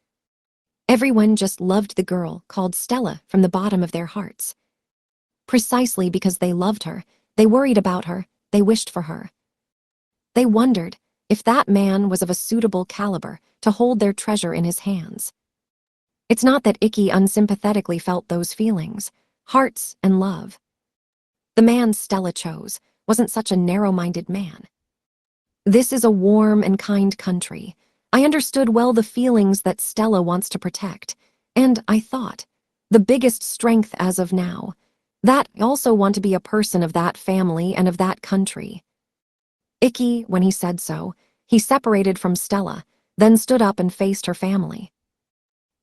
Everyone just loved the girl called Stella from the bottom of their hearts. Precisely because they loved her, they worried about her, they wished for her. They wondered if that man was of a suitable caliber to hold their treasure in his hands. It's not that Ikki unsympathetically felt those feelings, hearts and love. The man Stella chose wasn't such a narrow-minded man. This is a warm and kind country. I understood well the feelings that Stella wants to protect, and I thought, the biggest strength as of now, that I also want to be a person of that family and of that country. Ikki, when he said so, he separated from Stella, then stood up and faced her family.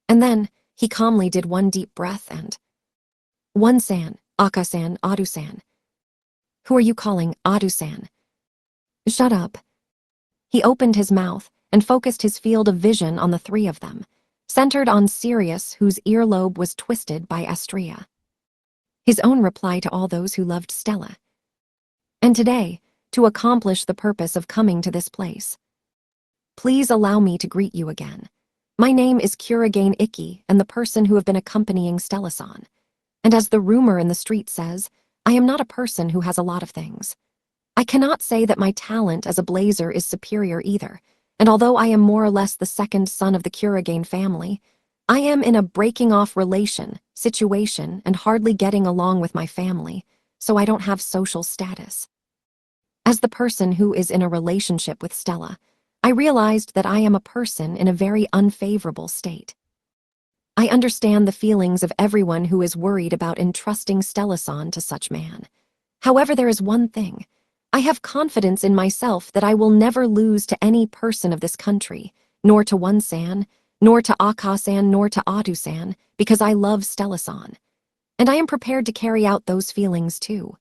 And then he calmly did one deep breath and, "One-san, Aka-san, Adu-san." "Who are you calling Adu-san?" "Shut up." He opened his mouth and focused his field of vision on the three of them, centered on Sirius, whose earlobe was twisted by Astrea. His own reply to all those who loved Stella. And today, to accomplish the purpose of coming to this place. Please allow me to greet you again. My name is Kurigane Ikki, and the person who have been accompanying Stella-san. And as the rumor in the street says, I am not a person who has a lot of things. I cannot say that my talent as a blazer is superior either, and although I am more or less the second son of the Kurigane family, I am in a breaking-off situation and hardly getting along with my family, so I don't have social status. As the person who is in a relationship with Stella, I realized that I am a person in a very unfavorable state. I understand the feelings of everyone who is worried about entrusting Stella-san to such man. However, there is one thing. I have confidence in myself that I will never lose to any person of this country, nor to One-san, nor to Aka-san, nor to Adu-san, because I love Stella-san. And I am prepared to carry out those feelings too.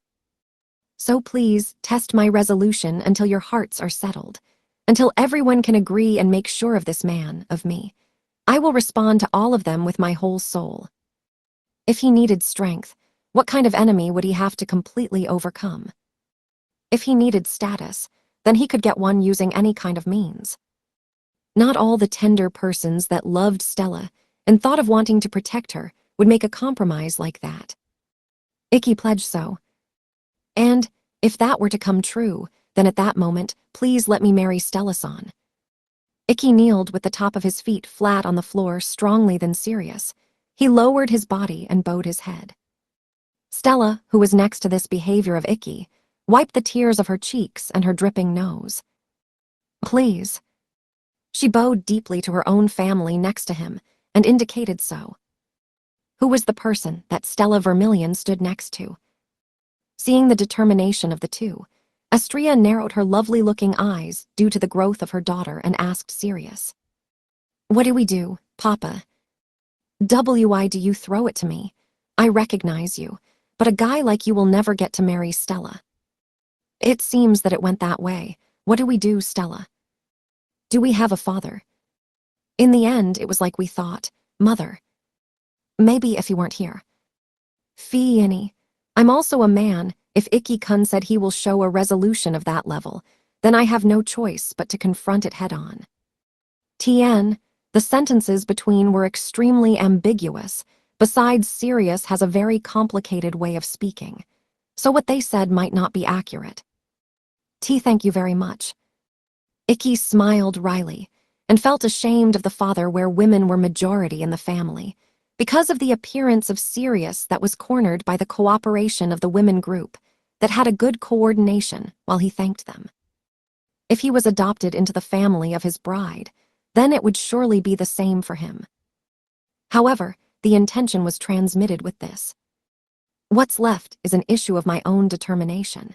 So please test my resolution until your hearts are settled, until everyone can agree and make sure of this man, of me. I will respond to all of them with my whole soul. If he needed strength, what kind of enemy would he have to completely overcome? If he needed status, then he could get one using any kind of means. Not all the tender persons that loved Stella and thought of wanting to protect her would make a compromise like that. Ikki pledged so. And if that were to come true, then at that moment, please let me marry Stella-san. Ikki kneeled with the top of his feet flat on the floor strongly than serious. He lowered his body and bowed his head. Stella, who was next to this behavior of Ikki, wiped the tears of her cheeks and her dripping nose. Please. She bowed deeply to her own family next to him and indicated so. Who was the person that Stella Vermilion stood next to? Seeing the determination of the two, Astrea narrowed her lovely-looking eyes due to the growth of her daughter and asked Sirius. What do we do, Papa? Why do you throw it to me? I recognize you, but a guy like you will never get to marry Stella. It seems that it went that way. What do we do, Stella? Do we have a father? In the end, it was like we thought, Mother. Maybe if you weren't here. Fiini. I'm also a man. If Ikki-kun said he will show a resolution of that level, then I have no choice but to confront it head-on. Tien, the sentences between were extremely ambiguous. Besides, Sirius has a very complicated way of speaking, so what they said might not be accurate. Thank you very much. Ikki smiled wryly and felt ashamed of the father where women were majority in the family, because of the appearance of Sirius that was cornered by the cooperation of the women group that had a good coordination while he thanked them. If he was adopted into the family of his bride, then it would surely be the same for him. However, the intention was transmitted with this. What's left is an issue of my own determination.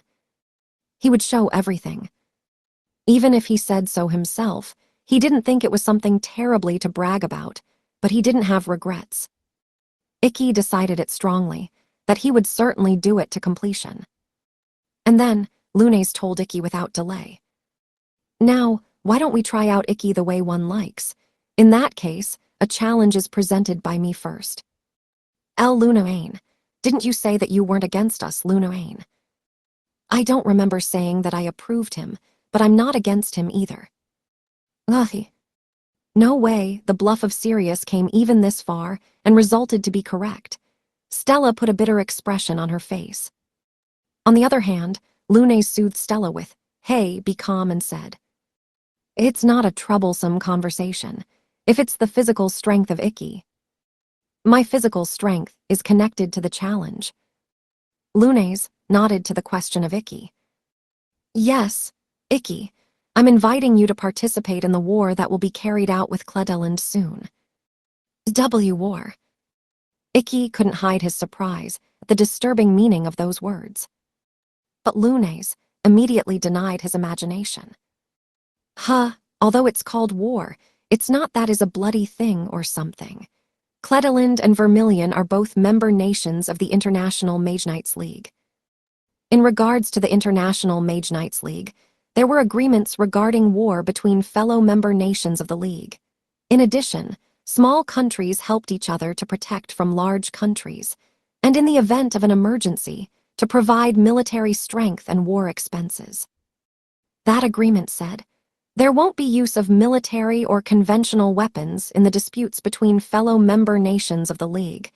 He would show everything. Even if he said so himself, he didn't think it was something terribly to brag about, but he didn't have regrets. Ikki decided it strongly, that he would certainly do it to completion. And then, Lunes told Ikki without delay. Now, why don't we try out Ikki the way one likes? In that case, a challenge is presented by me first. Lunaine, didn't you say that you weren't against us, Lunaine? I don't remember saying that I approved him, but I'm not against him either. Ugh. No way, the bluff of Sirius came even this far and resulted to be correct. Stella put a bitter expression on her face. On the other hand, Lunes soothed Stella with, Hey, be calm and said, "It's not a troublesome conversation. If it's the physical strength of Ikki, my physical strength is connected to the challenge." Lunes nodded to the question of Ikki. "Yes, Ikki, I'm inviting you to participate in the war that will be carried out with Kledeland soon." War. Ikki couldn't hide his surprise at the disturbing meaning of those words. But Lunes immediately denied his imagination. Although it's called war, it's not that is a bloody thing or something. Kledeland and Vermilion are both member nations of the International Mage Knights League. In regards to the International Mage Knights League, there were agreements regarding war between fellow member nations of the League. In addition, small countries helped each other to protect from large countries, and in the event of an emergency, to provide military strength and war expenses. That agreement said, there won't be use of military or conventional weapons in the disputes between fellow member nations of the League,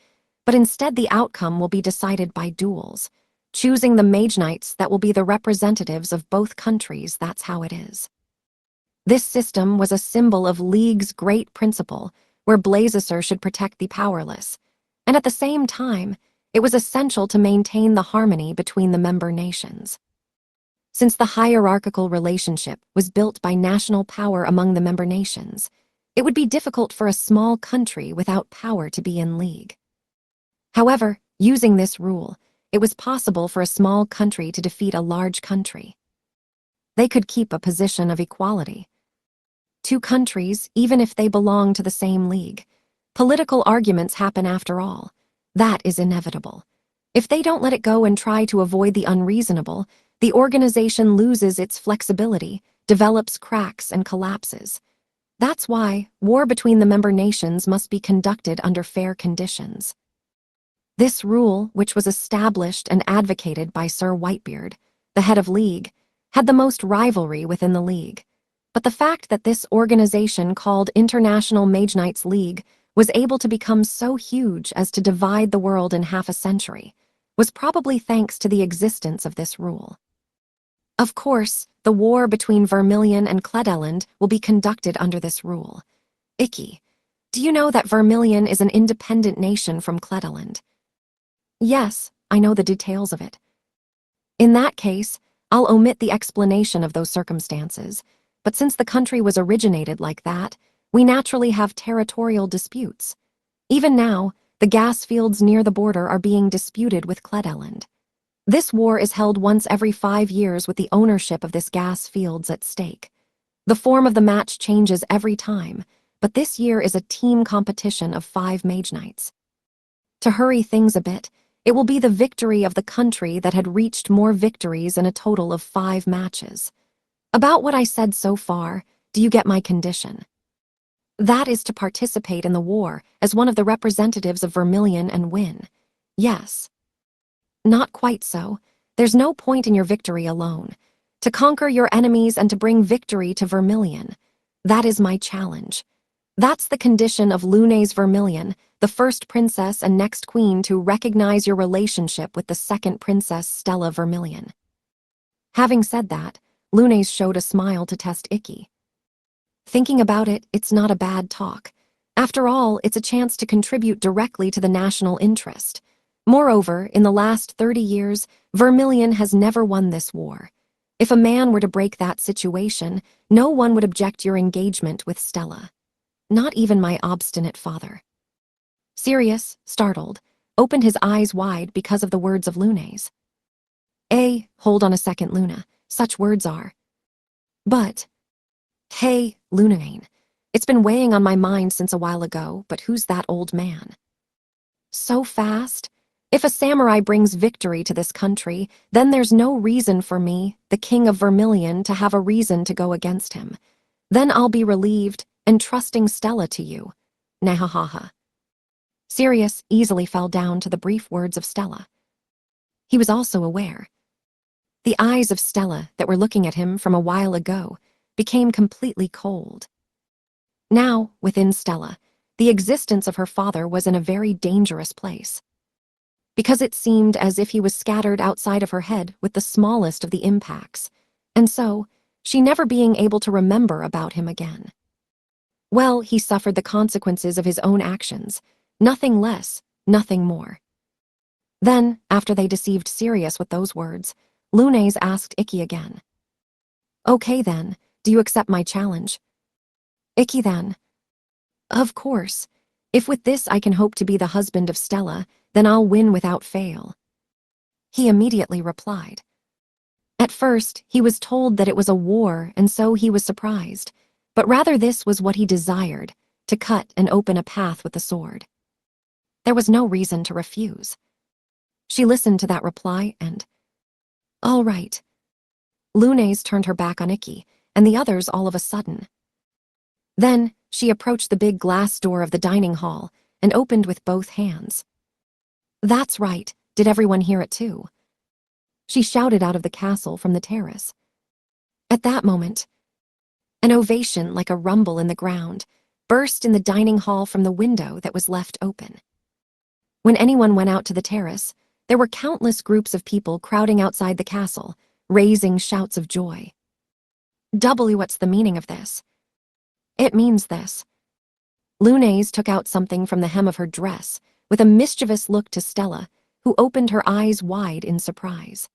but instead the outcome will be decided by duels, choosing the Mage Knights that will be the representatives of both countries. That's how it is. This system was a symbol of League's great principle, where Blazeacer should protect the powerless, and at the same time, it was essential to maintain the harmony between the member nations. Since the hierarchical relationship was built by national power among the member nations, it would be difficult for a small country without power to be in League. However, using this rule, it was possible for a small country to defeat a large country. They could keep a position of equality. Two countries, even if they belong to the same league. Political arguments happen after all. That is inevitable. If they don't let it go and try to avoid the unreasonable, the organization loses its flexibility, develops cracks, and collapses. That's why war between the member nations must be conducted under fair conditions. This rule, which was established and advocated by Sir Whitebeard, the head of League, had the most rivalry within the League. But the fact that this organization called International Mage Knights League was able to become so huge as to divide the world in half a century was probably thanks to the existence of this rule. Of course, the war between Vermilion and Kledeland will be conducted under this rule. Ikki, do you know that Vermilion is an independent nation from Kledeland? Yes, I know the details of it. In that case, I'll omit the explanation of those circumstances, but since the country was originated like that, we naturally have territorial disputes. Even now, the gas fields near the border are being disputed with Kledeland. This war is held once every 5 years with the ownership of this gas fields at stake. The form of the match changes every time, but this year is a team competition of 5 Mage Knights. To hurry things a bit, it will be the victory of the country that had reached more victories in a total of 5 matches. About what I said so far, do you get my condition? That is to participate in the war as one of the representatives of Vermilion and win. Yes. Not quite so. There's no point in your victory alone. To conquer your enemies and to bring victory to Vermilion. That is my challenge. That's the condition of Lunes Vermilion, the first princess and next queen to recognize your relationship with the second princess Stella Vermilion. Having said that, Lunes showed a smile to test Ikki. Thinking about it, it's not a bad talk. After all, it's a chance to contribute directly to the national interest. Moreover, in the last 30 years, Vermilion has never won this war. If a man were to break that situation, no one would object your engagement with Stella. Not even my obstinate father. Sirius, startled, opened his eyes wide because of the words of Lunes. Hold on a second, Luna. Such words are. But. Hey, Lunane. It's been weighing on my mind since a while ago, but who's that old man? So fast? If a samurai brings victory to this country, then there's no reason for me, the king of Vermilion, to have a reason to go against him. Then I'll be relieved, entrusting Stella to you. Nahahaha. Sirius easily fell down to the brief words of Stella. He was also aware. The eyes of Stella that were looking at him from a while ago became completely cold. Now, within Stella, the existence of her father was in a very dangerous place. Because it seemed as if he was scattered outside of her head with the smallest of the impacts, And so, she never being able to remember about him again. Well, he suffered the consequences of his own actions, nothing less, nothing more. Then, after they deceived Sirius with those words, Lunes asked Ikki again. Okay then, do you accept my challenge? Ikki then. Of course. If with this I can hope to be the husband of Stella, then I'll win without fail. He immediately replied. At first, he was told that it was a war, and so he was surprised, but rather this was what he desired, to cut and open a path with the sword. There was no reason to refuse. She listened to that reply and, all right. Lunes turned her back on Ikki, and the others all of a sudden. Then, she approached the big glass door of the dining hall and opened with both hands. That's right, did everyone hear it too? She shouted out of the castle from the terrace. At that moment, an ovation like a rumble in the ground burst in the dining hall from the window that was left open. When anyone went out to the terrace, there were countless groups of people crowding outside the castle, raising shouts of joy. What's the meaning of this? It means this. Lunes took out something from the hem of her dress, with a mischievous look to Stella, who opened her eyes wide in surprise.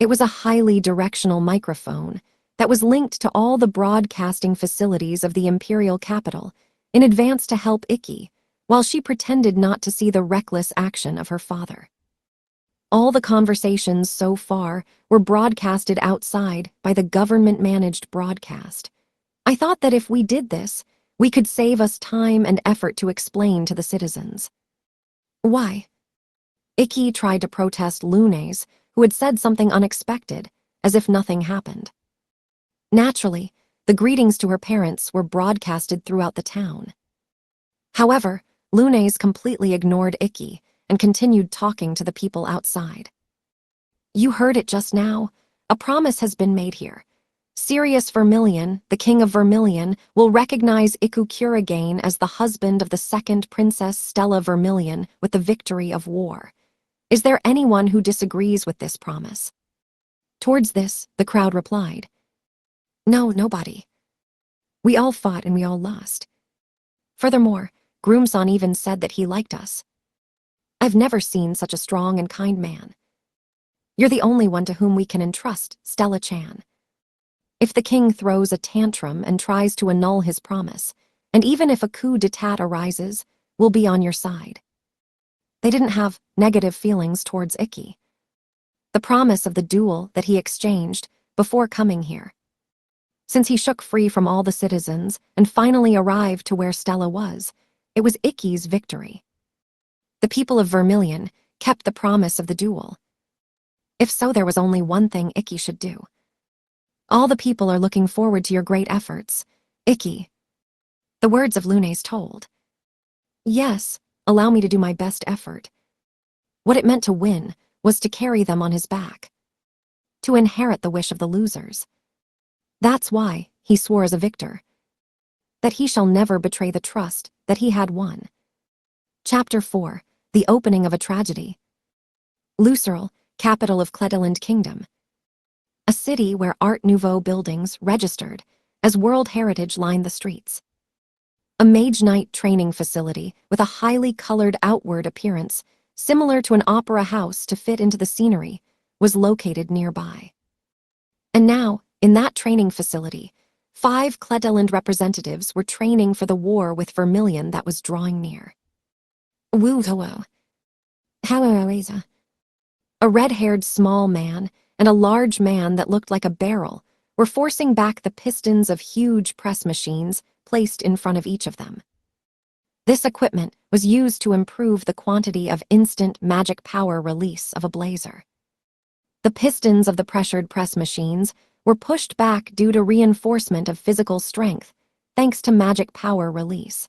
It was a highly directional microphone that was linked to all the broadcasting facilities of the imperial capital in advance to help Ikki, while she pretended not to see the reckless action of her father. All the conversations so far were broadcasted outside by the government-managed broadcast. I thought that if we did this, we could save us time and effort to explain to the citizens. Why? Ikki tried to protest Lunes, who had said something unexpected, as if nothing happened. Naturally, the greetings to her parents were broadcasted throughout the town. However, Lunes completely ignored Ikki and continued talking to the people outside. You heard it just now. A promise has been made here. Sirius Vermilion, the King of Vermilion, will recognize Iku Kuragain as the husband of the second Princess Stella Vermilion with the victory of war. Is there anyone who disagrees with this promise? Towards this, the crowd replied. No, nobody. We all fought and we all lost. Furthermore, Groomson even said that he liked us. I've never seen such a strong and kind man. You're the only one to whom we can entrust, Stella-chan. If the king throws a tantrum and tries to annul his promise, and even if a coup d'etat arises, we'll be on your side. They didn't have negative feelings towards Ikki. The promise of the duel that he exchanged before coming here. Since he shook free from all the citizens and finally arrived to where Stella was, it was Ikki's victory. The people of Vermilion kept the promise of the duel. If so, there was only one thing Ikki should do. All the people are looking forward to your great efforts, Ikki. The words of Lunes told. Yes, allow me to do my best effort. What it meant to win was to carry them on his back. To inherit the wish of the losers. That's why he swore as a victor. That he shall never betray the trust that he had won. Chapter 4. The Opening of a Tragedy. Luceril, capital of Cledeland Kingdom. A city where Art Nouveau buildings registered as World Heritage lined the streets. A Mage Knight training facility with a highly colored outward appearance, similar to an opera house to fit into the scenery, was located nearby. And now, in that training facility, 5 Cledeland representatives were training for the war with Vermilion that was drawing near. Woo-ho-oh. How-o-o-eza. A red-haired small man and a large man that looked like a barrel were forcing back the pistons of huge press machines placed in front of each of them. This equipment was used to improve the quantity of instant magic power release of a blazer. The pistons of the pressured press machines were pushed back due to reinforcement of physical strength, thanks to magic power release.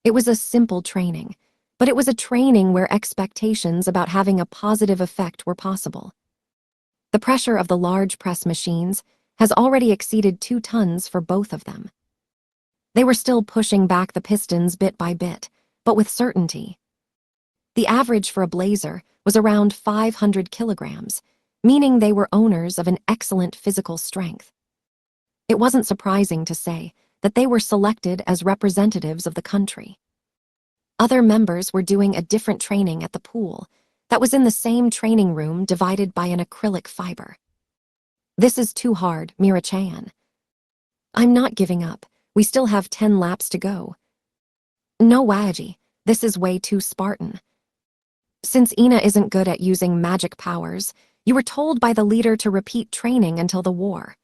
It was a simple training, but it was a training where expectations about having a positive effect were possible. The pressure of the large press machines has already exceeded 2 tons for both of them. They were still pushing back the pistons bit by bit, but with certainty. The average for a blazer was around 500 kilograms, meaning they were owners of an excellent physical strength. It wasn't surprising to say that they were selected as representatives of the country. Other members were doing a different training at the pool that was in the same training room divided by an acrylic fiber. "This is too hard, Mira-chan." "I'm not giving up. We still have 10 laps to go." "No, Waji, this is way too Spartan." "Since Ina isn't good at using magic powers, you were told by the leader to repeat training until the war.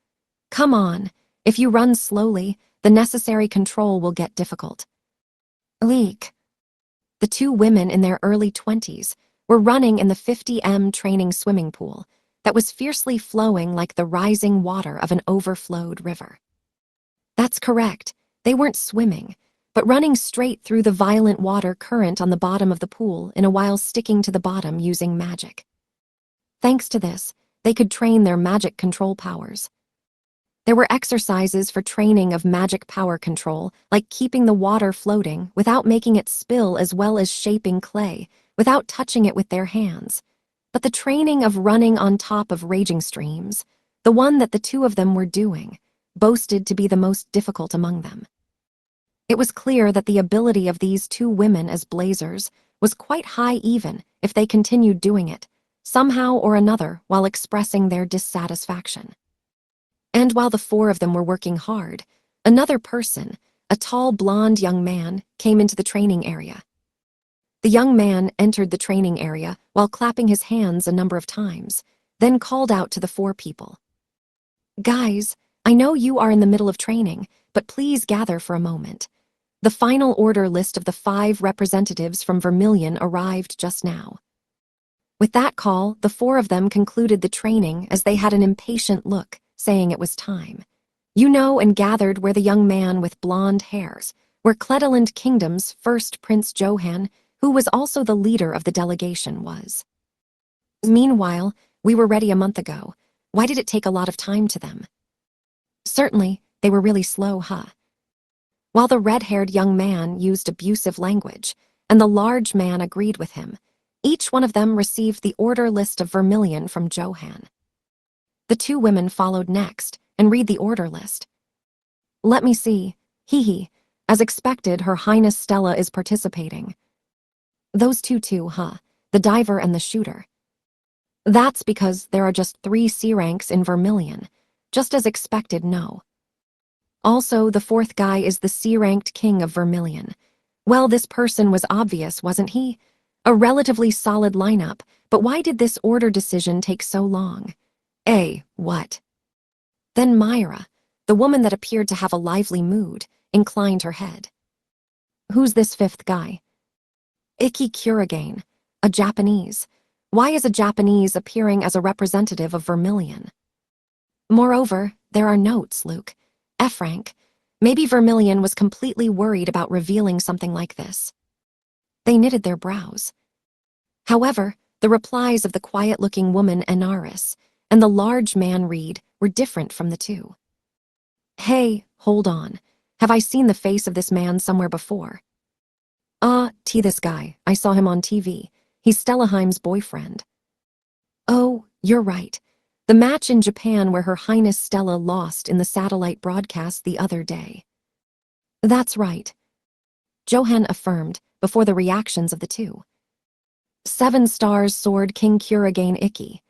Come on, if you run slowly, the necessary control will get difficult." Leak. The two women in their early 20s were running in the 50m training swimming pool that was fiercely flowing like the rising water of an overflowed river. That's correct, they weren't swimming, but running straight through the violent water current on the bottom of the pool in a while sticking to the bottom using magic. Thanks to this, they could train their magic control powers. There were exercises for training of magic power control, like keeping the water floating without making it spill, as well as shaping clay without touching it with their hands. But the training of running on top of raging streams, the one that the two of them were doing, boasted to be the most difficult among them. It was clear that the ability of these two women as blazers was quite high even if they continued doing it, somehow or another, while expressing their dissatisfaction. And while the four of them were working hard, another person, a tall blonde young man, came into the training area. The young man entered the training area while clapping his hands a number of times, then called out to the four people. "Guys, I know you are in the middle of training, but please gather for a moment. The final order list of the 5 representatives from Vermilion arrived just now." With that call, the four of them concluded the training as they had an impatient look, saying it was time. And gathered where the young man with blonde hairs, where Cledeland Kingdom's first Prince Johan, who was also the leader of the delegation, was. "Meanwhile, we were ready a month ago. Why did it take a lot of time to them?" "Certainly, they were really slow, huh?" While the red-haired young man used abusive language, and the large man agreed with him, each one of them received the order list of Vermilion from Johan. The two women followed next and read the order list. "Let me see. Hee. As expected, Her Highness Stella is participating." "Those two too, huh? The diver and the shooter." "That's because there are just 3 C ranks in Vermilion. Just as expected, no." "Also, the 4th guy is the C-ranked king of Vermilion. Well, this person was obvious, wasn't he? A relatively solid lineup, but why did this order decision take so long?" What?" Then Myra, the woman that appeared to have a lively mood, inclined her head. "Who's this 5th guy?" "Ikki Kurigane, a Japanese. Why is a Japanese appearing as a representative of Vermilion?" "Moreover, there are notes, Luke. F rank. Maybe Vermilion was completely worried about revealing something like this." They knitted their brows. However, the replies of the quiet-looking woman Enaris and the large man Reed were different from the two. "Hey, hold on. Have I seen the face of this man somewhere before?" This guy. I saw him on TV. He's Stellaheim's boyfriend." "Oh, you're right. The match in Japan where Her Highness Stella lost in the satellite broadcast the other day." "That's right," Johan affirmed before the reactions of the two. 7 stars Sword King Kurigane Ikki.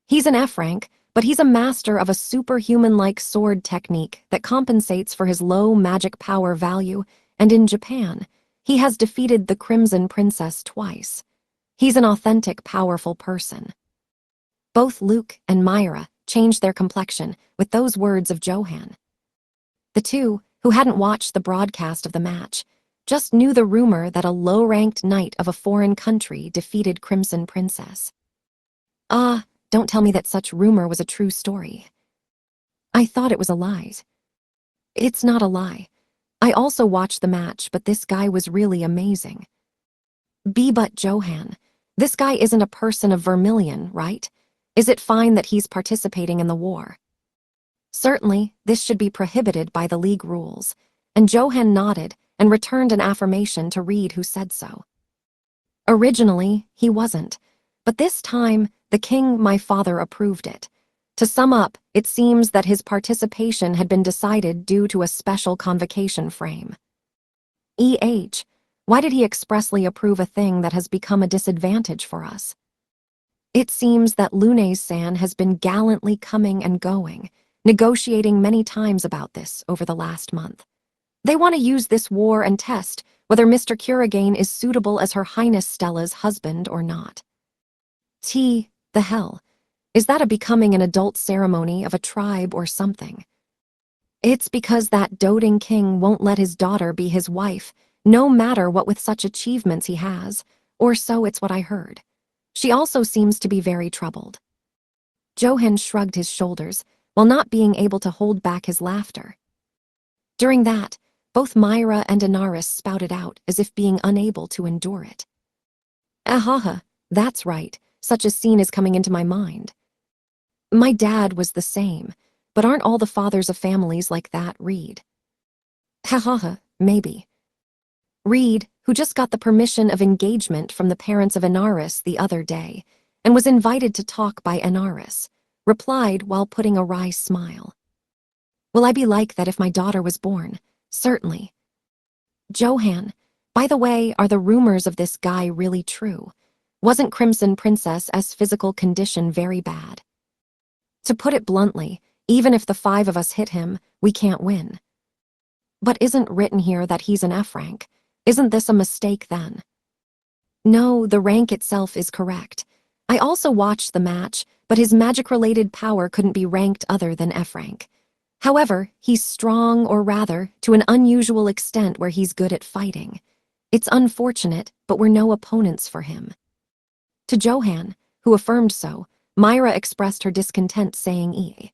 He's an F rank, but he's a master of a superhuman-like sword technique that compensates for his low magic power value, and in Japan, he has defeated the Crimson Princess twice. He's an authentic, powerful person. Both Luke and Myra changed their complexion with those words of Johan. The two, who hadn't watched the broadcast of the match, just knew the rumor that a low-ranked knight of a foreign country defeated Crimson Princess. Don't tell me that such rumor was a true story." "I thought it was a lie." "It's not a lie. I also watched the match, but this guy was really amazing." But Johan, this guy isn't a person of Vermilion, right? Is it fine that he's participating in the war?" "Certainly, this should be prohibited by the league rules," and Johan nodded and returned an affirmation to Reed, who said so. "Originally, he wasn't, But this time, the king, my father, approved it. To sum up, it seems that his participation had been decided due to a special convocation frame. Why did he expressly approve a thing that has become a disadvantage for us? It seems that Lune-san has been gallantly coming and going, negotiating many times about this over the last month. They want to use this war and test whether Mr. Kurigane is suitable as Her Highness Stella's husband or not. The hell? Is that a becoming an adult ceremony of a tribe or something? It's because that doting king won't let his daughter be his wife, no matter what with such achievements he has, or so it's what I heard. She also seems to be very troubled. Johan shrugged his shoulders while not being able to hold back his laughter. During that, both Myra and Inaris spouted out as if being unable to endure it. Ahaha, that's right, such a scene is coming into my mind. My dad was the same, but aren't all the fathers of families like that, Reed? Hahaha, maybe. Reed, who just got the permission of engagement from the parents of Inaris the other day, and was invited to talk by Inaris, replied while putting a wry smile. Will I be like that if my daughter was born? Certainly. Johan, by the way, are the rumors of this guy really true? Wasn't Crimson Princess's physical condition very bad? To put it bluntly, even if the 5 of us hit him, we can't win. But isn't written here that he's an F rank? Isn't this a mistake then? No, the rank itself is correct. I also watched the match, but his magic-related power couldn't be ranked other than F rank. However, he's strong, or rather, to an unusual extent where he's good at fighting. It's unfortunate, but we're no opponents for him. To Johan, who affirmed so, Myra expressed her discontent, saying,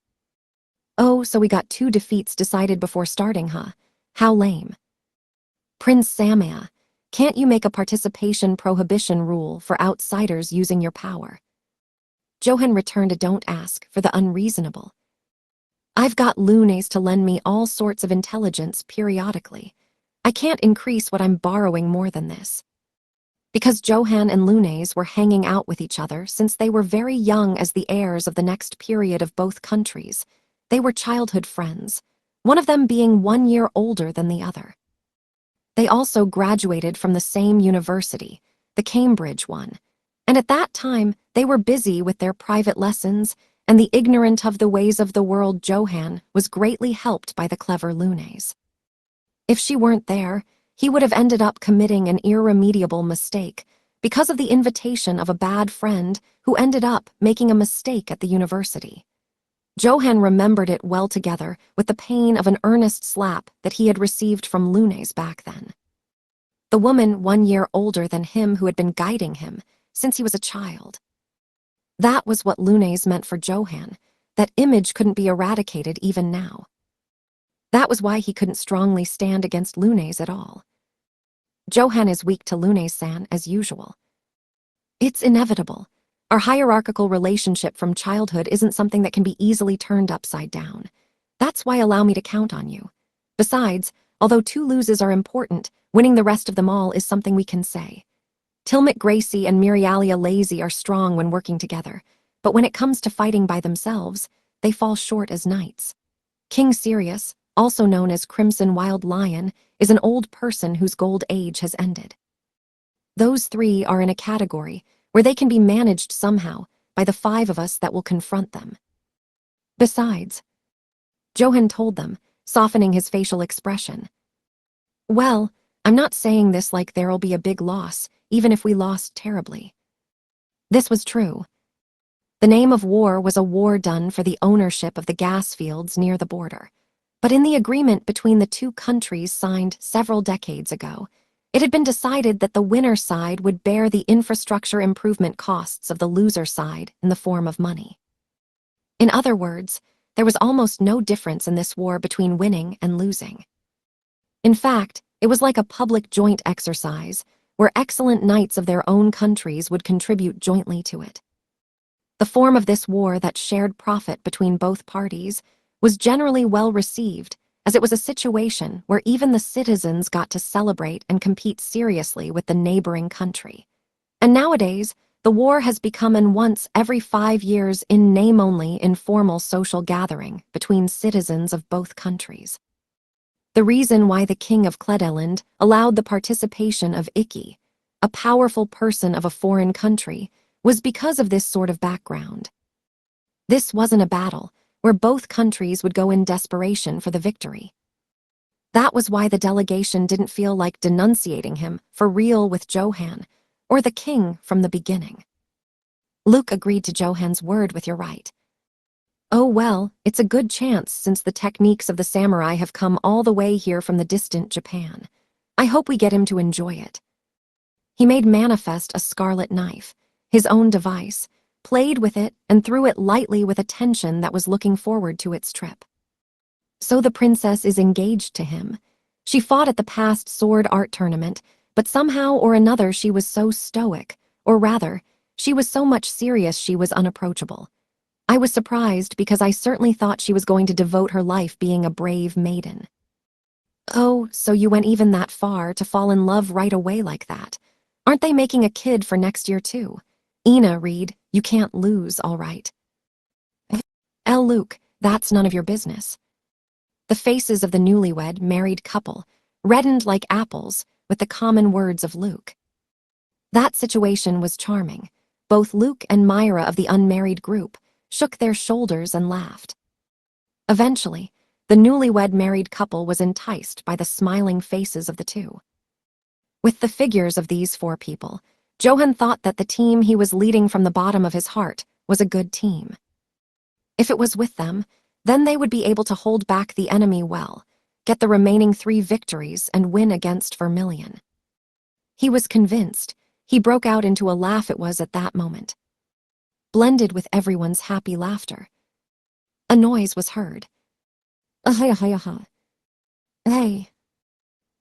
Oh, so we got 2 defeats decided before starting, huh? How lame. Prince Samaya, can't you make a participation prohibition rule for outsiders using your power? Johan returned a don't ask for the unreasonable. I've got Lunes to lend me all sorts of intelligence periodically. I can't increase what I'm borrowing more than this. Because Johan and Lunes were hanging out with each other since they were very young as the heirs of the next period of both countries. They were childhood friends, one of them being 1 year older than the other. They also graduated from the same university, the Cambridge one, and at that time they were busy with their private lessons, and the ignorant of the ways of the world Johan was greatly helped by the clever Lunes. If she weren't there, he would have ended up committing an irremediable mistake because of the invitation of a bad friend who ended up making a mistake at the university. Johan remembered it well together with the pain of an earnest slap that he had received from Lunes back then. The woman 1 year older than him who had been guiding him since he was a child. That was what Lunes meant for Johan. That image couldn't be eradicated even now. That was why he couldn't strongly stand against Lunes at all. Johan is weak to Lunes-san as usual. It's inevitable. Our hierarchical relationship from childhood isn't something that can be easily turned upside down. That's why allow me to count on you. Besides, although 2 loses are important, winning the rest of them all is something we can say. Tilmit Gracie and Mirialia Lazy are strong when working together, but when it comes to fighting by themselves, they fall short as knights. King Sirius, also known as Crimson Wild Lion, is an old person whose gold age has ended. Those 3 are in a category where they can be managed somehow by the 5 of us that will confront them. Besides, Johan told them, softening his facial expression. Well, I'm not saying this like there'll be a big loss, even if we lost terribly. This was true. The name of war was a war done for the ownership of the gas fields near the border. But in the agreement between the 2 countries signed several decades ago, it had been decided that the winner side would bear the infrastructure improvement costs of the loser side in the form of money. In other words, there was almost no difference in this war between winning and losing. In fact, it was like a public joint exercise, where excellent knights of their own countries would contribute jointly to it. The form of this war that shared profit between both parties was generally well received, as it was a situation where even the citizens got to celebrate and compete seriously with the neighboring country. And nowadays, the war has become an once every 5 years in name only informal social gathering between citizens of both countries. The reason why the king of Cledeland allowed the participation of Iki, a powerful person of a foreign country, was because of this sort of background. This wasn't a battle where both countries would go in desperation for the victory. That was why the delegation didn't feel like denunciating him for real with Johan, or the king from the beginning. Luke agreed to Johan's word with your right. Oh well, it's a good chance since the techniques of the samurai have come all the way here from the distant Japan. I hope we get him to enjoy it. He made manifest a scarlet knife, his own device, played with it and threw it lightly with attention that was looking forward to its trip. So the princess is engaged to him. She fought at the past sword art tournament, but somehow or another she was so stoic, or rather, she was so much serious she was unapproachable. I was surprised because I certainly thought she was going to devote her life being a brave maiden. Oh, so you went even that far to fall in love right away like that. Aren't they making a kid for next year too? Ina, Reed, you can't lose, all right. Luke, that's none of your business. The faces of the newlywed married couple reddened like apples with the common words of Luke. That situation was charming. Both Luke and Myra of the unmarried group shook their shoulders and laughed. Eventually, the newlywed married couple was enticed by the smiling faces of the two. With the figures of these 4 people, Johan thought that the team he was leading from the bottom of his heart was a good team. If it was with them, then they would be able to hold back the enemy well, get the remaining 3 victories and win against Vermilion. He was convinced. He broke out into a laugh it was at that moment, blended with everyone's happy laughter. A noise was heard. Ahayahayaha. Hey.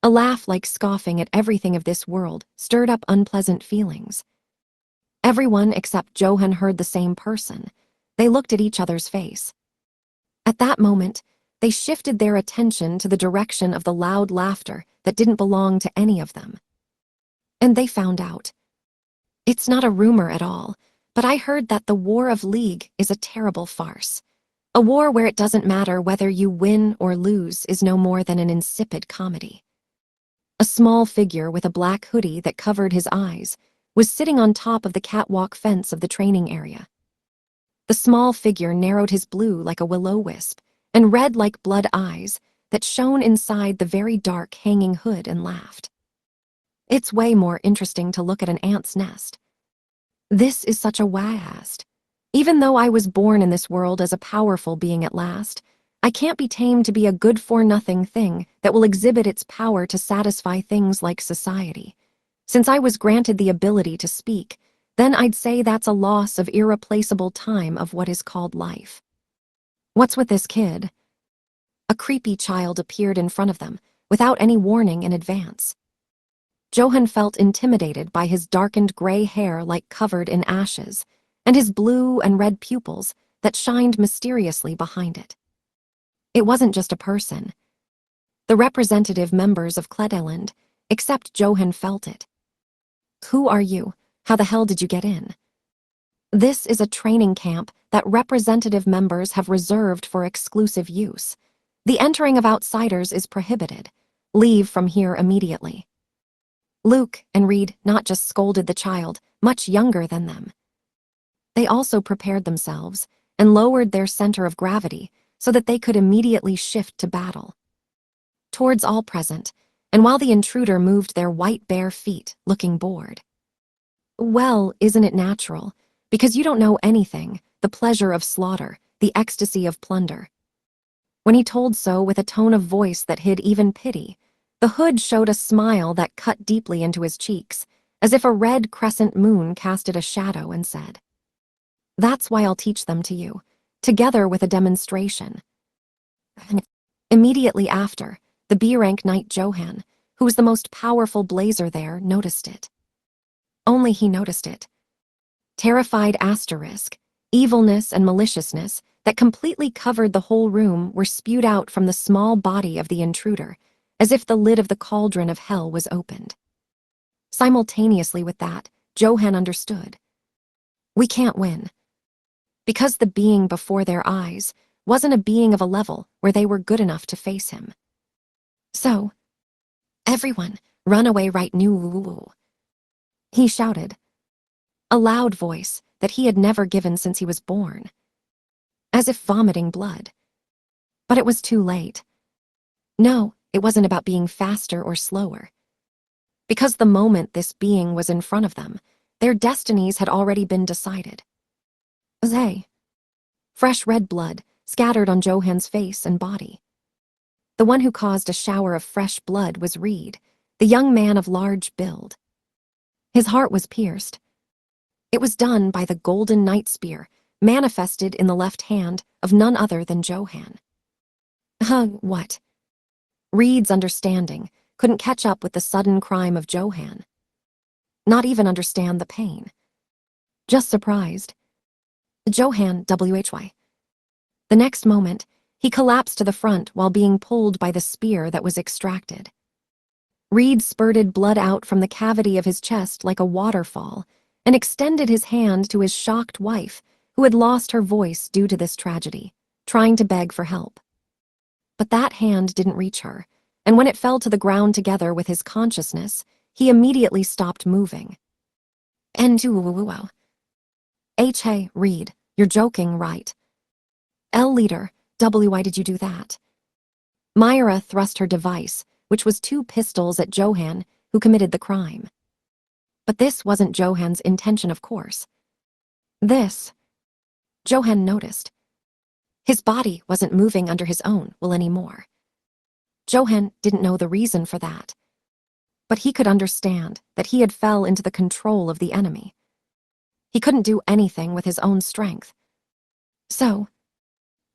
A laugh like scoffing at everything of this world stirred up unpleasant feelings. Everyone except Johan heard the same person. They looked at each other's face. At that moment, they shifted their attention to the direction of the loud laughter that didn't belong to any of them. And they found out. It's not a rumor at all, but I heard that the War of League is a terrible farce. A war where it doesn't matter whether you win or lose is no more than an insipid comedy. A small figure with a black hoodie that covered his eyes was sitting on top of the catwalk fence of the training area. The small figure narrowed his blue like a will-o-wisp and red like blood eyes that shone inside the very dark hanging hood and laughed. It's way more interesting to look at an ant's nest. This is such a wahast. Even though I was born in this world as a powerful being at last, I can't be tamed to be a good-for-nothing thing that will exhibit its power to satisfy things like society. Since I was granted the ability to speak, then I'd say that's a loss of irreplaceable time of what is called life. What's with this kid? A creepy child appeared in front of them, without any warning in advance. Johan felt intimidated by his darkened gray hair like covered in ashes, and his blue and red pupils that shined mysteriously behind it. It wasn't just a person. The representative members of Cledeland, except Johan felt it. Who are you? How the hell did you get in? This is a training camp that representative members have reserved for exclusive use. The entering of outsiders is prohibited. Leave from here immediately. Luke and Reed not just scolded the child, much younger than them. They also prepared themselves and lowered their center of gravity so that they could immediately shift to battle. Towards all present, and while the intruder moved their white bare feet, looking bored. Well, isn't it natural? Because you don't know anything, the pleasure of slaughter, the ecstasy of plunder. When he told so with a tone of voice that hid even pity, the hood showed a smile that cut deeply into his cheeks, as if a red crescent moon casted a shadow and said, "That's why I'll teach them to you, together with a demonstration." Immediately after, the B-rank knight Johan, who was the most powerful blazer there, noticed it. Only he noticed it. Terrified asterisk, evilness and maliciousness that completely covered the whole room were spewed out from the small body of the intruder, as if the lid of the cauldron of hell was opened. Simultaneously with that, Johan understood. We can't win. Because the being before their eyes wasn't a being of a level where they were good enough to face him. So, everyone, run away right now, he shouted, a loud voice that he had never given since he was born, as if vomiting blood. But it was too late. No, it wasn't about being faster or slower. Because the moment this being was in front of them, their destinies had already been decided. They. Fresh red blood scattered on Johan's face and body. The one who caused a shower of fresh blood was Reed, the young man of large build. His heart was pierced. It was done by the golden night spear, manifested in the left hand of none other than Johan. What? Reed's understanding couldn't catch up with the sudden crime of Johan. Not even understand the pain. Just surprised. Johan, why? The next moment, he collapsed to the front while being pulled by the spear that was extracted. Reed spurted blood out from the cavity of his chest like a waterfall and extended his hand to his shocked wife, who had lost her voice due to this tragedy, trying to beg for help. But that hand didn't reach her, and when it fell to the ground together with his consciousness, he immediately stopped moving. Hey, Reed, you're joking, right? L leader, why did you do that? Myra thrust her device, which was 2 pistols at Johan, who committed the crime. But this wasn't Johan's intention, of course. Johan noticed. His body wasn't moving under his own will anymore. Johan didn't know the reason for that. But he could understand that he had fell into the control of the enemy. He couldn't do anything with his own strength. So,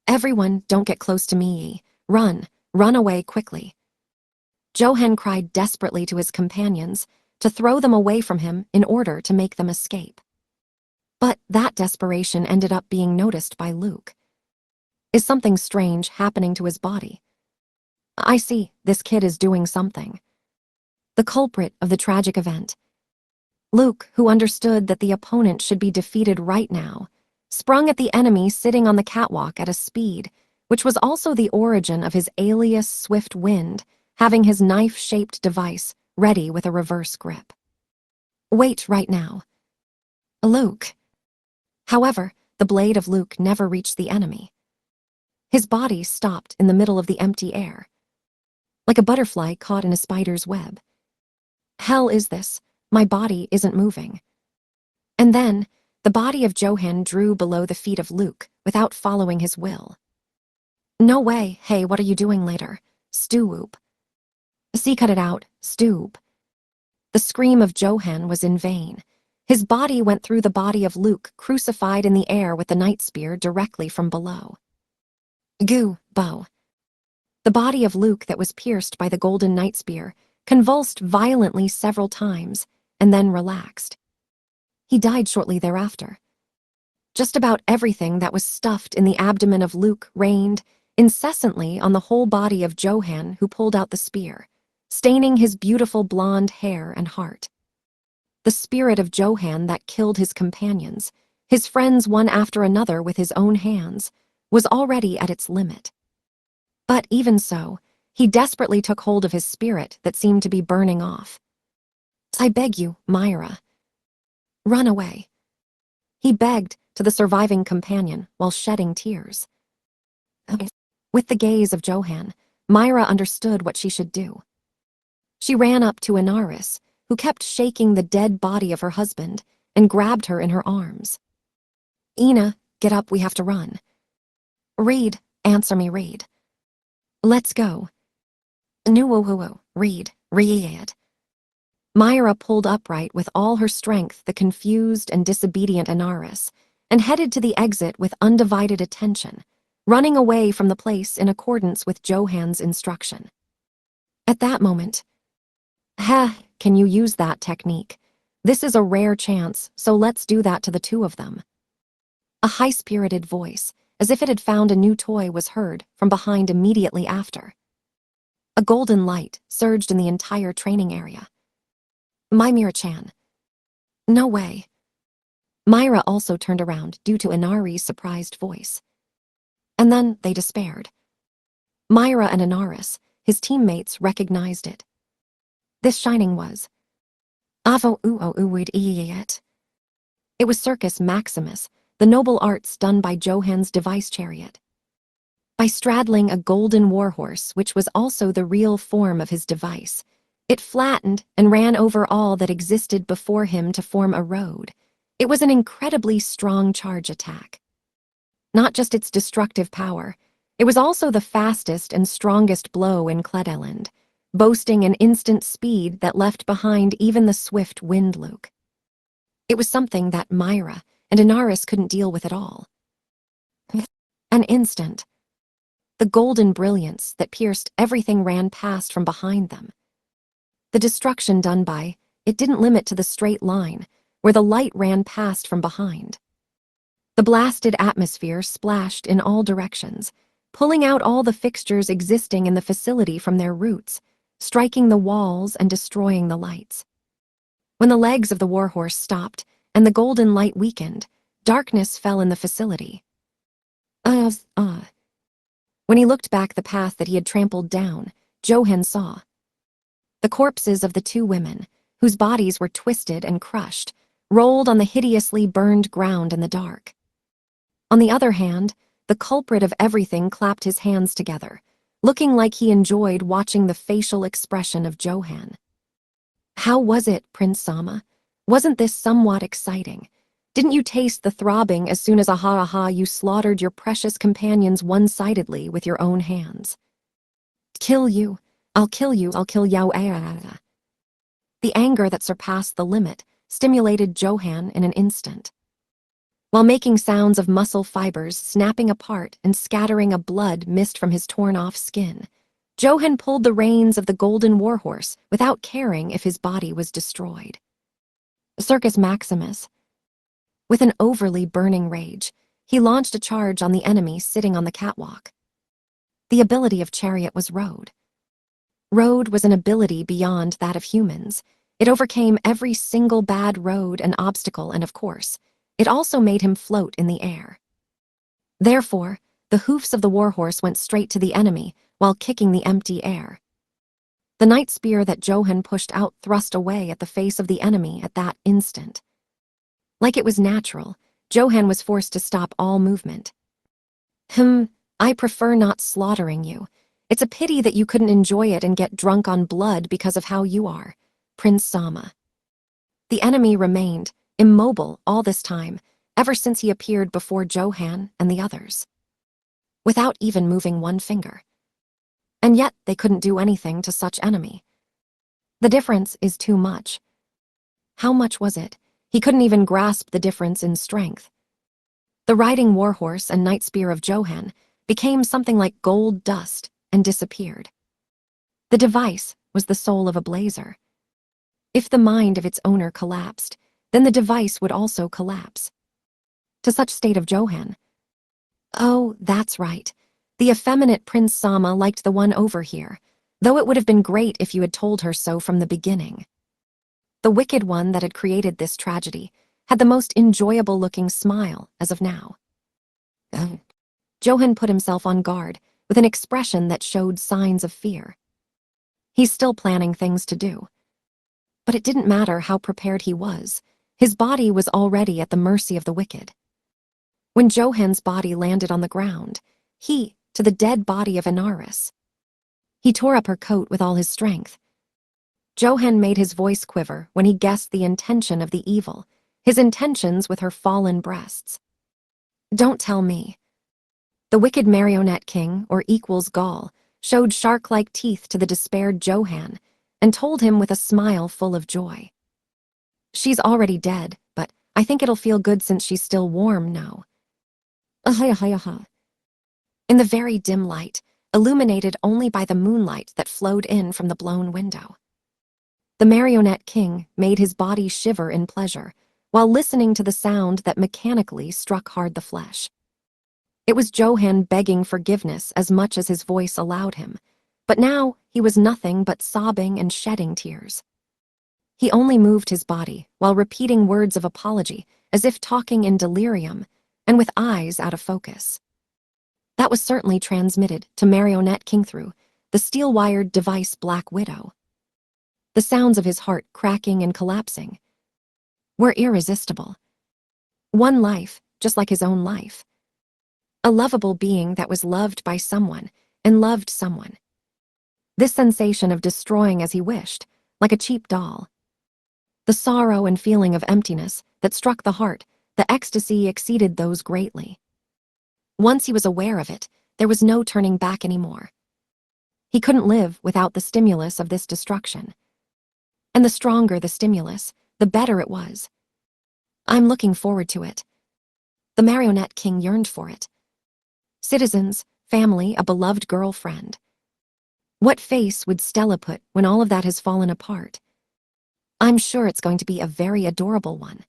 everyone, don't get close to me. Run away quickly. Johan cried desperately to his companions to throw them away from him in order to make them escape. But that desperation ended up being noticed by Luke. Is something strange happening to his body? I see, this kid is doing something. The culprit of the tragic event. Luke, who understood that the opponent should be defeated right now, sprung at the enemy sitting on the catwalk at a speed, which was also the origin of his alias Swift Wind, having his knife-shaped device ready with a reverse grip. Wait right now. Luke. However, the blade of Luke never reached the enemy. His body stopped in the middle of the empty air, like a butterfly caught in a spider's web. Hell is this? My body isn't moving. And then, the body of Johan drew below the feet of Luke without following his will. No way, hey, what are you doing later? Stoop. See, cut it out, stoop. The scream of Johan was in vain. His body went through the body of Luke, crucified in the air with the night spear directly from below. Goo, bow. The body of Luke that was pierced by the golden night spear convulsed violently several times and then relaxed. He died shortly thereafter. Just about everything that was stuffed in the abdomen of Luke rained incessantly on the whole body of Johan, who pulled out the spear, staining his beautiful blonde hair and heart. The spirit of Johan that killed his companions, his friends one after another with his own hands, was already at its limit. But even so, he desperately took hold of his spirit that seemed to be burning off. I beg you, Myra. Run away. He begged to the surviving companion while shedding tears. With the gaze of Johan, Myra understood what she should do. She ran up to Inaris, who kept shaking the dead body of her husband, and grabbed her in her arms. Ina, get up, we have to run. Reed, answer me, Reed. Let's go. Reed. Myra pulled upright with all her strength the confused and disobedient Inaris, and headed to the exit with undivided attention, running away from the place in accordance with Johan's instruction. At that moment, can you use that technique? This is a rare chance, so let's do that to the 2 of them. A high-spirited voice, as if it had found a new toy, was heard from behind immediately after. A golden light surged in the entire training area. Mimir-chan. No way. Myra also turned around due to Inari's surprised voice. And then they despaired. Myra and Inaris, his teammates, recognized it. This shining was Avo Uo Uwid Iet. It was Circus Maximus, the noble arts done by Johan's device chariot. By straddling a golden warhorse, which was also the real form of his device, it flattened and ran over all that existed before him to form a road. It was an incredibly strong charge attack. Not just its destructive power, it was also the fastest and strongest blow in Kledeland, boasting an instant speed that left behind even the swift Windluke. It was something that Myra and Inaris couldn't deal with at all. An instant. The golden brilliance that pierced everything ran past from behind them. The destruction done by it didn't limit to the straight line, where the light ran past from behind. The blasted atmosphere splashed in all directions, pulling out all the fixtures existing in the facility from their roots, striking the walls and destroying the lights. When the legs of the warhorse stopped and the golden light weakened, darkness fell in the facility. When he looked back the path that he had trampled down, Johan saw the corpses of the two women, whose bodies were twisted and crushed, rolled on the hideously burned ground in the dark. On the other hand, the culprit of everything clapped his hands together, looking like he enjoyed watching the facial expression of Johan. How was it, Prince Sama? Wasn't this somewhat exciting? Didn't you taste the throbbing as soon as you slaughtered your precious companions one-sidedly with your own hands? Kill you. I'll kill you. I'll kill Yao. The anger that surpassed the limit stimulated Johan in an instant. While making sounds of muscle fibers snapping apart and scattering a blood mist from his torn-off skin, Johan pulled the reins of the golden warhorse without caring if his body was destroyed. Circus Maximus. With an overly burning rage, he launched a charge on the enemy sitting on the catwalk. The ability of Chariot was Road. Road was an ability beyond that of humans. It overcame every single bad road and obstacle, and of course, it also made him float in the air. Therefore, the hoofs of the warhorse went straight to the enemy while kicking the empty air. The night spear that Johan pushed out thrust away at the face of the enemy at that instant. Like it was natural, Johan was forced to stop all movement. I prefer not slaughtering you. It's a pity that you couldn't enjoy it and get drunk on blood because of how you are, Prince Sama. The enemy remained immobile all this time, ever since he appeared before Johan and the others, without even moving one finger. And yet they couldn't do anything to such enemy. The difference is too much. How much was it? He couldn't even grasp the difference in strength. The riding warhorse and night spear of Johan became something like gold dust and disappeared. The device was the soul of a blazer. If the mind of its owner collapsed, then the device would also collapse. To such state of Johan. Oh, that's right. The effeminate Prince Sama liked the one over here, though it would have been great if you had told her so from the beginning. The wicked one that had created this tragedy had the most enjoyable-looking smile as of now. Johan put himself on guard with an expression that showed signs of fear. He's still planning things to do. But it didn't matter how prepared he was. His body was already at the mercy of the wicked. When Johan's body landed on the ground, to the dead body of Inaris. He tore up her coat with all his strength. Johan made his voice quiver when he guessed the intention of the evil, his intentions with her fallen breasts. Don't tell me. The wicked marionette king, or equals Gaul, showed shark-like teeth to the despaired Johan and told him with a smile full of joy. She's already dead, but I think it'll feel good since she's still warm now. In the very dim light, illuminated only by the moonlight that flowed in from the blown window, the marionette king made his body shiver in pleasure while listening to the sound that mechanically struck hard the flesh. It was Johan begging forgiveness as much as his voice allowed him, but now he was nothing but sobbing and shedding tears. He only moved his body while repeating words of apology as if talking in delirium, and with eyes out of focus. That was certainly transmitted to Marionette King through the steel-wired device Black Widow. The sounds of his heart cracking and collapsing were irresistible. One life, just like his own life. A lovable being that was loved by someone and loved someone. This sensation of destroying as he wished, like a cheap doll. The sorrow and feeling of emptiness that struck the heart, the ecstasy exceeded those greatly. Once he was aware of it, there was no turning back anymore. He couldn't live without the stimulus of this destruction. And the stronger the stimulus, the better it was. I'm looking forward to it. The Marionette King yearned for it. Citizens, family, a beloved girlfriend. What face would Stella put when all of that has fallen apart? I'm sure it's going to be a very adorable one.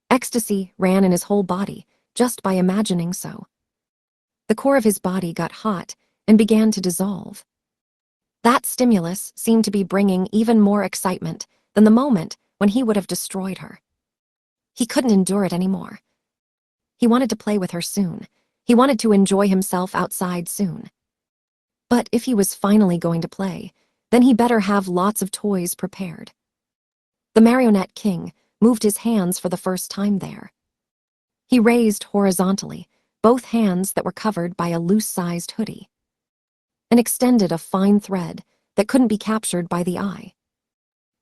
Ecstasy ran in his whole body, just by imagining so. The core of his body got hot and began to dissolve. That stimulus seemed to be bringing even more excitement than the moment when he would have destroyed her. He couldn't endure it anymore. He wanted to play with her soon. He wanted to enjoy himself outside soon. But if he was finally going to play, then he better have lots of toys prepared. The Marionette King moved his hands for the first time there. He raised horizontally both hands that were covered by a loose-sized hoodie, and extended a fine thread that couldn't be captured by the eye.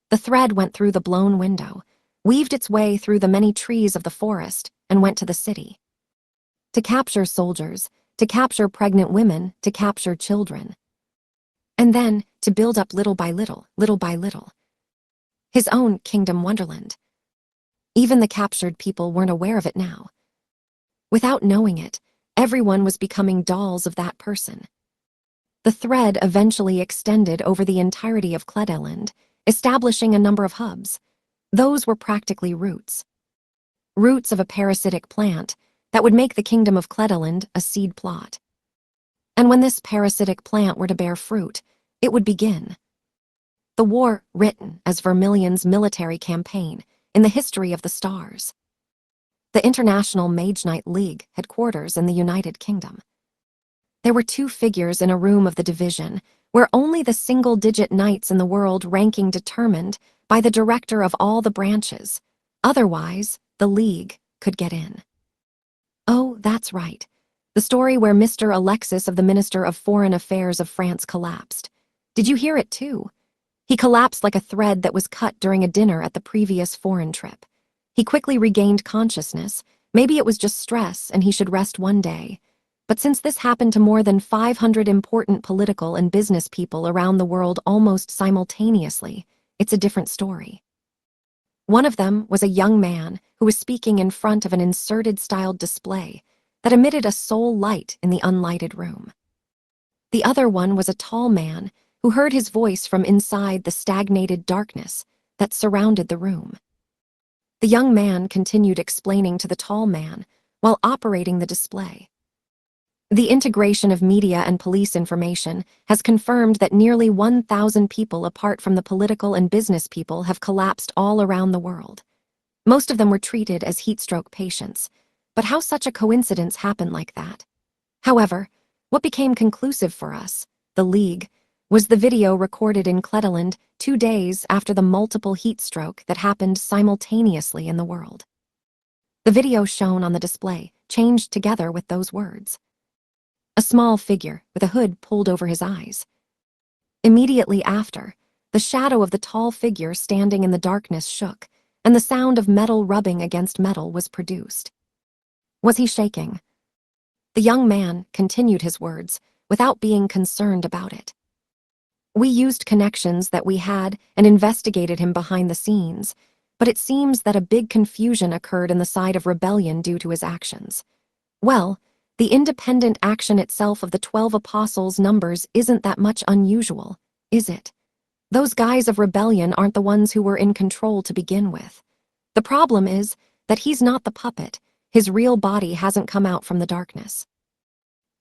The thread went through the blown window, weaved its way through the many trees of the forest, and went to the city. To capture soldiers, to capture pregnant women, to capture children. And then to build up little by little, his own kingdom wonderland. Even the captured people weren't aware of it now. Without knowing it, everyone was becoming dolls of that person. The thread eventually extended over the entirety of Kledeland, establishing a number of hubs. Those were practically roots. Roots of a parasitic plant that would make the kingdom of Kledeland a seed plot. And when this parasitic plant were to bear fruit, it would begin. The war written as Vermilion's military campaign in the history of the stars. The International Mage Knight League headquarters in the United Kingdom. There were 2 figures in a room of the division, where only the single-digit knights in the world ranking determined by the director of all the branches. Otherwise, the League could get in. Oh, that's right. The story where Mr. Alexis of the Minister of Foreign Affairs of France collapsed. Did you hear it too? He collapsed like a thread that was cut during a dinner at the previous foreign trip. He quickly regained consciousness. Maybe it was just stress and he should rest one day. But since this happened to more than 500 important political and business people around the world almost simultaneously, it's a different story. One of them was a young man who was speaking in front of an inserted-styled display that emitted a sole light in the unlighted room. The other one was a tall man who heard his voice from inside the stagnated darkness that surrounded the room. The young man continued explaining to the tall man while operating the display. The integration of media and police information has confirmed that nearly 1,000 people apart from the political and business people have collapsed all around the world. Most of them were treated as heatstroke patients, but how such a coincidence happened like that? However, what became conclusive for us, the League, was the video recorded in Kledeland 2 days after the multiple heat stroke that happened simultaneously in the world. The video shown on the display changed together with those words. A small figure with a hood pulled over his eyes. Immediately after, the shadow of the tall figure standing in the darkness shook, and the sound of metal rubbing against metal was produced. Was he shaking? The young man continued his words without being concerned about it. We used connections that we had and investigated him behind the scenes, but it seems that a big confusion occurred in the side of rebellion due to his actions. Well, the independent action itself of the 12 apostles' numbers isn't that much unusual, is it? Those guys of rebellion aren't the ones who were in control to begin with. The problem is that he's not the puppet. His real body hasn't come out from the darkness.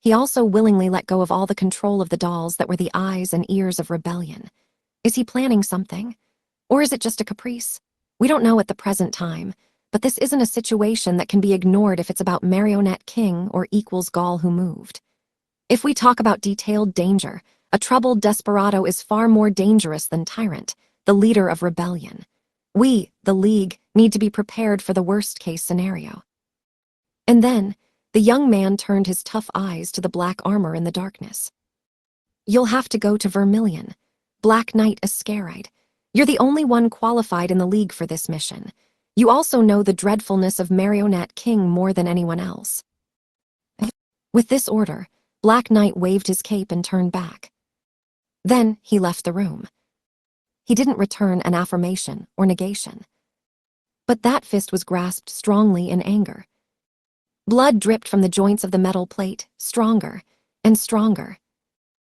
He also willingly let go of all the control of the dolls that were the eyes and ears of rebellion. Is he planning something? Or is it just a caprice? We don't know at the present time, But this isn't a situation that can be ignored if it's about Marionette King or equals Gaul who moved. If we talk about detailed danger, a troubled desperado is far more dangerous than Tyrant, the leader of rebellion. We, the League, need to be prepared for the worst-case scenario. And then, the young man turned his tough eyes to the black armor in the darkness. You'll have to go to Vermilion. Black Knight Ascaride. You're the only one qualified in the League for this mission. You also know the dreadfulness of Marionette King more than anyone else. With this order, Black Knight waved his cape and turned back. Then he left the room. He didn't return an affirmation or negation. But that fist was grasped strongly in anger. Blood dripped from the joints of the metal plate, stronger and stronger.